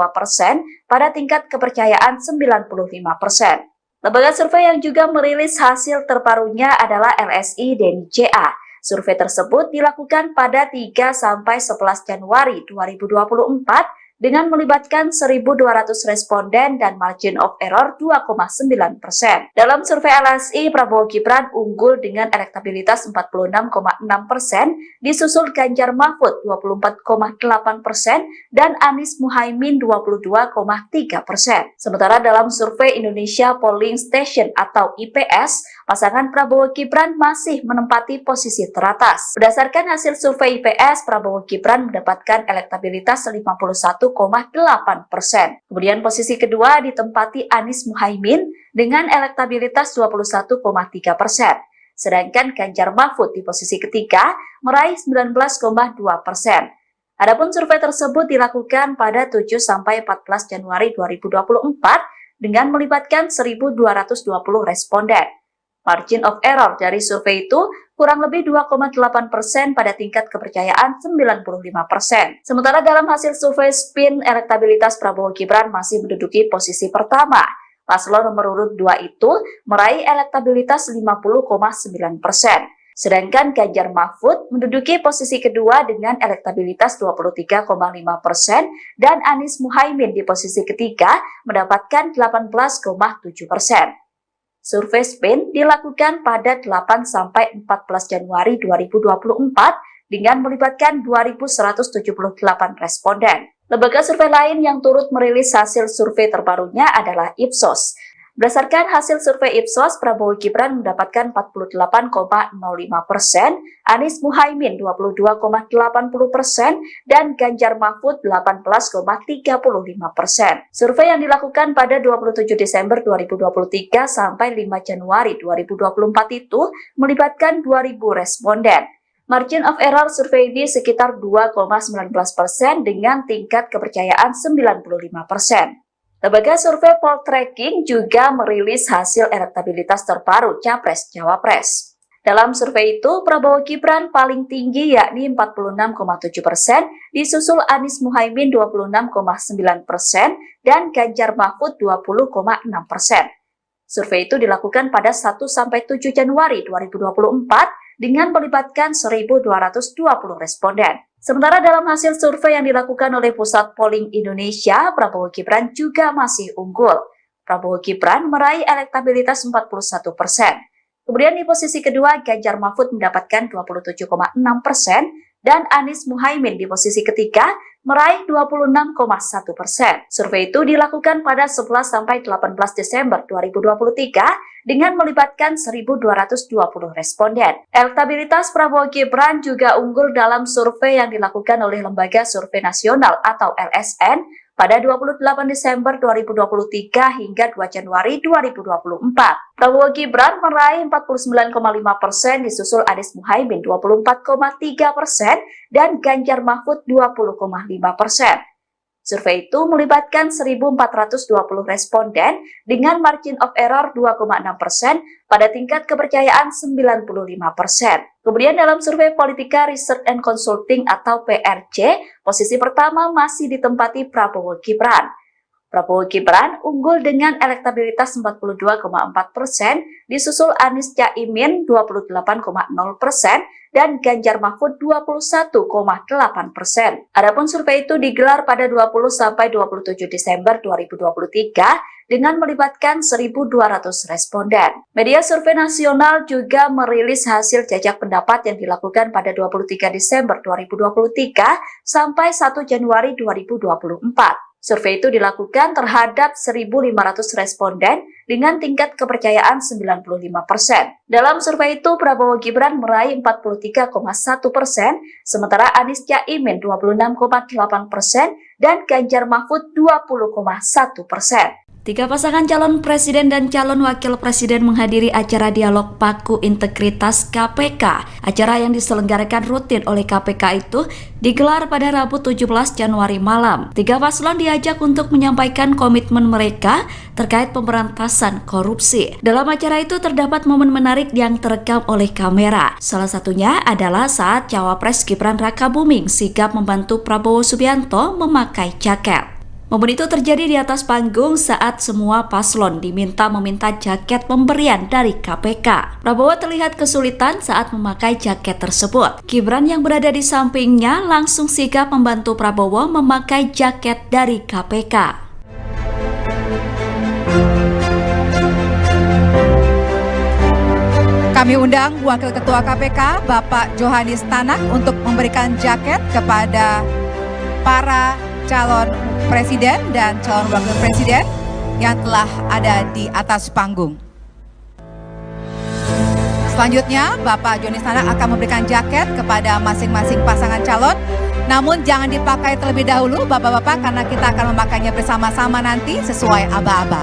pada tingkat kepercayaan 95%. Lembaga survei yang juga merilis hasil terbarunya adalah LSI DNJA. Survei tersebut dilakukan pada 3-11 Januari 2024 dengan melibatkan 1.200 responden dan margin of error 2,9%. Dalam survei LSI, Prabowo Gibran unggul dengan elektabilitas 46,6%, disusul Ganjar Mahfud 24,8% dan Anies Muhaimin 22,3%. Sementara dalam survei Indonesia Polling Station atau IPS, pasangan Prabowo Gibran masih menempati posisi teratas. Berdasarkan hasil survei IPS, Prabowo Gibran mendapatkan elektabilitas 51,8%. Kemudian posisi kedua ditempati Anies Muhaimin dengan elektabilitas 21,3%. Sedangkan Ganjar Mahfud di posisi ketiga meraih 19,2%. Adapun survei tersebut dilakukan pada 7-14 Januari 2024 dengan melibatkan 1.220 responden. Margin of error dari survei itu kurang lebih 2,8% pada tingkat kepercayaan 95%. Sementara dalam hasil survei SPIN, elektabilitas Prabowo Gibran masih menduduki posisi pertama. Paslon nomor urut 2 itu meraih elektabilitas 50,9%. Sedangkan Ganjar Mahfud menduduki posisi kedua dengan elektabilitas 23,5% dan Anies Muhaimin di posisi ketiga mendapatkan 18,7%. Survei SPIN dilakukan pada 8-14 Januari 2024 dengan melibatkan 2.178 responden. Lembaga survei lain yang turut merilis hasil survei terbarunya adalah Ipsos. Berdasarkan hasil survei Ipsos, Prabowo Gibran mendapatkan 48,05%, Anies Muhaimin 22,80%, dan Ganjar Mahfud 18,35%. Survei yang dilakukan pada 27 Desember 2023 sampai 5 Januari 2024 itu melibatkan 2.000 responden. Margin of error survei ini sekitar 2,19% dengan tingkat kepercayaan 95%. Lembaga survei Poltreking juga merilis hasil elektabilitas terbaru Capres-Cawapres. Dalam survei itu, Prabowo Gibran paling tinggi yakni 46,7%, disusul Anies Muhaimin 26,9%, dan Ganjar Mahfud 20,6%. Survei itu dilakukan pada 1-7 Januari 2024 dengan melibatkan 1.220 responden. Sementara dalam hasil survei yang dilakukan oleh Pusat Polling Indonesia, Prabowo Gibran juga masih unggul. Prabowo Gibran meraih elektabilitas 41%. Kemudian di posisi kedua, Ganjar Mahfud mendapatkan 27,6% dan Anies Muhaimin di posisi ketiga meraih 26,1%. Survei itu dilakukan pada 11-18 Desember 2023 dengan melibatkan 1.220 responden. Elektabilitas Prabowo Gibran juga unggul dalam survei yang dilakukan oleh Lembaga Survei Nasional atau LSN pada 28 Desember 2023 hingga 2 Januari 2024. Prabowo Gibran meraih 49,5%, disusul Anies Muhaimin 24,3% dan Ganjar Mahfud 20,5%. Survei itu melibatkan 1.420 responden dengan margin of error 2,6% pada tingkat kepercayaan 95%. Kemudian dalam survei Politika Research and Consulting atau PRC, posisi pertama masih ditempati Prabowo Gibran. Prabowo Gibran unggul dengan elektabilitas 42,4%, disusul Anies Caimin 28,0%, dan Ganjar Mahfud 21,8%. Adapun survei itu digelar pada 20-27 Desember 2023 dengan melibatkan 1.200 responden. Media survei nasional juga merilis hasil jajak pendapat yang dilakukan pada 23 Desember 2023 sampai 1 Januari 2024. Survei itu dilakukan terhadap 1.500 responden dengan tingkat kepercayaan 95%. Dalam survei itu, Prabowo Gibran meraih 43,1%, sementara Anies Caimin 26,8% dan Ganjar Mahfud 20,1%. Tiga pasangan calon presiden dan calon wakil presiden menghadiri acara dialog Paku Integritas KPK. Acara yang diselenggarakan rutin oleh KPK itu digelar pada Rabu 17 Januari malam. Tiga paslon diajak untuk menyampaikan komitmen mereka terkait pemberantasan korupsi. Dalam acara itu terdapat momen menarik yang terekam oleh kamera. Salah satunya adalah saat Cawapres Gibran Rakabuming sigap membantu Prabowo Subianto memakai jaket. Momen itu terjadi di atas panggung saat semua paslon diminta meminta jaket pemberian dari KPK. Prabowo terlihat kesulitan saat memakai jaket tersebut. Gibran yang berada di sampingnya langsung sigap membantu Prabowo memakai jaket dari KPK. Kami undang Wakil Ketua KPK, Bapak Johanis Tanak, untuk memberikan jaket kepada para calon presiden dan calon wakil presiden yang telah ada di atas panggung. Selanjutnya, Bapak Johanis Tanak akan memberikan jaket kepada masing-masing pasangan calon. Namun jangan dipakai terlebih dahulu, Bapak-bapak, karena kita akan memakainya bersama-sama nanti sesuai aba-aba.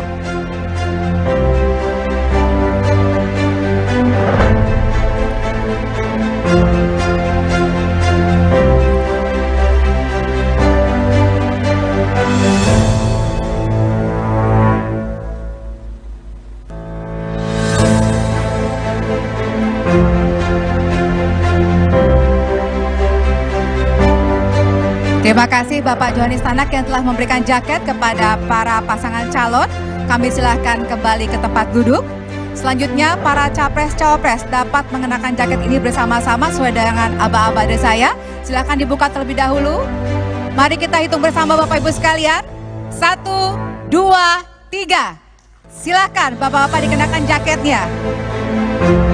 Terima kasih Bapak Johanis Tanak yang telah memberikan jaket kepada para pasangan calon. Kami silahkan kembali ke tempat duduk. Selanjutnya para capres-cawapres dapat mengenakan jaket ini bersama-sama sesuai dengan aba-aba dari saya. Silahkan dibuka terlebih dahulu. Mari kita hitung bersama Bapak Ibu sekalian. 1, 2, 3. Silahkan Bapak-bapak dikenakan jaketnya.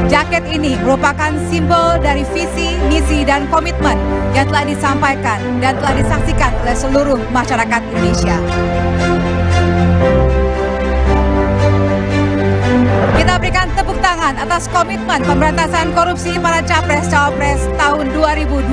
Jaket ini merupakan simbol dari visi, misi, dan komitmen yang telah disampaikan dan telah disaksikan oleh seluruh masyarakat Indonesia. penghargaan atas komitmen pemberantasan korupsi para capres-cawapres tahun 2024.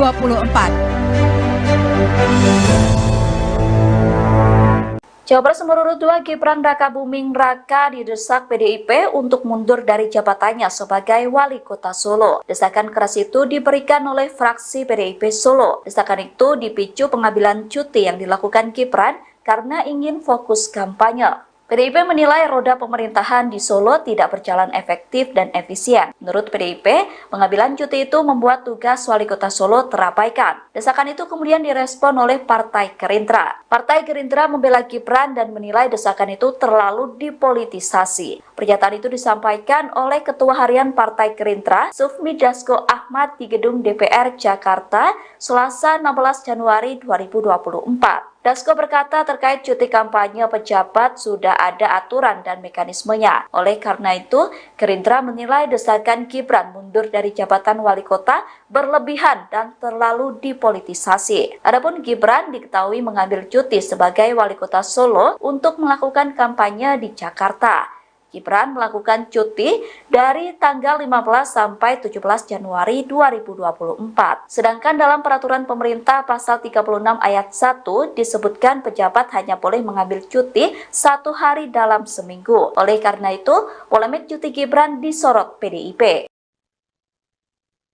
Cawapres nomor urut 2 Gibran Rakabuming Raka didesak PDIP untuk mundur dari jabatannya sebagai wali kota Solo. Desakan keras itu diberikan oleh fraksi PDIP Solo. Desakan itu dipicu pengambilan cuti yang dilakukan Gibran karena ingin fokus kampanye. PDIP menilai roda pemerintahan di Solo tidak berjalan efektif dan efisien. Menurut PDIP, pengambilan cuti itu membuat tugas wali kota Solo terabaikan. Desakan itu kemudian direspon oleh Partai Gerindra. Partai Gerindra membela Gibran dan menilai desakan itu terlalu dipolitisasi. Pernyataan itu disampaikan oleh Ketua Harian Partai Gerindra, Sufmi Dasko Ahmad di Gedung DPR Jakarta, Selasa 16 Januari 2024. Dasko berkata terkait cuti kampanye pejabat sudah ada aturan dan mekanismenya. Oleh karena itu, Gerindra menilai desakan Gibran mundur dari jabatan wali kota berlebihan dan terlalu dipolitisasi. Adapun Gibran diketahui mengambil cuti sebagai wali kota Solo untuk melakukan kampanye di Jakarta. Gibran melakukan cuti dari tanggal 15 sampai 17 Januari 2024. Sedangkan dalam peraturan pemerintah pasal 36 ayat 1 disebutkan pejabat hanya boleh mengambil cuti 1 hari dalam seminggu. Oleh karena itu, polemik cuti Gibran disorot PDIP.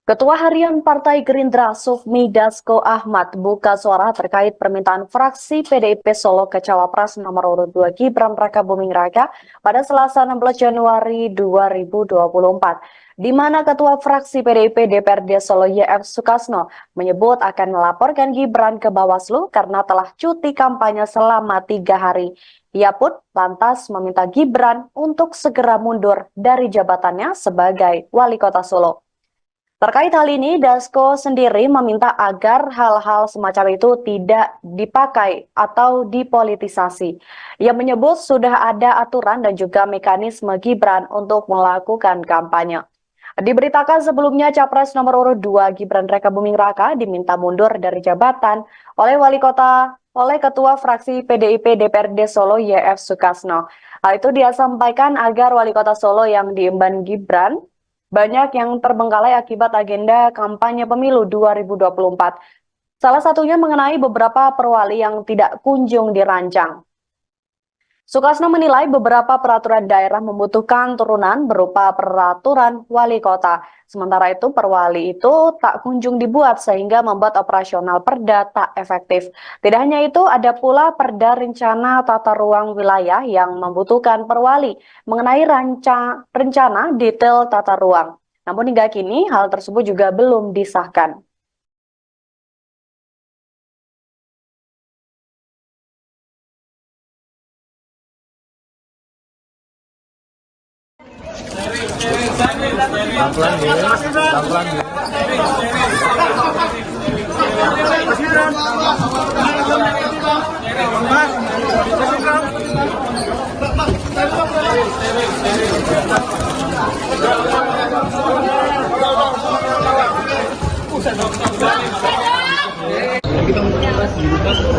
Ketua Harian Partai Gerindra Sufmi Dasko Ahmad buka suara terkait permintaan fraksi PDIP Solo ke Cawapres nomor urut 2 Gibran Rakabuming Raka pada Selasa 16 Januari 2024, di mana Ketua Fraksi PDIP DPRD Solo YF Sukasno menyebut akan melaporkan Gibran ke Bawaslu karena telah cuti kampanye selama 3 hari. Ia pun lantas meminta Gibran untuk segera mundur dari jabatannya sebagai wali kota Solo. Terkait hal ini, Dasko sendiri meminta agar hal-hal semacam itu tidak dipakai atau dipolitisasi. Ia menyebut sudah ada aturan dan juga mekanisme Gibran untuk melakukan kampanye. Diberitakan sebelumnya Capres nomor urut 2 Gibran Rakabuming Raka diminta mundur dari jabatan oleh Ketua Fraksi PDIP DPRD Solo YF Sukasno. Hal itu dia sampaikan agar wali kota Solo yang diemban Gibran banyak yang terbengkalai akibat agenda kampanye pemilu 2024. Salah satunya mengenai beberapa perwali yang tidak kunjung dirancang. Sukasno menilai beberapa peraturan daerah membutuhkan turunan berupa peraturan wali kota. Sementara itu perwali itu tak kunjung dibuat sehingga membuat operasional perda tak efektif. Tidak hanya itu, ada pula perda rencana tata ruang wilayah yang membutuhkan perwali mengenai rencana detail tata ruang. Namun hingga kini hal tersebut juga belum disahkan. Pelan-pelan ya, pelan-pelan ya.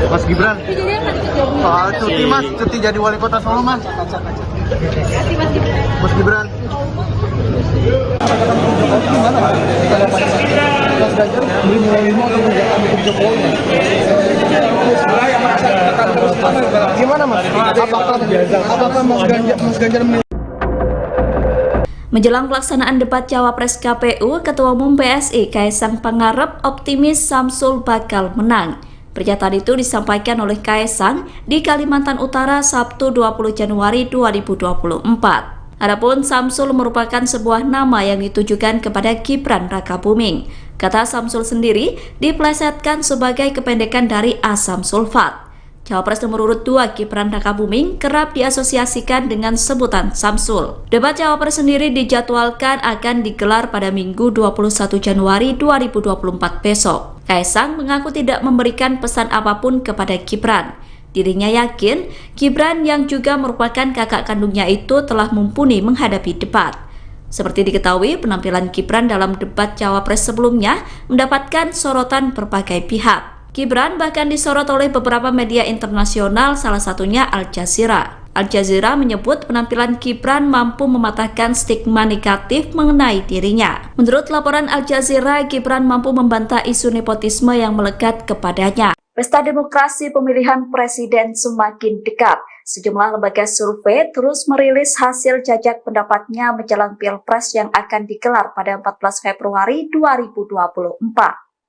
Mas Gibran, soal cuti mas, cuti jadi wali kota Solo mas. Mas Gibran. Gimana mas? Apakah Mas Ganjar Menjelang pelaksanaan debat Cawapres KPU, Ketua Umum PSI Kaisang Pangarep optimis Samsul bakal menang. Pernyataan itu disampaikan oleh Kaisang di Kalimantan Utara Sabtu 20 Januari 2024. Adapun Samsul merupakan sebuah nama yang ditujukan kepada Gibran Rakabuming. Kata Samsul sendiri diplesetkan sebagai kependekan dari asam sulfat. Cawapres nomor urut 2 Gibran Rakabuming kerap diasosiasikan dengan sebutan Samsul. Debat Cawapres sendiri dijadwalkan akan digelar pada Minggu 21 Januari 2024 besok. Kaisang mengaku tidak memberikan pesan apapun kepada Gibran. Dirinya yakin Gibran yang juga merupakan kakak kandungnya itu telah mumpuni menghadapi debat. Seperti diketahui, penampilan Gibran dalam debat Cawapres sebelumnya mendapatkan sorotan berbagai pihak. Gibran bahkan disorot oleh beberapa media internasional, salah satunya Al Jazeera. Al Jazeera menyebut penampilan Gibran mampu mematahkan stigma negatif mengenai dirinya. Menurut laporan Al Jazeera, Gibran mampu membantah isu nepotisme yang melekat kepadanya. Pesta demokrasi pemilihan presiden semakin dekat. Sejumlah lembaga survei terus merilis hasil jajak pendapatnya menjelang Pilpres yang akan digelar pada 14 Februari 2024.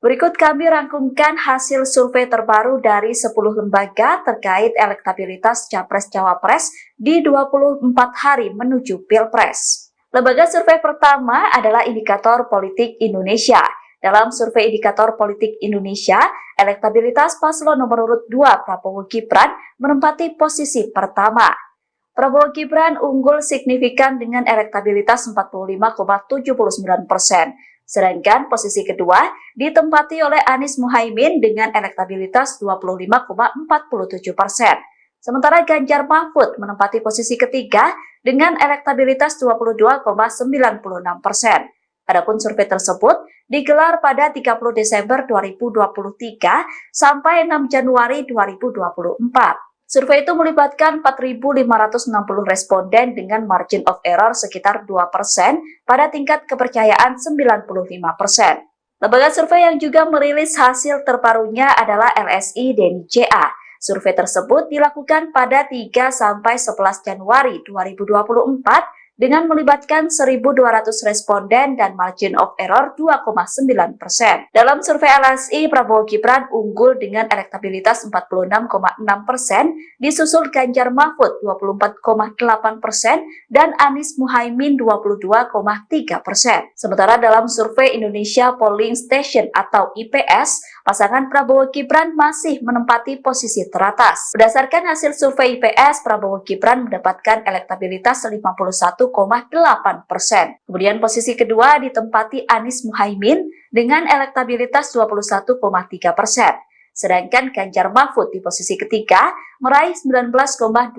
Berikut kami rangkumkan hasil survei terbaru dari 10 lembaga terkait elektabilitas Capres-Cawapres di 24 hari menuju Pilpres. Lembaga survei pertama adalah Indikator Politik Indonesia. Dalam survei Indikator Politik Indonesia, elektabilitas paslon nomor urut 2 Prabowo Gibran menempati posisi pertama. Prabowo Gibran unggul signifikan dengan elektabilitas 45,79%. Sedangkan posisi kedua ditempati oleh Anies Muhaimin dengan elektabilitas 25,47%. Sementara Ganjar Mahfud menempati posisi ketiga dengan elektabilitas 22,96%. Adapun survei tersebut digelar pada 30 Desember 2023 sampai 6 Januari 2024. Survei itu melibatkan 4.560 responden dengan margin of error sekitar 2% pada tingkat kepercayaan 95%. Lembaga survei yang juga merilis hasil terbarunya adalah LSI Deni CA. Survei tersebut dilakukan pada 3 sampai 11 Januari 2024 dengan melibatkan 1.200 responden dan margin of error 2,9%. Dalam survei LSI, Prabowo Gibran unggul dengan elektabilitas 46,6%, disusul Ganjar Mahfud 24,8% dan Anies Muhaimin 22,3%. Sementara dalam survei Indonesia Polling Station atau IPS, pasangan Prabowo Gibran masih menempati posisi teratas. Berdasarkan hasil survei IPS, Prabowo Gibran mendapatkan elektabilitas 51,8%. Kemudian posisi kedua ditempati Anies Muhaimin dengan elektabilitas 21,3%. Sedangkan Ganjar Mahfud di posisi ketiga meraih 19,2%.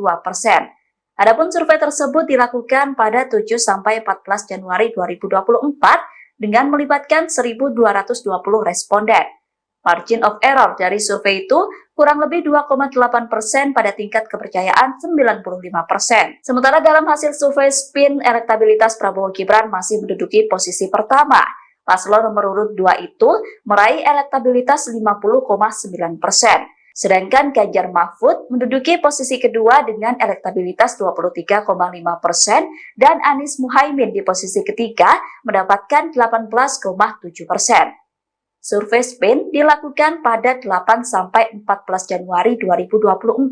Adapun survei tersebut dilakukan pada 7 sampai 14 Januari 2024 dengan melibatkan 1.220 responden. Margin of error dari survei itu kurang lebih 2,8% pada tingkat kepercayaan 95%. Sementara dalam hasil survei SPIN, elektabilitas Prabowo Gibran masih menduduki posisi pertama. Paslon nomor urut 2 itu meraih elektabilitas 50,9%. Sedangkan Ganjar Mahfud menduduki posisi kedua dengan elektabilitas 23,5% dan Anies Muhaimin di posisi ketiga mendapatkan 18,7%. Survei SPIN dilakukan pada 8 sampai 14 Januari 2024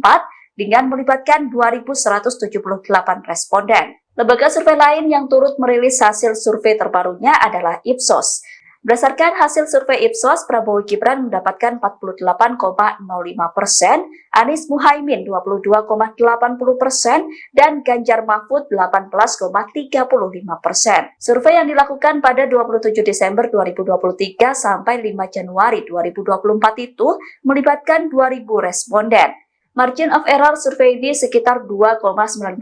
dengan melibatkan 2.178 responden. Lembaga survei lain yang turut merilis hasil survei terbarunya adalah Ipsos. Berdasarkan hasil survei Ipsos, Prabowo Gibran mendapatkan 48,05%, Anies Muhaimin 22,80%, dan Ganjar Mahfud 18,35%. Survei yang dilakukan pada 27 Desember 2023 sampai 5 Januari 2024 itu melibatkan 2.000 responden. Margin of error survei ini sekitar 2,19%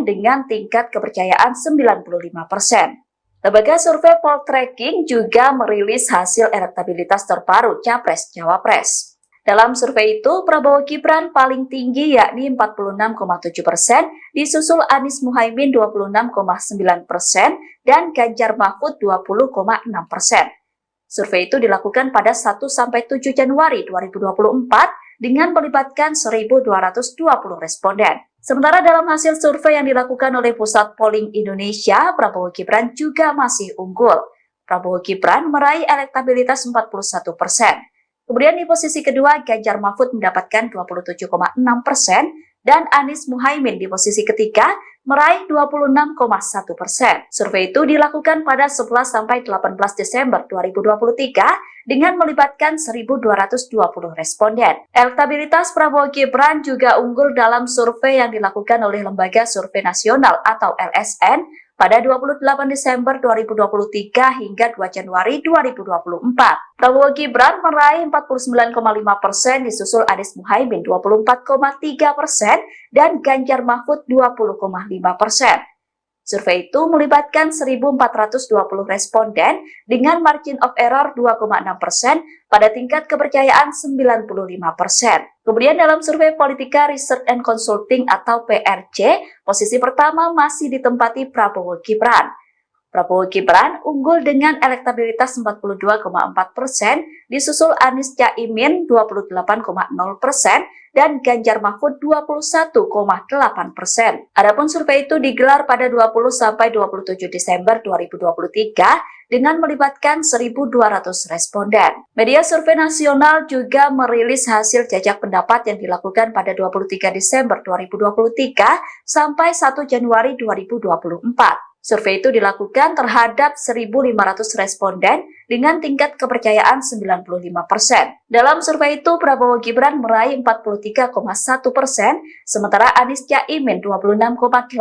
dengan tingkat kepercayaan 95%. Lembaga survei Poltreking juga merilis hasil elektabilitas terbaru Capres-Cawapres. Dalam survei itu, Prabowo Gibran paling tinggi yakni 46,7%, disusul Anies Muhaimin 26,9% dan Ganjar Mahfud 20,6%. Survei itu dilakukan pada 1 sampai 7 Januari 2024 dengan melibatkan 1.220 responden. Sementara dalam hasil survei yang dilakukan oleh Pusat Polling Indonesia, Prabowo Gibran juga masih unggul. Prabowo Gibran meraih elektabilitas 41%. Kemudian di posisi kedua, Ganjar Mahfud mendapatkan 27,6% dan Anies Muhaimin di posisi ketiga meraih 26,1%. Survei itu dilakukan pada 11 sampai 18 Desember 2023 dengan melibatkan 1.220 responden. Elektabilitas Prabowo Gibran juga unggul dalam survei yang dilakukan oleh Lembaga Survei Nasional atau LSN pada 28 Desember 2023 hingga 2 Januari 2024. Prabowo Gibran meraih 49,5%, disusul Anies Muhaimin 24,3% dan Ganjar Mahfud 20,5%. Survei itu melibatkan 1.420 responden dengan margin of error 2,6% pada tingkat kepercayaan 95%. Kemudian dalam survei Politika Research and Consulting atau PRC, posisi pertama masih ditempati Prabowo Gibran. Prabowo Gibran unggul dengan elektabilitas 42,4%, disusul Anies Caimin 28,0%, dan Ganjar Mahfud 21,8%. Adapun survei itu digelar pada 20-27 Desember 2023 dengan melibatkan 1.200 responden. Media survei nasional juga merilis hasil jajak pendapat yang dilakukan pada 23 Desember 2023 sampai 1 Januari 2024. Survei itu dilakukan terhadap 1.500 responden dengan tingkat kepercayaan 95%. Dalam survei itu, Prabowo Gibran meraih 43,1%, sementara Anies Caimin 26,8%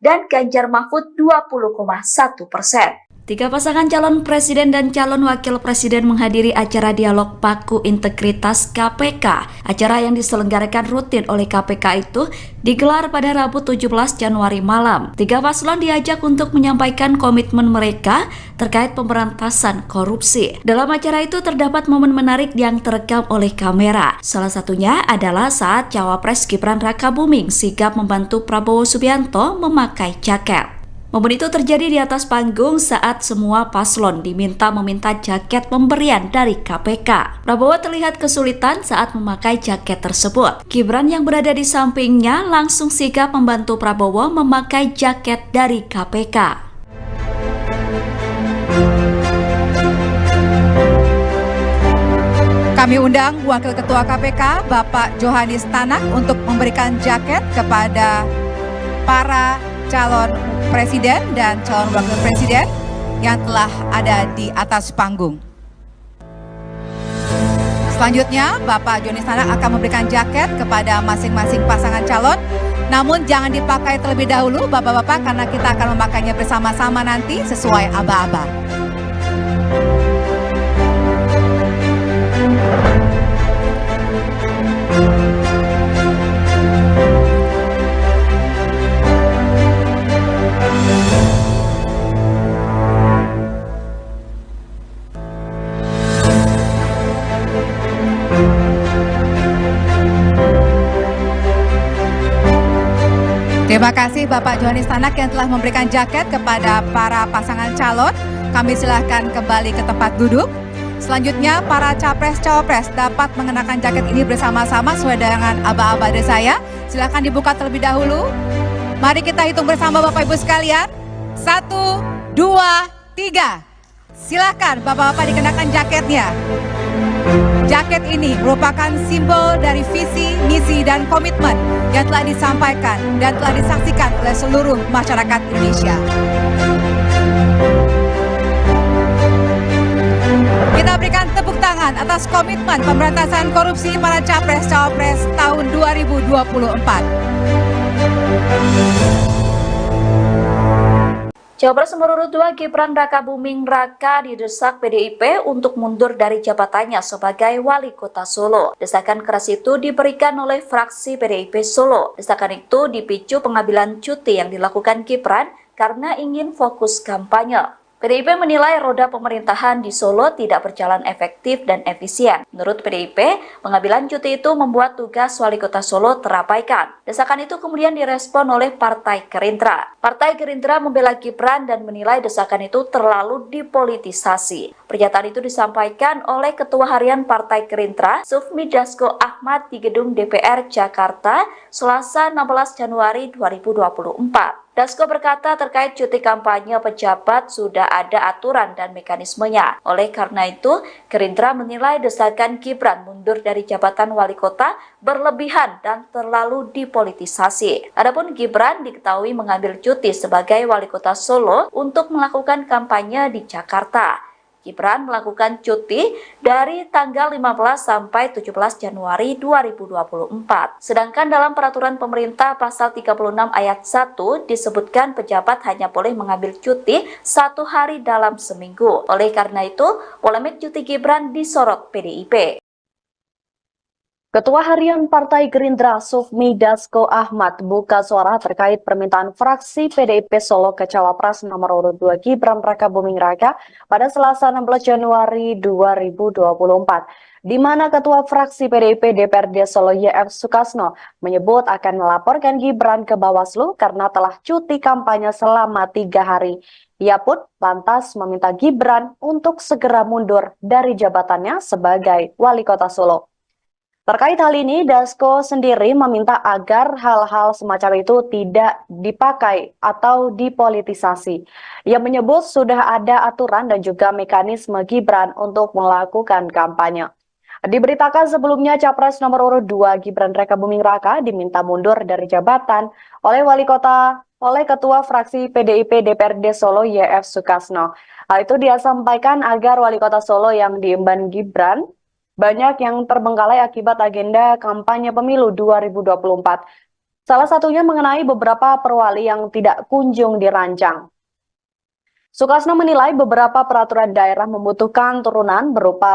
dan Ganjar Mahfud 20,1%. Tiga pasangan calon presiden dan calon wakil presiden menghadiri acara dialog Paku Integritas KPK. Acara yang diselenggarakan rutin oleh KPK itu digelar pada Rabu 17 Januari malam. Tiga paslon diajak untuk menyampaikan komitmen mereka terkait pemberantasan korupsi. Dalam acara itu terdapat momen menarik yang terekam oleh kamera. Salah satunya adalah saat Cawapres Gibran Rakabuming sigap membantu Prabowo Subianto memakai jaket. Momen itu terjadi di atas panggung saat semua paslon diminta meminta jaket pemberian dari KPK. Prabowo terlihat kesulitan saat memakai jaket tersebut. Gibran yang berada di sampingnya langsung sigap membantu Prabowo memakai jaket dari KPK. Kami undang Wakil Ketua KPK, Bapak Johanis Tanak, untuk memberikan jaket kepada para calon presiden dan calon wakil presiden yang telah ada di atas panggung. Selanjutnya, Bapak Johanis Tanak akan memberikan jaket kepada masing-masing pasangan calon. Namun jangan dipakai terlebih dahulu, Bapak-bapak, karena kita akan memakainya bersama-sama nanti sesuai aba-aba. Terima kasih Bapak Johanis Tanak yang telah memberikan jaket kepada para pasangan calon. Kami silahkan kembali ke tempat duduk. Selanjutnya para capres-cawapres dapat mengenakan jaket ini bersama-sama sesuai dengan aba-aba dari saya. Silahkan dibuka terlebih dahulu. Mari kita hitung bersama Bapak Ibu sekalian. 1, 2, 3. Silahkan Bapak-bapak dikenakan jaketnya. Jaket ini merupakan simbol dari visi, misi, dan komitmen yang telah disampaikan dan telah disaksikan oleh seluruh masyarakat Indonesia. Kita berikan tepuk tangan atas komitmen pemberantasan korupsi para capres-cawapres tahun 2024. Cawapres nomor urut 2 Gibran Rakabuming Raka didesak PDIP untuk mundur dari jabatannya sebagai wali kota Solo. Desakan keras itu diberikan oleh fraksi PDIP Solo. Desakan itu dipicu pengambilan cuti yang dilakukan Gibran karena ingin fokus kampanye. PDIP menilai roda pemerintahan di Solo tidak berjalan efektif dan efisien. Menurut PDIP, pengambilan cuti itu membuat tugas wali kota Solo terabaikan. Desakan itu kemudian direspon oleh Partai Gerindra. Partai Gerindra membela Gibran dan menilai desakan itu terlalu dipolitisasi. Pernyataan itu disampaikan oleh Ketua Harian Partai Gerindra, Sufmi Dasko Ahmad di Gedung DPR Jakarta, Selasa 16 Januari 2024. Dasko berkata terkait cuti kampanye pejabat sudah ada aturan dan mekanismenya. Oleh karena itu, Gerindra menilai desakan Gibran mundur dari jabatan wali kota berlebihan dan terlalu dipolitisasi. Adapun Gibran diketahui mengambil cuti sebagai wali kota Solo untuk melakukan kampanye di Jakarta. Gibran melakukan cuti dari tanggal 15 sampai 17 Januari 2024. Sedangkan dalam peraturan pemerintah pasal 36 ayat 1 disebutkan pejabat hanya boleh mengambil cuti 1 hari dalam seminggu. Oleh karena itu, polemik cuti Gibran disorot PDIP. Ketua Harian Partai Gerindra Sufmi Dasko Ahmad buka suara terkait permintaan fraksi PDIP Solo ke Cawapres nomor urut 2 Gibran Rakabuming Raka pada Selasa 16 Januari 2024, di mana Ketua Fraksi PDIP DPRD Solo YF Sukasno menyebut akan melaporkan Gibran ke Bawaslu karena telah cuti kampanye selama 3 hari. Ia pun lantas meminta Gibran untuk segera mundur dari jabatannya sebagai Wali Kota Solo. Terkait hal ini, Dasko sendiri meminta agar hal-hal semacam itu tidak dipakai atau dipolitisasi. Ia menyebut sudah ada aturan dan juga mekanisme Gibran untuk melakukan kampanye. Diberitakan sebelumnya Capres nomor urut 2 Gibran Rakabuming Raka diminta mundur dari jabatan oleh Ketua Fraksi PDIP DPRD Solo YF Sukasno. Hal itu dia sampaikan agar Wali Kota Solo yang diemban Gibran banyak yang terbengkalai akibat agenda kampanye pemilu 2024. Salah satunya mengenai beberapa perwali yang tidak kunjung dirancang. Sukasno menilai beberapa peraturan daerah membutuhkan turunan berupa